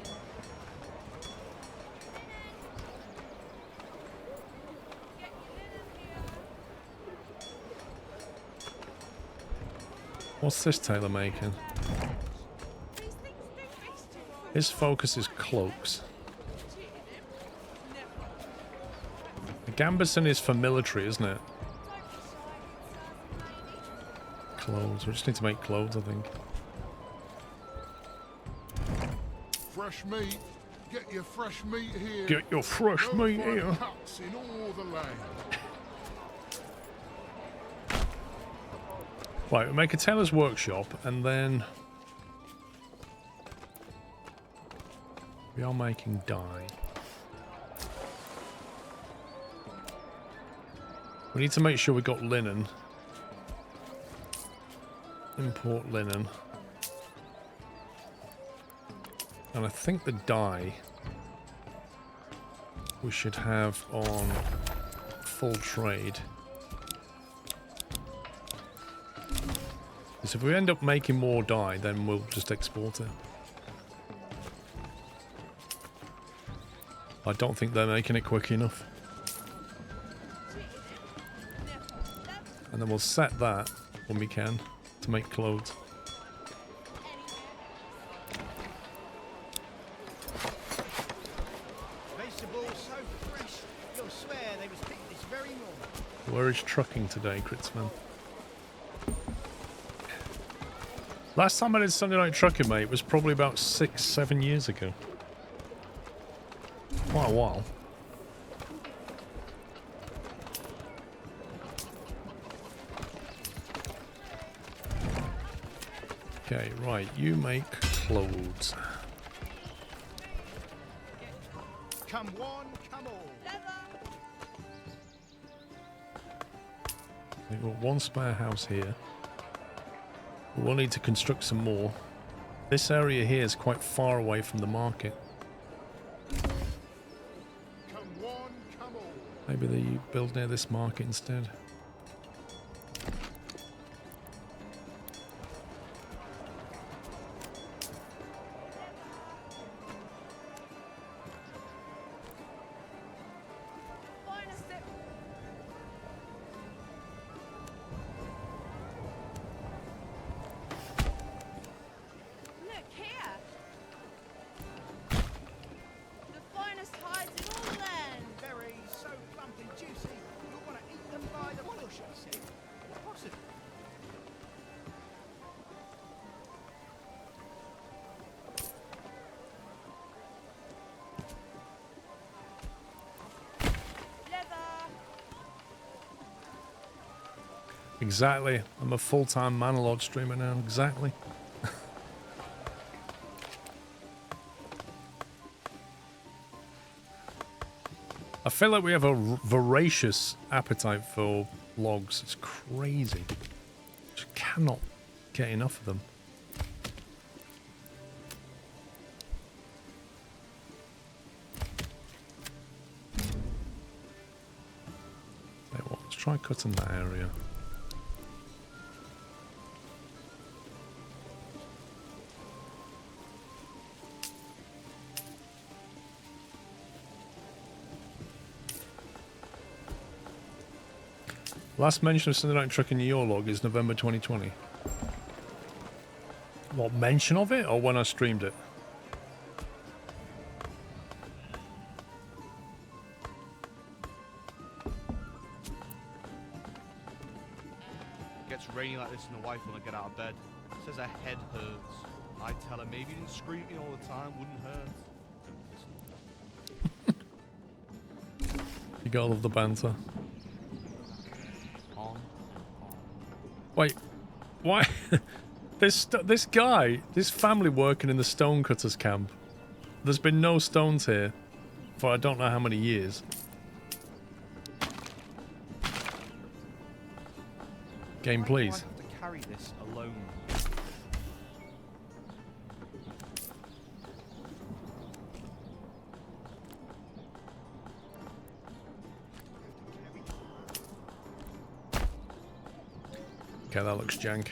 Get your linen here. What's this tailor making? These things do feast to rise. His focus is cloaks. Cheated him. Never. The Gambison is for military, isn't it? Don't be shy, good sirs and ladies. Clothes. We just need to make clothes, I think. Fresh meat. Get your fresh meat here. Get your fresh No meat fine here. cuts in all the land. Right, we make a tailor's workshop, and then we are making dye. We need to make sure we got linen. Import linen. And I think the dye we should have on full trade. Because if we end up making more dye, then we'll just export it. I don't think they're making it quick enough. And then we'll set that when we can to make clothes. Vegetables so fresh, you'll swear they was picked this very morning. Where is trucking today, Kritzman? Last time I did Sunday Night Trucking, mate, was probably about 6-7 years ago. Quite a while. Okay, right, you make clothes. Come one, come all. We've got one spare house here. We'll need to construct some more. This area here is quite far away from the market. Come one, come all. Maybe they build near this market instead. Finest it. Look here. The finest hides in all land. Berries so plump and juicy, you'll want to eat them by the bush, I said. Possible. Leather. Exactly. I'm a full-time Manor streamer now. Exactly. I feel like we have a voracious appetite for logs. It's crazy. Just cannot get enough of them. Wait, what? Let's try cutting that area. Last mention of Sunday Night Trucking in your log is November 2020. What, mention of it or when I streamed it? It gets rainy like this and the wife when I get out of bed. Says her head hurts. I tell her maybe you didn't scream at me all the time, wouldn't hurt. You gotta love the banter. On. Wait, why? this guy, this family working in the stonecutters camp. There's been no stones here for I don't know how many years. Game, please. Why do I have to carry this alone? Okay, that looks jank.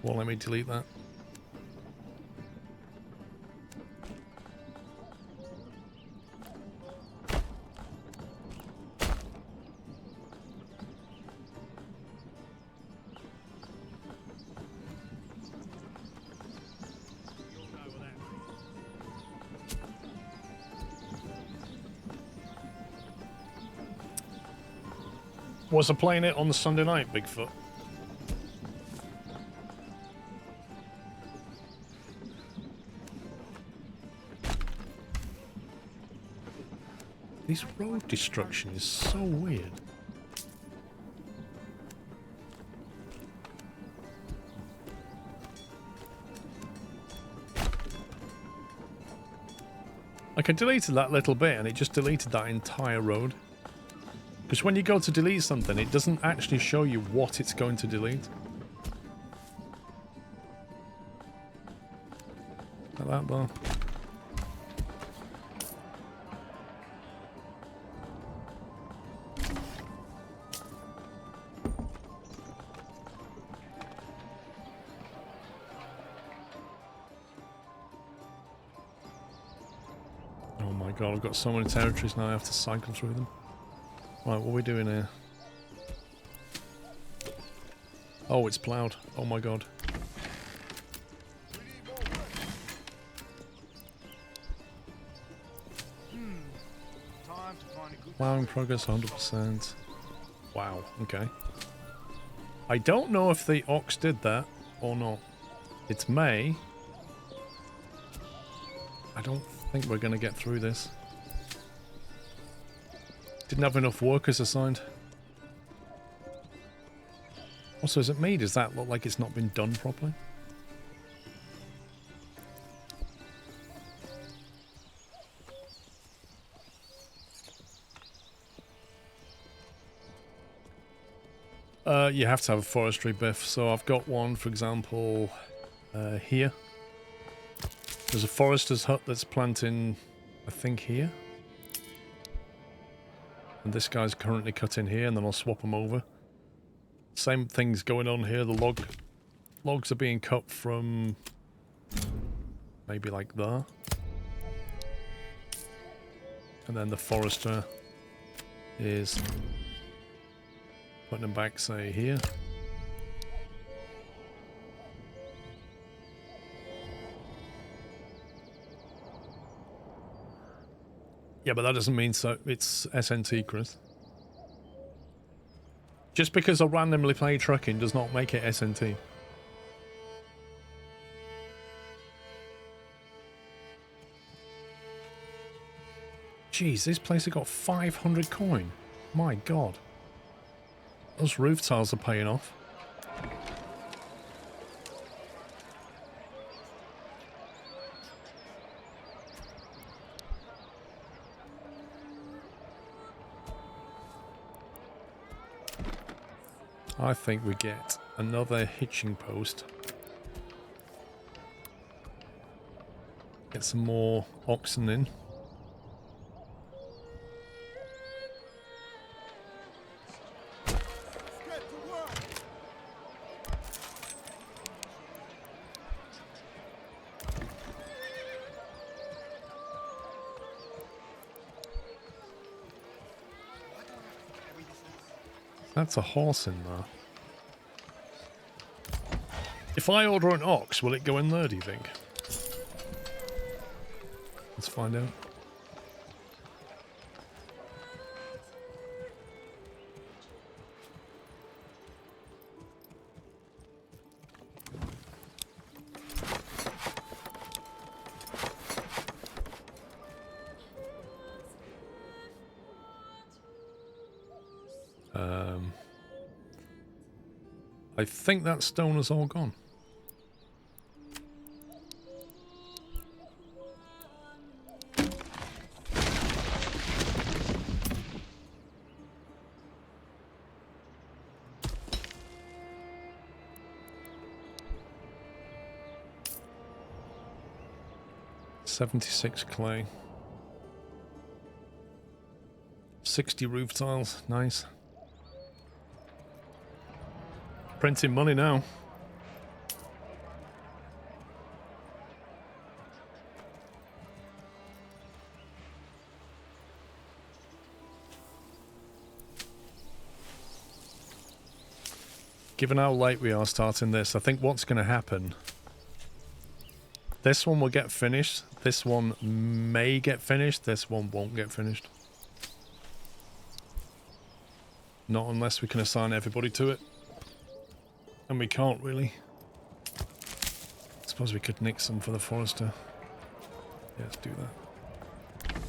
Won't let me delete that. Was I playing it on the Sunday night, Bigfoot? This road destruction is so weird. Like I deleted that little bit and it just deleted that entire road. Because when you go to delete something, it doesn't actually show you what it's going to delete. Like that though. Oh my god, I've got so many territories now I have to cycle through them. Right, what are we doing here? Oh, it's ploughed. Oh my god. Time to find a good Ploughing progress 100%. Wow, okay. I don't know if the ox did that or not. It's May. I don't think we're going to get through this. Didn't have enough workers assigned. Also, is it me? Does that look like it's not been done properly? You have to have a forestry biff. So I've got one, for example, here. There's a forester's hut that's planting, I think, here. And this guy's currently cutting here, and then I'll swap them over. Same thing's going on here. The logs are being cut from maybe like there. And then the forester is putting them back, say, here. Yeah, but that doesn't mean so it's SNT, Chris. Just because I randomly play trucking does not make it SNT. Jeez, this place has got 500 coin. My god. Those roof tiles are paying off. I think we get another hitching post. Get some more oxen in. Get to work. That's a horse in there. If I order an ox, will it go in there, do you think? Let's find out. I think that stone is all gone. $76 clay. 60 roof tiles, nice. Printing money now. Given how late we are starting this, I think what's going to happen, this one will get finished, this one may get finished, this one won't get finished. Not unless we can assign everybody to it. And we can't really. I suppose we could nick some for the forester. Yeah, let's do that.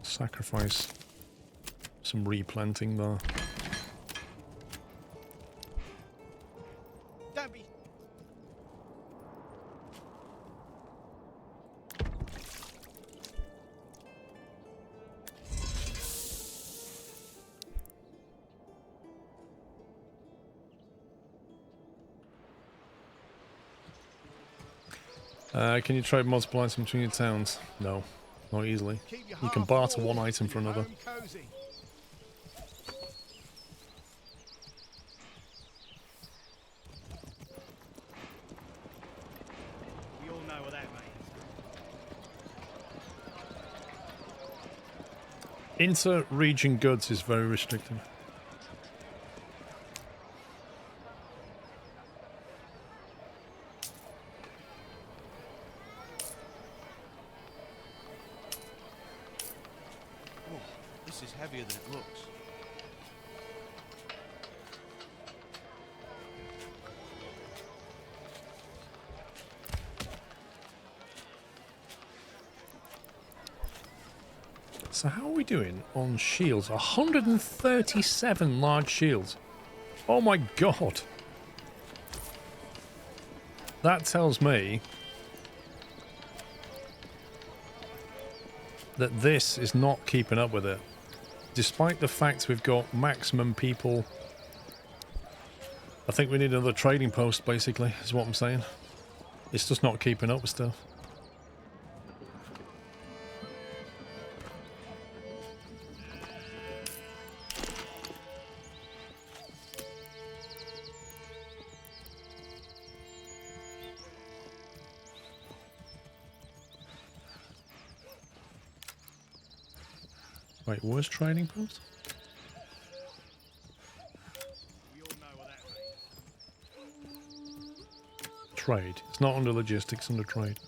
Sacrifice some replanting there. Don't be. Can you trade multiple items between your towns? No, not easily. Keep your You can heart barter warm one item for and your another. home cozy. We all know what that means. Inter-region goods is very restricted. Oh, this is heavier than it looks. So how are we doing on shields? 137 large shields. Oh my god. That tells me that this is not keeping up with it. Despite the fact we've got maximum people. I think we need another trading post, basically, is what I'm saying. It's just not keeping up with stuff. Wait, where's trading post? We all know what that means. Trade. It's not under logistics, under trade.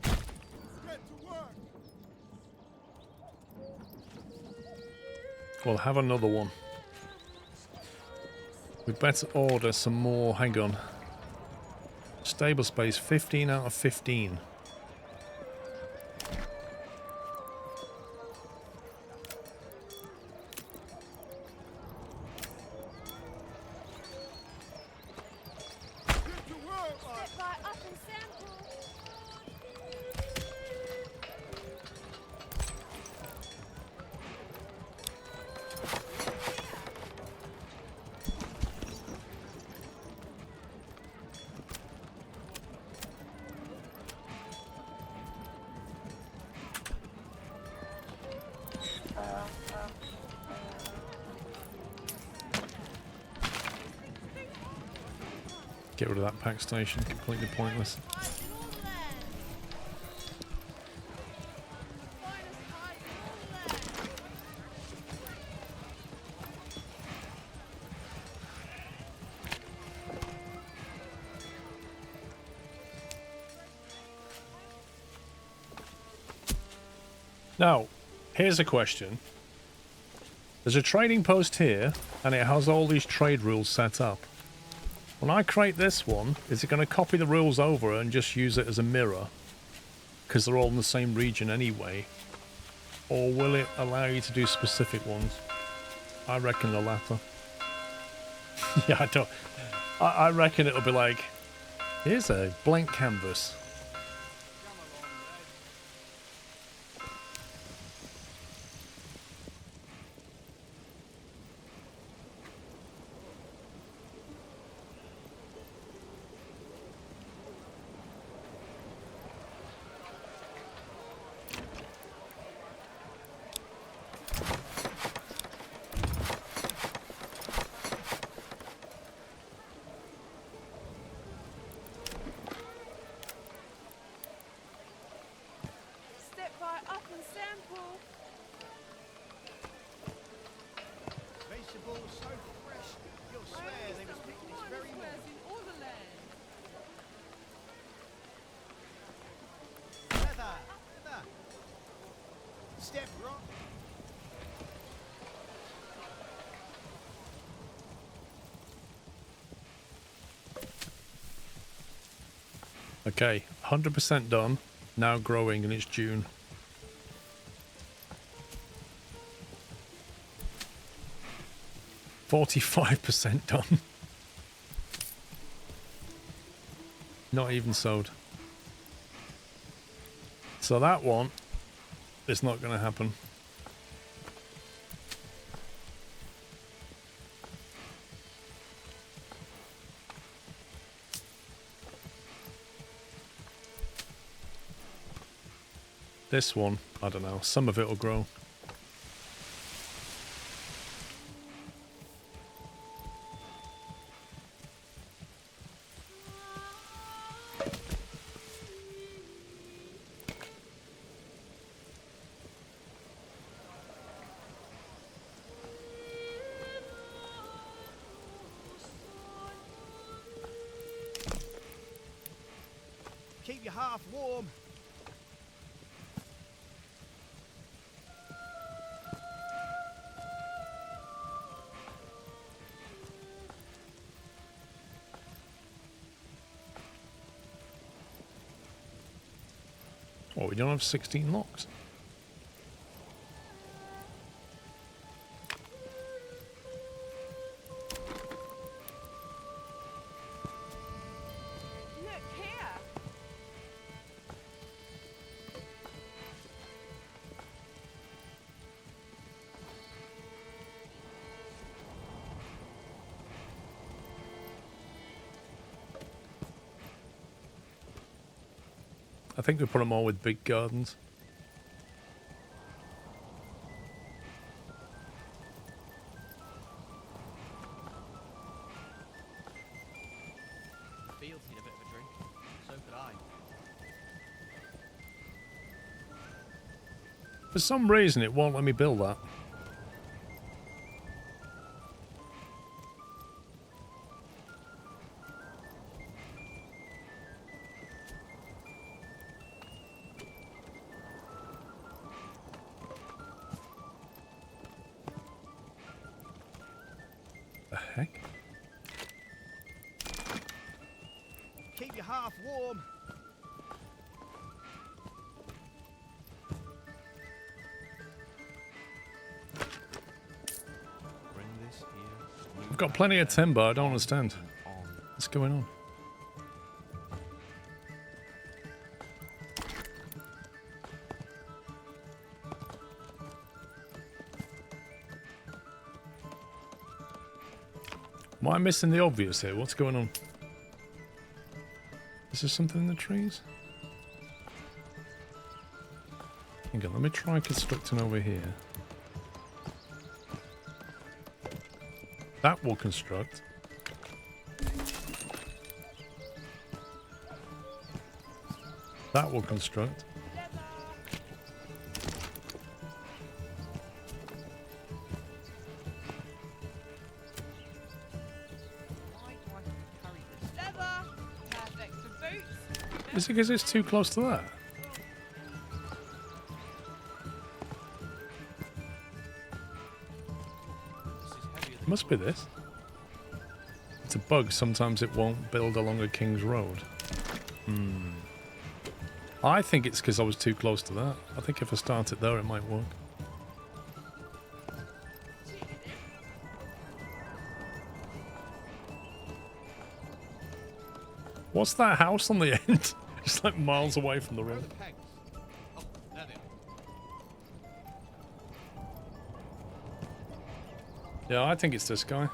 Get to work. We'll have another one. We better order some more. Hang on. Stable space, 15 out of 15. Get to work. Step by up and sample. Get rid of that pack station. Completely pointless. Hides in all the land. Finest hides in all the land. Now, here's a question. There's a trading post here, and it has all these trade rules set up. When I create this one, is it going to copy the rules over and just use it as a mirror? Because they're all in the same region anyway. Or will it allow you to do specific ones? I reckon the latter. Yeah, I don't... I reckon it'll be like, here's a blank canvas. Step right up and sample. Vegetables so fresh, you'll swear they was picked this very morning. In all the land. Leather, leather. Step right. Okay, 100% done. Now growing, and it's June. %45 done. Not even sowed. So that one is not going to happen. This one, I don't know, some of it will grow. Keep your half warm. Oh, we don't have 16 locks. Look here. I think we put them all with big gardens. The fields need a bit of a drink. So could I. For some reason, it won't let me build that. The heck? Keep your half warm. Bring this here. I've got plenty of timber, I don't understand. What's going on? Am I missing the obvious here? What's going on? Is there something in the trees? Hang on, let me try constructing over here. That will construct. That will construct. Why do I have to carry this? Leather. Perfect for boots. Is it because it's too close to that? This is heavier It than must be this. It's a bug. Sometimes it won't build along a King's Road. I think it's because I was too close to that. I think if I start it there, it might work. What's that house on the end? Just like miles away from the Where are road. the pegs? Oh, there they are. Yeah, I think it's this guy.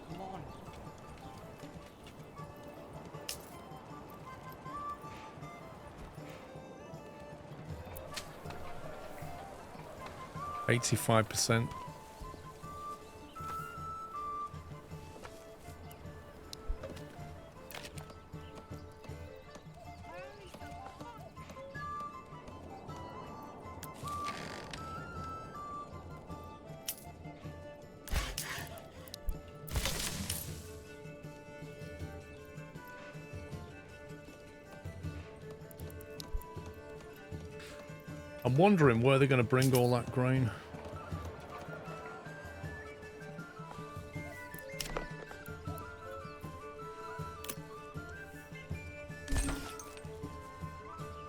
Come on. $85%. I'm wondering where they're going to bring all that grain.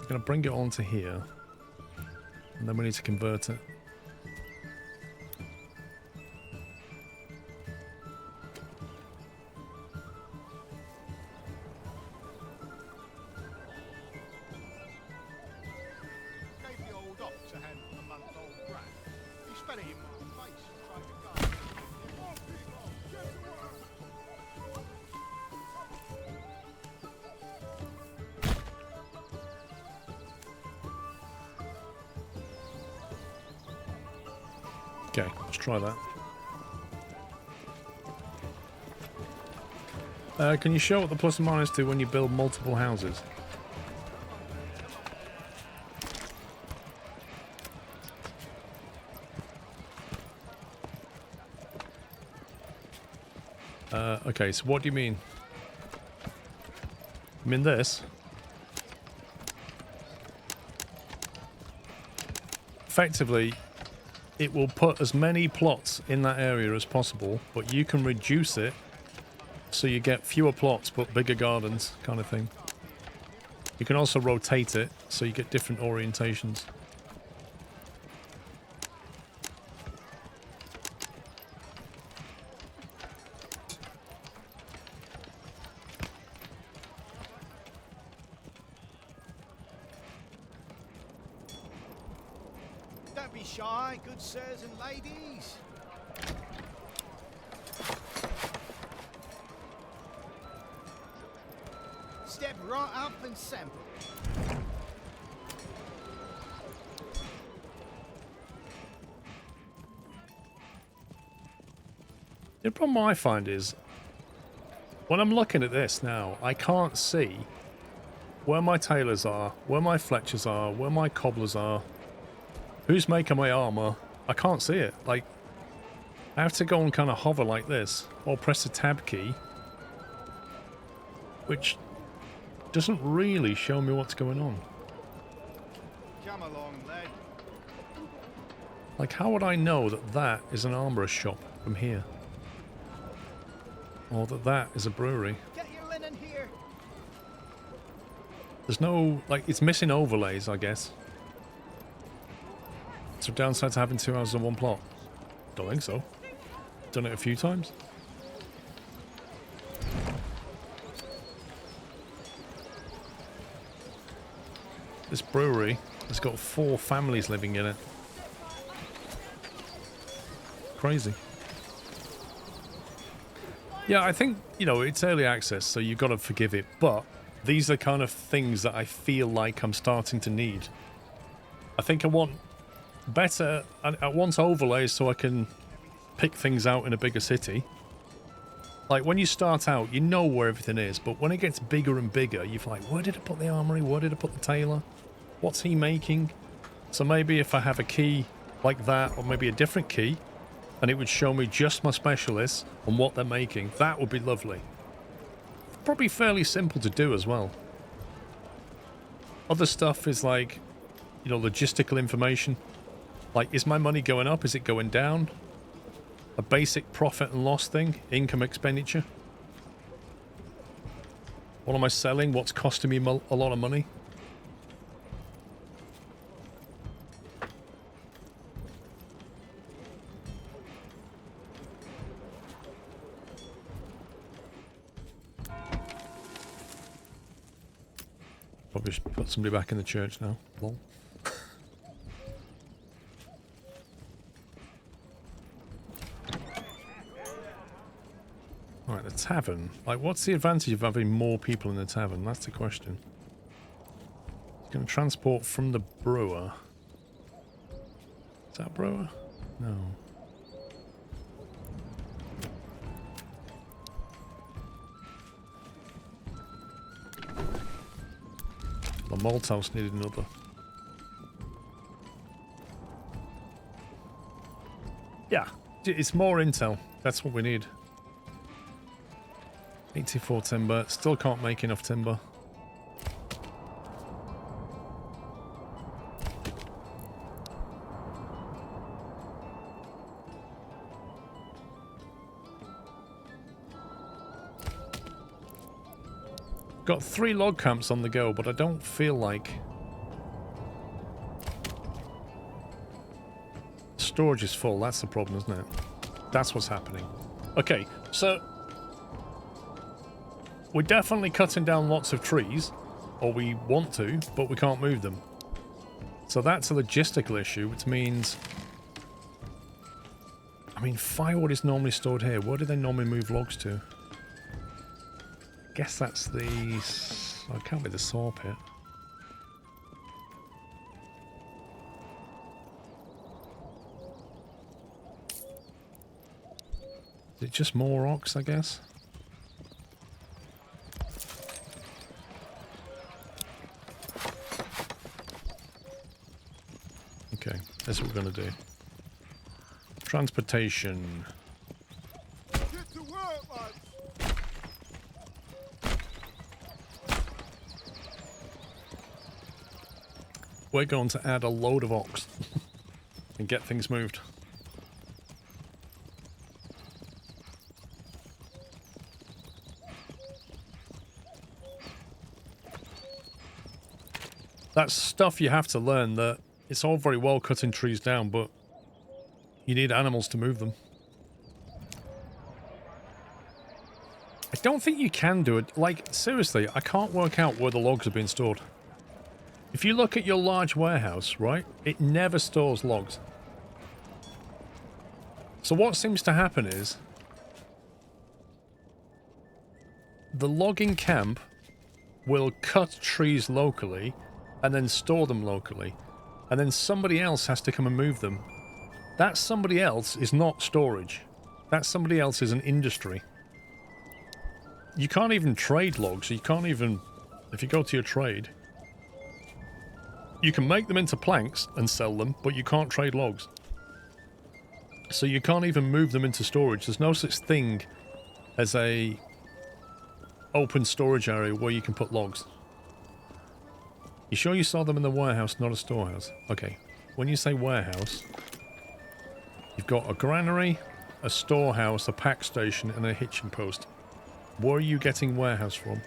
They're going to bring it onto here, and then we need to convert it. Gave the old ox a hand on a month-old brat. He spat it in my face and tried to go. Okay, let's try that. Can you show what the plus and minus do when you build multiple houses? Okay, so what do you mean? You mean this? Effectively, it will put as many plots in that area as possible, but you can reduce it so you get fewer plots but bigger gardens, kind of thing. You can also rotate it so you get different orientations. Don't be shy, good sirs and ladies. Step right up and sample. The problem I find is, when I'm looking at this now, I can't see where my tailors are, where my Fletchers are, where my cobblers are, who's making my armor. I can't see it. Like, I have to go and kind of hover like this, or press the tab key, which doesn't really show me what's going on. Come along, lad. Like, how would I know that that is an armorer's shop from here? Or that that is a brewery? Get your linen here. There's no, like, it's missing overlays, I guess. So downside to having 2 houses on one plot? Don't think so. Done it a few times. This brewery has got 4 families living in it. Crazy. Yeah, I think, you know, it's early access, so you've got to forgive it, but these are kind of things that I feel like I'm starting to need. I think I want better, I want overlays so I can pick things out in a bigger city. Like, when you start out, you know where everything is, but when it gets bigger and bigger, you're like, where did I put the armory? Where did I put the tailor? What's he making? So maybe if I have a key like that, or maybe a different key, and it would show me just my specialists and what they're making, that would be lovely. Probably fairly simple to do as well. Other stuff is like, you know, logistical information. Like, is my money going up? Is it going down? A basic profit and loss thing. Income, expenditure. What am I selling? What's costing me a lot of money? Probably should put somebody back in the church now. Lol. Alright, the tavern. Like, what's the advantage of having more people in the tavern? That's the question. It's going to transport from the brewer. Is that a brewer? No. The malt house needed another. Yeah, it's more intel. That's what we need. 84 timber. Still can't make enough timber. Got 3 log camps on the go, but I don't feel like... Storage is full. That's the problem, isn't it? That's what's happening. Okay, so... We're definitely cutting down lots of trees, or we want to, but we can't move them. So that's a logistical issue, which means... I mean, firewood is normally stored here. Where do they normally move logs to? I guess that's the... Oh, it can't be the saw pit. Is it just more rocks, I guess? Okay, that's what we're going to do. Transportation. Get to work, lads. We're going to add a load of ox and get things moved. That's stuff you have to learn, that it's all very well cutting trees down, but you need animals to move them. I don't think you can do it. Like, seriously, I can't work out where the logs are being stored. If you look at your large warehouse, right, it never stores logs. So what seems to happen is the logging camp will cut trees locally and then store them locally, and then somebody else has to come and move them. That somebody else is not storage. That somebody else is an industry. You can't even trade logs. You can't even... If you go to your trade... You can make them into planks and sell them, but you can't trade logs. So you can't even move them into storage. There's no such thing as a open storage area where you can put logs. You sure you saw them in the warehouse, not a storehouse? Okay. When you say warehouse, you've got a granary, a storehouse, a pack station, and a hitching post. Where are you getting warehouse from?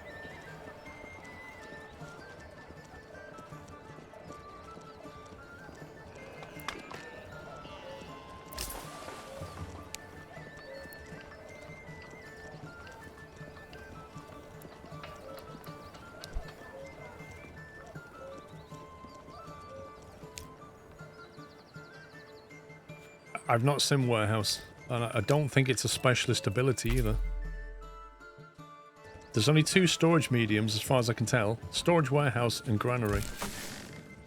I've not seen warehouse, and I don't think it's a specialist ability either. There's only 2 storage mediums as far as I can tell. Storage warehouse and granary.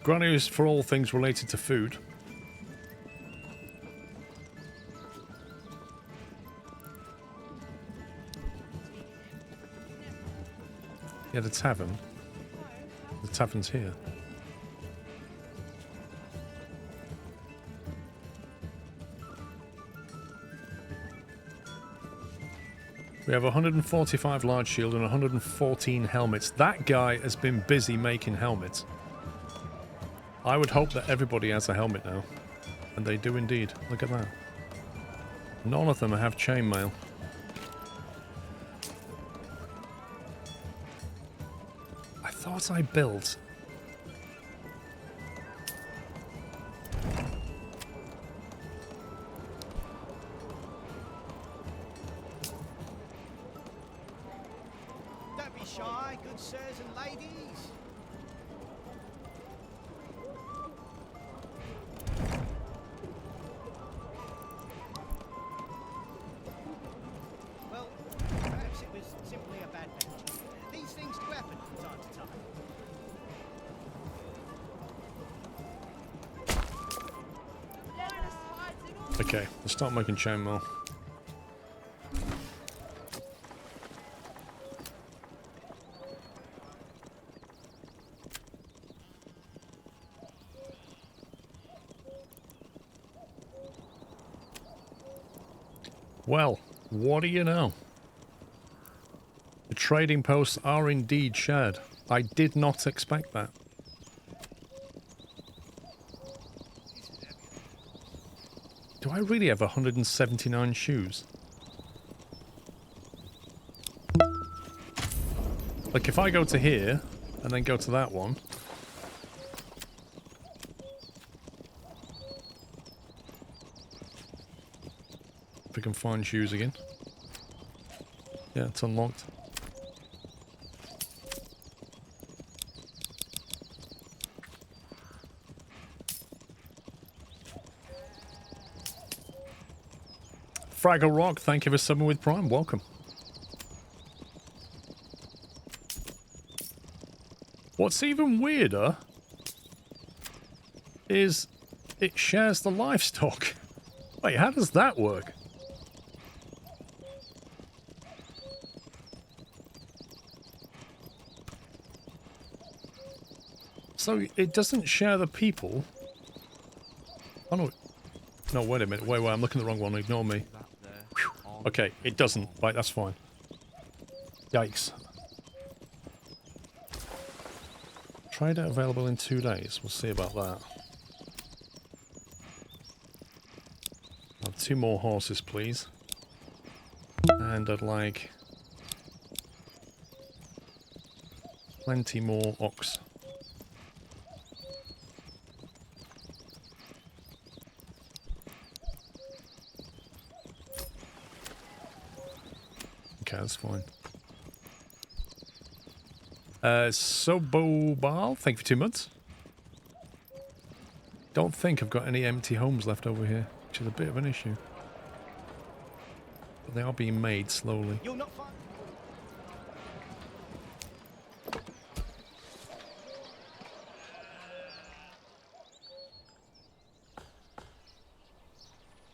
Granary is for all things related to food. Yeah, the tavern. The tavern's here. We have 145 large shield and 114 helmets. That guy has been busy making helmets. I would hope that everybody has a helmet now. And they do indeed. Look at that. None of them have chainmail. I thought I built... Don't be shy, good sirs and ladies. Well, perhaps it was simply a bad match. These things do happen from time to time. Linus hides it all. Okay, let's start making chainmail. Well, what do you know? The trading posts are indeed shared. I did not expect that. Do I really have 179 shoes? Like if I go to here and then go to that one. If we can find shoes again. Yeah, it's unlocked. Fraggle Rock, thank you for subbing with Prime. Welcome. What's even weirder is it shares the livestock. Wait, how does that work? So it doesn't share the people. Oh no. No, wait a minute. Wait, I'm looking at the wrong one. Ignore me. Okay, it doesn't. Right, that's fine. Yikes. Trader available in 2 days. We'll see about that. I'll have 2 more horses, please. And I'd like plenty more ox. Okay, that's fine. Sobobal, thank you for 2 months. Don't think I've got any empty homes left over here, which is a bit of an issue. But they are being made slowly. You'll not find...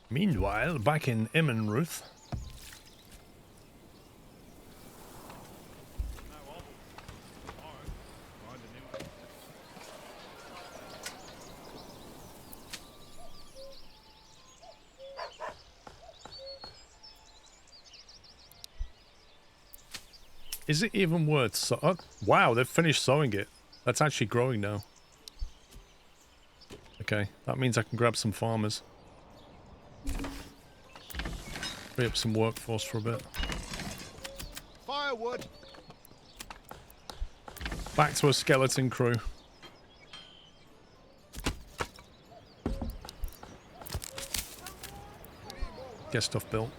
Meanwhile, back in Immenruth. Is it even worth so? Oh, wow, they've finished sowing it. That's actually growing now. Okay, that means I can grab some farmers. Free up some workforce for a bit. Firewood. Back to a skeleton crew. Get stuff built.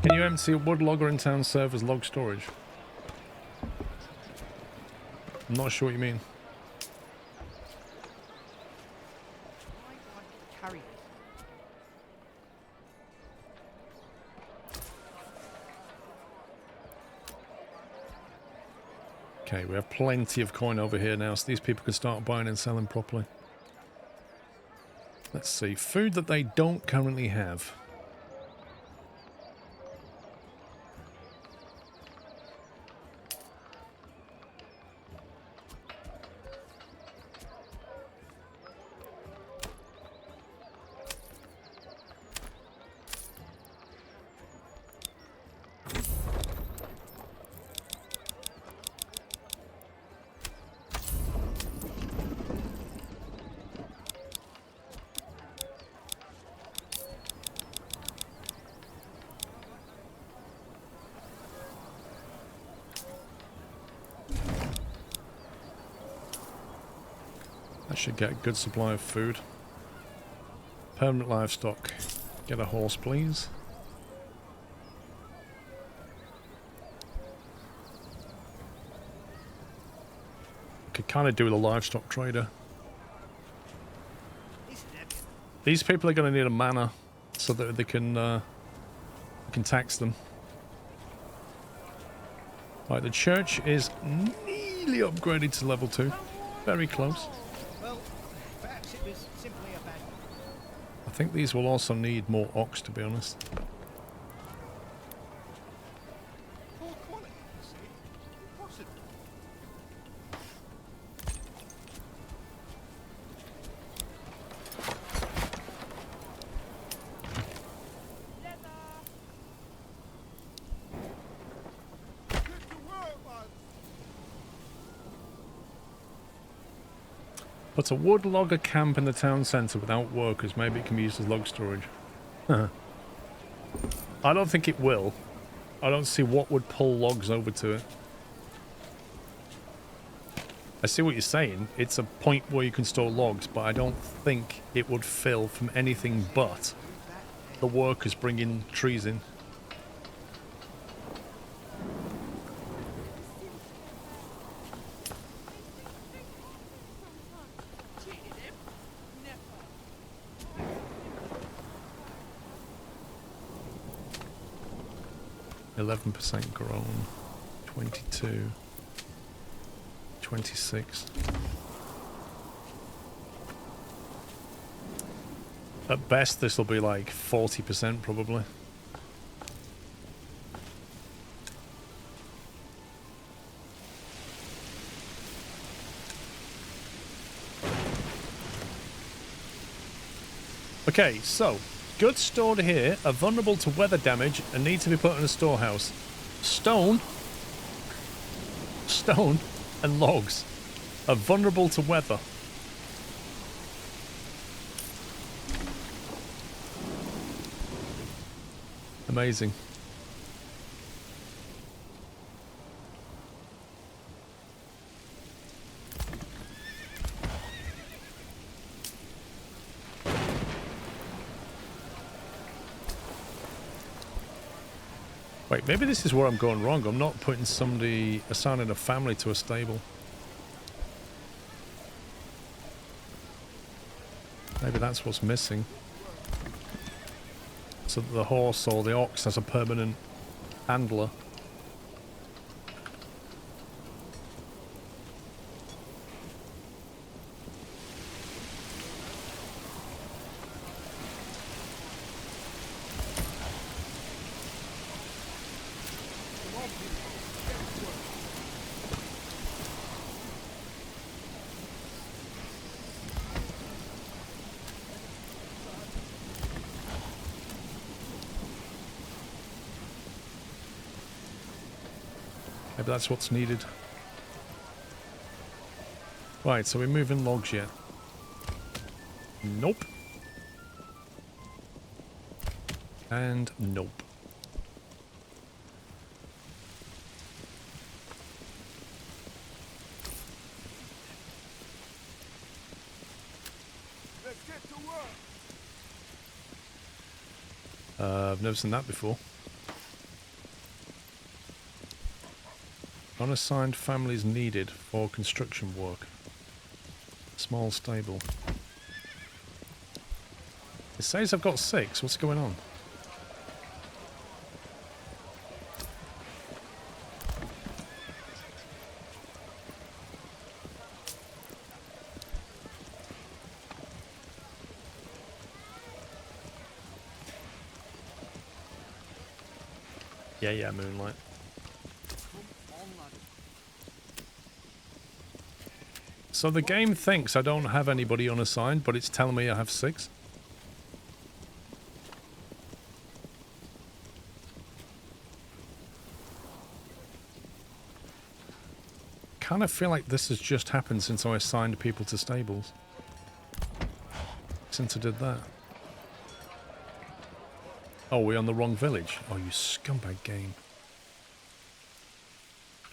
Can you empty a wood logger in town serve as log storage? I'm not sure what you mean. Why do I carry this? Okay, we have plenty of coin over here now, so these people can start buying and selling properly. Let's see. Food that they don't currently have. Should get a good supply of food. Permanent livestock. Get a horse, please. Could kind of do with a livestock trader. These people are going to need a manor so that they can tax them. Right, the church is nearly upgraded to level 2. Very close. Well, perhaps it was simply a bad. I think these will also need more ox, to be honest. Poor quality, you see. Impossible. Get to work, man. Put a wood logger camp in the town centre without workers. Maybe it can be used as log storage. I don't think it will. I don't see what would pull logs over to it. I see what you're saying. It's a point where you can store logs, but I don't think it would fill from anything but the workers bringing trees in. Cheated him? Never. 11% grown. 22. 26. At best, this will be like 40% probably. Okay, so goods stored here are vulnerable to weather damage and need to be put in a storehouse. Stone and logs are vulnerable to weather. Amazing. Wait, maybe this is where I'm going wrong. I'm not putting somebody, assigning a family to a stable. Maybe that's what's missing. So that the horse or the ox has a permanent handler. Maybe that's what's needed. Right, so we're moving logs yet? Nope. And nope. Let's get to work. I've never seen that before. Unassigned families needed for construction work. Small stable. It says I've got 6. What's going on? Yeah, Moonlight. So the game thinks I don't have anybody unassigned, but it's telling me I have 6. Kind of feel like this has just happened since I assigned people to stables. Since I did that. Oh, we're on the wrong village. Oh, you scumbag game.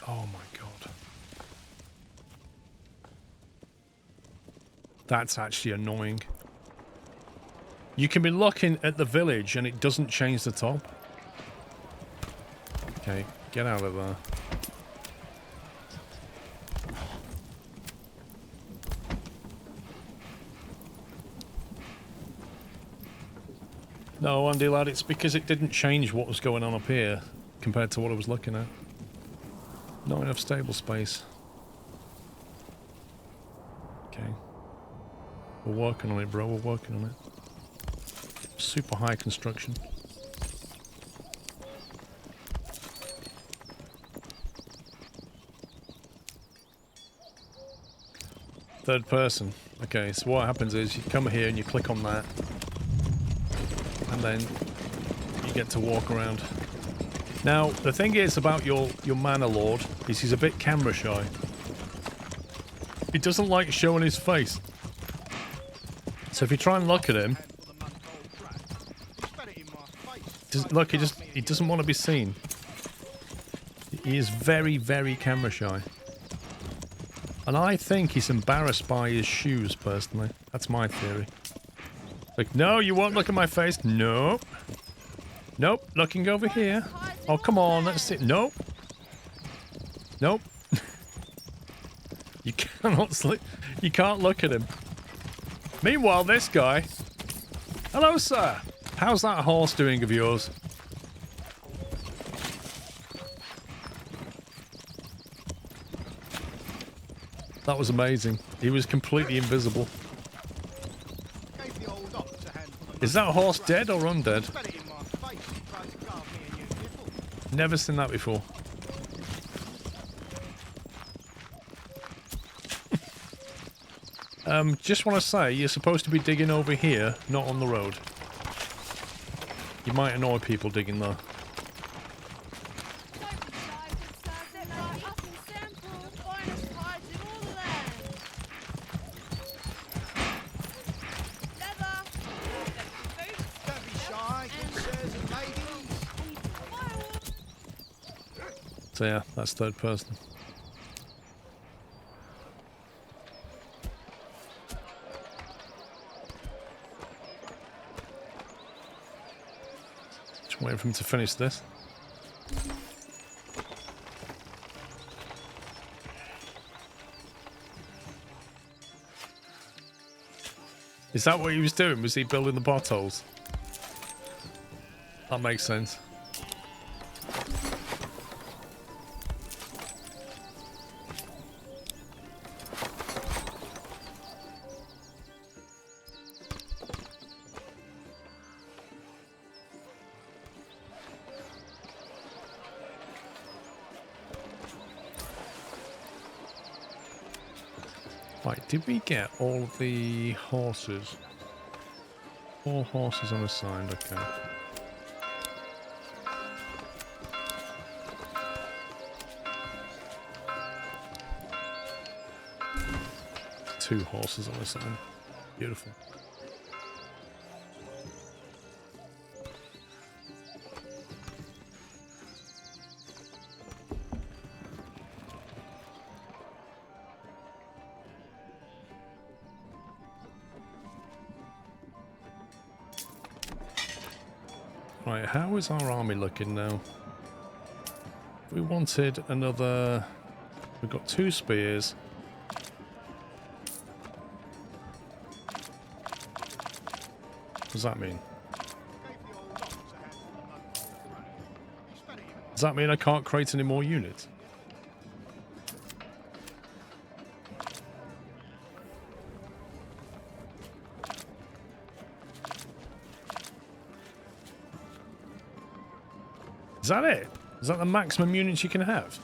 Oh my god. That's actually annoying. You can be looking at the village and it doesn't change the top. Okay, get out of there. No, Andy lad, it's because it didn't change what was going on up here compared to what I was looking at. Not enough stable space. Okay. We're working on it, bro. We're working on it. Super high construction. Third person. Okay, so what happens is you come here and you click on that. And then you get to walk around. Now, the thing is about your Manor Lord is he's a bit camera shy. He doesn't like showing his face. So if you try and look at him, look, he doesn't want to be seen. He is very, very camera shy. And I think he's embarrassed by his shoes, personally. That's my theory. Like, no, you won't look at my face. Nope. Nope, looking over here. Oh, come on, let's see. Nope. Nope. You cannot sleep. You can't look at him. Meanwhile, this guy. Hello, sir. How's that horse doing of yours? That was amazing. He was completely invisible. Is that horse dead or undead? Never seen that before. Just want to say, you're supposed to be digging over here, not on the road. You might annoy people digging there. So yeah, that's third person. Just waiting for him to finish this. Is that what he was doing? Was he building the potholes? That makes sense. Right, did we get all of the horses? All horses unassigned, okay. Two horses unassigned. Beautiful. Right, how is our army looking now? We wanted another... We've got 2 spears. What does that mean? Does that mean I can't create any more units? Is that it? Is that the maximum units you can have?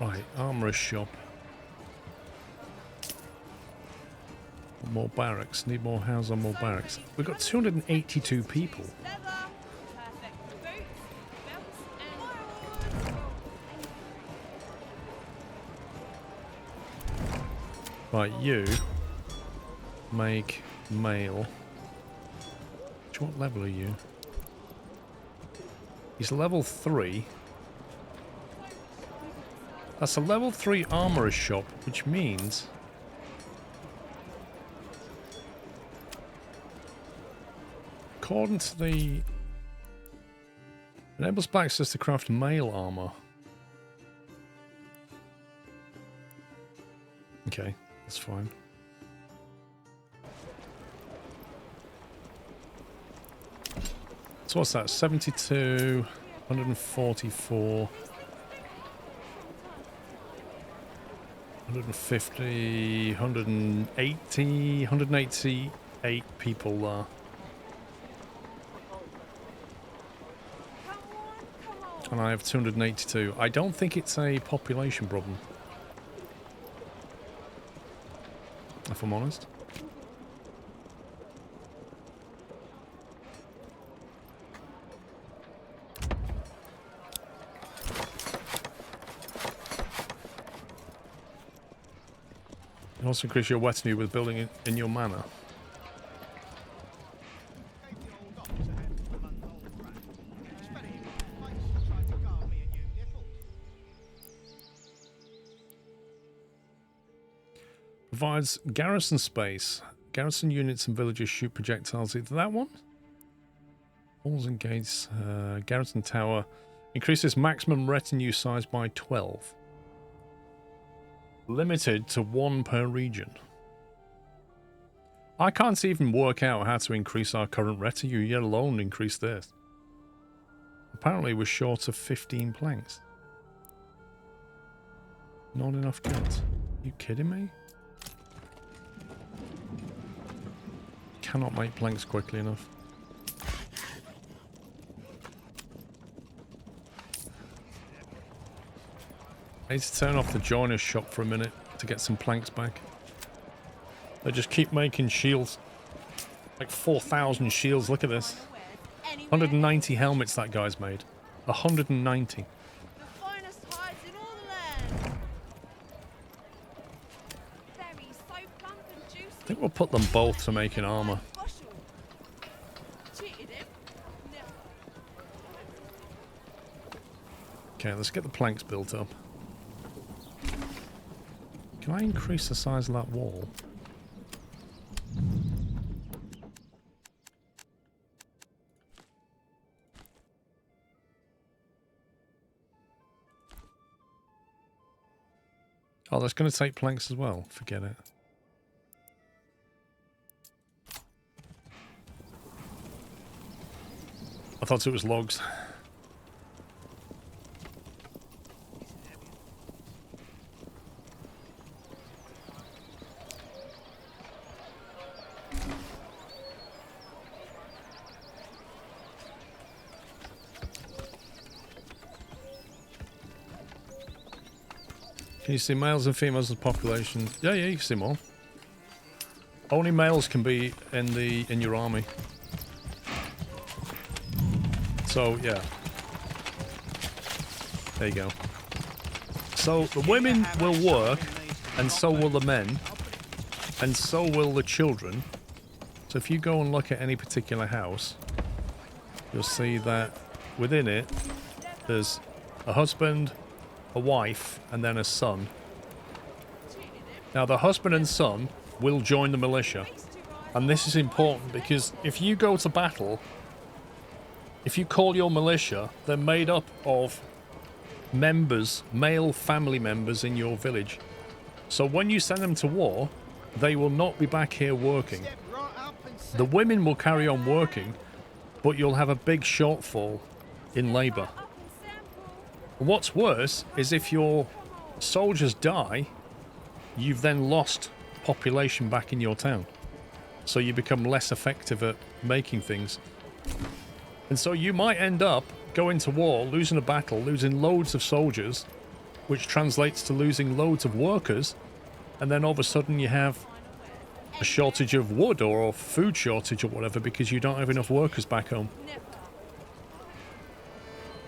Right, armorer's shop. More barracks. Need more houses on more barracks. We've got 282 people. Right, you make mail. What level are you? He's level 3. That's a level 3 armorer's shop, which means... according to the... enables blacksmiths to craft mail armor. Okay, that's fine. So what's that? 72, 144, 150, 180, 188 people there. And I have 282. I don't think it's a population problem, if I'm honest. You also increase your retinue with building it in your manor. Provides garrison space. Garrison units and villagers shoot projectiles. Either that one? Walls and gates. Garrison tower. Increases maximum retinue size by 12. Limited to 1 per region. I can't even work out how to increase our current retinue, yet alone increase this. Apparently we're short of 15 planks. Not enough goods. Are you kidding me? Cannot make planks quickly enough. I need to turn off the joiner's shop for a minute to get some planks back. They just keep making shields. Like 4,000 shields. Look at this. 190 helmets that guy's made. 190. The finest hides in all the land. Berries so plump and juicy. I think we'll put them both to making armor. Cheated him. No. Okay, let's get the planks built up. Can I increase the size of that wall? Oh, that's going to take planks as well. Forget it. I thought it was logs. Can you see males and females of the population? Yeah, you can see more. Only males can be in your army. So yeah. There you go. So the women will work, and so will the men, and so will the children. So if you go and look at any particular house, you'll see that within it there's a husband, a wife, and then a son. Now the husband and son will join the militia, and this is important because if you go to battle, if you call your militia, they're made up of members, male family members in your village. So when you send them to war, they will not be back here working. The women will carry on working, but you'll have a big shortfall in labour. What's worse is if your soldiers die, you've then lost population back in your town. So you become less effective at making things. And so you might end up going to war, losing a battle, losing loads of soldiers, which translates to losing loads of workers, and then all of a sudden you have a shortage of wood or a food shortage or whatever because you don't have enough workers back home.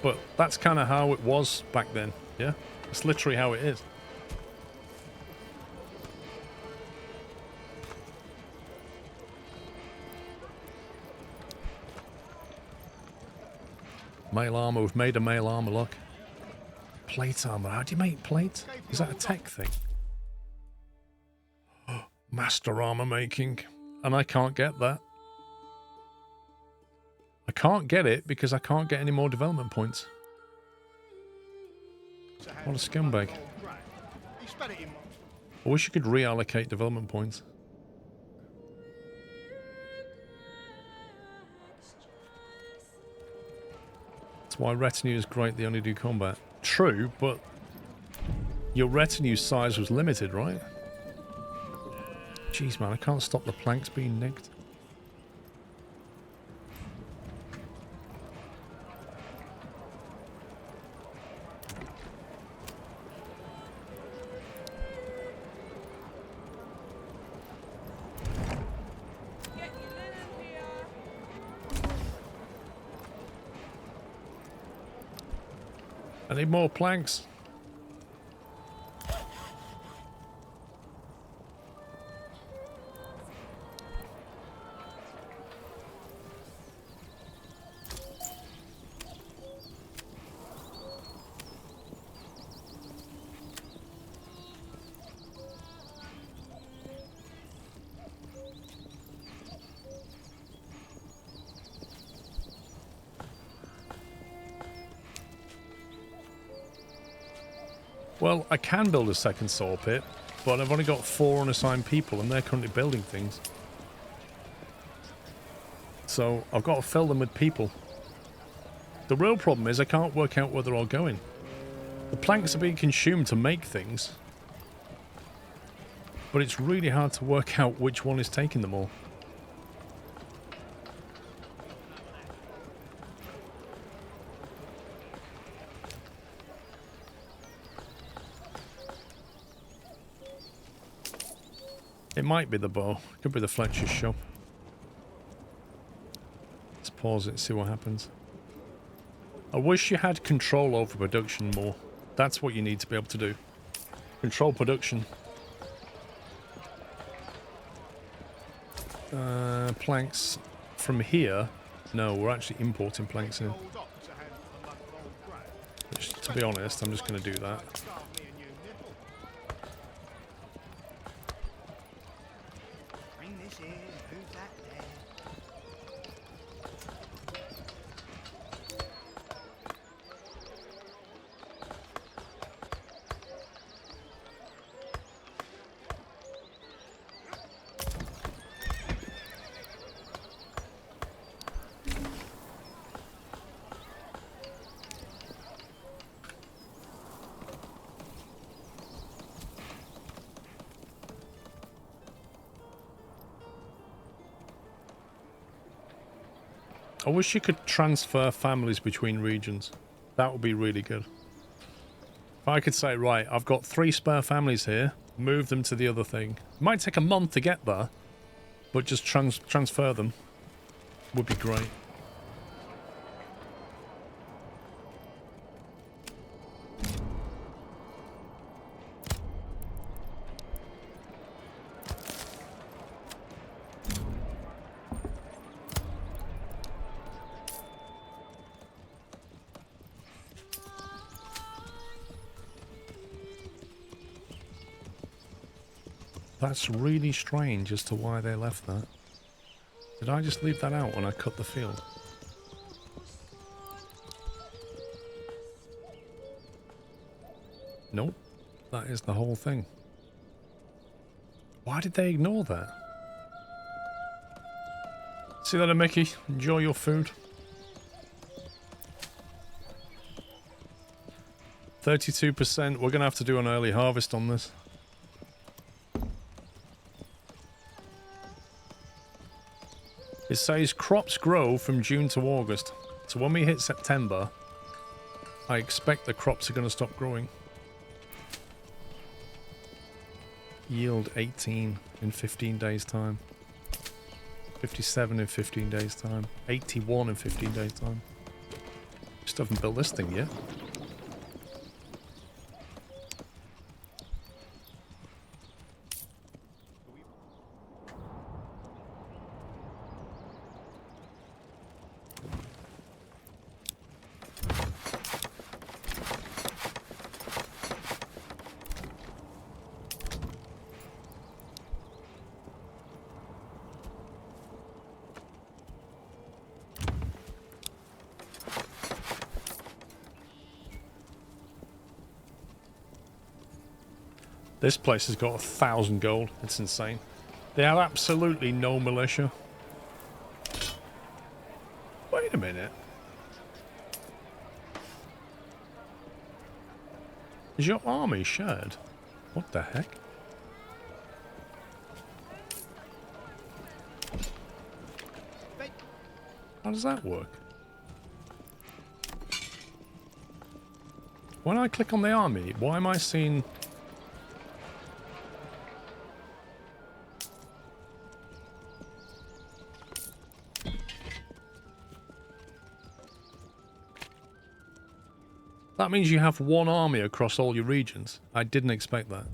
But that's kind of how it was back then, yeah? It's literally how it is. Mail armor. We've made a mail armor, look. Plate armor. How do you make plate? Is that a tech thing? Master armor making. And I can't get that. I can't get it because I can't get any more development points. What a scumbag. I wish you could reallocate development points. That's why retinue is great, they only do combat. True, but your retinue size was limited, right? Jeez, man, I can't stop the planks being nicked. Get your linen here. I need more planks. Well, I can build a second saw pit, but I've only got 4 unassigned people and they're currently building things. So I've got to fill them with people. The real problem is I can't work out where they're all going. The planks are being consumed to make things, but it's really hard to work out which one is taking them all. It might be the bow. It could be the Fletcher's shop. Let's pause it and see what happens. I wish you had control over production more. That's what you need to be able to do. Control production. Planks from here. No, we're actually importing planks in. Which, to be honest, I'm just going to do that. Bring this in, move that there. I wish you could transfer families between regions. That would be really good. If I could say, right, I've got 3 spare families here, move them to the other thing. It might take a month to get there, but just transfer them would be great. That's really strange as to why they left that. Did I just leave that out when I cut the field? Nope. That is the whole thing. Why did they ignore that? See you later, Mickey. Enjoy your food. 32%. We're going to have to do an early harvest on this. It says crops grow from June to August. So when we hit September, I expect the crops are going to stop growing. Yield 18 in 15 days time. 57 in 15 days time. 81 in 15 days time. Just haven't built this thing yet. This place has got 1,000 gold. It's insane. They have absolutely no militia. Wait a minute. Is your army shared? What the heck? How does that work? When I click on the army, why am I seeing... That means you have one army across all your regions. I didn't expect that.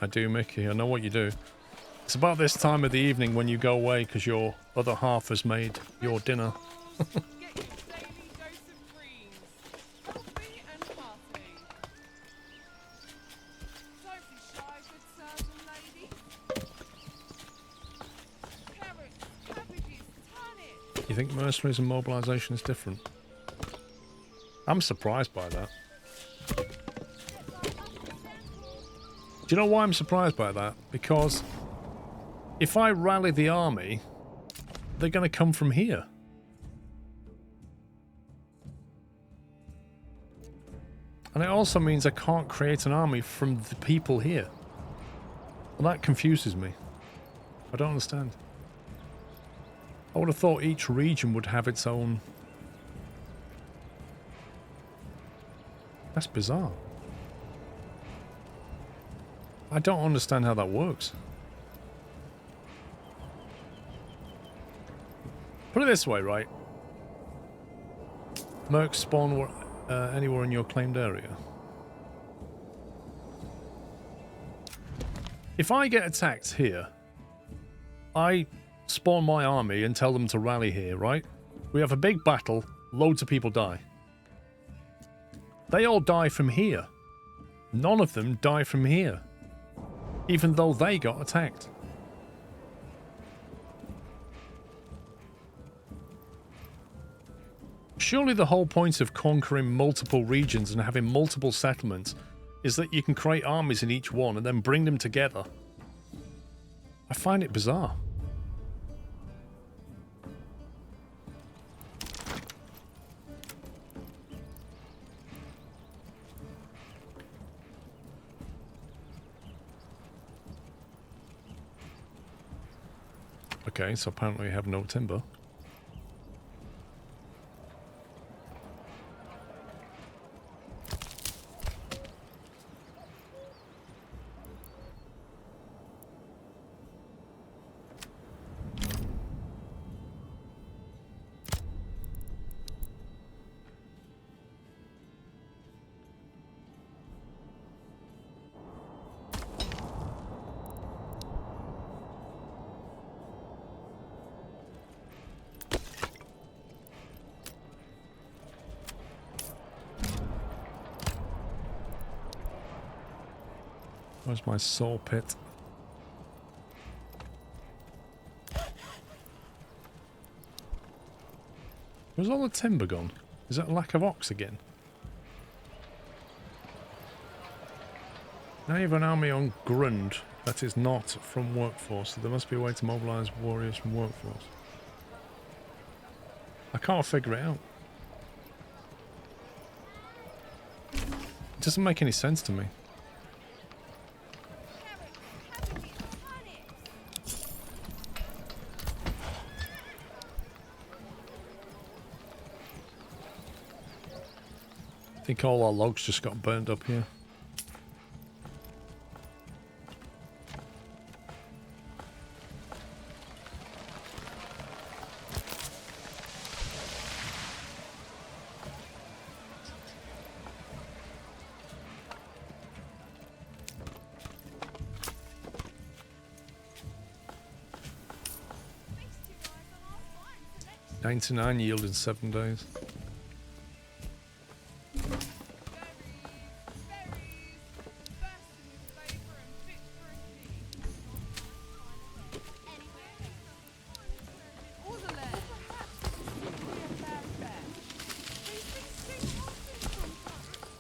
I do, Mickey. I know what you do. It's about this time of the evening when you go away because your other half has made your dinner. Get your daily dose of greens. Coffee and parsley. Don't be shy, good sirs and ladies. Carrots, cabbages, turnips. You think mercenaries and mobilization is different? I'm surprised by that. Do you know why I'm surprised by that? Because if I rally the army, they're going to come from here. And it also means I can't create an army from the people here. And that confuses me. I don't understand. I would have thought each region would have its own... That's bizarre. I don't understand how that works. Put it this way, right? Mercs spawn anywhere in your claimed area. If I get attacked here, I spawn my army and tell them to rally here, right? We have a big battle, loads of people die. They all die from here. None of them die from here. Even though they got attacked. Surely the whole point of conquering multiple regions and having multiple settlements is that you can create armies in each one and then bring them together. I find it bizarre. Okay, so apparently we have no timber. Where's my saw pit? Where's all the timber gone? Is that a lack of ox again? Now you have an army on Grund that is not from workforce, so there must be a way to mobilise warriors from workforce. I can't figure it out. It doesn't make any sense to me. I think all our logs just got burned up here. $99 yield in 7 days.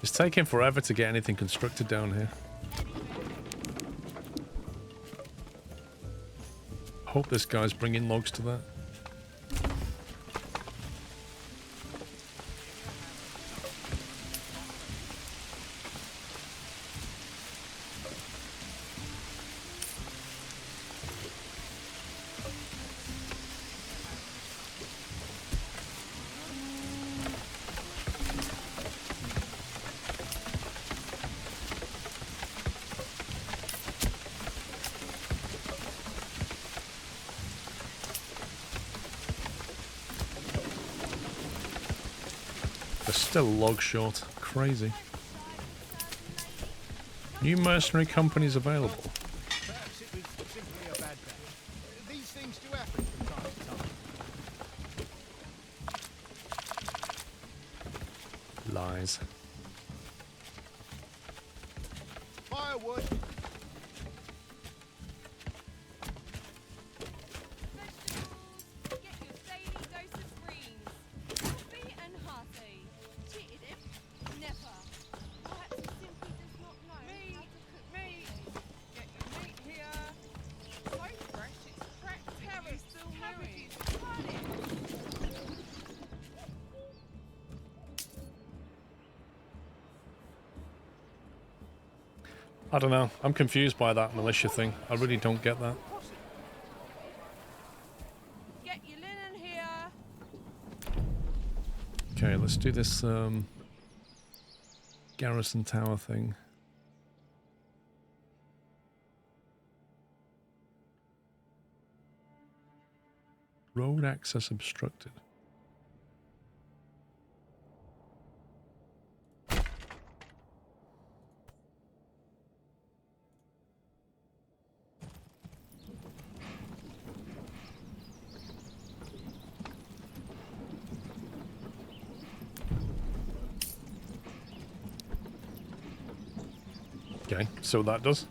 It's taking forever to get anything constructed down here. Hope this guy's bringing logs to that. They're still log short. Crazy. New mercenary companies available. Perhaps it was simply a bad day. These things do happen from time to time. Lies. Firewood. Vegetables. Get your daily dose of greens. Healthy and hearty. Cheated him? Never. Perhaps he simply does not know how to cook meat. Get your meat here. So fresh, it's cracked carrots, cabbages, turnips. I don't know. I'm confused by that militia thing. I really don't get that. Get your linen here. Okay, let's do this garrison tower thing. Road access obstructed. Okay, so that does.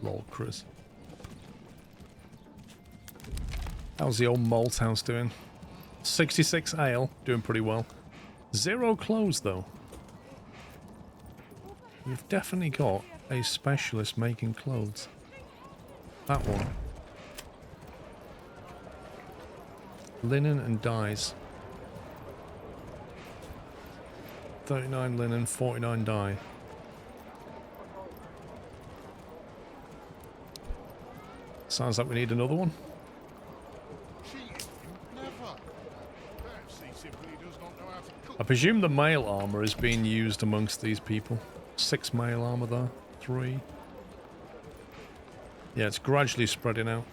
Lol, Chris. How's the old malt house doing? 66 ale, doing pretty well. 0 clothes though. We've definitely got a specialist making clothes. That one. Linen and dyes. 39 linen, 49 dye. Sounds like we need another one. Cheating him? Never. Perhaps he simply does not know how to cook. I presume the mail armor is being used amongst these people. 6 mail armor there. 3. Yeah, it's gradually spreading out.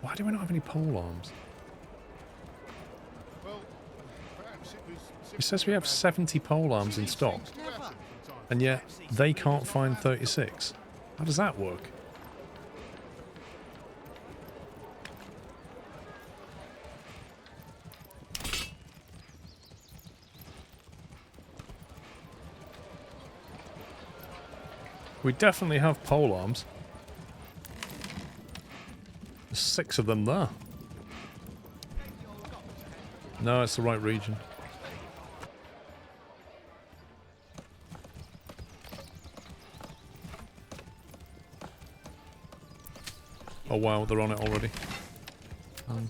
Why do we not have any pole arms? Well, perhaps it was It says we have 70 pole arms in stock, and yet they can't find 36. How does that work? We definitely have pole arms. There's 6 of them there. No, it's the right region. Oh wow, they're on it already. Come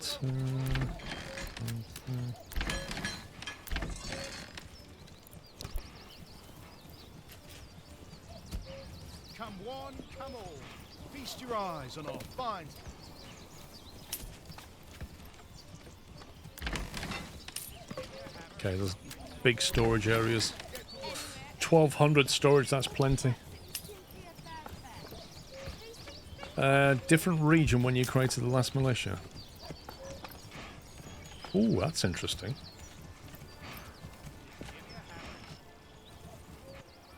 one, come all. Feast your eyes on our fine. Okay, there's big storage areas. 1,200 storage, that's plenty. Different region when you created the last militia. Ooh, that's interesting.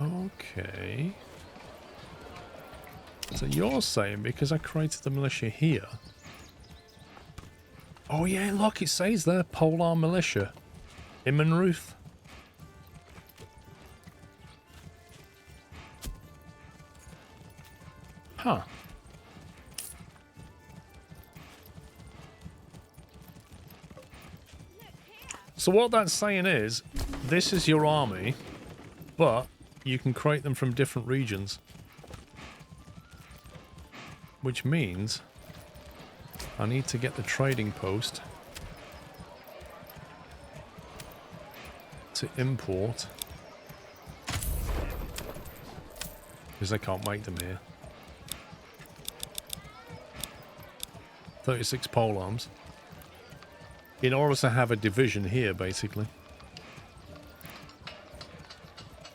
Okay. So you're saying because I created the militia here... Oh yeah, look, it says there, Polar Militia. Immenruth. Huh. So what that's saying is, this is your army, but you can create them from different regions. Which means I need to get the trading post to import, because I can't make them here. 36 polearms. In order to have a division here, basically.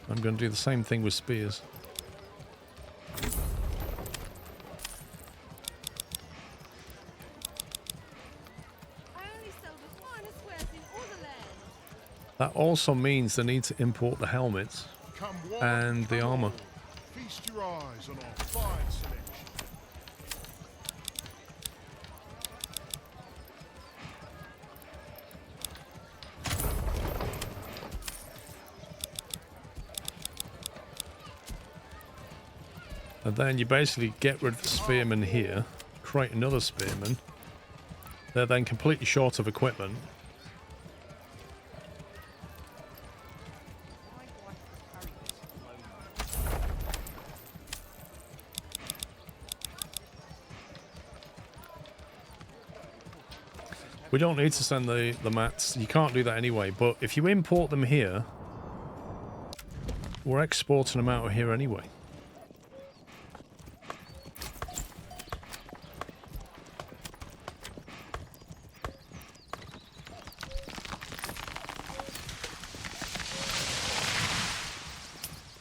I'm going to do the same thing with spears. I only sell the finest wares in all the land. That also means they need to import the helmets Come one, and the come armor. all. Feast your eyes on our fine selection. And then you basically get rid of the spearmen here, create another spearman. They're then completely short of equipment. We don't need to send the mats. You can't do that anyway. But if you import them here, we're exporting them out of here anyway.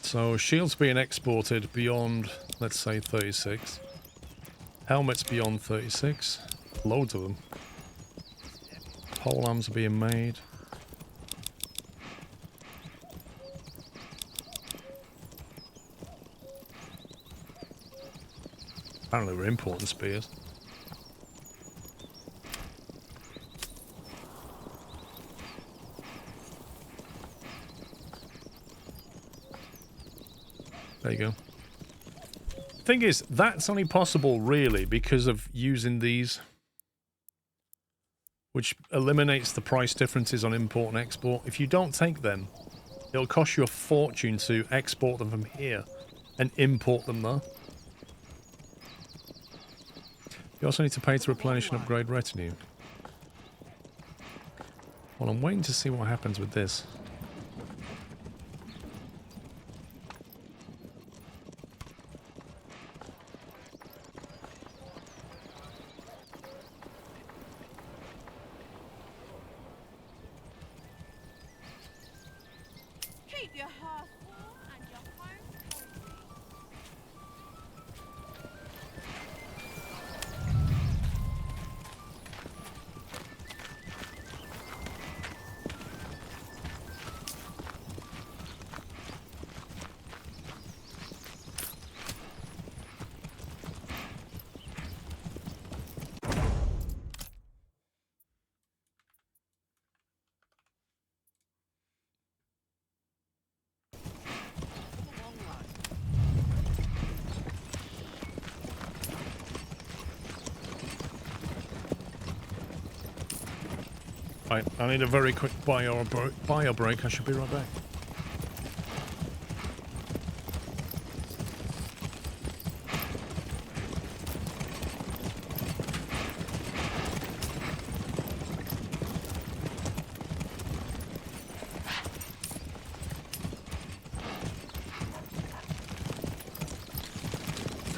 So shields being exported beyond, let's say, 36. Helmets beyond 36. Loads of them. Polearms are being made. Apparently we're importing spears. There you go. Thing is, that's only possible really because of using these, which eliminates the price differences on import and export. If you don't take them, it'll cost you a fortune to export them from here and import them there. You also need to pay to replenish and upgrade retinue. Well, I'm waiting to see what happens with this. Keep your hearth warm and your home cozy. Right, I need a very quick bio break. I should be right back.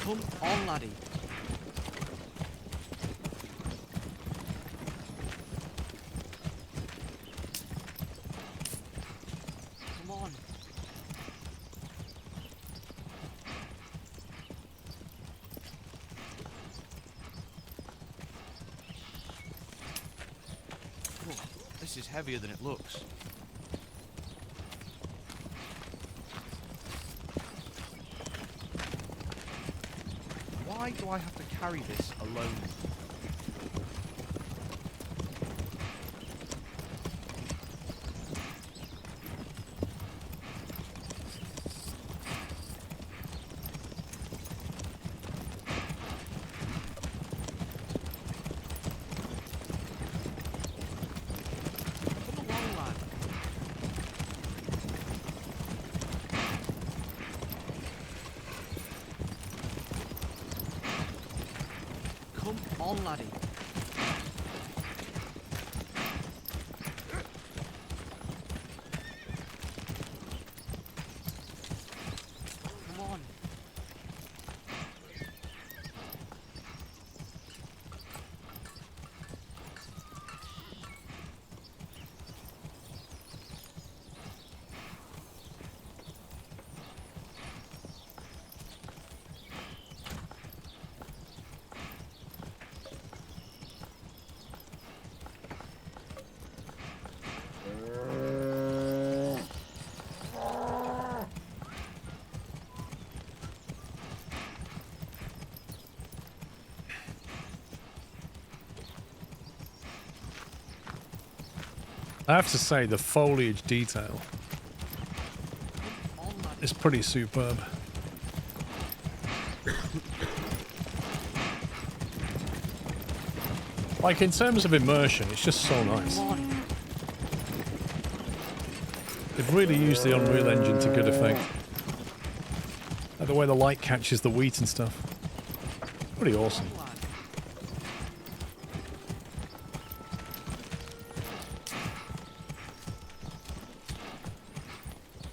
Come on, laddie. Come on. Whoa, this is heavier than it looks. Why do I have to carry this alone? Come along, lad. on, laddie. Come on. I have to say, the foliage detail On, laddie. is pretty superb. Like, in terms of immersion, it's just so nice. Come on. They've really used the Unreal Engine to good effect. Like the way the light catches the wheat and stuff. Pretty awesome. Lad.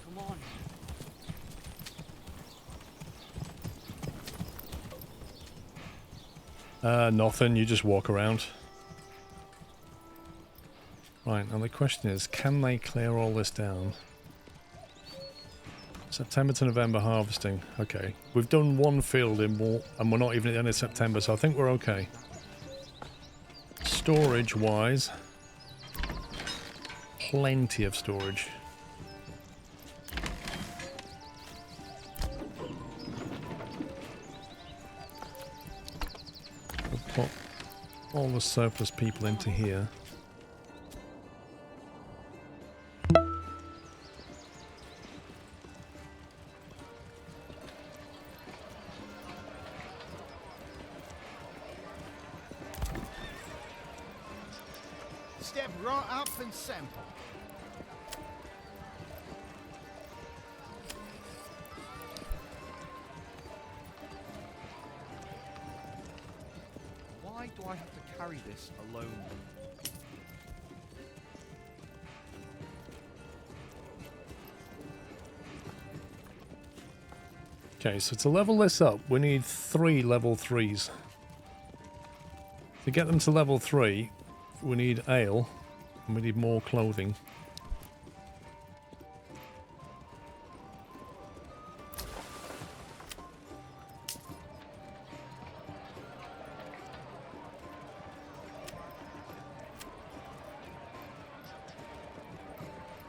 Come on. Nothing, you just walk around. Right, now the question is, can they clear all this down? September to November harvesting. Okay, we've done one field and we're not even at the end of September, so I think we're okay. Storage-wise, plenty of storage. We'll put all the surplus people into here. Step right up and sample. Why do I have to carry this alone? Okay, so to level this up, we need 3 level 3s. To get them to level 3, we need ale, and we need more clothing.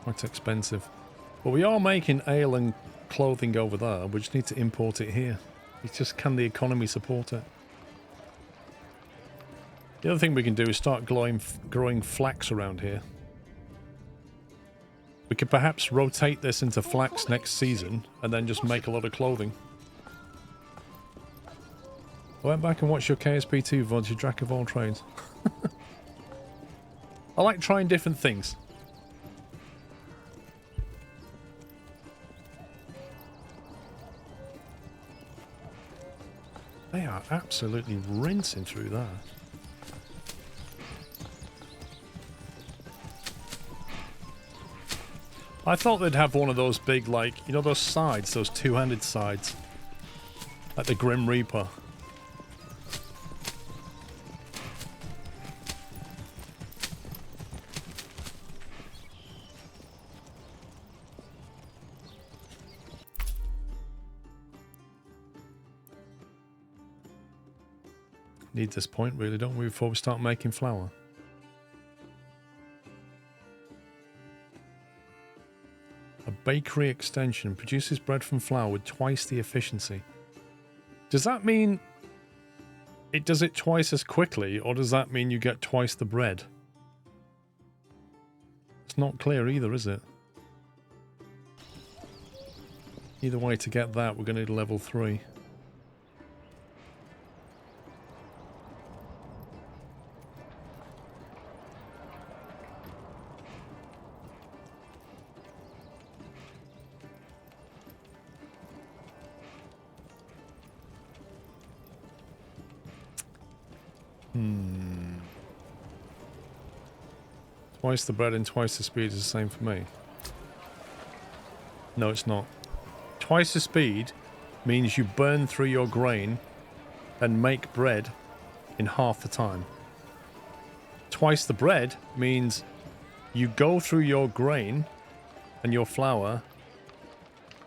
Quite expensive. But we are making ale and clothing over there. We just need to import it here. It's just, can the economy support it? The other thing we can do is start growing flax around here. We could perhaps rotate this into flax next season and then just make a lot of clothing. I went back and watched your KSP2 VODs, your Jack of all trades. I like trying different things. They are absolutely rinsing through that. I thought they'd have one of those big, like, you know those sides, those two-handed sides? Like the Grim Reaper. Need this point, really, don't we, before we start making flour? A bakery extension produces bread from flour with twice the efficiency. Does that mean it does it twice as quickly, or does that mean you get twice the bread? It's not clear either, is it? Either way, to get that, we're going to need a level 3. Twice the bread and twice the speed is the same for me. No, it's not. Twice the speed means you burn through your grain and make bread in half the time. Twice the bread means you go through your grain and your flour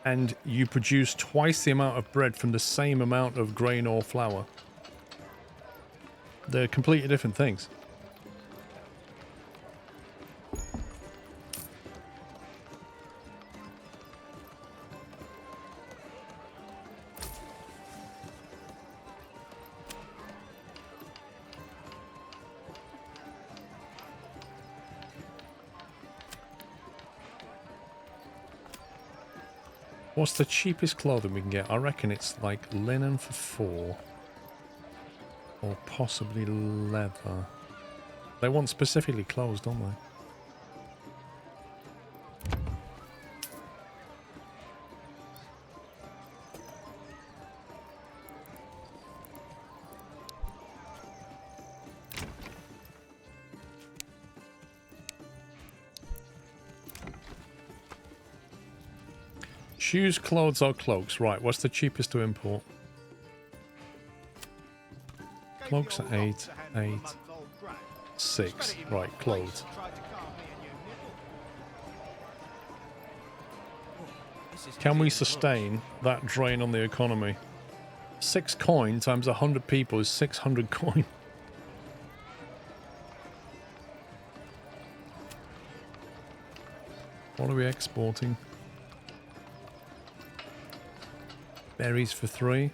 and you produce twice the amount of bread from the same amount of grain or flour. They're completely different things. What's the cheapest clothing we can get? I reckon it's like linen for 4. Or possibly leather. They want specifically clothes, don't they? Shoes, clothes, or cloaks. Right, what's the cheapest to import? Cloaks are 8, 8, 6. Right, clothes. Can we sustain that drain on the economy? 6 coin times 100 people is 600 coin. What are we exporting? Berries for 3.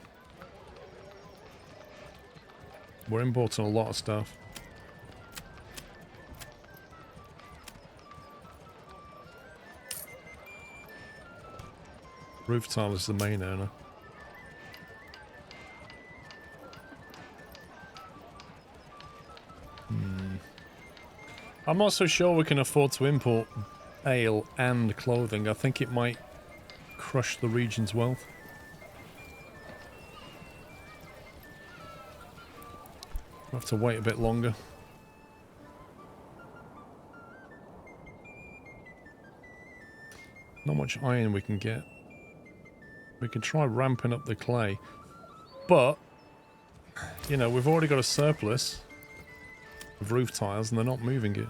We're importing a lot of stuff. Roof tile is the main earner. I'm not so sure we can afford to import ale and clothing. I think it might crush the region's wealth. We'll have to wait a bit longer. Not much iron we can get. We can try ramping up the clay. But, you know, we've already got a surplus of roof tiles and they're not moving it.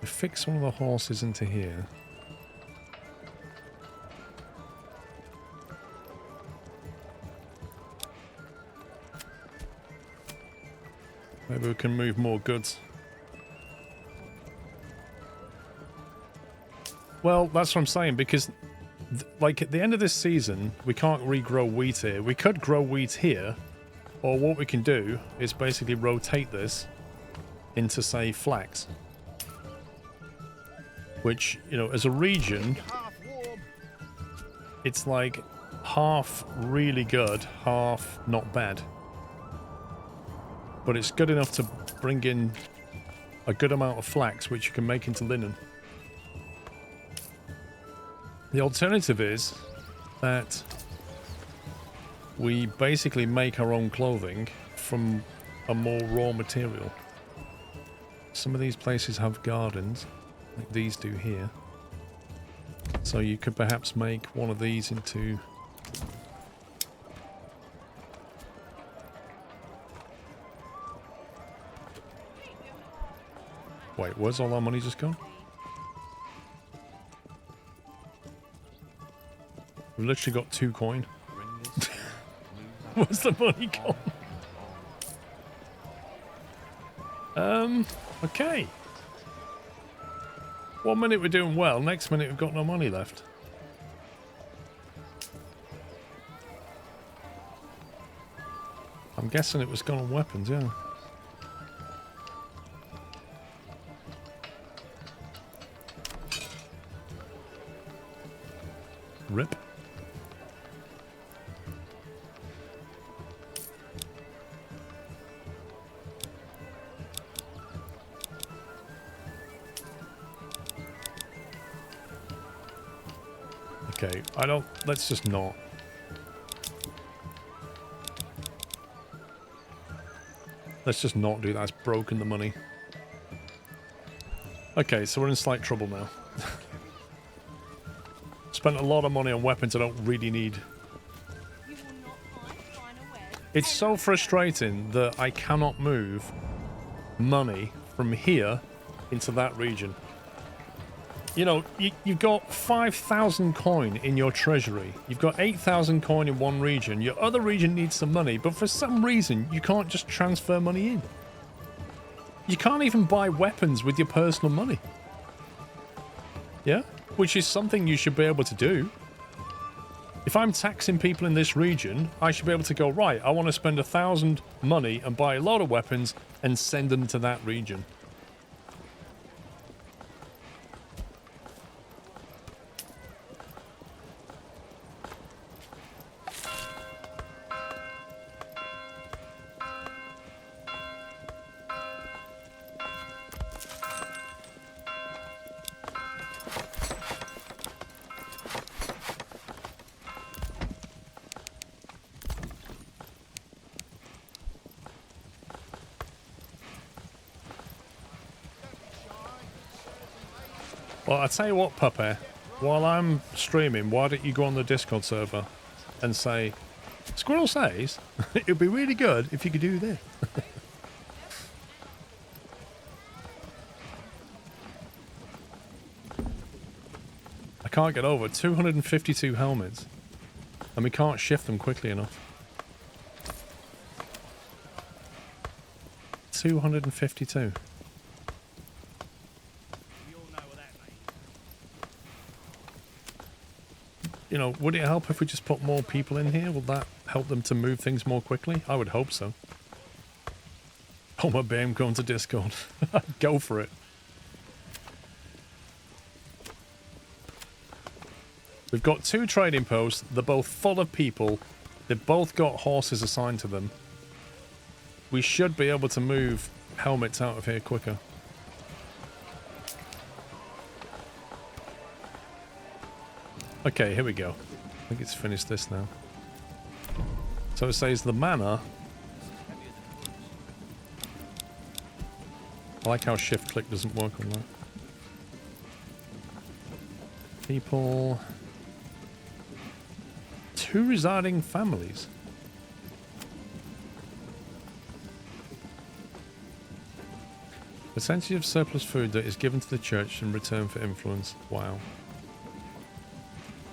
Fix one of the horses into here. Maybe we can move more goods. Well, that's what I'm saying, because like at the end of this season, we can't regrow wheat here. We could grow wheat here, or what we can do is basically rotate this into, say, flax. Which, you know, as a region, it's like half really good, half not bad. But it's good enough to bring in a good amount of flax, which you can make into linen. The alternative is that we basically make our own clothing from a more raw material. Some of these places have gardens. Like these do here. So you could perhaps make one of these into... Wait, where's all our money just gone? We've literally got 2 coin. Where's the money gone? Okay. 1 minute we're doing well, next minute we've got no money left. I'm guessing it was gone on weapons, yeah. Rip. Okay, I don't... Let's just not. Let's just not do that. It's broken the money. Okay, so we're in slight trouble now. Spent a lot of money on weapons I don't really need. You will not find finer wares It's so frustrating that I cannot move money from here into that region. You know, you've got 5,000 coin in your treasury. You've got 8,000 coin in one region. Your other region needs some money, but for some reason, you can't just transfer money in. You can't even buy weapons with your personal money. Yeah? Which is something you should be able to do. If I'm taxing people in this region, I should be able to go, right, I want to spend 1,000 money and buy a lot of weapons and send them to that region. Well, I tell you what, Puppy, while I'm streaming, why don't you go on the Discord server and say, Squirrel says, it would be really good if you could do this. I can't get over 252 helmets, and we can't shift them quickly enough. 252. You know, would it help if we just put more people in here? Will that help them to move things more quickly? I would hope so. Oh, my BAM going to Discord. Go for it. We've got 2 trading posts. They're both full of people. They've both got horses assigned to them. We should be able to move helmets out of here quicker. Okay, here we go. I think it's finished this now. So it says the Manor. I like how shift click doesn't work on that. People. 2 residing families. Percentage of surplus food that is given to the church in return for influence. Wow.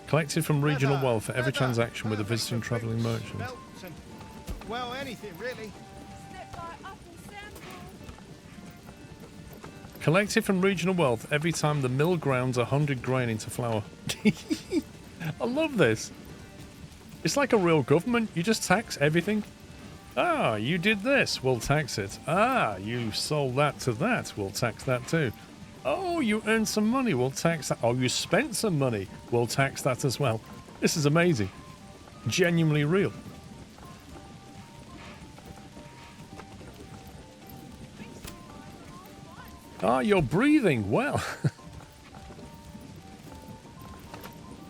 Collected from regional wealth for every transaction with a visiting travelling merchant. Well, anything really. step by up and sample. Collected from regional wealth every time the mill grounds 100 grain into flour. I love this. It's like a real government. You just tax everything. Ah, you did this. We'll tax it. Ah, you sold that to that. We'll tax that too. Oh, you earned some money. We'll tax that. Oh, you spent some money. We'll tax that as well. This is amazing. Genuinely real. Ah, you're breathing well.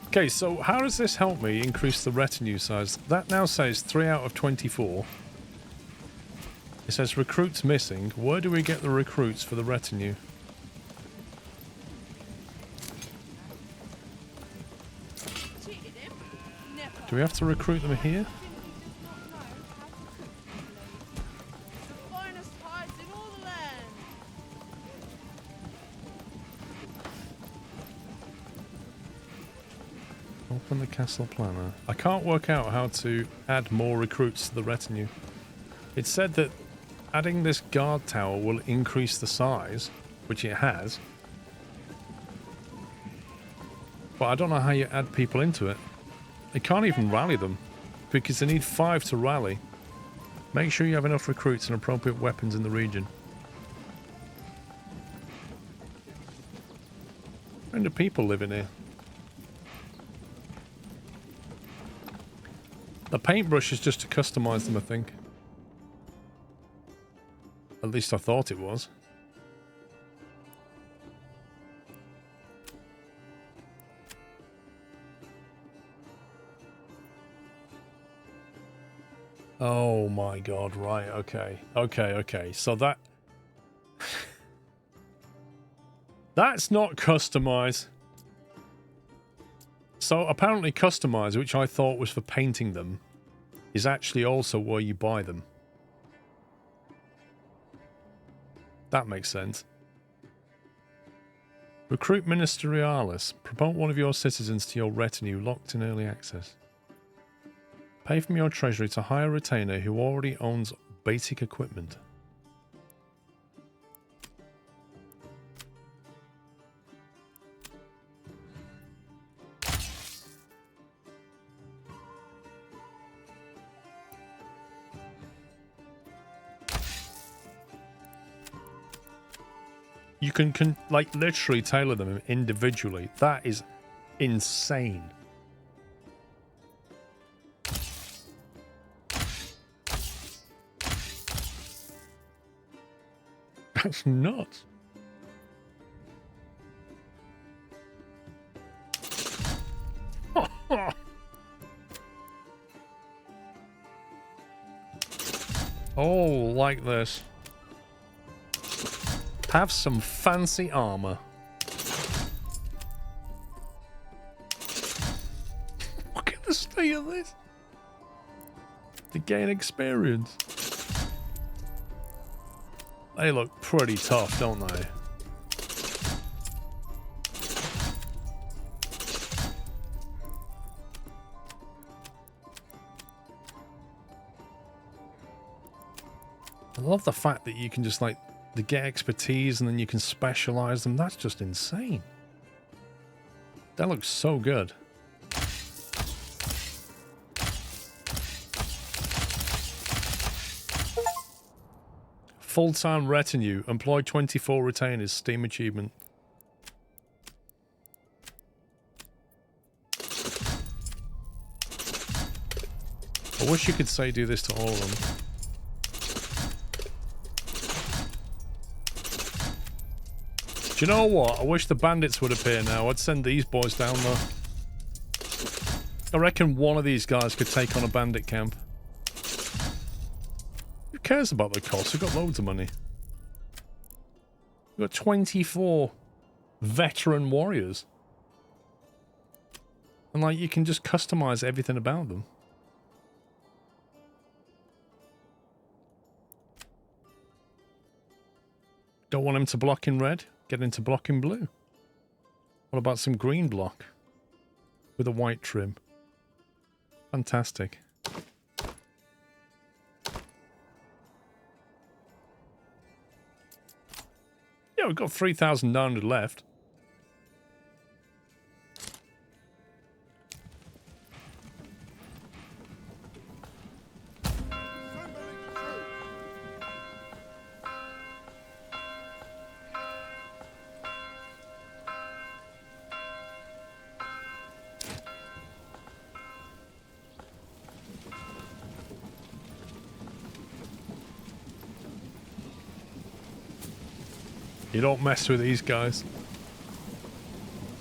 Okay, so how does this help me increase the retinue size? That now says 3 out of 24. It says recruits missing. Where do we get the recruits for the retinue? Cheated him? Never. Do we have to recruit them here? The finest hides in all the land. Open the castle planner. I can't work out how to add more recruits to the retinue. It said that adding this guard tower will increase the size, which it has. But I don't know how you add people into it. You can't even rally them, because they need 5 to rally. Make sure you have enough recruits and appropriate weapons in the region. How many people live in here? The paintbrush is just to customize them, I think. At least I thought it was. Oh my god, right, okay. Okay. So that... That's not customize. So apparently customize, which I thought was for painting them, is actually also where you buy them. That makes sense. Recruit Ministerialis. Promote one of your citizens to your retinue, locked in early access. Pay from your treasury to hire a retainer who already owns basic equipment. You can like literally tailor them individually. That is insane. That's nuts. Oh, like this. Have some fancy armor. Look at the state of this. To gain experience. They look pretty tough, don't they? I love the fact that you can just like to get expertise and then you can specialize them. That's just insane. That looks so good. Full-time retinue. Employ 24 retainers. Steam achievement. I wish you could say do this to all of them. Do you know what? I wish the bandits would appear now. I'd send these boys down there. I reckon one of these guys could take on a bandit camp. Who cares about the cost? We've got loads of money. We've got 24 veteran warriors. And like, you can just customize everything about them. Don't want him to block in red? Get into block in blue. What about some green block? With a white trim. Fantastic. Yeah, we've got 3,900 left. You don't mess with these guys.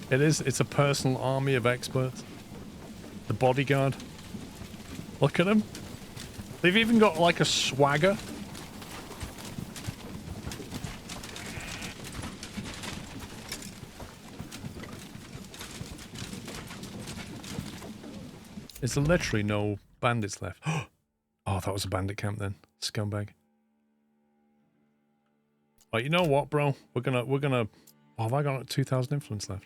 It's a personal army of experts. The bodyguard. Look at them. They've even got like a swagger. There's literally no bandits left. Oh, that was a bandit camp then. Scumbag. Right, you know what, bro? We're gonna. Oh, have I got 2,000 influence left?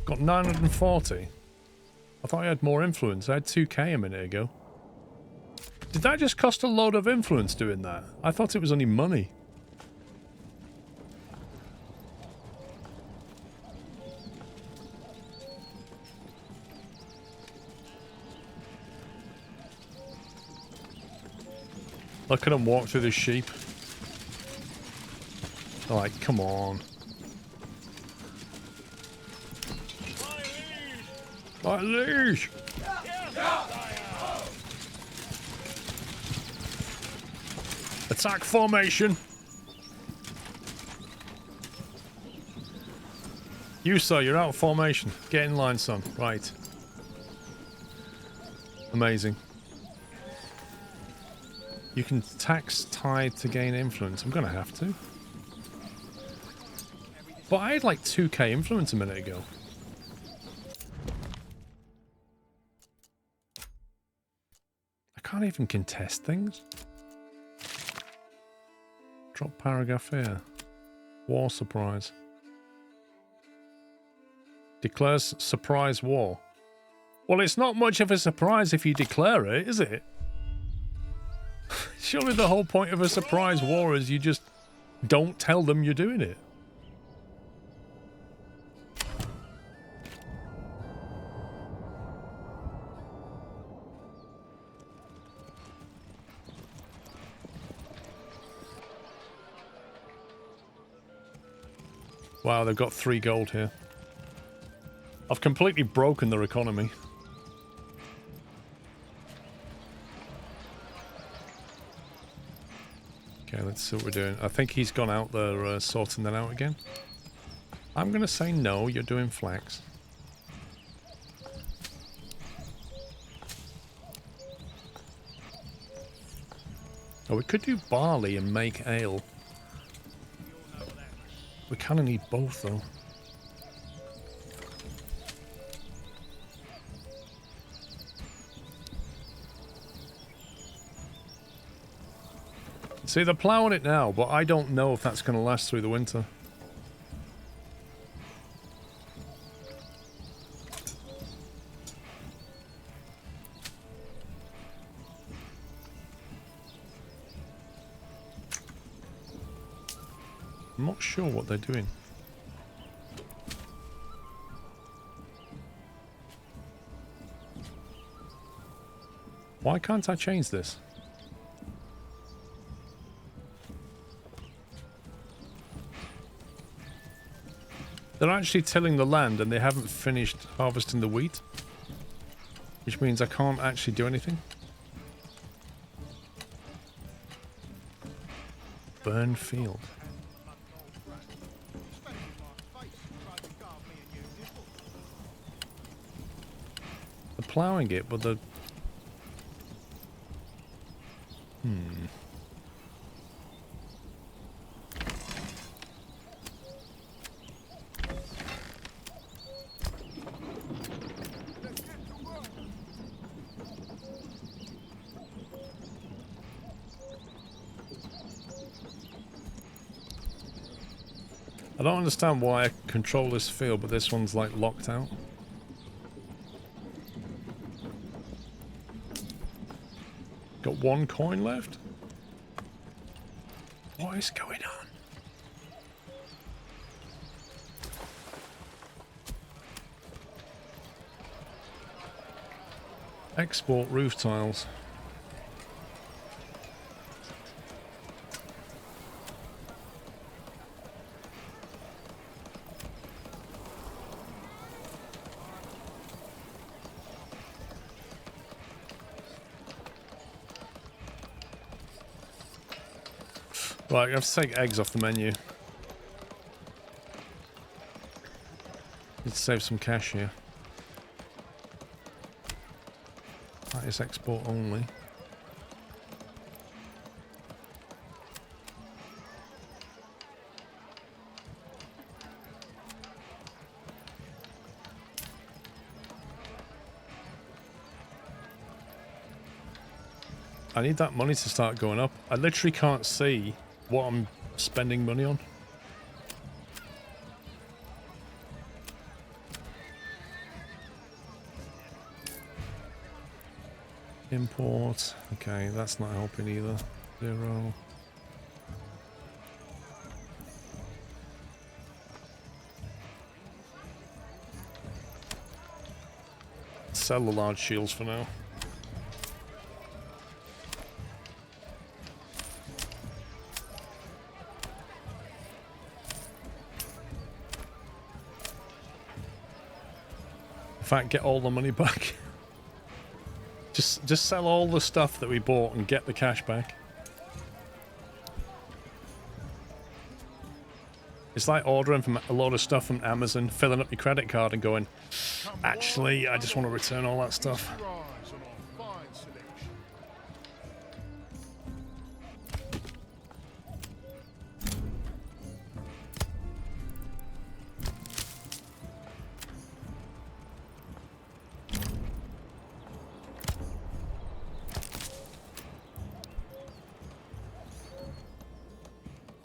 Got 940. I thought I had more influence. I had 2k a minute ago. Did that just cost a load of influence doing that? I thought it was only money. Look at him walk through the sheep. Like, come on. My liege! Attack formation! You, sir, you're out of formation. Get in line, son. Right. Amazing. You can tax tithe to gain influence. I'm gonna have to. But I had like 2k influence a minute ago. I can't even contest things. Drop paragraph here. War surprise. Declares surprise war. Well, it's not much of a surprise if you declare it, is it? Surely the whole point of a surprise war is you just don't tell them you're doing it. Wow, they've got 3 gold here. I've completely broken their economy. Okay, let's see what we're doing. I think he's gone out there sorting that out again. I'm going to say no, you're doing flax. Oh, we could do barley and make ale. We kind of need both, though. See, they're ploughing it now, but I don't know if that's going to last through the winter. I'm not sure what they're doing. Why can't I change this? They're actually tilling the land and they haven't finished harvesting the wheat. Which means I can't actually do anything. Burn field. They're ploughing it, but they're... I don't understand why I control this field, but this one's like locked out. Got 1 coin left? What is going on? Export roof tiles. Right, I have to take eggs off the menu. Need to save some cash here. That is export only. I need that money to start going up. I literally can't see what I'm spending money on. Import. Okay, that's not helping either. 0. Sell the large shields for now. In fact, get all the money back. Just sell all the stuff that we bought and get the cash back. It's like ordering from a lot of stuff from Amazon, filling up your credit card and going, actually, I just want to return all that stuff. Rise on our fine selection.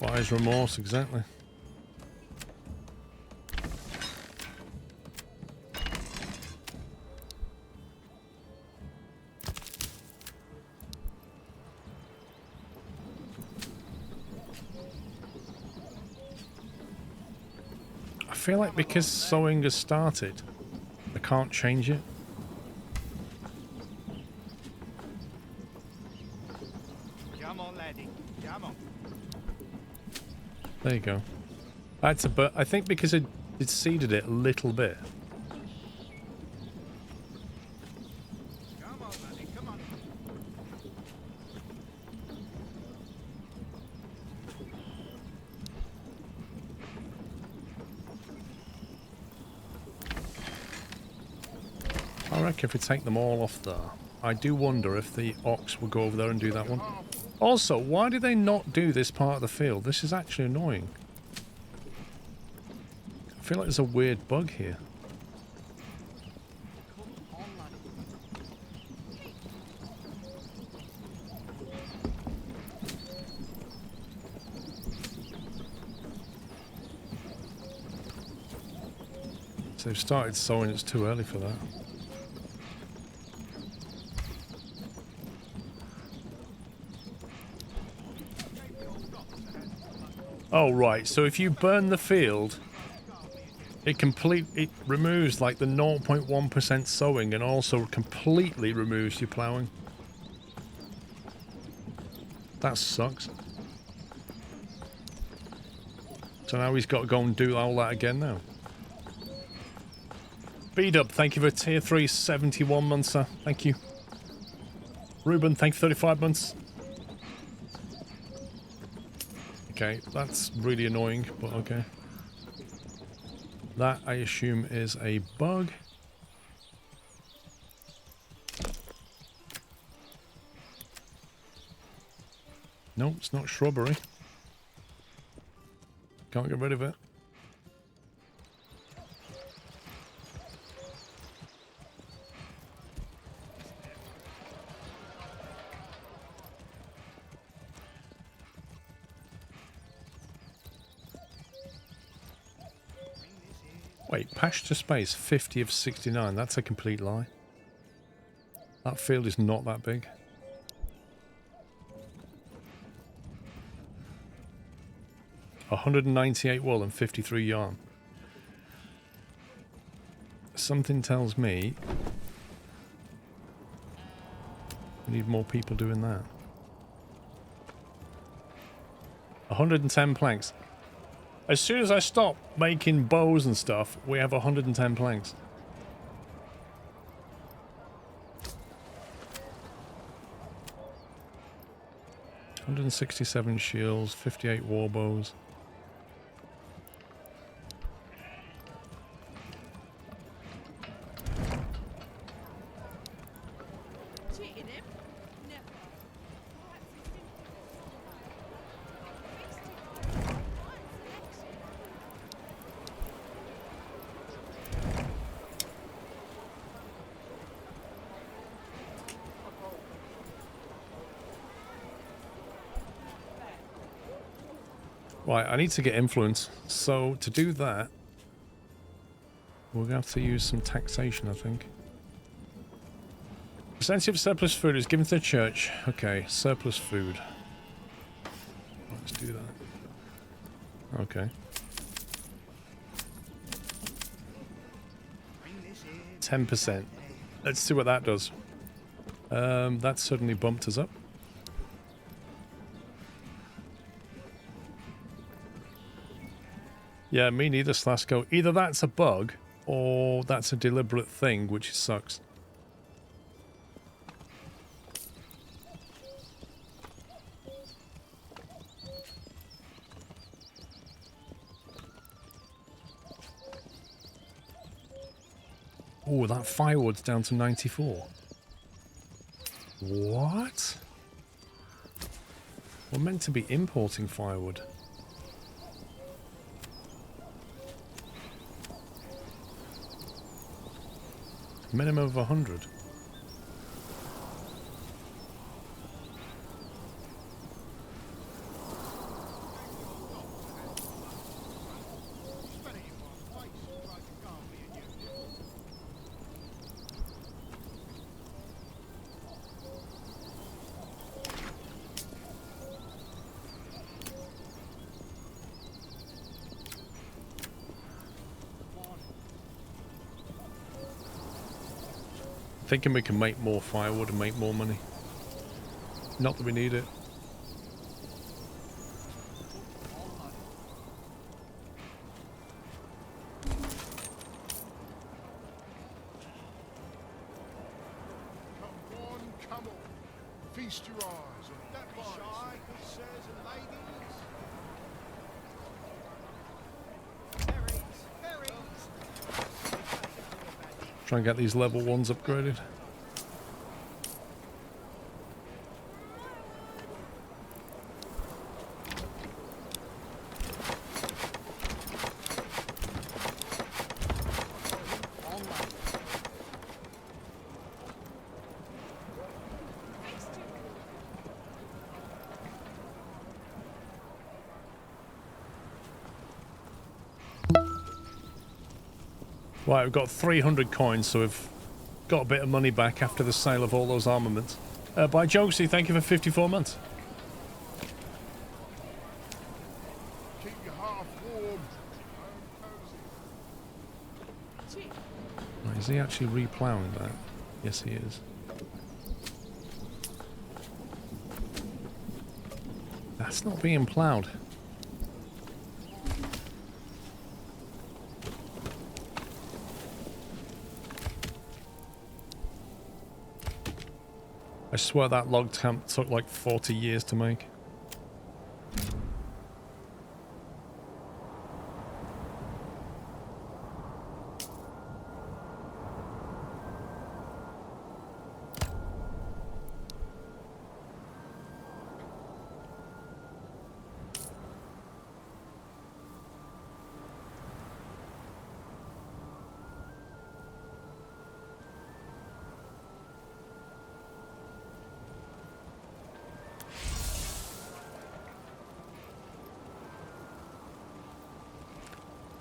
Buyer's remorse, exactly. I feel like because sowing has started, I can't change it. Come on, laddie. Come on. There you go. That's a but I think because it seeded it a little bit. Come on, laddie. Come on. I reckon if we take them all off there, I do wonder if the ox will go over there and do that one. Also, why do they not do this part of the field? This is actually annoying. I feel like there's a weird bug here. Come on, laddie. So they've started sowing, it's too early for that. Oh, right. So if you burn the field, it removes like the 0.1% sowing and also completely removes your ploughing. That sucks. So now he's got to go and do all that again now. B-Dub, thank you for tier 3, 71 months, sir. Thank you. Ruben, thank you for 35 months. Okay, that's really annoying, but okay. That, I assume, is a bug. No, it's not shrubbery. Can't get rid of it. Wait, pasture space, 50 of 69. That's a complete lie. That field is not that big. $198 wool and 53 yarn. Something tells me we need more people doing that. 110 planks. As soon as I stop making bows and stuff, we have 110 planks. $167 shields, 58 war bows. Cheated him? Never. Perhaps he simply doesn't know how to Right, I need to get influence. So to do that, we're going to have to use some taxation, I think. Percentage of surplus food is given to the church. Okay, surplus food. Let's do that. Okay. 10%. Let's see what that does. That suddenly bumped us up. Yeah, me neither, Slasco. Either that's a bug, or that's a deliberate thing, which sucks. Oh, that firewood's down to 94. What? We're meant to be importing firewood. Minimum of 100. Thinking we can make more firewood and make more money. Not that we need it. Come on, come on. Feast your eyes on Don't be shy, good sirs and ladies. Berries, berries. Try and get these level 1s upgraded. Right, we've got 300 coins, so we've got a bit of money back after the sale of all those armaments. By Josie, thank you for 54 months. keep your half warm. Right, is he actually reploughing that? Yes, he is. That's not being ploughed. I swear that log camp took like 40 years to make.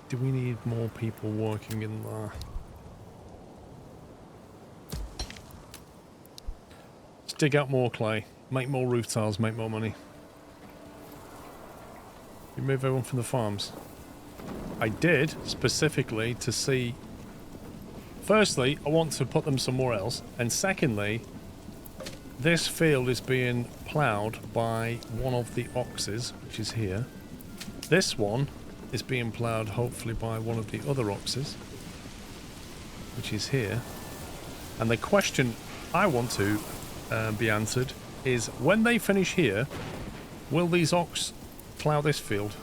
Do we need more people working in there? Let's dig out more clay, make more roof tiles, make more money. Remove everyone from the farms. I did specifically to see. Firstly, I want to put them somewhere else, and secondly, this field is being ploughed by one of the oxes, which is here. This one is being ploughed hopefully by one of the other oxes, which is here. And the question I want to be answered is, when they finish here, will these ox plough this field?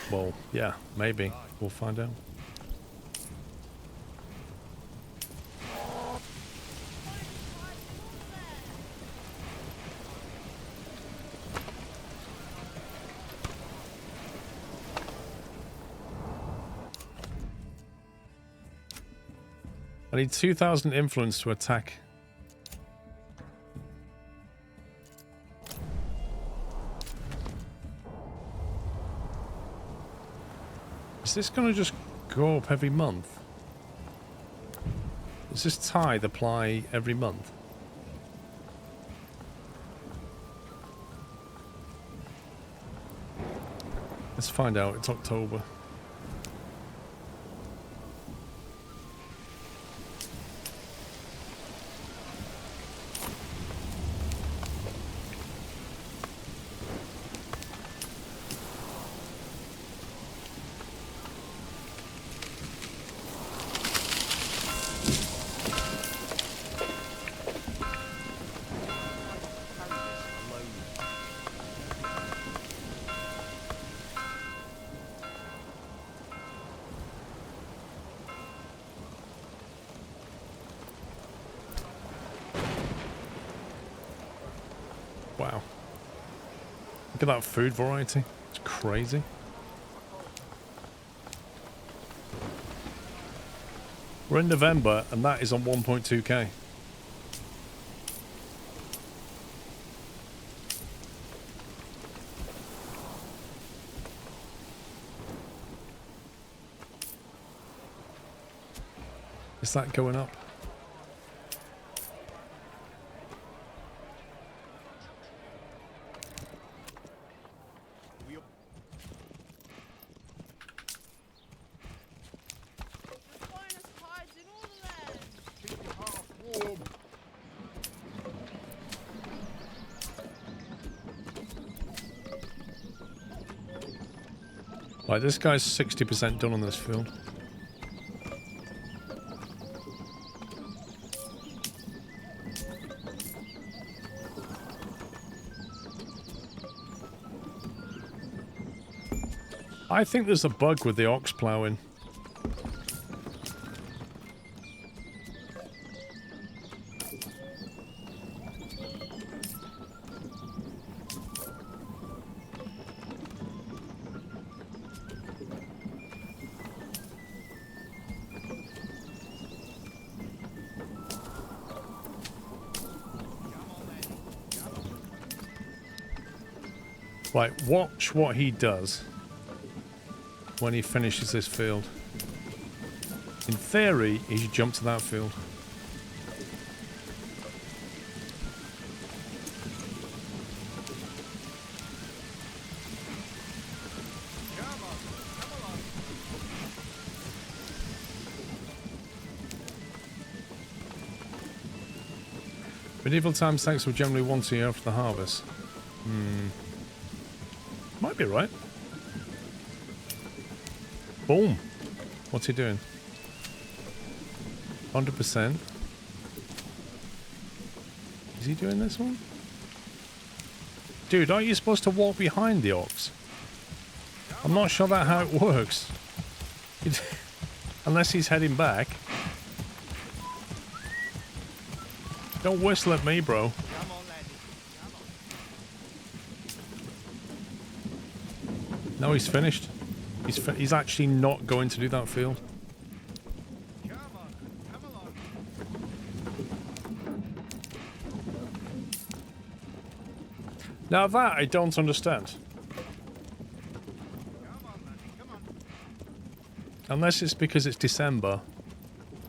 Well, yeah, maybe. We'll find out. I need 2,000 influence to attack. Is this going to just go up every month? Does this tithe apply every month? Let's find out. It's October. Wow. Look at that food variety. It's crazy. We're in November and that is on 1.2k. Is that going up? The finest hides in all the land. Keep your heart warm. Right, this guy's 60% done on this field. I think there's a bug with the ox ploughing. Right, watch what he does when he finishes this field. In theory, he should jump to that field. Medieval time snakes were generally once a year after the harvest. Might be right. Boom. What's he doing? 100%. Is he doing this one? Dude, aren't you supposed to walk behind the ox? I'm not sure that's how it works. Unless he's heading back. Don't whistle at me, bro. Come on, laddie. Come on. No, he's finished. He's actually not going to do that field. Come on. Come along. Now that I don't understand. Come on, laddie. Come on. Unless it's because it's December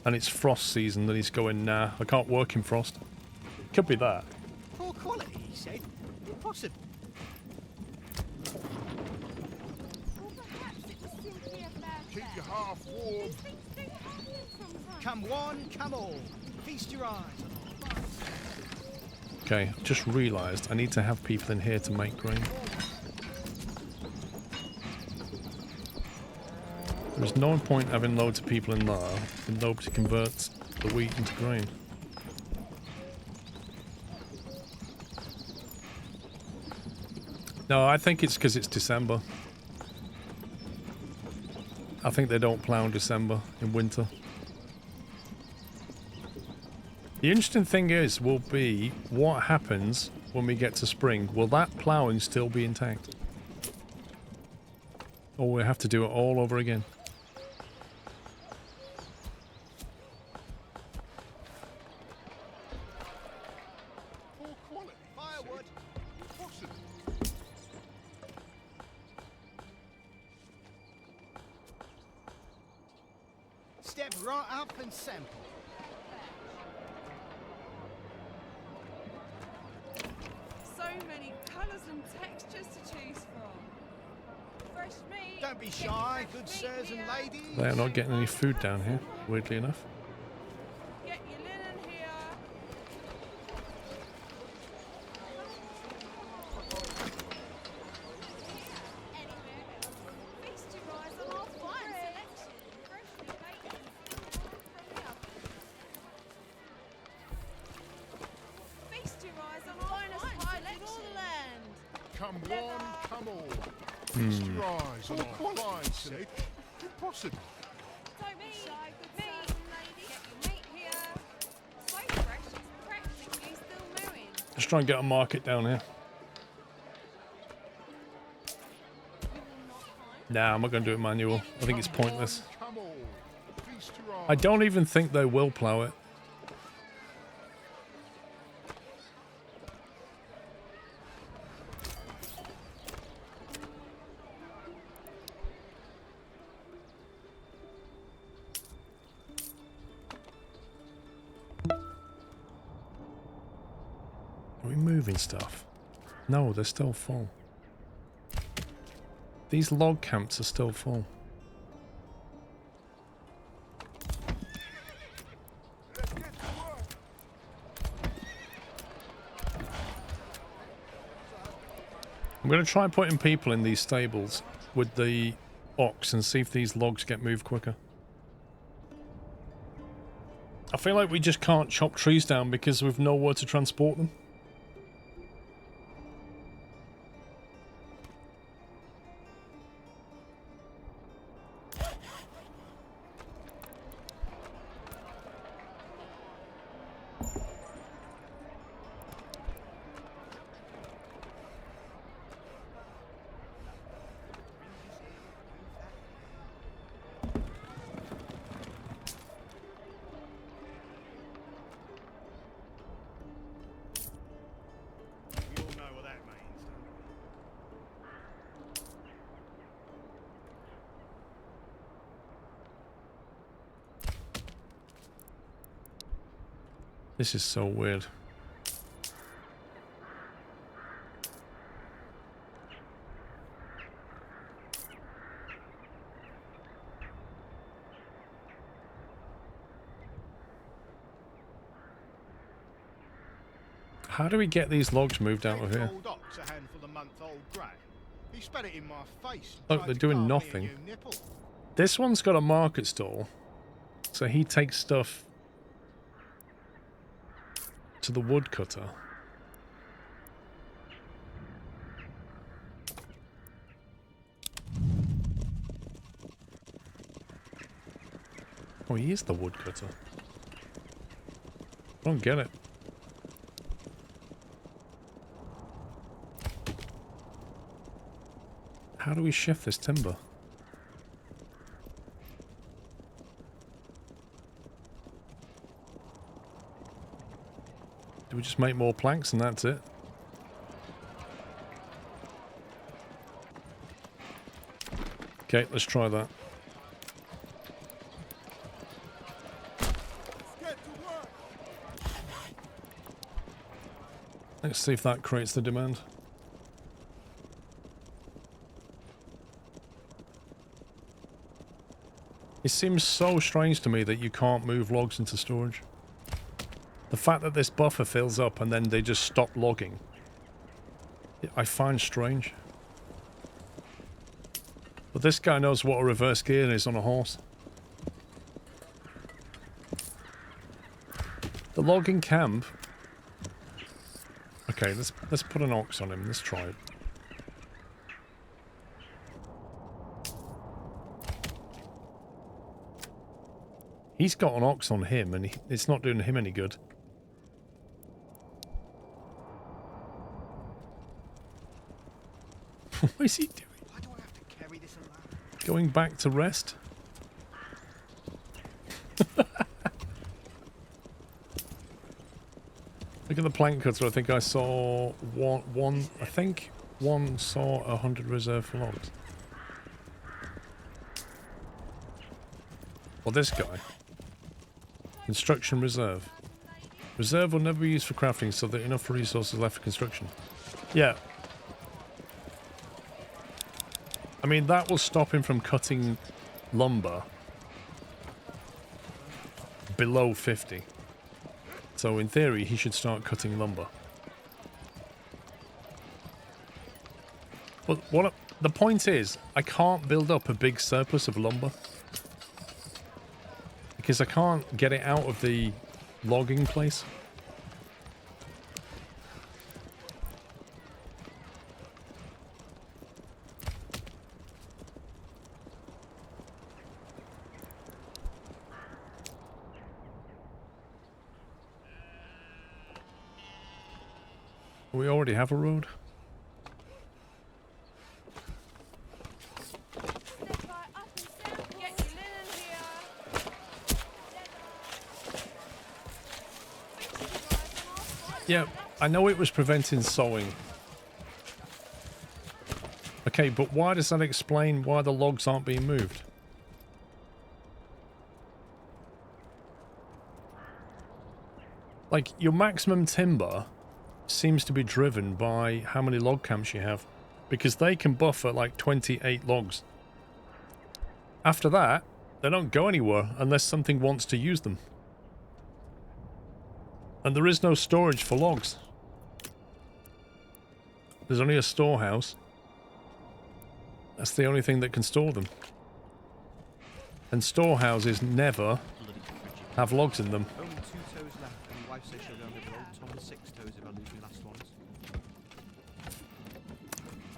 and it's frost season that he's going, nah, I can't work in frost. Could be that. Poor quality, he said. Impossible. Or perhaps it was simply a bad Keep bet. your heart warm. These things do happen from time Come one, come all. Feast your eyes on all fine. Okay, I've just realised I need to have people in here to make grain. There's no point having loads of people in there if nobody converts the wheat into grain. No, I think it's because it's December. I think they don't plough in December, in winter. The interesting thing will be what happens when we get to spring. Will that ploughing still be intact? Or we have to do it all over again? Poor quality. Firewood. Impossible. Step right up and sample. So many colours and textures to choose from. Fresh meat. Don't be Get shy, your good fresh sirs meat and here. ladies. They are not getting any food down here, weirdly enough. Get your linen here. Feast your eyes on our fine selection. Freshly baked and from the oven. Feast your eyes on our finest hides in all the land. Come one, come all. Feast your eyes on our fine selection. Impossible. Don't be shy, good sirs and ladies. Get your meat here. So fresh, it's practically still mowing. Just try and get a market down here. You will not find. Nah, I'm not going to do it manual. I think it's Come pointless. one, come all. Feast your eyes. I don't even think they will plough it. Are we moving stuff? No, they're still full. These log camps are still full. I'm going to try putting people in these stables with the ox and see if these logs get moved quicker. I feel like we just can't chop trees down because we've nowhere to transport them. We all know what that means, don't This is so weird. How do we get these logs moved out of here? Old ox, a handful of month-old grey. He spat it in my face. Look, tried they're to doing carve me a nothing. new nipple. This one's got a market stall, so he takes stuff to the woodcutter. Oh, he is the woodcutter. I don't get it. How do we shift this timber? Do we just make more planks and that's it? Okay, let's try that. Let's see if that creates the demand. It seems so strange to me that you can't move logs into storage. The fact that this buffer fills up and then they just stop logging, I find strange. But this guy knows what a reverse gear is on a horse. The logging camp. Okay, let's put an ox on him. Let's try it. He's got an ox on him, and it's not doing him any good. What is he doing? Why do I have to carry this alone? Going back to rest? Look at the plank cutter. I think I saw one. I think one saw 100 reserve logs. Well, this guy. Construction reserve. Reserve will never be used for crafting, so there are enough resources left for construction. Yeah. I mean, that will stop him from cutting lumber below 50. So in theory, he should start cutting lumber. But the point is, I can't build up a big surplus of lumber. Because I can't get it out of the logging place. We already have a road. Step right up and sample. Get your linen here. Yeah, I know it was preventing sowing. Okay, but why does that explain why the logs aren't being moved? Like, your maximum timber seems to be driven by how many log camps you have, because they can buffer like 28 logs. After that, they don't go anywhere unless something wants to use them. And there is no storage for logs. There's only a storehouse. That's the only thing that can store them. And storehouses never Bloody frigid. have logs in them. Only 2 toes left, and my wife says she'll go and below Tom the 6 toes if I lose my last ones.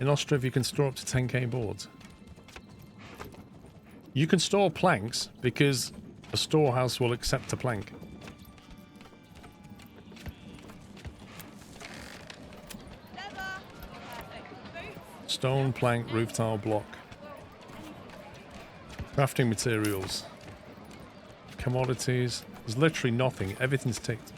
In Ostriv, you can store up to 10k boards. You can store planks because a storehouse will accept a plank. Leather. Perfect. Boots. Stone, plank, roof tile, block. Crafting materials. Commodities. There's literally nothing. Everything's ticked.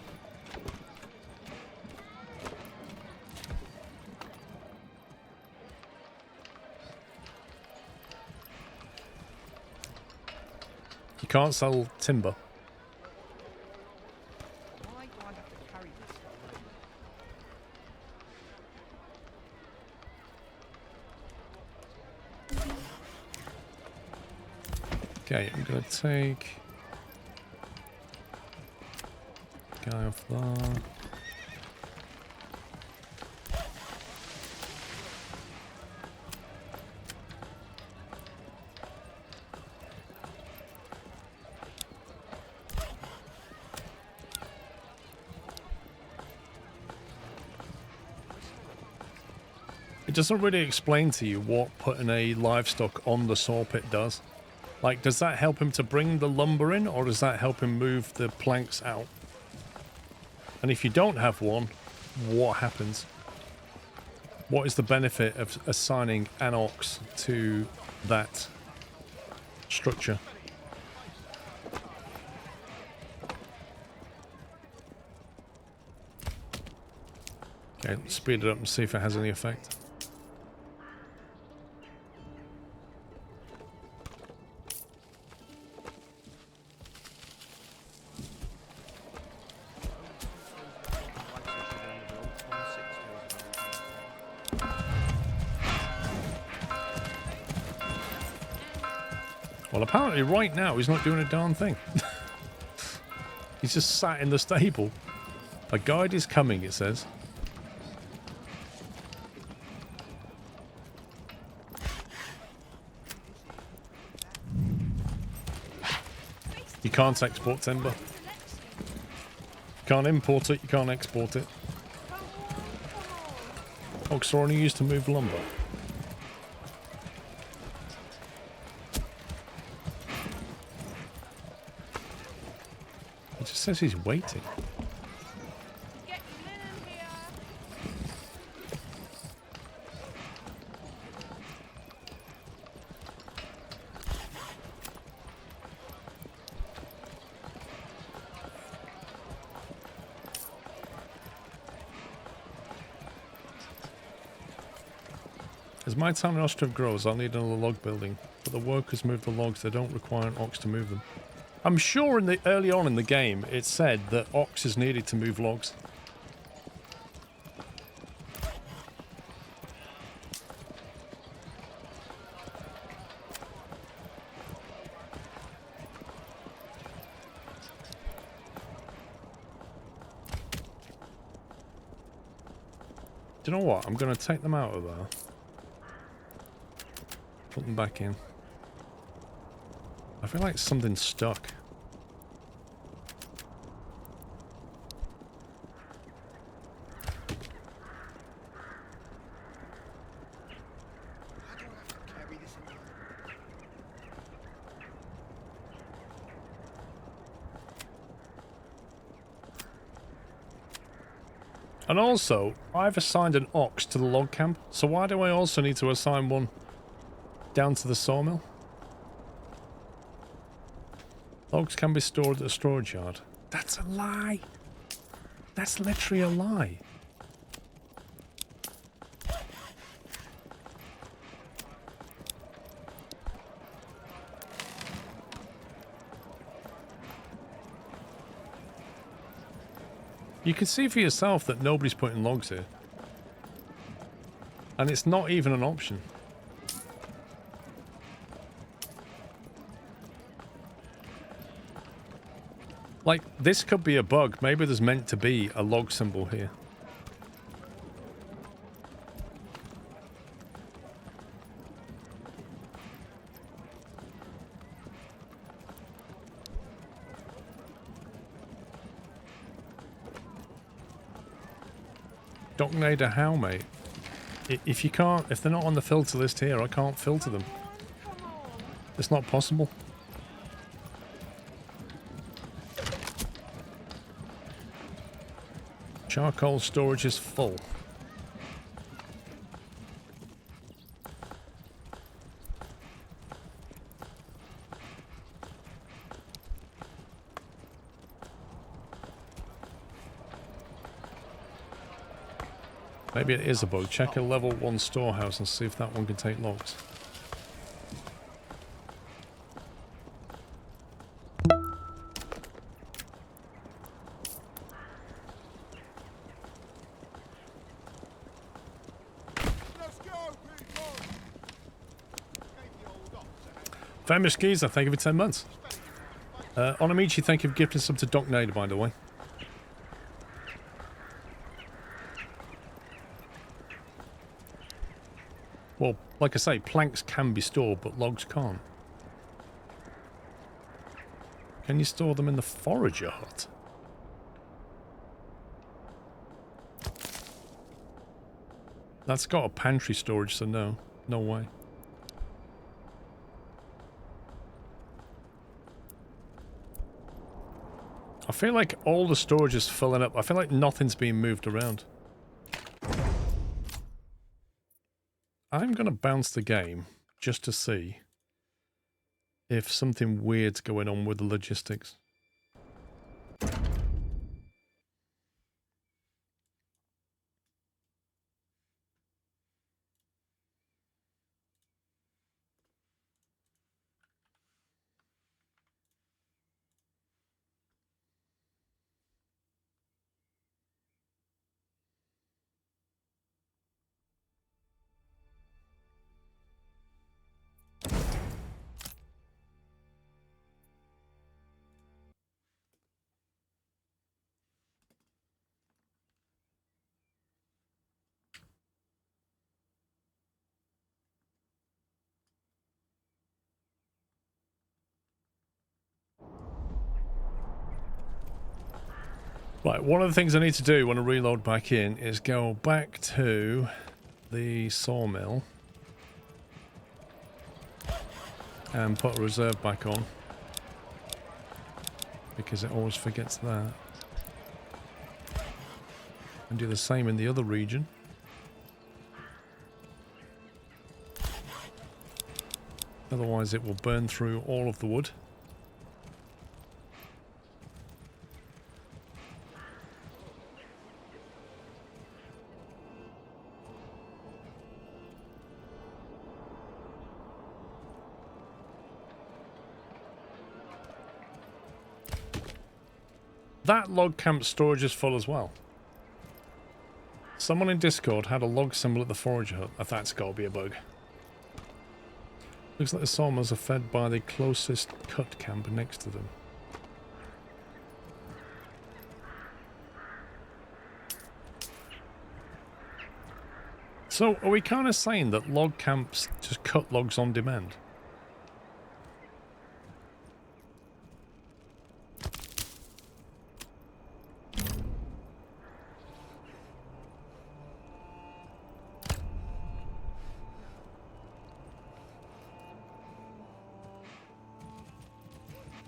You can't sell timber. Why do I have to carry this? Okay, I'm gonna take guy off there. It doesn't really explain to you what putting a livestock on the saw pit does. Like, does that help him to bring the lumber in, or does that help him move the planks out? And if you don't have one, what happens? What is the benefit of assigning an ox to that structure? Okay, let's speed it up and see if it has any effect. Well, apparently right now he's not doing a darn thing. He's just sat in the stable. A guide is coming, it says. You can't export timber. You can't import it, you can't export it. Ox are only used to move lumber. It just says he's waiting. Get your linen here. As my town in Ostriv grows, I'll need another log building. But the workers move the logs, they don't require an ox to move them. I'm sure in the early on in the game it said that ox is needed to move logs. Do you know what? I'm going to take them out of there. Put them back in. I feel like something's stuck. How do I have to carry this in? And also, I've assigned an ox to the log camp, so why do I also need to assign one down to the sawmill? Logs can be stored at a storage yard. That's a lie. That's literally a lie. You can see for yourself that nobody's putting logs here. And it's not even an option. Like, this could be a bug. Maybe there's meant to be a log symbol here. Docknader how, mate? If you can't, if they're not on the filter list here, I can't filter them. It's not possible. Charcoal storage is full. Maybe it is a bug. Check a level 1 storehouse and see if that one can take logs. Famous Geezer, thank you for 10 months. Onamichi, thank you for gifting some to Docknader, by the way. Well, like I say, planks can be stored, but logs can't. Can you store them in the forager hut? That's got a pantry storage, so no. No way. I feel like all the storage is filling up. I feel like nothing's being moved around. I'm going to bounce the game just to see if something weird's going on with the logistics. Right, one of the things I need to do when I reload back in is go back to the sawmill and put a reserve back on, because it always forgets that. And do the same in the other region. Otherwise it will burn through all of the wood. That log camp storage is full as well. Someone in Discord had a log symbol at the forager hut. That's got to be a bug. Looks like the sawmills are fed by the closest cut camp next to them. So, are we kind of saying that log camps just cut logs on demand?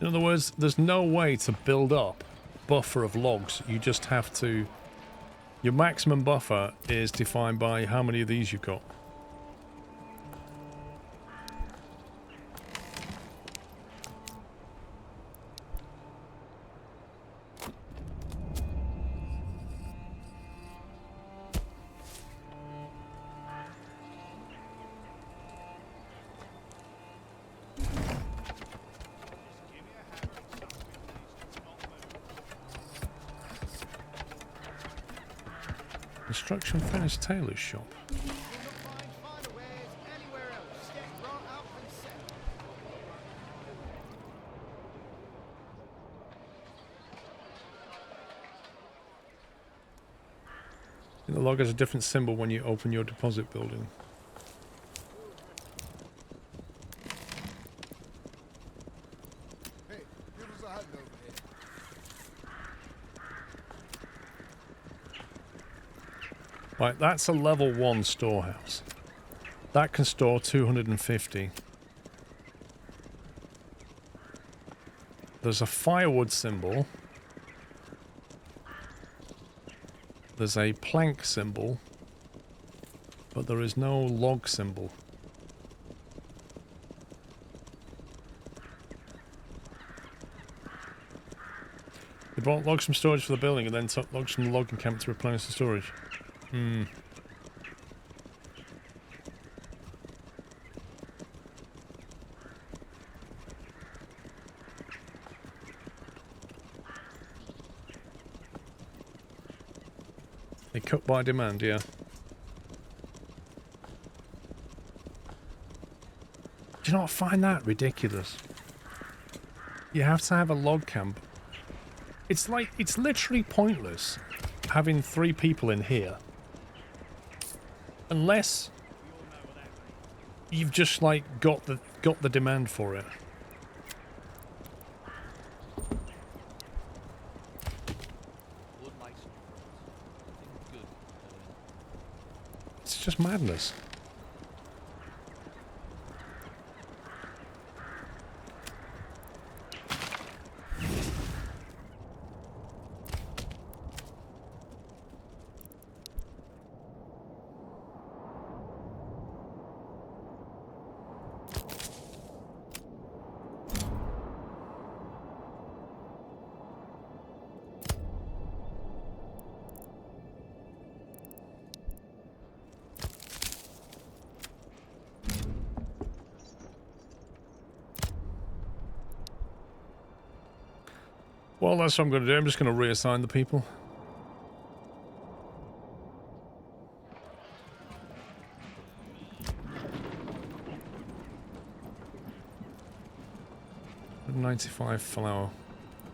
In other words, there's no way to build up buffer of logs. You just have to... Your maximum buffer is defined by how many of these you've got. Construction Furnace Tailor's Shop. You'll not find finer wares anywhere else. Step right up and set. The log has a different symbol when you open your deposit building. Hey, give us a hand over here. Right, that's a level 1 storehouse. That can store 250. There's a firewood symbol. There's a plank symbol. But there is no log symbol. They brought logs from storage for the building and then took logs from the logging camp to replenish the storage. They cut by demand, yeah. Do you not find that ridiculous? You have to have a log camp. It's like, it's literally pointless having 3 people in here. Unless you've just like got the demand for it. It's just madness. Well, that's what I'm going to do. I'm just going to reassign the people. $95 flour.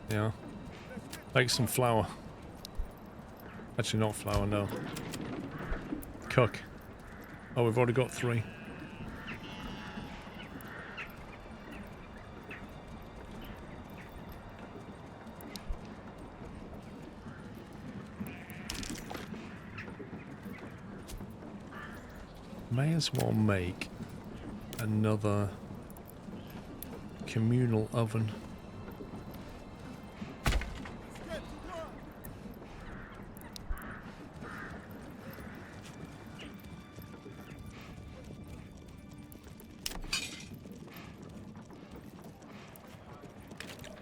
Yeah. Make some flour. Actually, not flour, no. Cook. Oh, we've already got 3. May as well make another communal oven.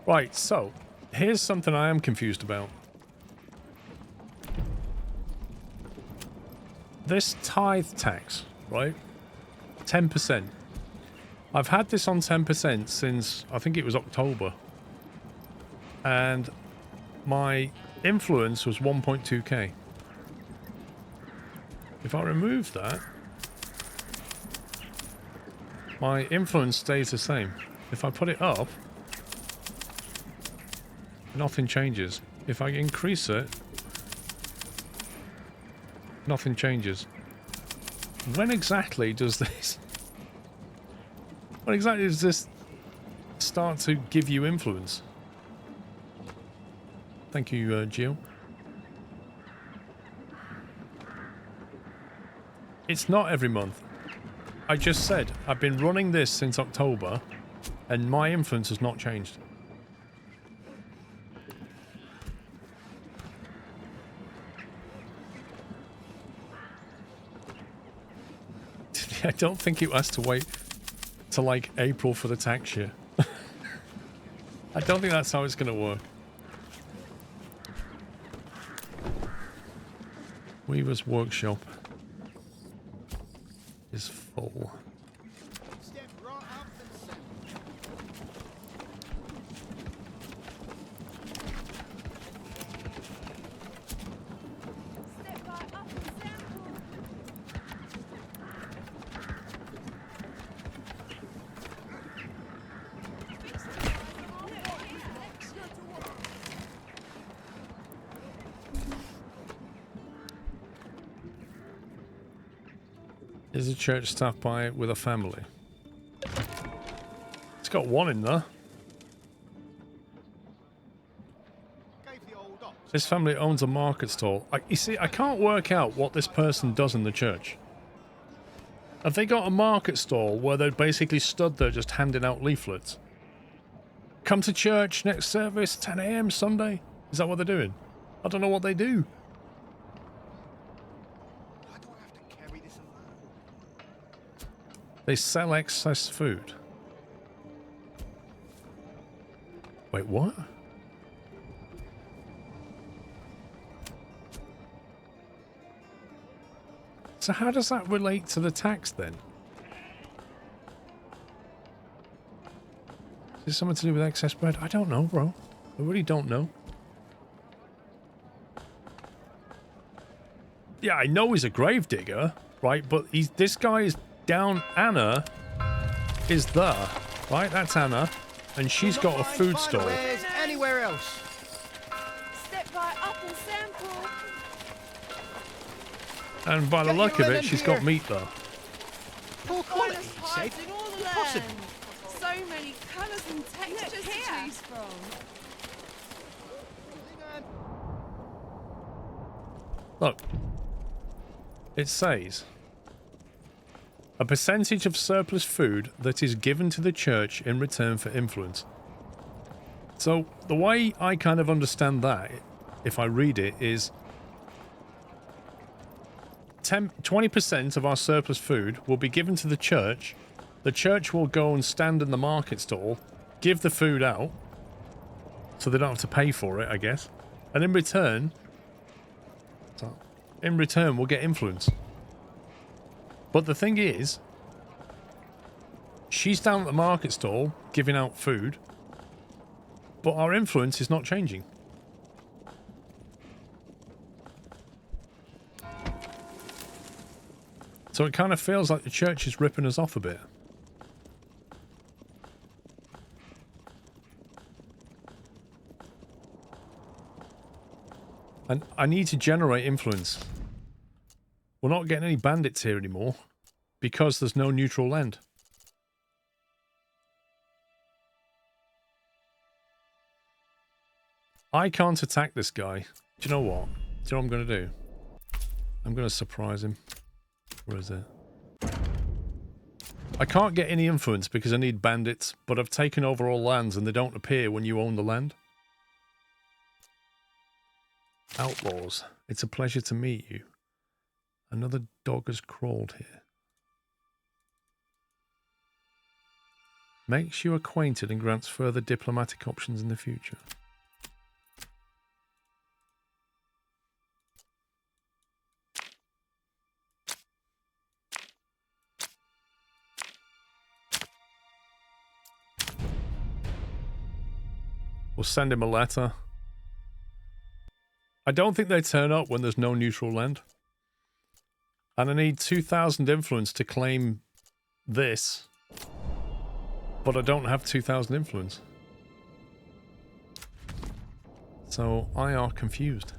Right, so here's something I am confused about. This tithe tax, right? 10%. I've had this on 10% since, I think it was October. And my influence was 1.2k. If I remove that, my influence stays the same. If I put it up, nothing changes. If I increase it, nothing changes. When exactly does this... When exactly does this start to give you influence? Thank you, Gio. It's not every month. I just said, I've been running this since October, and my influence has not changed. I don't think it has to wait to like April for the tax year. I don't think that's how it's going to work. Weaver's workshop is full. Step right up and set. Step right up and Is a church staffed by with a family? It's got one in there. Gave the old ox. This family owns a market stall. You see, I can't work out what this person does in the church. Have they got a market stall where they're basically stood there just handing out leaflets? Come to church next service, 10 AM Sunday. Is that what they're doing? I don't know what they do. Why do I have to carry this alone? They sell excess food. Wait, what? So how does that relate to the tax then? Is it something to do with excess bread? I don't know, bro. I really don't know. Yeah, I know he's a grave digger, right? But this guy is down. Anna is there, right? That's Anna. And she's You'll got not a find food finer stall. wares anywhere else. Step right up and sample. And by the Get look your of it, linen she's here. got meat there. Poor quality, Finest he hides said. in all the Impossible. land. So many colours and textures to choose from. Look. It says, a percentage of surplus food that is given to the church in return for influence. So the way I kind of understand that, if I read it, is 20% of our surplus food will be given to the church. The church will go and stand in the market stall, give the food out, so they don't have to pay for it, I guess. And in return, we'll get influence. But the thing is, she's down at the market stall giving out food, but our influence is not changing. So it kind of feels like the church is ripping us off a bit. And I need to generate influence. We're not getting any bandits here anymore because there's no neutral land. I can't attack this guy. Do you know what? Do you know what I'm going to do? I'm going to surprise him. Where is it? I can't get any influence because I need bandits, but I've taken over all lands and they don't appear when you own the land. Outlaws, it's a pleasure to meet you. Another dog has crawled here. Makes you acquainted and grants further diplomatic options in the future. We'll send him a letter. I don't think they turn up when there's no neutral land. And I need 2,000 influence to claim this. But I don't have 2,000 influence. So I are confused.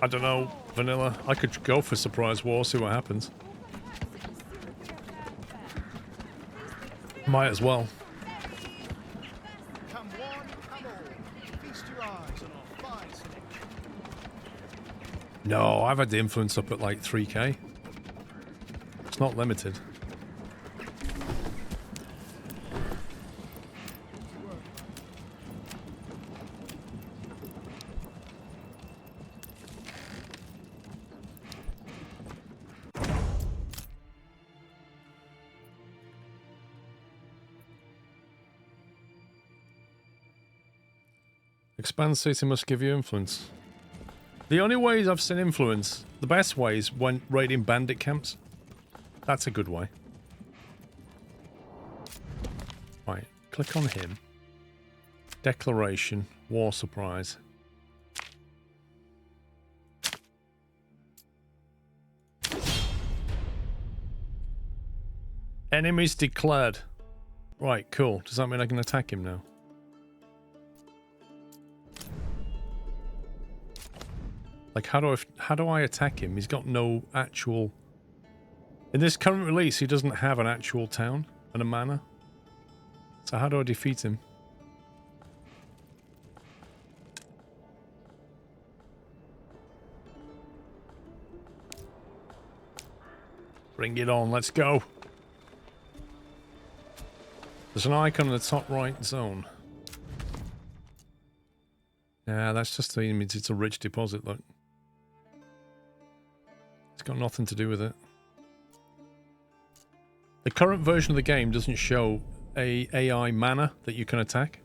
I don't know, Vanilla. I could go for surprise war, see what happens. Might as well. Come one, come all. Feast your eyes on our fine selection. No, I've had the influence up at like 3k. It's not limited. Expand city must give you influence. The only ways I've seen influence, the best ways when raiding bandit camps. That's a good way. click on him. Declaration, war surprise. Enemies declared. Right, cool. Does that mean I can attack him now? Like, how do I attack him? He's got no actual... In this current release, he doesn't have an actual town and a manor. So how do I defeat him? Bring it on, let's go. There's an icon in the top right zone. Yeah, that's just the image. It's a rich deposit, look. It's got nothing to do with it. The current version of the game doesn't show a AI manor that you can attack.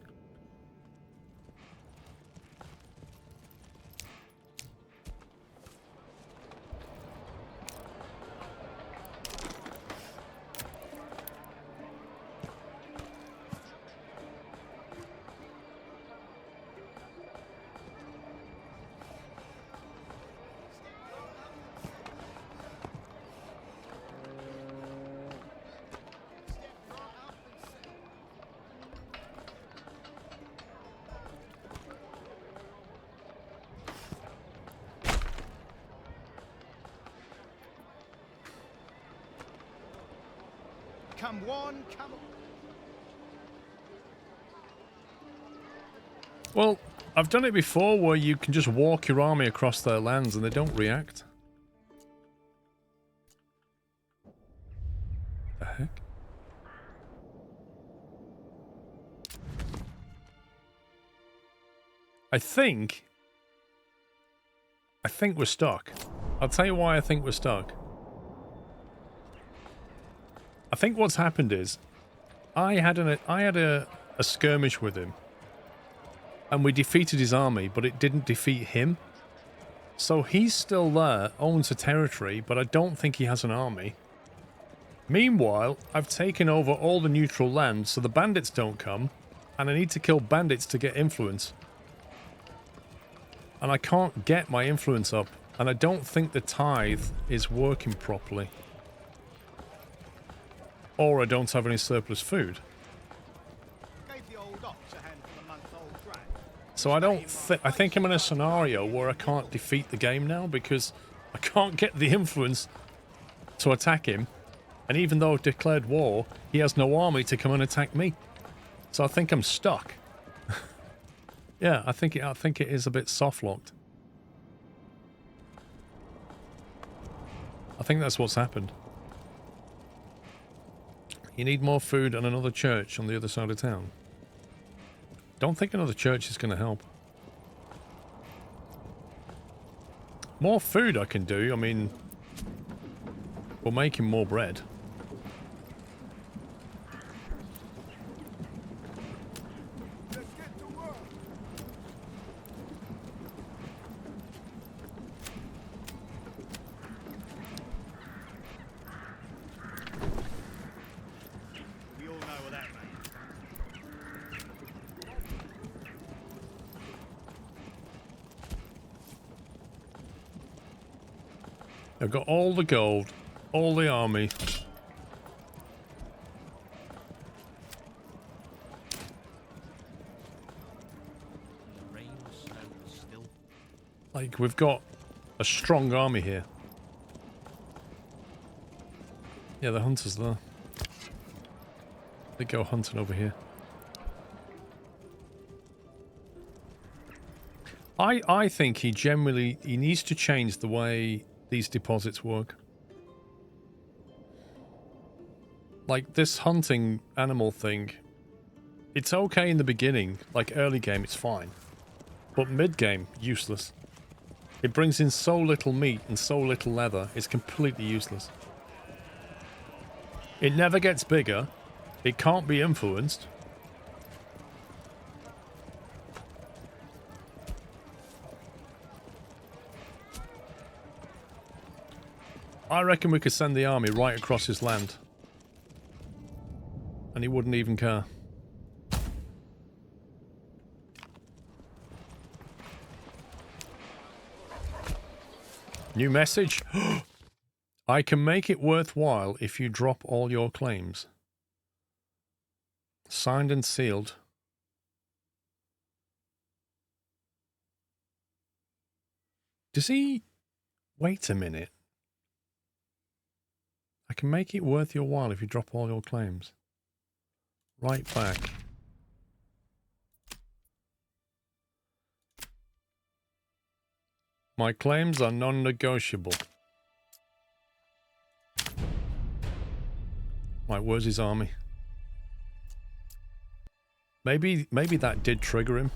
Come one, come on. Well, I've done it before where you can just walk your army across their lands and they don't react. The heck? I think we're stuck. I'll tell you why I think we're stuck. I think what's happened is I had a skirmish with him and we defeated his army, but it didn't defeat him. So he's still there, owns a territory, but I don't think he has an army. Meanwhile, I've taken over all the neutral land so the bandits don't come, and I need to kill bandits to get influence. And I can't get my influence up, and I don't think the tithe is working properly. Or I don't have any surplus food. Gave the old ox a hand for the month-old drag. So I think I'm in a scenario where I can't defeat the game now because I can't get the influence to attack him. And even though I've declared war, he has no army to come and attack me. So I think I'm stuck. Yeah, I think it is a bit soft-locked. I think that's what's happened. You need more food and another church on the other side of town. Don't think another church is going to help. More food I can do. I mean, we're making more bread. Let's get to work. We all know what that means. I've got all the gold, all the army. Rain, snow, still. Like, we've got a strong army here. Yeah, the hunter's there. They go hunting over here. I think he needs to change the way these deposits work. Like, this hunting animal thing, it's okay in the beginning, like early game it's fine. But mid-game, useless. It brings in so little meat and so little leather, it's completely useless. It never gets bigger, it can't be influenced. I reckon we could send the army right across his land. And he wouldn't even care. New message. I can make it worthwhile if you drop all your claims. Signed and sealed. Does he... Wait a minute. I can make it worth your while if you drop all your claims. Right back. My claims are non-negotiable. Right, where's his army? Maybe that did trigger him.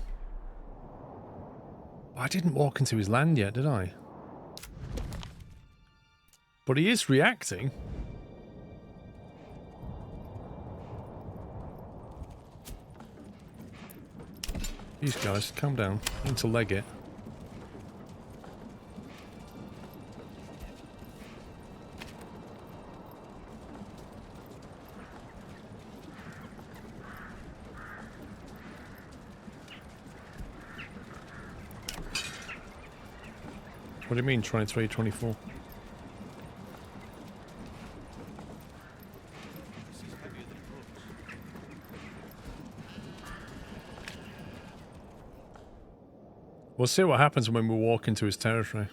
I didn't walk into his land yet, did I? But he is reacting. These guys, calm down. I need to leg it. What do you mean, 23, 24? We'll see what happens when we walk into his territory.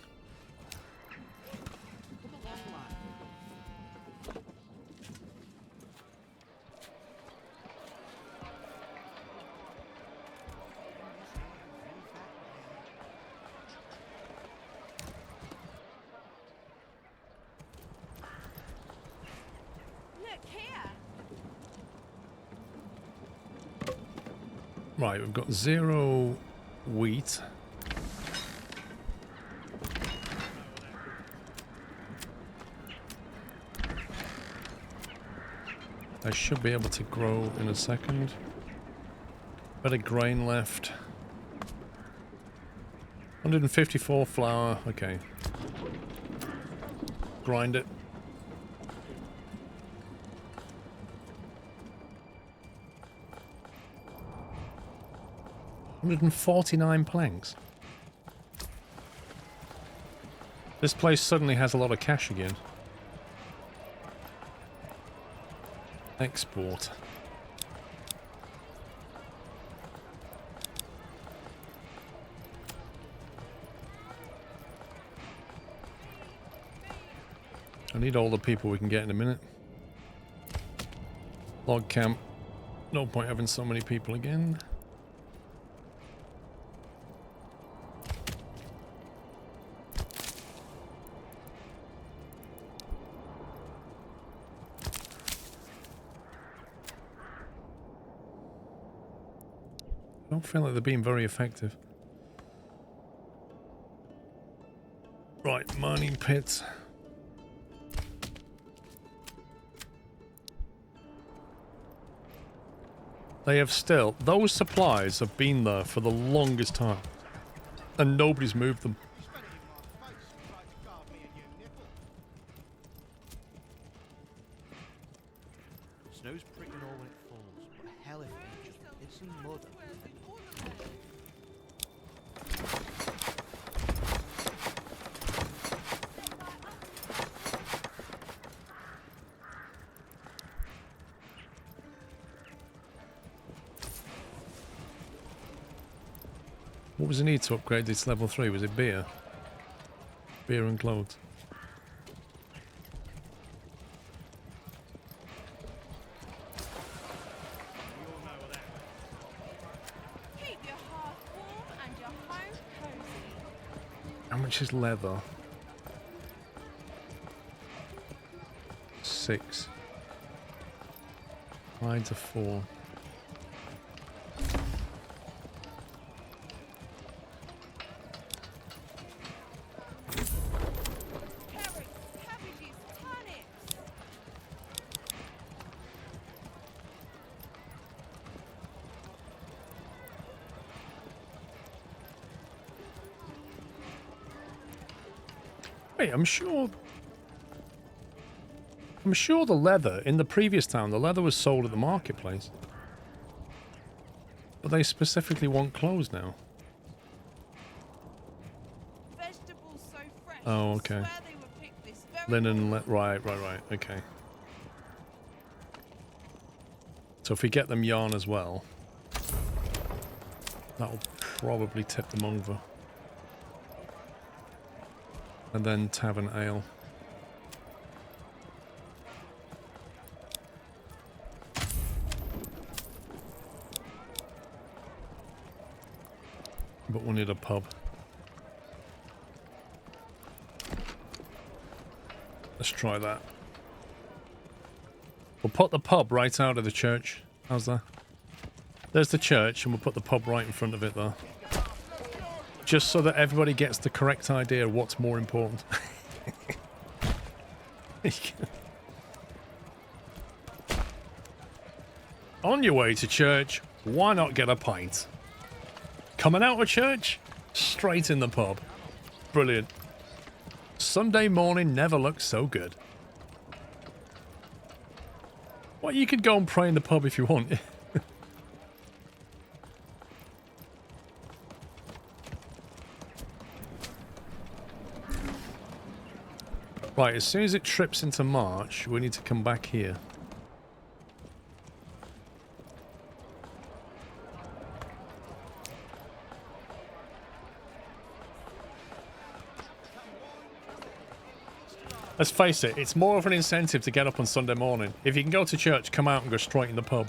Look here. Right, we've got 0 wheat. I should be able to grow in a second. Better grain left. 154 flour. Okay. Grind it. $149 planks. This place suddenly has a lot of cash again. Export. I need all the people we can get in a minute. Log camp. No point having so many people again. I don't feel like they're being very effective. Right, mining pits. They have still... Those supplies have been there for the longest time. And nobody's moved them. You spent it in my face and tried to carve me a new nipple. Snow's pretty and all when it falls, but hell if it just it's in mud. What was the need to upgrade this level 3? Was it beer? Beer and clothes. Keep your heart warm and your home cozy. How much is leather? 6. Hides are 4. Carrots, cabbages, turnips. Wait, I'm sure the leather in the previous town, the leather was sold at the marketplace. But they specifically want clothes now. Vegetables so fresh, Oh, okay. Swear they were picked this very Linen, morning. right, okay. So if we get them yarn as well, that'll probably tip them over. And then tavern ale. But we'll need a pub. Let's try that. We'll put the pub right out of the church. How's that? There's the church, and we'll put the pub right in front of it, though. Just so that everybody gets the correct idea of what's more important. On your way to church, why not get a pint? Coming out of church, straight in the pub. Brilliant. Sunday morning never looks so good. Well, you could go and pray in the pub if you want. Right, as soon as it trips into March, we need to come back here. Let's face it, it's more of an incentive to get up on Sunday morning. If you can go to church, come out and go straight in the pub.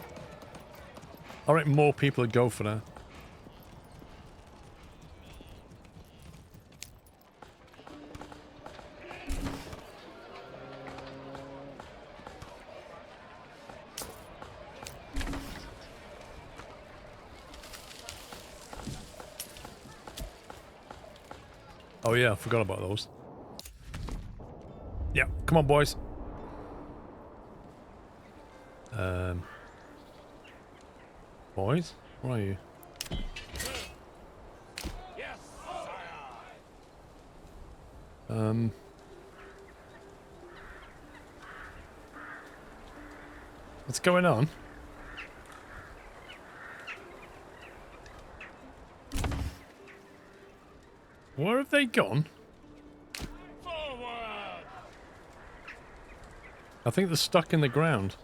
I reckon more people would go for that. Oh yeah, I forgot about those. Yeah, come on, boys. Boys, where are you? Yes, What's going on? Where have they gone? forward! I think they're stuck in the ground.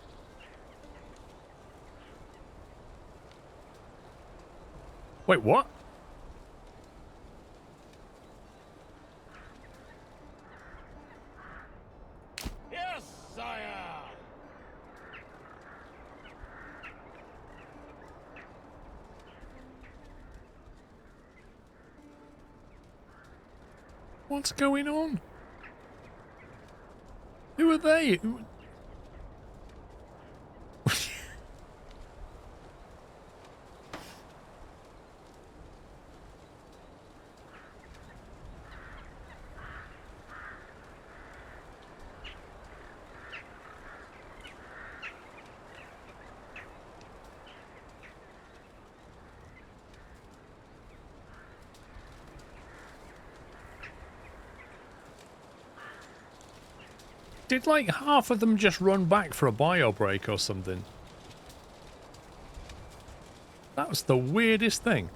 Wait, what? Yes, sire! What's going on? Who are they? Did like half of them just run back for a bio break or something? That was the weirdest thing.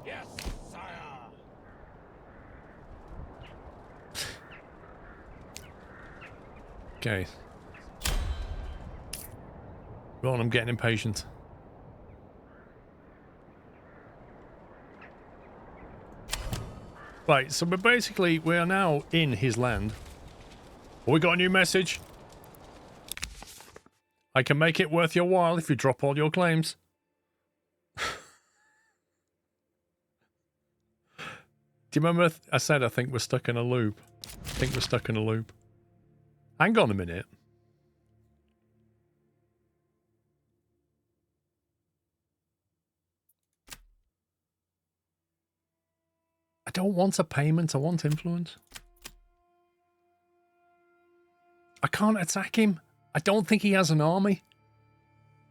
Yes, sire! Okay. Go on, I'm getting impatient. Right, so we are now in his land. We got a new message. I can make it worth your while if you drop all your claims. Do you remember I said I think we're stuck in a loop? I think we're stuck in a loop. Hang on a minute. I don't want a payment, I want influence. I can't attack him. I don't think he has an army.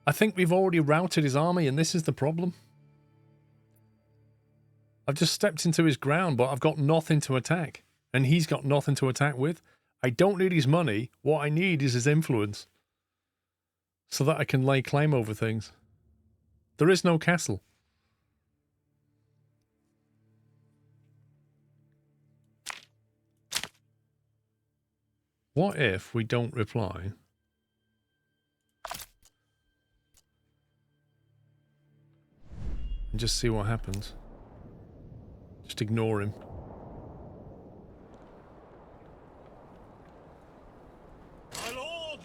I think we've already routed his army and this is the problem. I've just stepped into his ground, but I've got nothing to attack. And he's got nothing to attack with. I don't need his money. What I need is his influence. So that I can lay claim over things. There is no castle. What if we don't reply? And just see what happens. Just ignore him. My lord!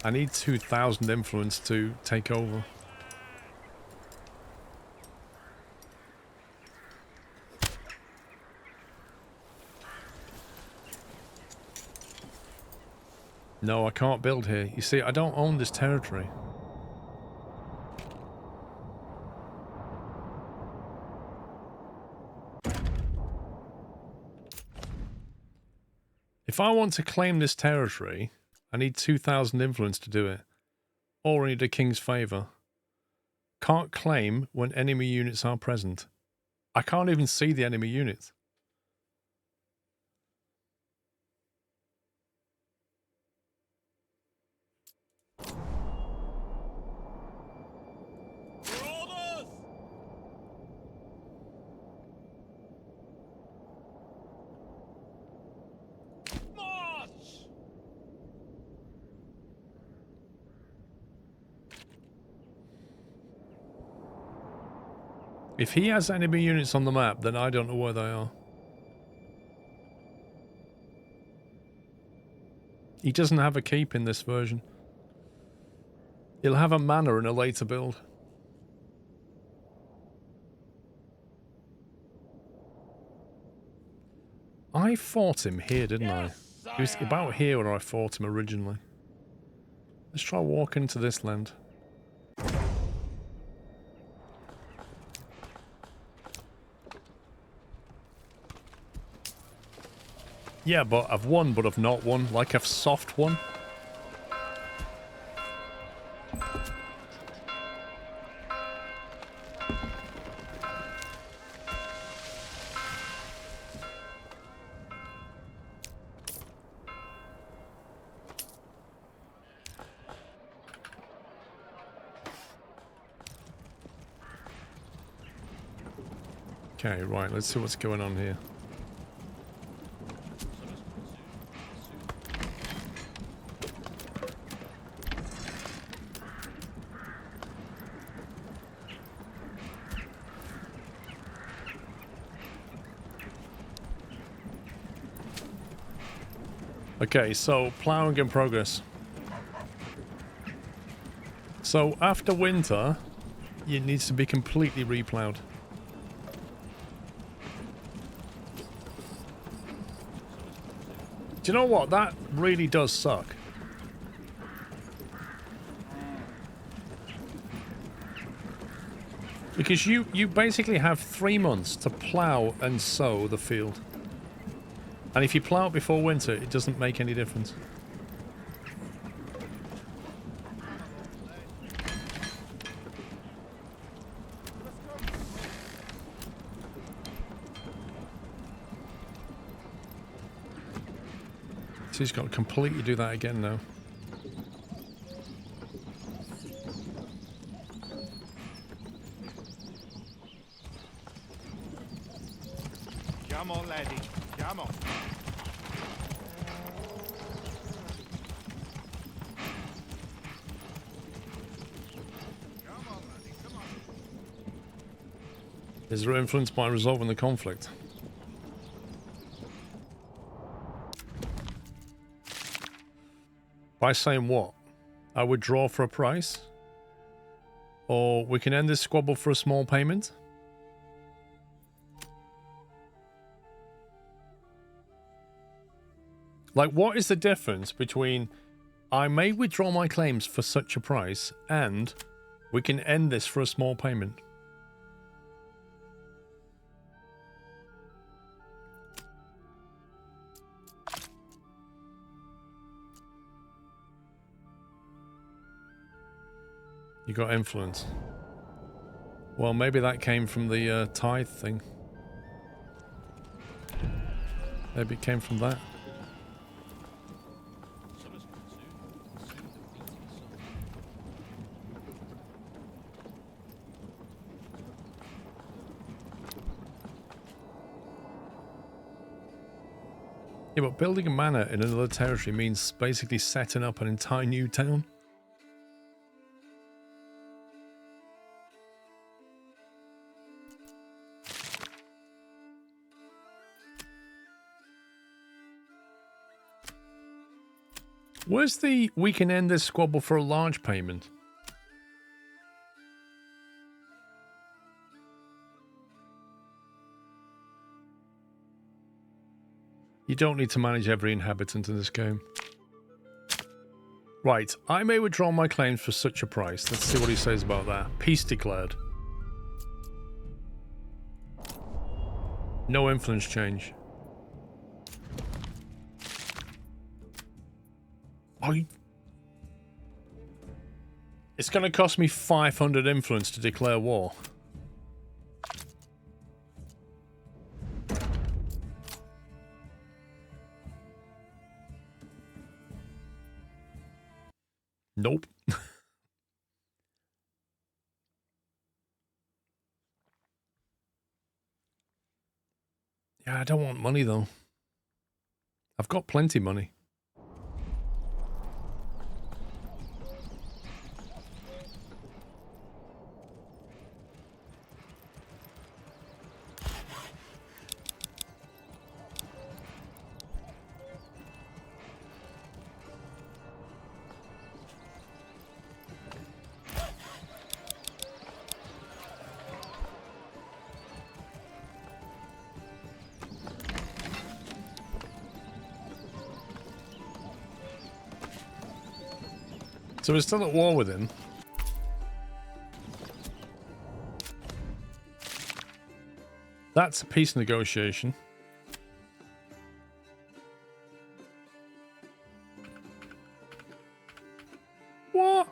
I need 2,000 influence to take over. No, I can't build here. You see, I don't own this territory. If I want to claim this territory, I need 2,000 influence to do it. Or I need a king's favour. Can't claim when enemy units are present. I can't even see the enemy units. For orders! March! If he has enemy units on the map, then I don't know where they are. He doesn't have a keep in this version. He'll have a manor in a later build. I fought him here, didn't I? It was about here when I fought him originally. Let's try walking into this land. Yeah, but I've won, but I've not won. Like I've soft won. Okay, right, let's see what's going on here. Okay, so ploughing in progress. So after winter, it needs to be completely reploughed. Do you know what? That really does suck. Because you basically have 3 months to plough and sow the field. And if you plough it before winter, it doesn't make any difference. So he's got to completely do that again now. Come on, laddie. Come on. Is there influence by resolving the conflict? By saying what? I withdraw for a price? Or we can end this squabble for a small payment? Like, what is the difference between I may withdraw my claims for such a price and we can end this for a small payment? You got influence. Well, maybe that came from the tithe thing. Maybe it came from that. Yeah, but building a manor in another territory means basically setting up an entire new town. Where's the we can end this squabble for a large payment? You don't need to manage every inhabitant in this game. Right, I may withdraw my claims for such a price. Let's see what he says about that. Peace declared. No influence change. Oh, it's going to cost me 500 influence to declare war. Nope. Yeah, I don't want money though. I've got plenty money. So we're still at war with him. That's a peace negotiation. What?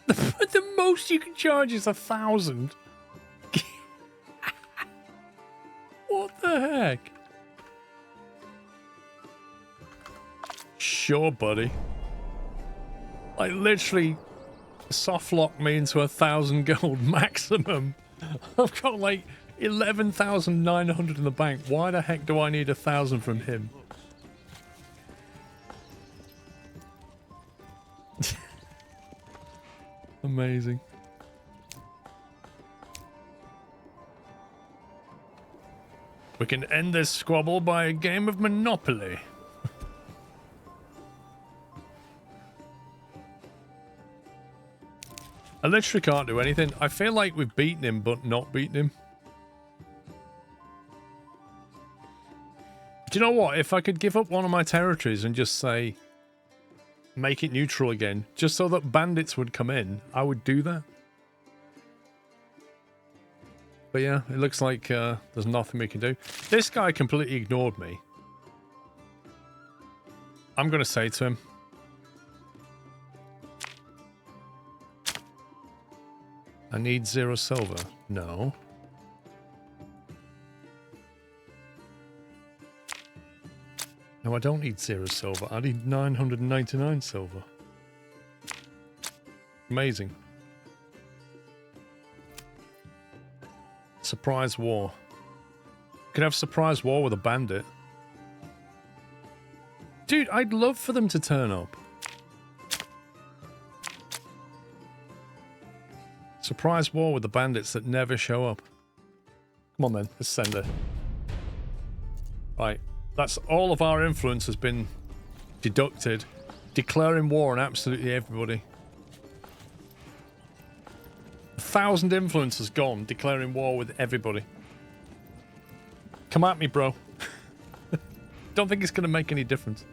The most you can charge is 1,000. What the heck? Sure, buddy. Like, literally, soft lock me into 1,000 gold maximum. I've got like 11,900 in the bank. Why the heck do I need 1,000 from him? Amazing. We can end this squabble by a game of Monopoly. I literally can't do anything. I feel like we've beaten him, but not beaten him. Do you know what? If I could give up one of my territories and just say, make it neutral again, just so that bandits would come in, I would do that. But yeah, it looks like there's nothing we can do. This guy completely ignored me. I'm going to say to him, I need 0 silver. No. No, I don't need 0 silver. I need 999 silver. Amazing. Surprise war. You can have surprise war with a bandit. Dude, I'd love for them to turn up. Surprise war with the bandits that never show up. Come on then, let's send it. Right, that's all of our influence has been deducted. Declaring war on absolutely everybody. 1,000 influence has gone, declaring war with everybody. Come at me, bro. Don't think it's going to make any difference.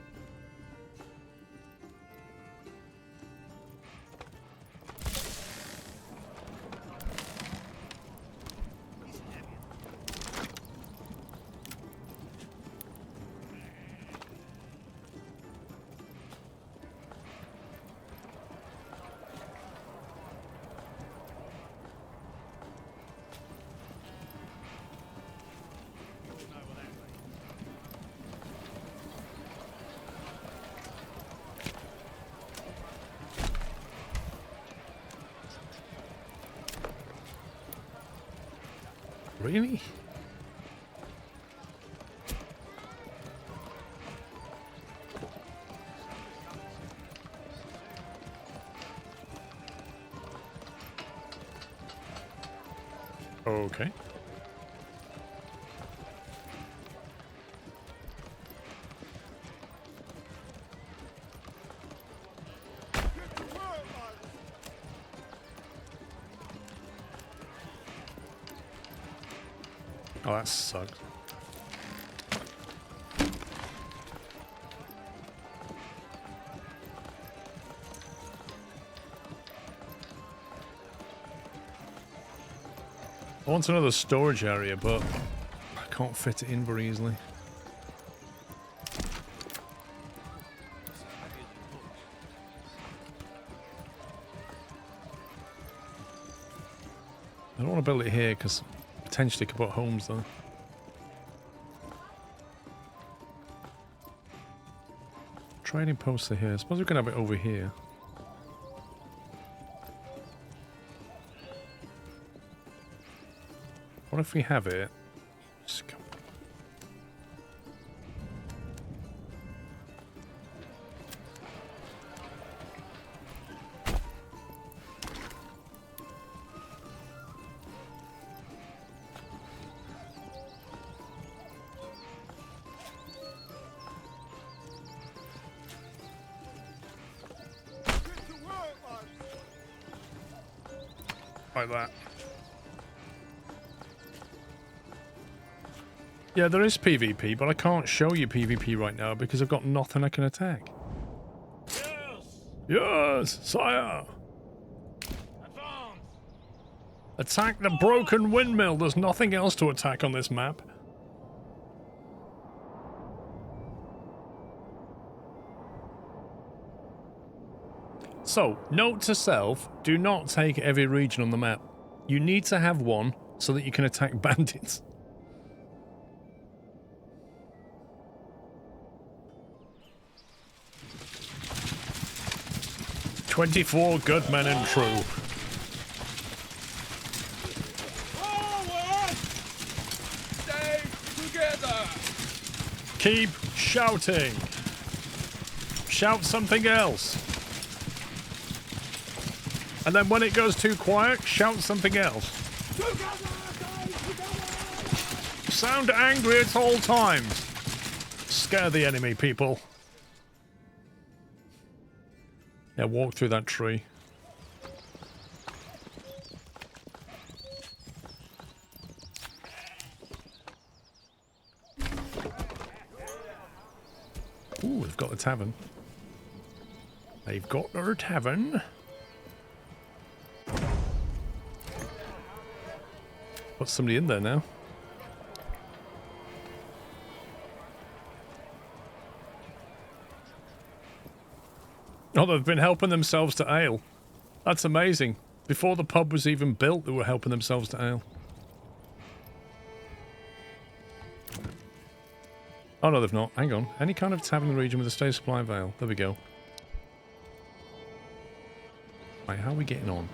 Really? Okay. Oh, that sucks. I want another storage area, but I can't fit it in very easily. I don't want to build it here because potentially could put homes though. Trading posts are here. I suppose we can have it over here. What if we have it? Just go. Like that. Yeah, there is PvP, but I can't show you PvP right now because I've got nothing I can attack. Yes! Yes, sire! Advance! Attack the broken windmill. There's nothing else to attack on this map. So, note to self, do not take every region on the map. You need to have one so that you can attack bandits. "24 good men and true." Forward! Stay together! Keep shouting. Shout something else. And then when it goes too quiet, shout something else. Sound angry at all times. Scare the enemy, people. Yeah, walk through that tree. Ooh, they've got the tavern. They've got their tavern. Got somebody in there now. Oh, they've been helping themselves to ale. That's amazing. Before the pub was even built, they were helping themselves to ale. Oh, no, they've not. Hang on. Any kind of tavern in the region with a stay supply of ale. There we go. Right, how are we getting on?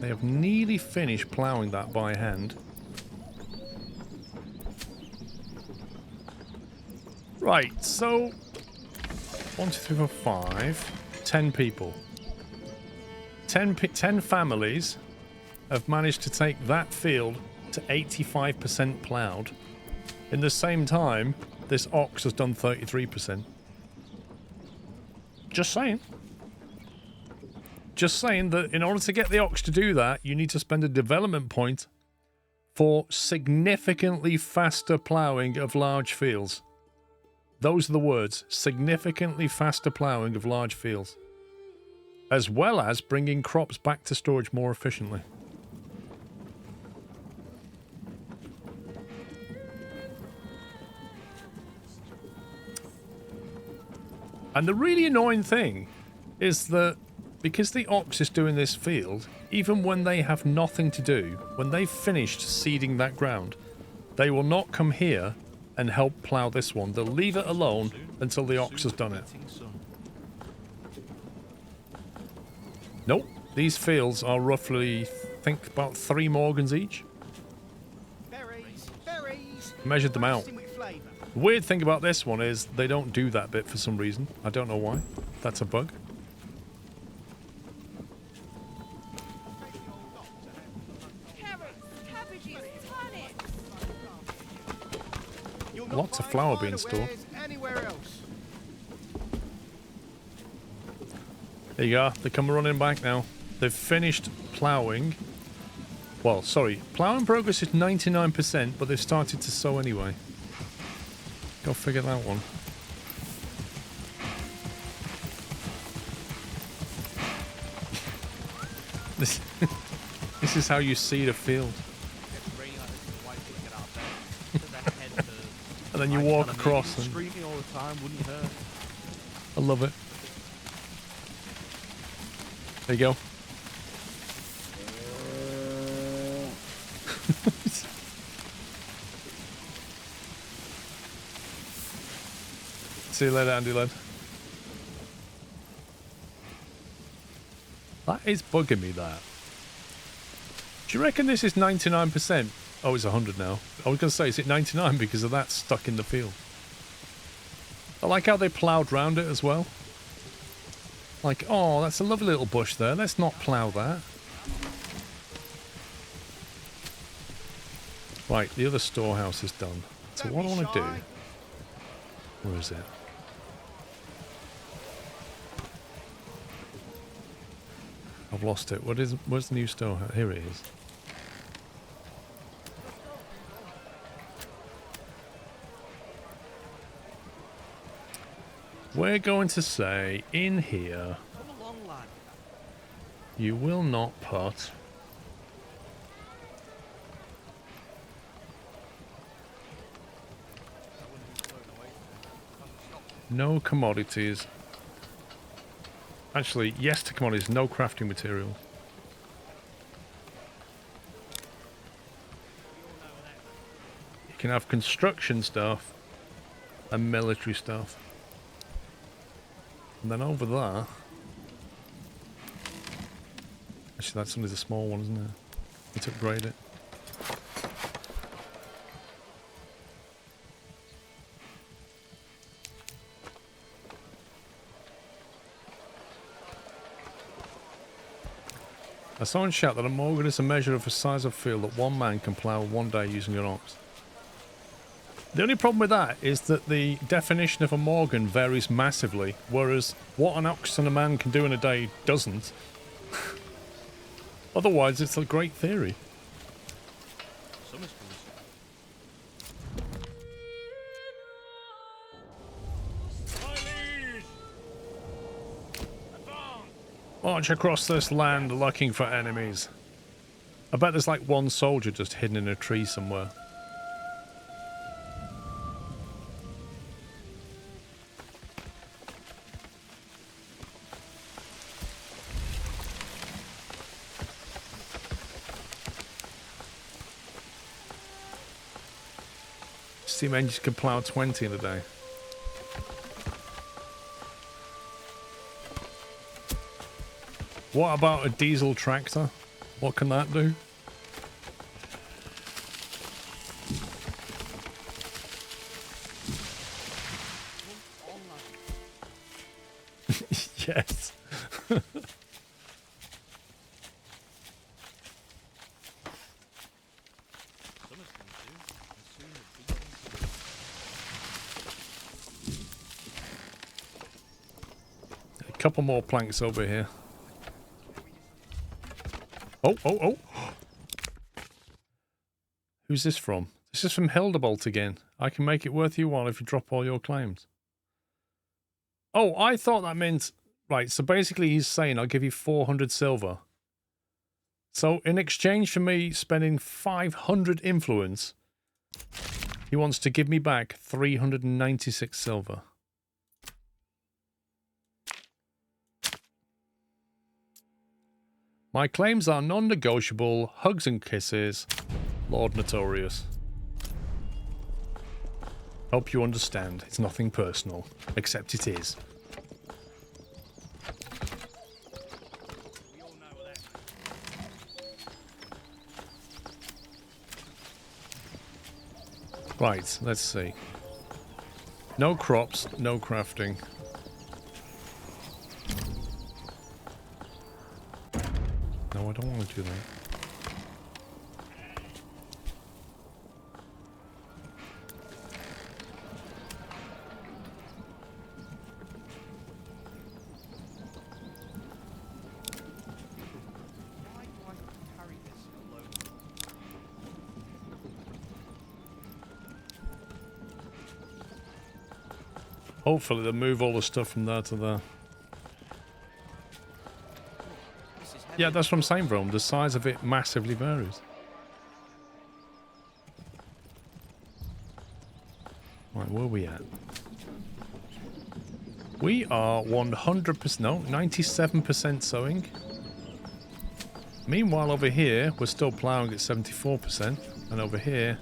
They have nearly finished ploughing that by hand. Right, so 1, 2, 3, 4, 5, 10 people. 10 families have managed to take that field to 85% ploughed. In the same time, this ox has done 33%. Just saying. Just saying that in order to get the ox to do that, you need to spend a development point for significantly faster ploughing of large fields. Those are the words. Significantly faster ploughing of large fields. As well as bringing crops back to storage more efficiently. And the really annoying thing is that because the ox is doing this field, even when they have nothing to do, when they've finished seeding that ground, they will not come here and help plough this one. They'll leave it alone until the ox has done it. Nope. These fields are roughly, I think, about 3 Morgans each. Berries, berries. Measured them out. Bursting with flavour. The weird thing about this one is they don't do that bit for some reason. I don't know why. That's a bug. not lots of find flour finer being stored. wares anywhere else. There you go. They come running back now. They've finished ploughing. Well, sorry. Ploughing progress is 99%, but they've started to sow anyway. Go figure that one. This is how you seed a field. It's raining like this, and the wife couldn't get out of bed. Says her head hurts. And then you I walk tell her, across maybe and... screaming all the time wouldn't hurt. I love it. There you go. See you later, Andy lad. That is bugging me, that. Do you reckon this is 99%? Oh, it's 100 now. I was going to say, is it 99 because of that stuck in the field? I like how they ploughed round it as well. Like, oh, that's a lovely little bush there. Let's not plough that. Right, the other storehouse is done. So what I want to do... Where is it? I've lost it. Where's the new storehouse? Here it is. We're going to say, in here, Come along, lad. you will not put That wouldn't be floating away from it. Stop. no commodities. Actually, yes to commodities, no crafting material. You can have construction stuff and military stuff. And then over there... Actually, that's only the small one, isn't it? Let's upgrade it. I saw in chat that a morgan is a measure of the size of field that one man can plough one day using an ox. The only problem with that is that the definition of a morgan varies massively, whereas what an ox and a man can do in a day doesn't. Otherwise, it's a great theory. Summer schools. My liege! Advance! March across this land looking for enemies. I bet there's like one soldier just hidden in a tree somewhere. Steam engines can plough 20 in a day. What about a diesel tractor? What can that do? Yes. Summer schools do. And soon the big ones. A couple more planks over here. Oh, oh, oh. Who's this from? This is from Hildebolt again. I can make it worth your while if you drop all your claims. Oh, I thought that meant... Right, so basically he's saying I'll give you 400 silver. So in exchange for me spending 500 influence, he wants to give me back 396 silver. My claims are non-negotiable, hugs and kisses, Lord Notorious. Hope you understand, it's nothing personal, except it is. We all know that. Right, let's see. No crops, no crafting. No, I don't want to do that. Hopefully they'll move all the stuff from there to there. This is heavy. Yeah, that's what I'm saying, Rome. The size of it massively varies. Right, where are we at? We are 100%, no, 97% sowing. Meanwhile, over here, we're still ploughing at 74%. And over here...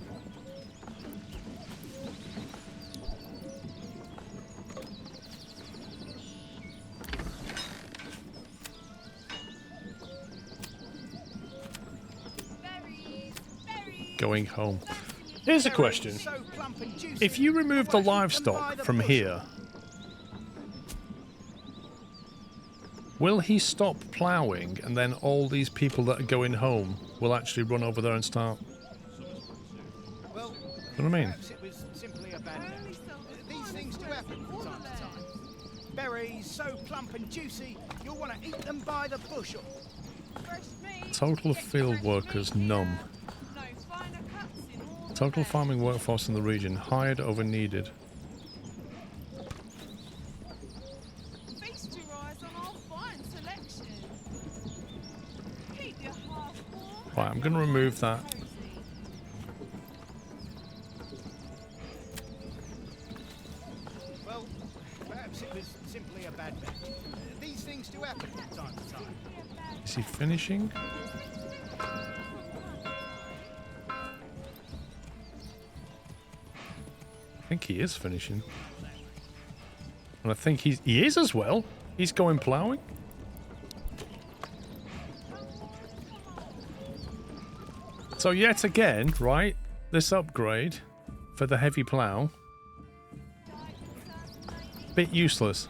going home. Here's a question. So plump and juicy. If you remove the Why don't you eat them by livestock the from bushel? here, will he stop ploughing and then all these people that are going home will actually run over there and start? Well, You know what I mean? perhaps it was simply a bad day. These things do happen from time to time. Berries so plump and juicy, you'll want to eat them by the bushel. Total field workers, none. Total farming workforce in the region, hired over needed. Feast your eyes on our fine selection. Keep your heart warm. Right, I'm going to remove that. Cozy. Well, perhaps it was simply a bad day. These things do happen from time to time. Is he finishing? I think he is finishing. And I think he is as well. He's going ploughing. So yet again, right, this upgrade for the heavy plough, bit useless.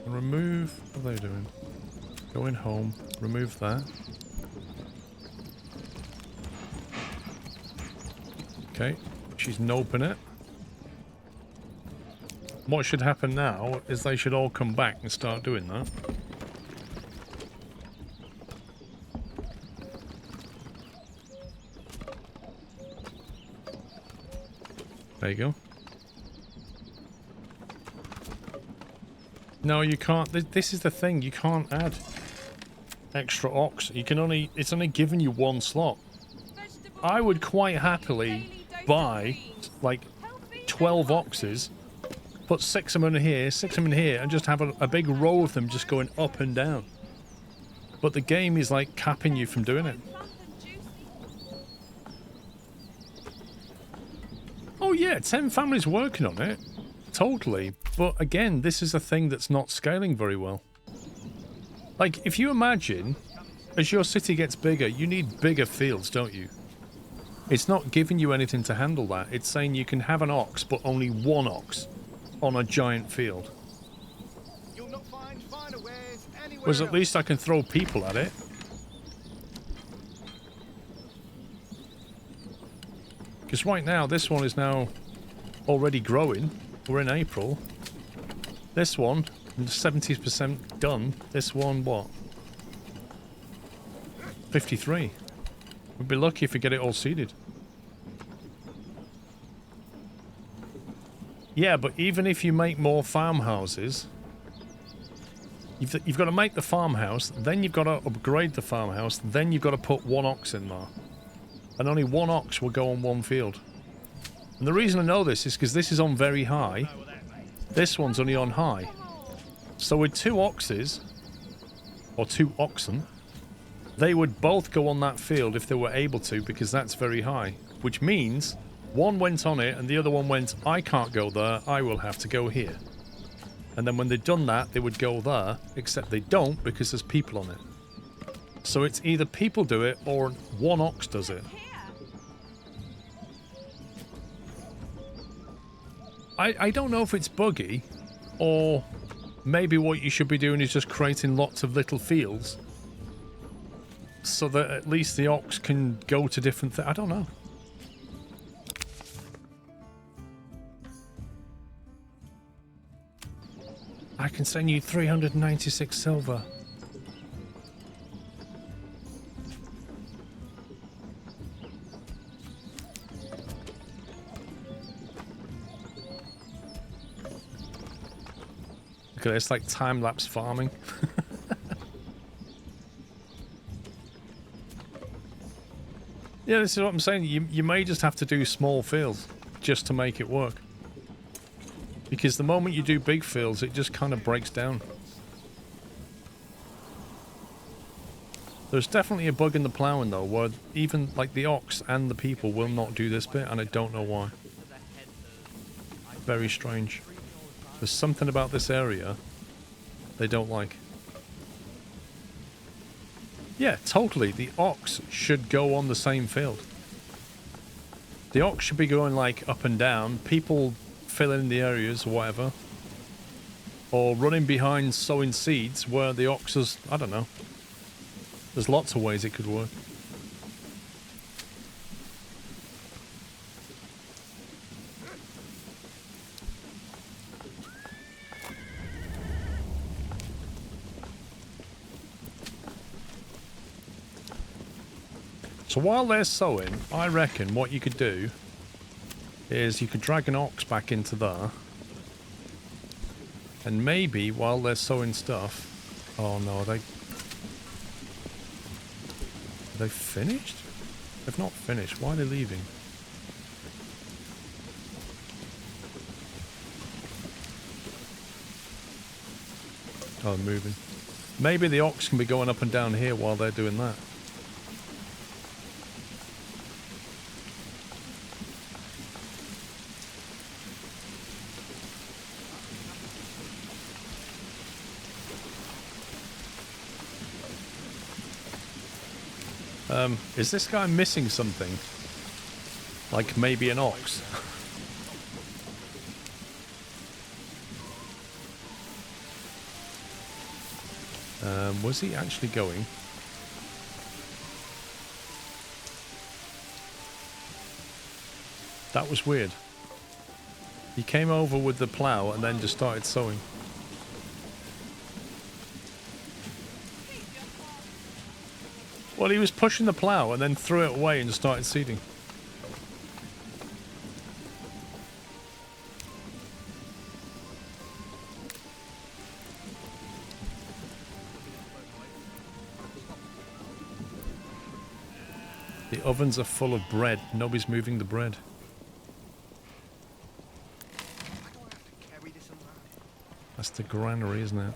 Remove, what are they doing? Going home, remove that. Okay, she's noping it. What should happen now is they should all come back and start doing that. There you go. No, you can't. This is the thing. You can't add extra ox. You can only. It's only giving you one slot. I would quite happily buy like 12 oxes, put 6 of them in here, 6 of them in here, and just have a big row of them just going up and down. But the game is like capping you from doing it. Oh yeah, 10 families working on it. Totally. But again, this is a thing that's not scaling very well. Like, if you imagine, as your city gets bigger, you need bigger fields, don't you? It's not giving you anything to handle that. It's saying you can have an ox, but only one ox on a giant field. You'll not find finer wares anywhere Whereas at else. least I can throw people at it. Because right now, this one is now already growing. We're in April. This one, 70% done. This one, what? 53. We'd be lucky if we get it all seeded. Yeah, but even if you make more farmhouses, you've got to make the farmhouse, then you've got to upgrade the farmhouse, then you've got to put one ox in there. And only one ox will go on one field. And the reason I know this is because this is on very high. This one's only on high. So with 2 oxes, or 2 oxen, they would both go on that field if they were able to, because that's very high. Which means one went on it and the other one went, I can't go there, I will have to go here. And then when they'd done that, they would go there, except they don't because there's people on it. So it's either people do it or one ox does it. I don't know if it's buggy, or maybe what you should be doing is just creating lots of little fields so that at least the ox can go to different things. I don't know. I can send you 396 silver. Look at this, like time-lapse farming. Yeah, this is what I'm saying. You may just have to do small fields just to make it work. Because the moment you do big fields, it just kind of breaks down. There's definitely a bug in the ploughing though, where even like the ox and the people will not do this bit, and I don't know why. Very strange. There's something about this area they don't like. Yeah, totally. The ox should go on the same field. The ox should be going like up and down, people fill in the areas or whatever. Or running behind sowing seeds where the ox is, I don't know. There's lots of ways it could work. So while they're sowing, I reckon what you could do is you could drag an ox back into there. And maybe while they're sowing stuff... Oh no, are they finished? They've not finished. Why are they leaving? Oh, they're moving. Maybe the ox can be going up and down here while they're doing that. Is this guy missing something? Like maybe an ox? Was he actually going? That was weird. He came over with the plough and then just started sowing. Well, he was pushing the plough and then threw it away and started seeding. The ovens are full of bread. Nobody's moving the bread. That's the granary, isn't it?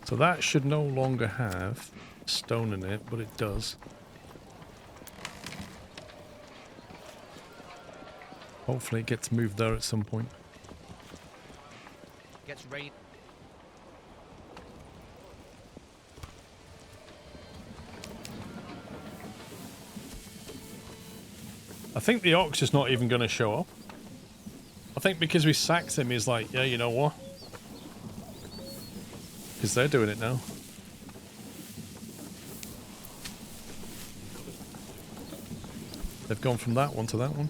So that should no longer have stone in it, but it does. Hopefully it gets moved there at some point. Gets rain. I think the ox is not even going to show up. I think because we sacked him, he's like, yeah, you know what? Because they're doing it now. They've gone from that one to that one.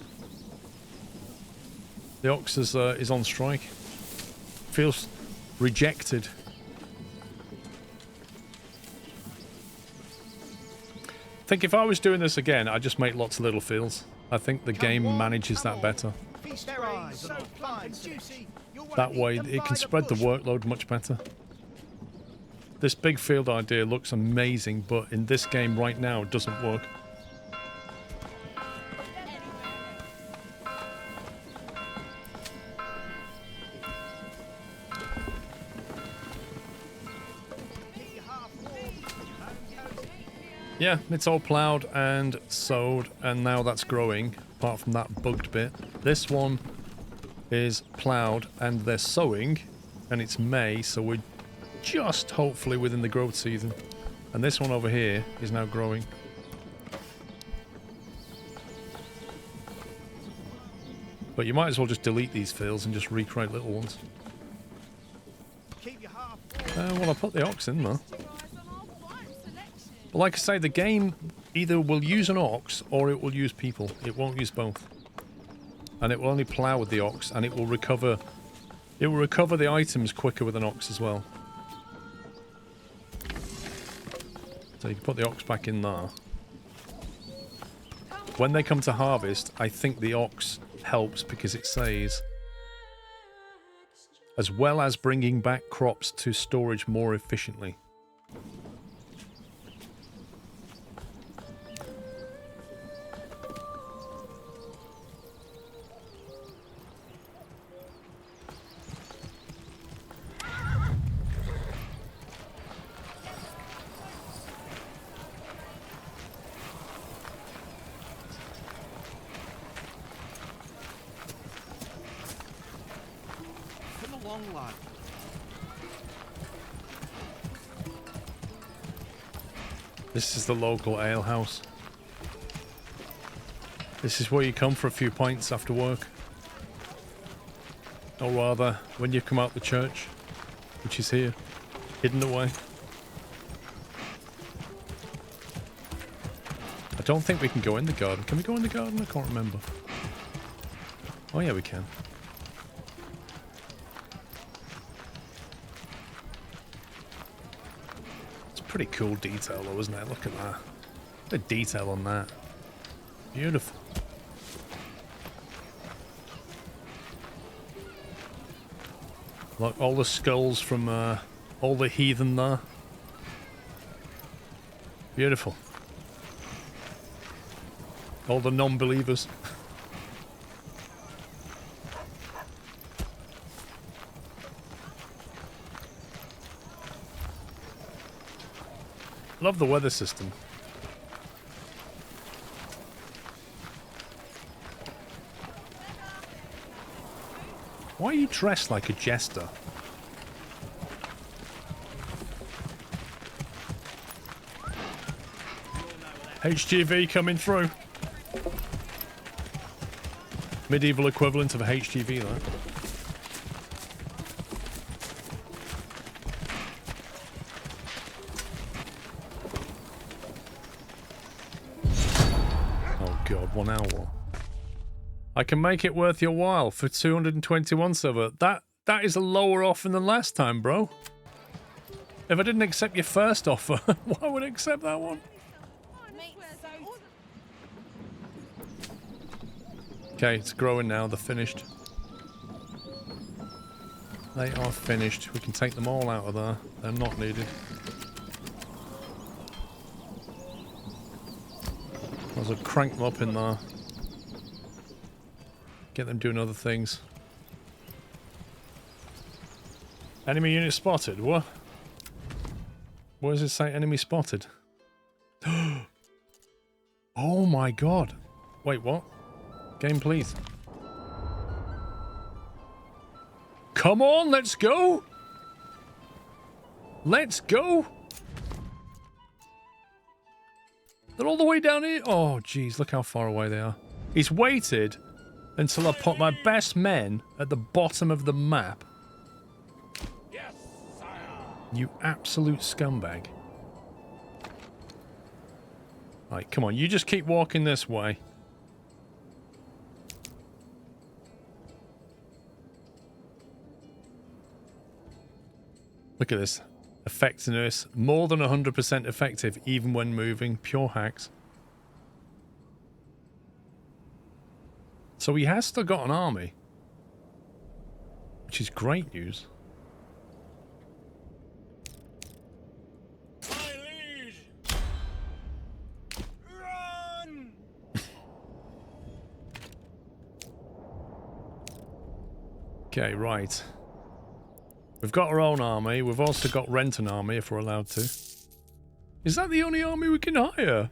The ox is on strike. Feels rejected. I think if I was doing this again, I'd just make lots of little fields. I think the game manages that better. That way it can spread the workload much better. This big field idea looks amazing, but in this game right now it doesn't work. Yeah, it's all ploughed and sowed, and now that's growing, apart from that bugged bit. This one is ploughed and they're sowing, and it's May, so we're just hopefully within the growth season. And this one over here is now growing. But you might as well just delete these fields and just recreate little ones. Keep your half full. Well, I put the ox in there. Rise on our fine selection. But like I say, the game either will use an ox or it will use people. It won't use both. And it will only plough with the ox, and it will recover the items quicker with an ox as well. So you can put the ox back in there. When they come to harvest, I think the ox helps because it says, as well as bringing back crops to storage more efficiently. Come along, lad. This is the local ale house. This is where you come for a few pints after work. Or rather, when you come out the church, which is here, hidden away. I don't think we can go in the garden. Can we go in the garden? I can't remember. Oh yeah, we can. It's a pretty cool detail though, isn't it? Look at that. The detail on that. Beautiful. Like all the skulls from all the heathen there. Beautiful. All the non-believers. Love the weather system. Why are you dressed like a jester? HGV coming through. Medieval equivalent of a HGV, that. Oh god, 1 hour. I can make it worth your while for 221 silver. That is a lower offer than last time, bro. If I didn't accept your first offer, why would I accept that one? Okay, it's growing now. They're finished. They are finished. We can take them all out of there. They're not needed. I'll crank them up in there. Get them doing other things. Enemy unit spotted. What? Where does it say enemy spotted? Oh my god. Wait, what? Game, please. Come on, let's go! Let's go! They're all the way down here. Oh, jeez, look how far away they are. He's waited until I put my best men at the bottom of the map. Yes, sire. You absolute scumbag. Right, come on, you just keep walking this way. Look at this. Effectiveness. More than 100% effective, even when moving. Pure hacks. So he has still got an army. Which is great news. My liege. Run! Okay, right. We've got our own army. We've also got rent an army if we're allowed to. Is that the only army we can hire?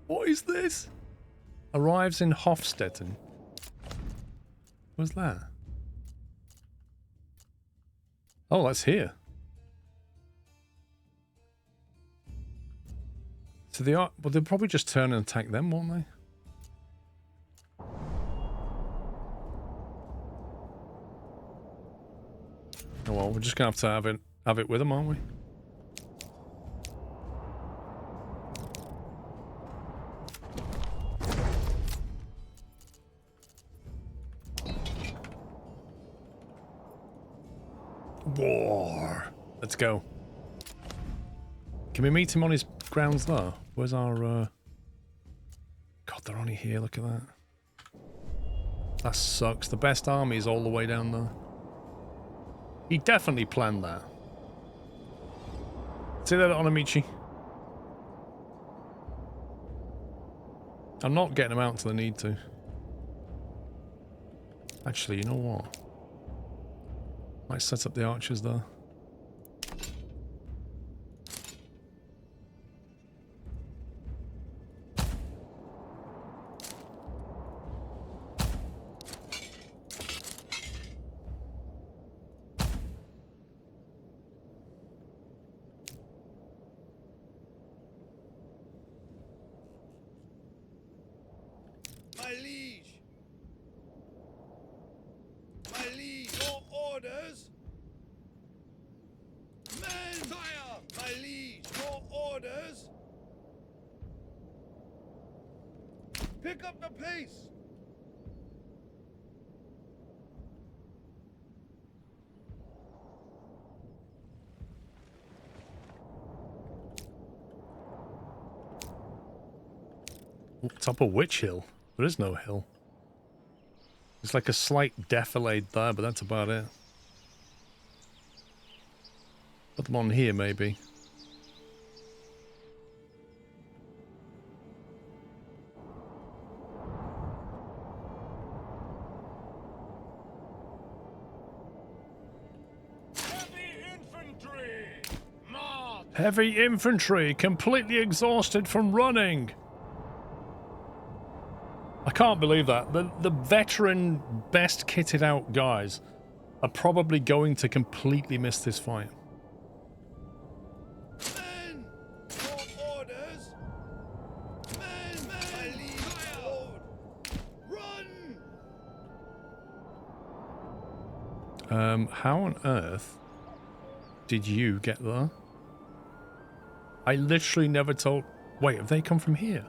What is this? Arrives in Hofstetten. What's that? Oh, that's here. So they are... Well, they'll probably just turn and attack them, won't they? Oh well, we're just going to have it have it with them, aren't we? War. Let's go. Can we meet him on his grounds there? Where's our... God, they're only here. Look at that. That sucks. The best army is all the way down there. He definitely planned that. See that, Onamichi? I'm not getting them out until I need to. Actually, you know what? Might set up the archers there. My liege! My liege, your orders! Men! Sire! My liege, your orders! Pick up the pace! Top of which hill? There is no hill. There's like a slight defilade there, but that's about it. Put them on here, maybe. Heavy infantry! March! Heavy infantry, completely exhausted from running. I can't believe that. The veteran, best kitted out guys are probably going to completely miss this fight. Men! Your orders! Men! My liege, lord! Run! How on earth did you get there? I literally never told... Wait, have they come from here?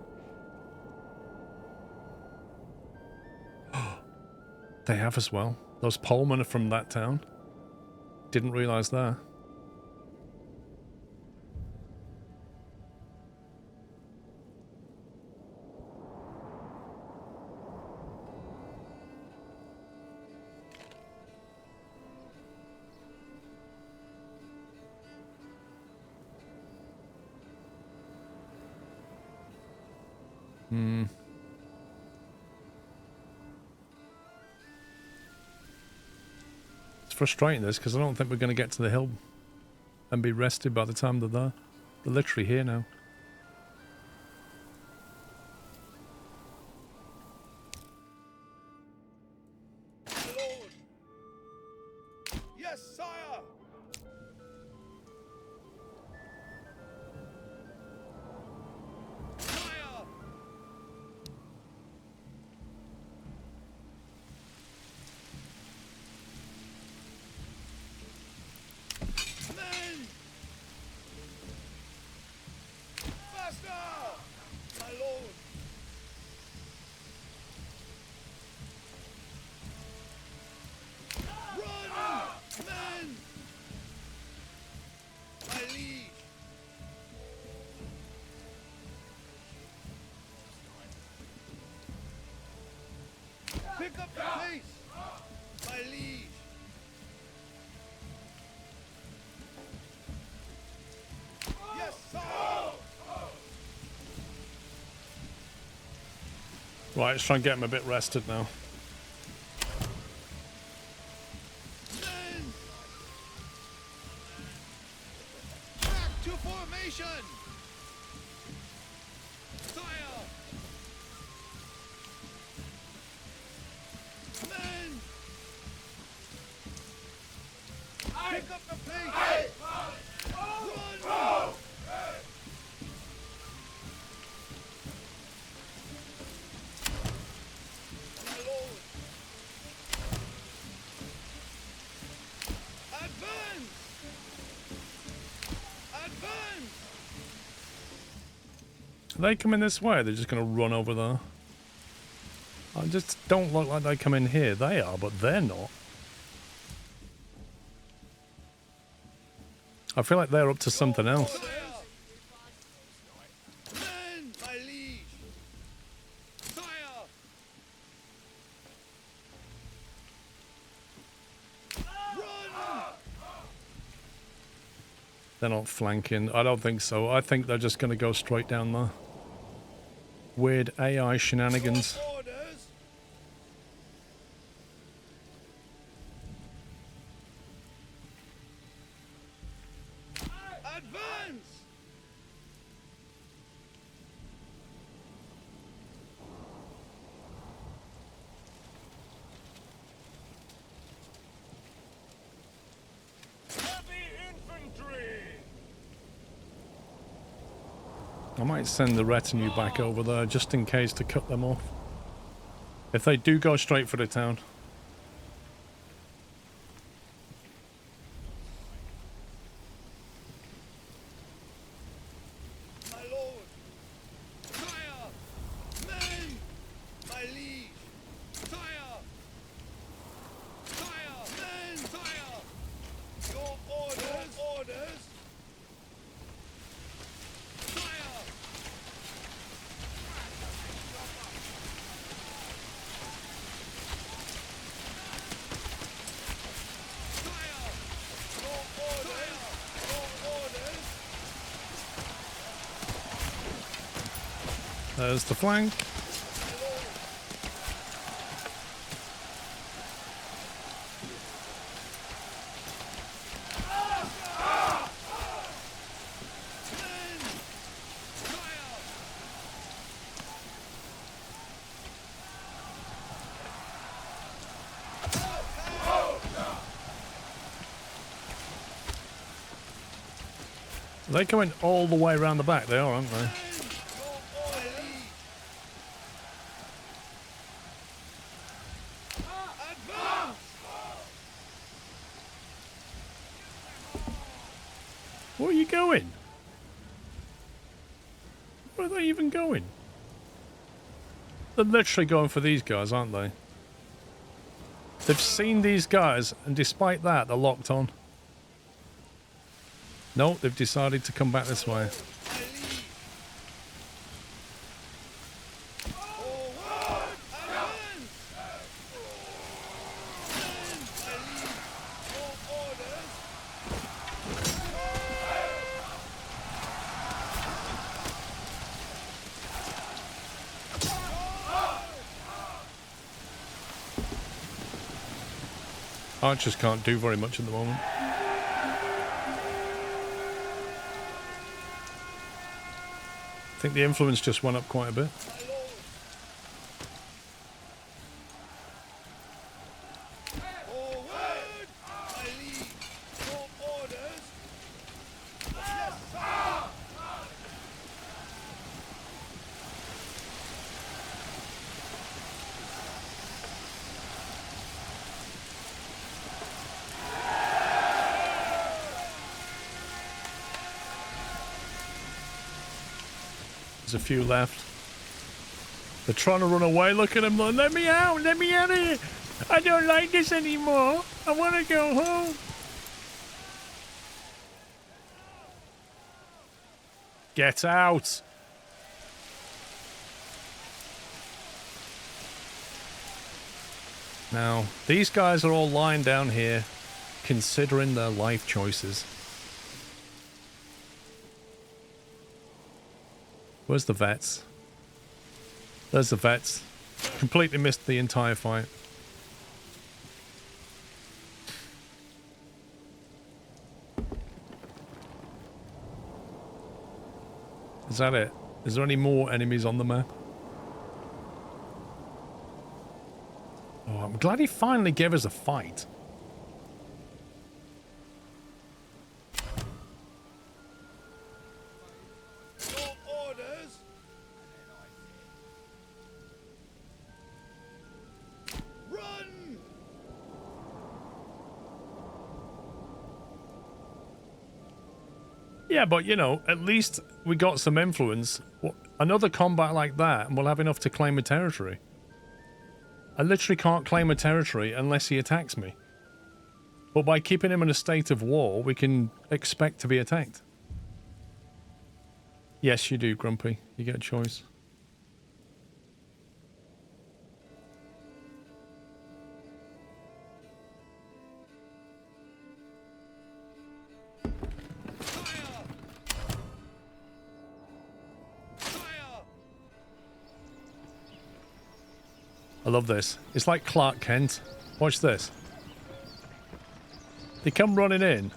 They have as well. Those polemen are from that town. Didn't realise that. Frustrating this because I don't think we're going to get to the hill and be rested by the time they're there. They're literally here now. My lord! Yes, sire! Sire! Men! Faster! My lord! Run! Men! My liege! Pick up the pace! My liege! Yes, sir! Right, let's try and get them a bit rested now. Men! Back to formation! Sire! Men! Pick up the pace! Run! My lord! Are they coming this way? They're just going to run over there. I just don't look like they come in here. They are, but they're not. I feel like they're up to something else. Men, my liege. Fire! Run! They're not flanking. I don't think so. I think they're just going to go straight down there. Weird AI shenanigans. Orders. Advance! Heavy infantry! I might send the retinue back over there just in case to cut them off. If they do go straight for the town. My lord! Fire! Men! My liege! Fire! Fire! Men! Fire! Your orders! Orders! Fire! Fire! Your orders! Your orders! There's the flank. Are they coming all the way around the back? They are, aren't they? Where are you going? Where are they even going? They're literally going for these guys, aren't they? They've seen these guys, and despite that, they're locked on. No, they've decided to come back this way. Archers can't do very much at the moment. I think the influence just went up quite a bit. There's a few left. They're trying to run away. Look at them. Let me out. Let me out of here. I don't like this anymore. I want to go home. Get out. Now, these guys are all lying down here, considering their life choices. Where's the vets? There's the vets. Completely missed the entire fight. Is that it? Is there any more enemies on the map? Oh, I'm glad he finally gave us a fight. Yeah, but you know, at least we got some influence. Another combat like that, and we'll have enough to claim a territory. I literally can't claim a territory unless he attacks me. But by keeping him in a state of war, we can expect to be attacked. Yes, you do, Grumpy. You get a choice. I love this. It's like Clark Kent. Watch this. They come running in.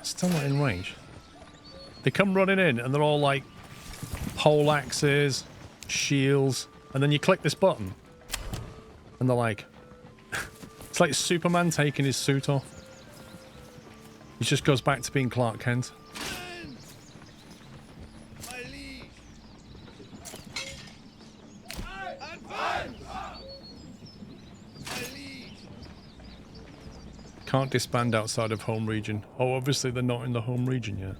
Still not in range. They come running in and they're all like pole axes, shields, and then you click this button and they're like... It's like Superman taking his suit off. He just goes back to being Clark Kent. Can't disband outside of home region. Oh, obviously they're not in the home region yet.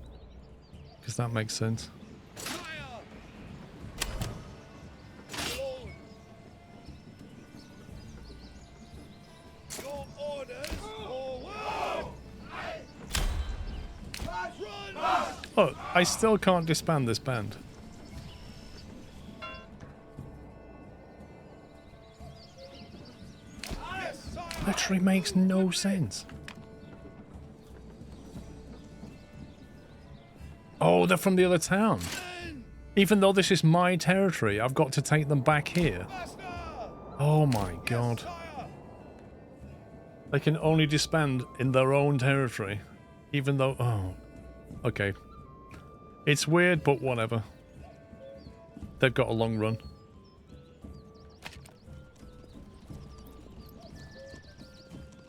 Because that makes sense. Oh, I still can't disband this band. Literally makes no sense. Oh, they're from the other town. Even though this is my territory, I've got to take them back here. Oh my god. They can only disband in their own territory. Even though... Oh. Okay. It's weird, but whatever. They've got a long run.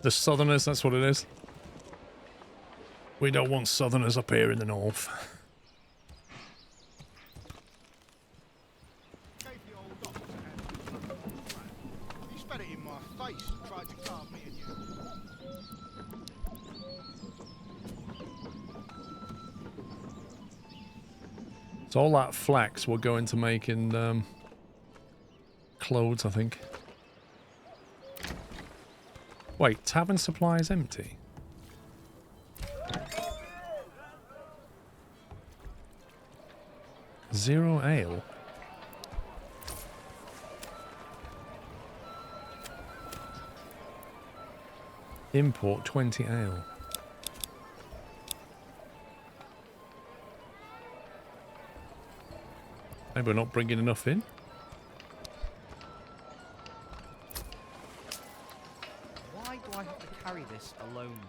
The Southerners, that's what it is. We don't want Southerners up here in the north. You spat it in my face and tried to carve me and you. So all that flax we're going to make in clothes, I think. Wait, tavern supply is empty. Zero ale. Import 20 ale. Maybe we're not bringing enough in. Why do I have to carry this alone?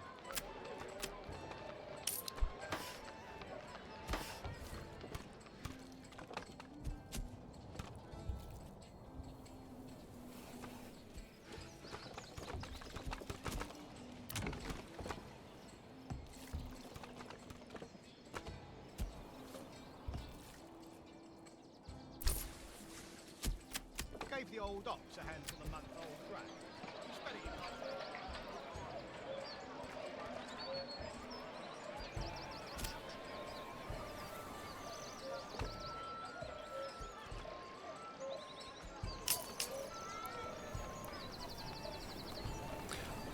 Gave the old ox a hand to the month-old brat. You spat it in my face.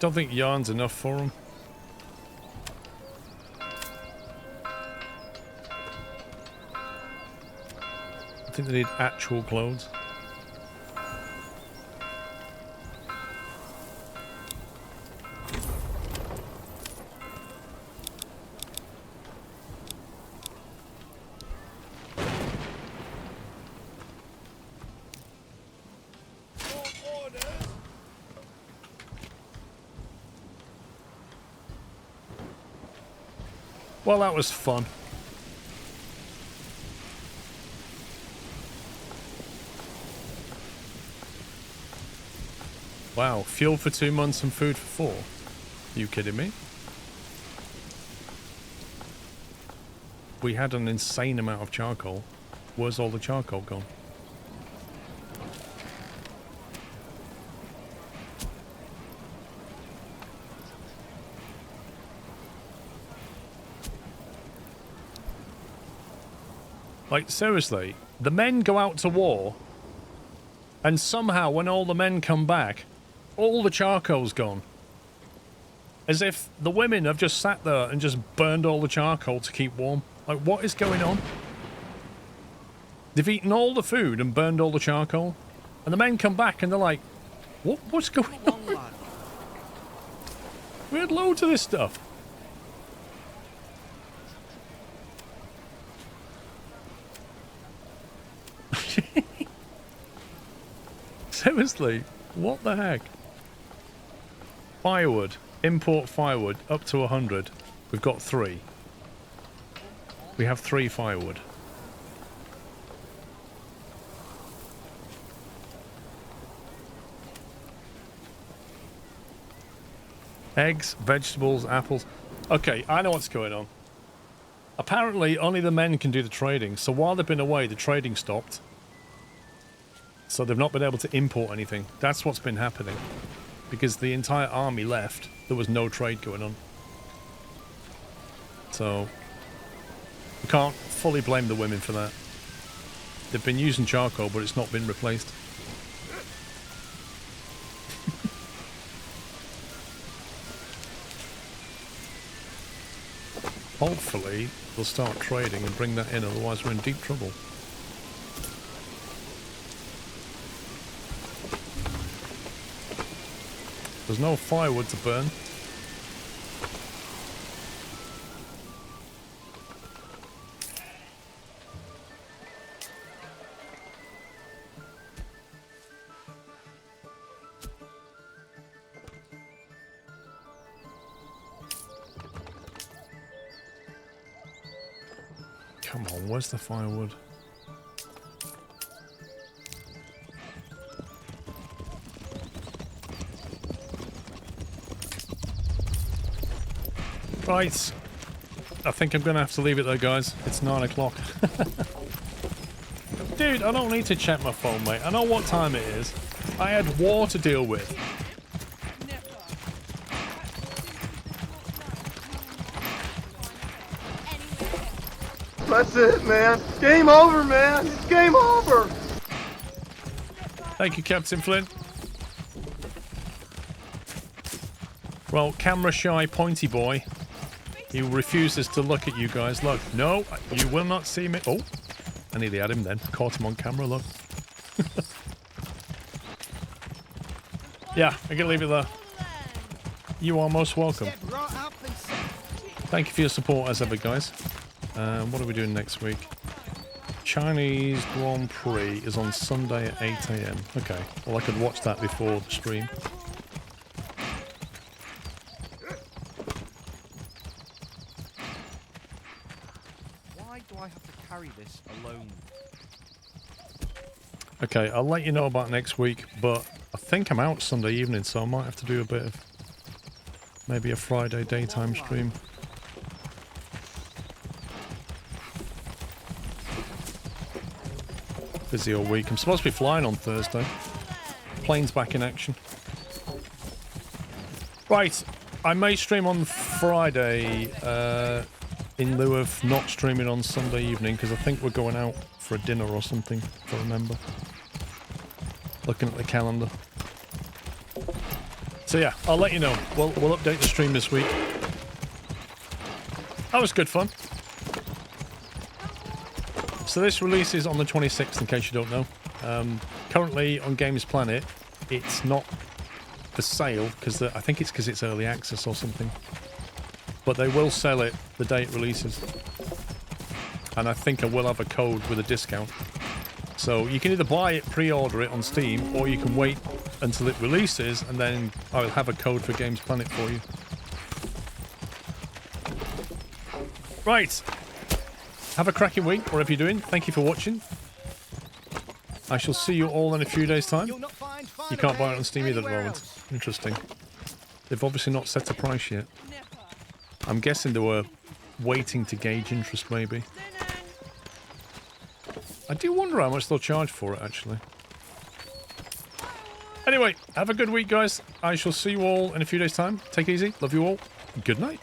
Don't think yarn's enough for them. I think they need actual clothes. Well, that was fun. Wow, fuel for 2 months and food for 4. You kidding me? We had an insane amount of charcoal. Where's all the charcoal gone? Like, seriously, the men go out to war, and somehow when all the men come back, all the charcoal's gone. As if the women have just sat there and just burned all the charcoal to keep warm. Like, what is going on? They've eaten all the food and burned all the charcoal, and the men come back and they're like, what's going on? We had loads of this stuff. Seriously, what the heck? Firewood. Import firewood up to 100. We've got 3. We have 3 firewood. Eggs, vegetables, apples. Okay, I know what's going on. Apparently, only the men can do the trading, so while they've been away, the trading stopped. So they've not been able to import anything. That's what's been happening. Because the entire army left, there was no trade going on. So, we can't fully blame the women for that. They've been using charcoal, but it's not been replaced. Hopefully, they'll start trading and bring that in, otherwise we're in deep trouble. There's no firewood to burn. Come on, where's the firewood? Right, I think I'm going to have to leave it there, guys. It's 9 o'clock. Dude, I don't need to check my phone, mate. I know what time it is. I had war to deal with. That's it, man. Game over, man. It's game over. Thank you, Captain Flynn. Well, camera shy pointy boy. He refuses to look at you guys. Look, no, you will not see me. Oh, I nearly had him then. Caught him on camera, look. Yeah, I'm going to leave it there. You are most welcome. Thank you for your support as ever, guys. What are we doing next week? Chinese Grand Prix is on Sunday at 8 AM. Okay, well I could watch that before the stream. This alone. Okay, I'll let you know about next week, but I think I'm out Sunday evening, so I might have to do a bit of maybe a Friday daytime stream. Busy all week. I'm supposed to be flying on Thursday. Plane's back in action. Right, I may stream on Friday, in lieu of not streaming on Sunday evening, because I think we're going out for a dinner or something, if I remember. Looking at the calendar. So yeah, I'll let you know. We'll update the stream this week. That was good fun. So this releases on the 26th, in case you don't know. Currently on Games Planet, it's not for sale, because I think it's because it's early access or something. But they will sell it the day it releases. And I think I will have a code with a discount. So you can either buy it, pre-order it on Steam, or you can wait until it releases, and then I'll have a code for Games Planet for you. Right. Have a cracking week, whatever you're doing. Thank you for watching. I shall see you all in a few days' time. You can't buy it on Steam either at the moment. Interesting. They've obviously not set a price yet. I'm guessing they were waiting to gauge interest, maybe. I do wonder how much they'll charge for it, actually. Anyway, have a good week, guys. I shall see you all in a few days' time. Take it easy. Love you all. Good night.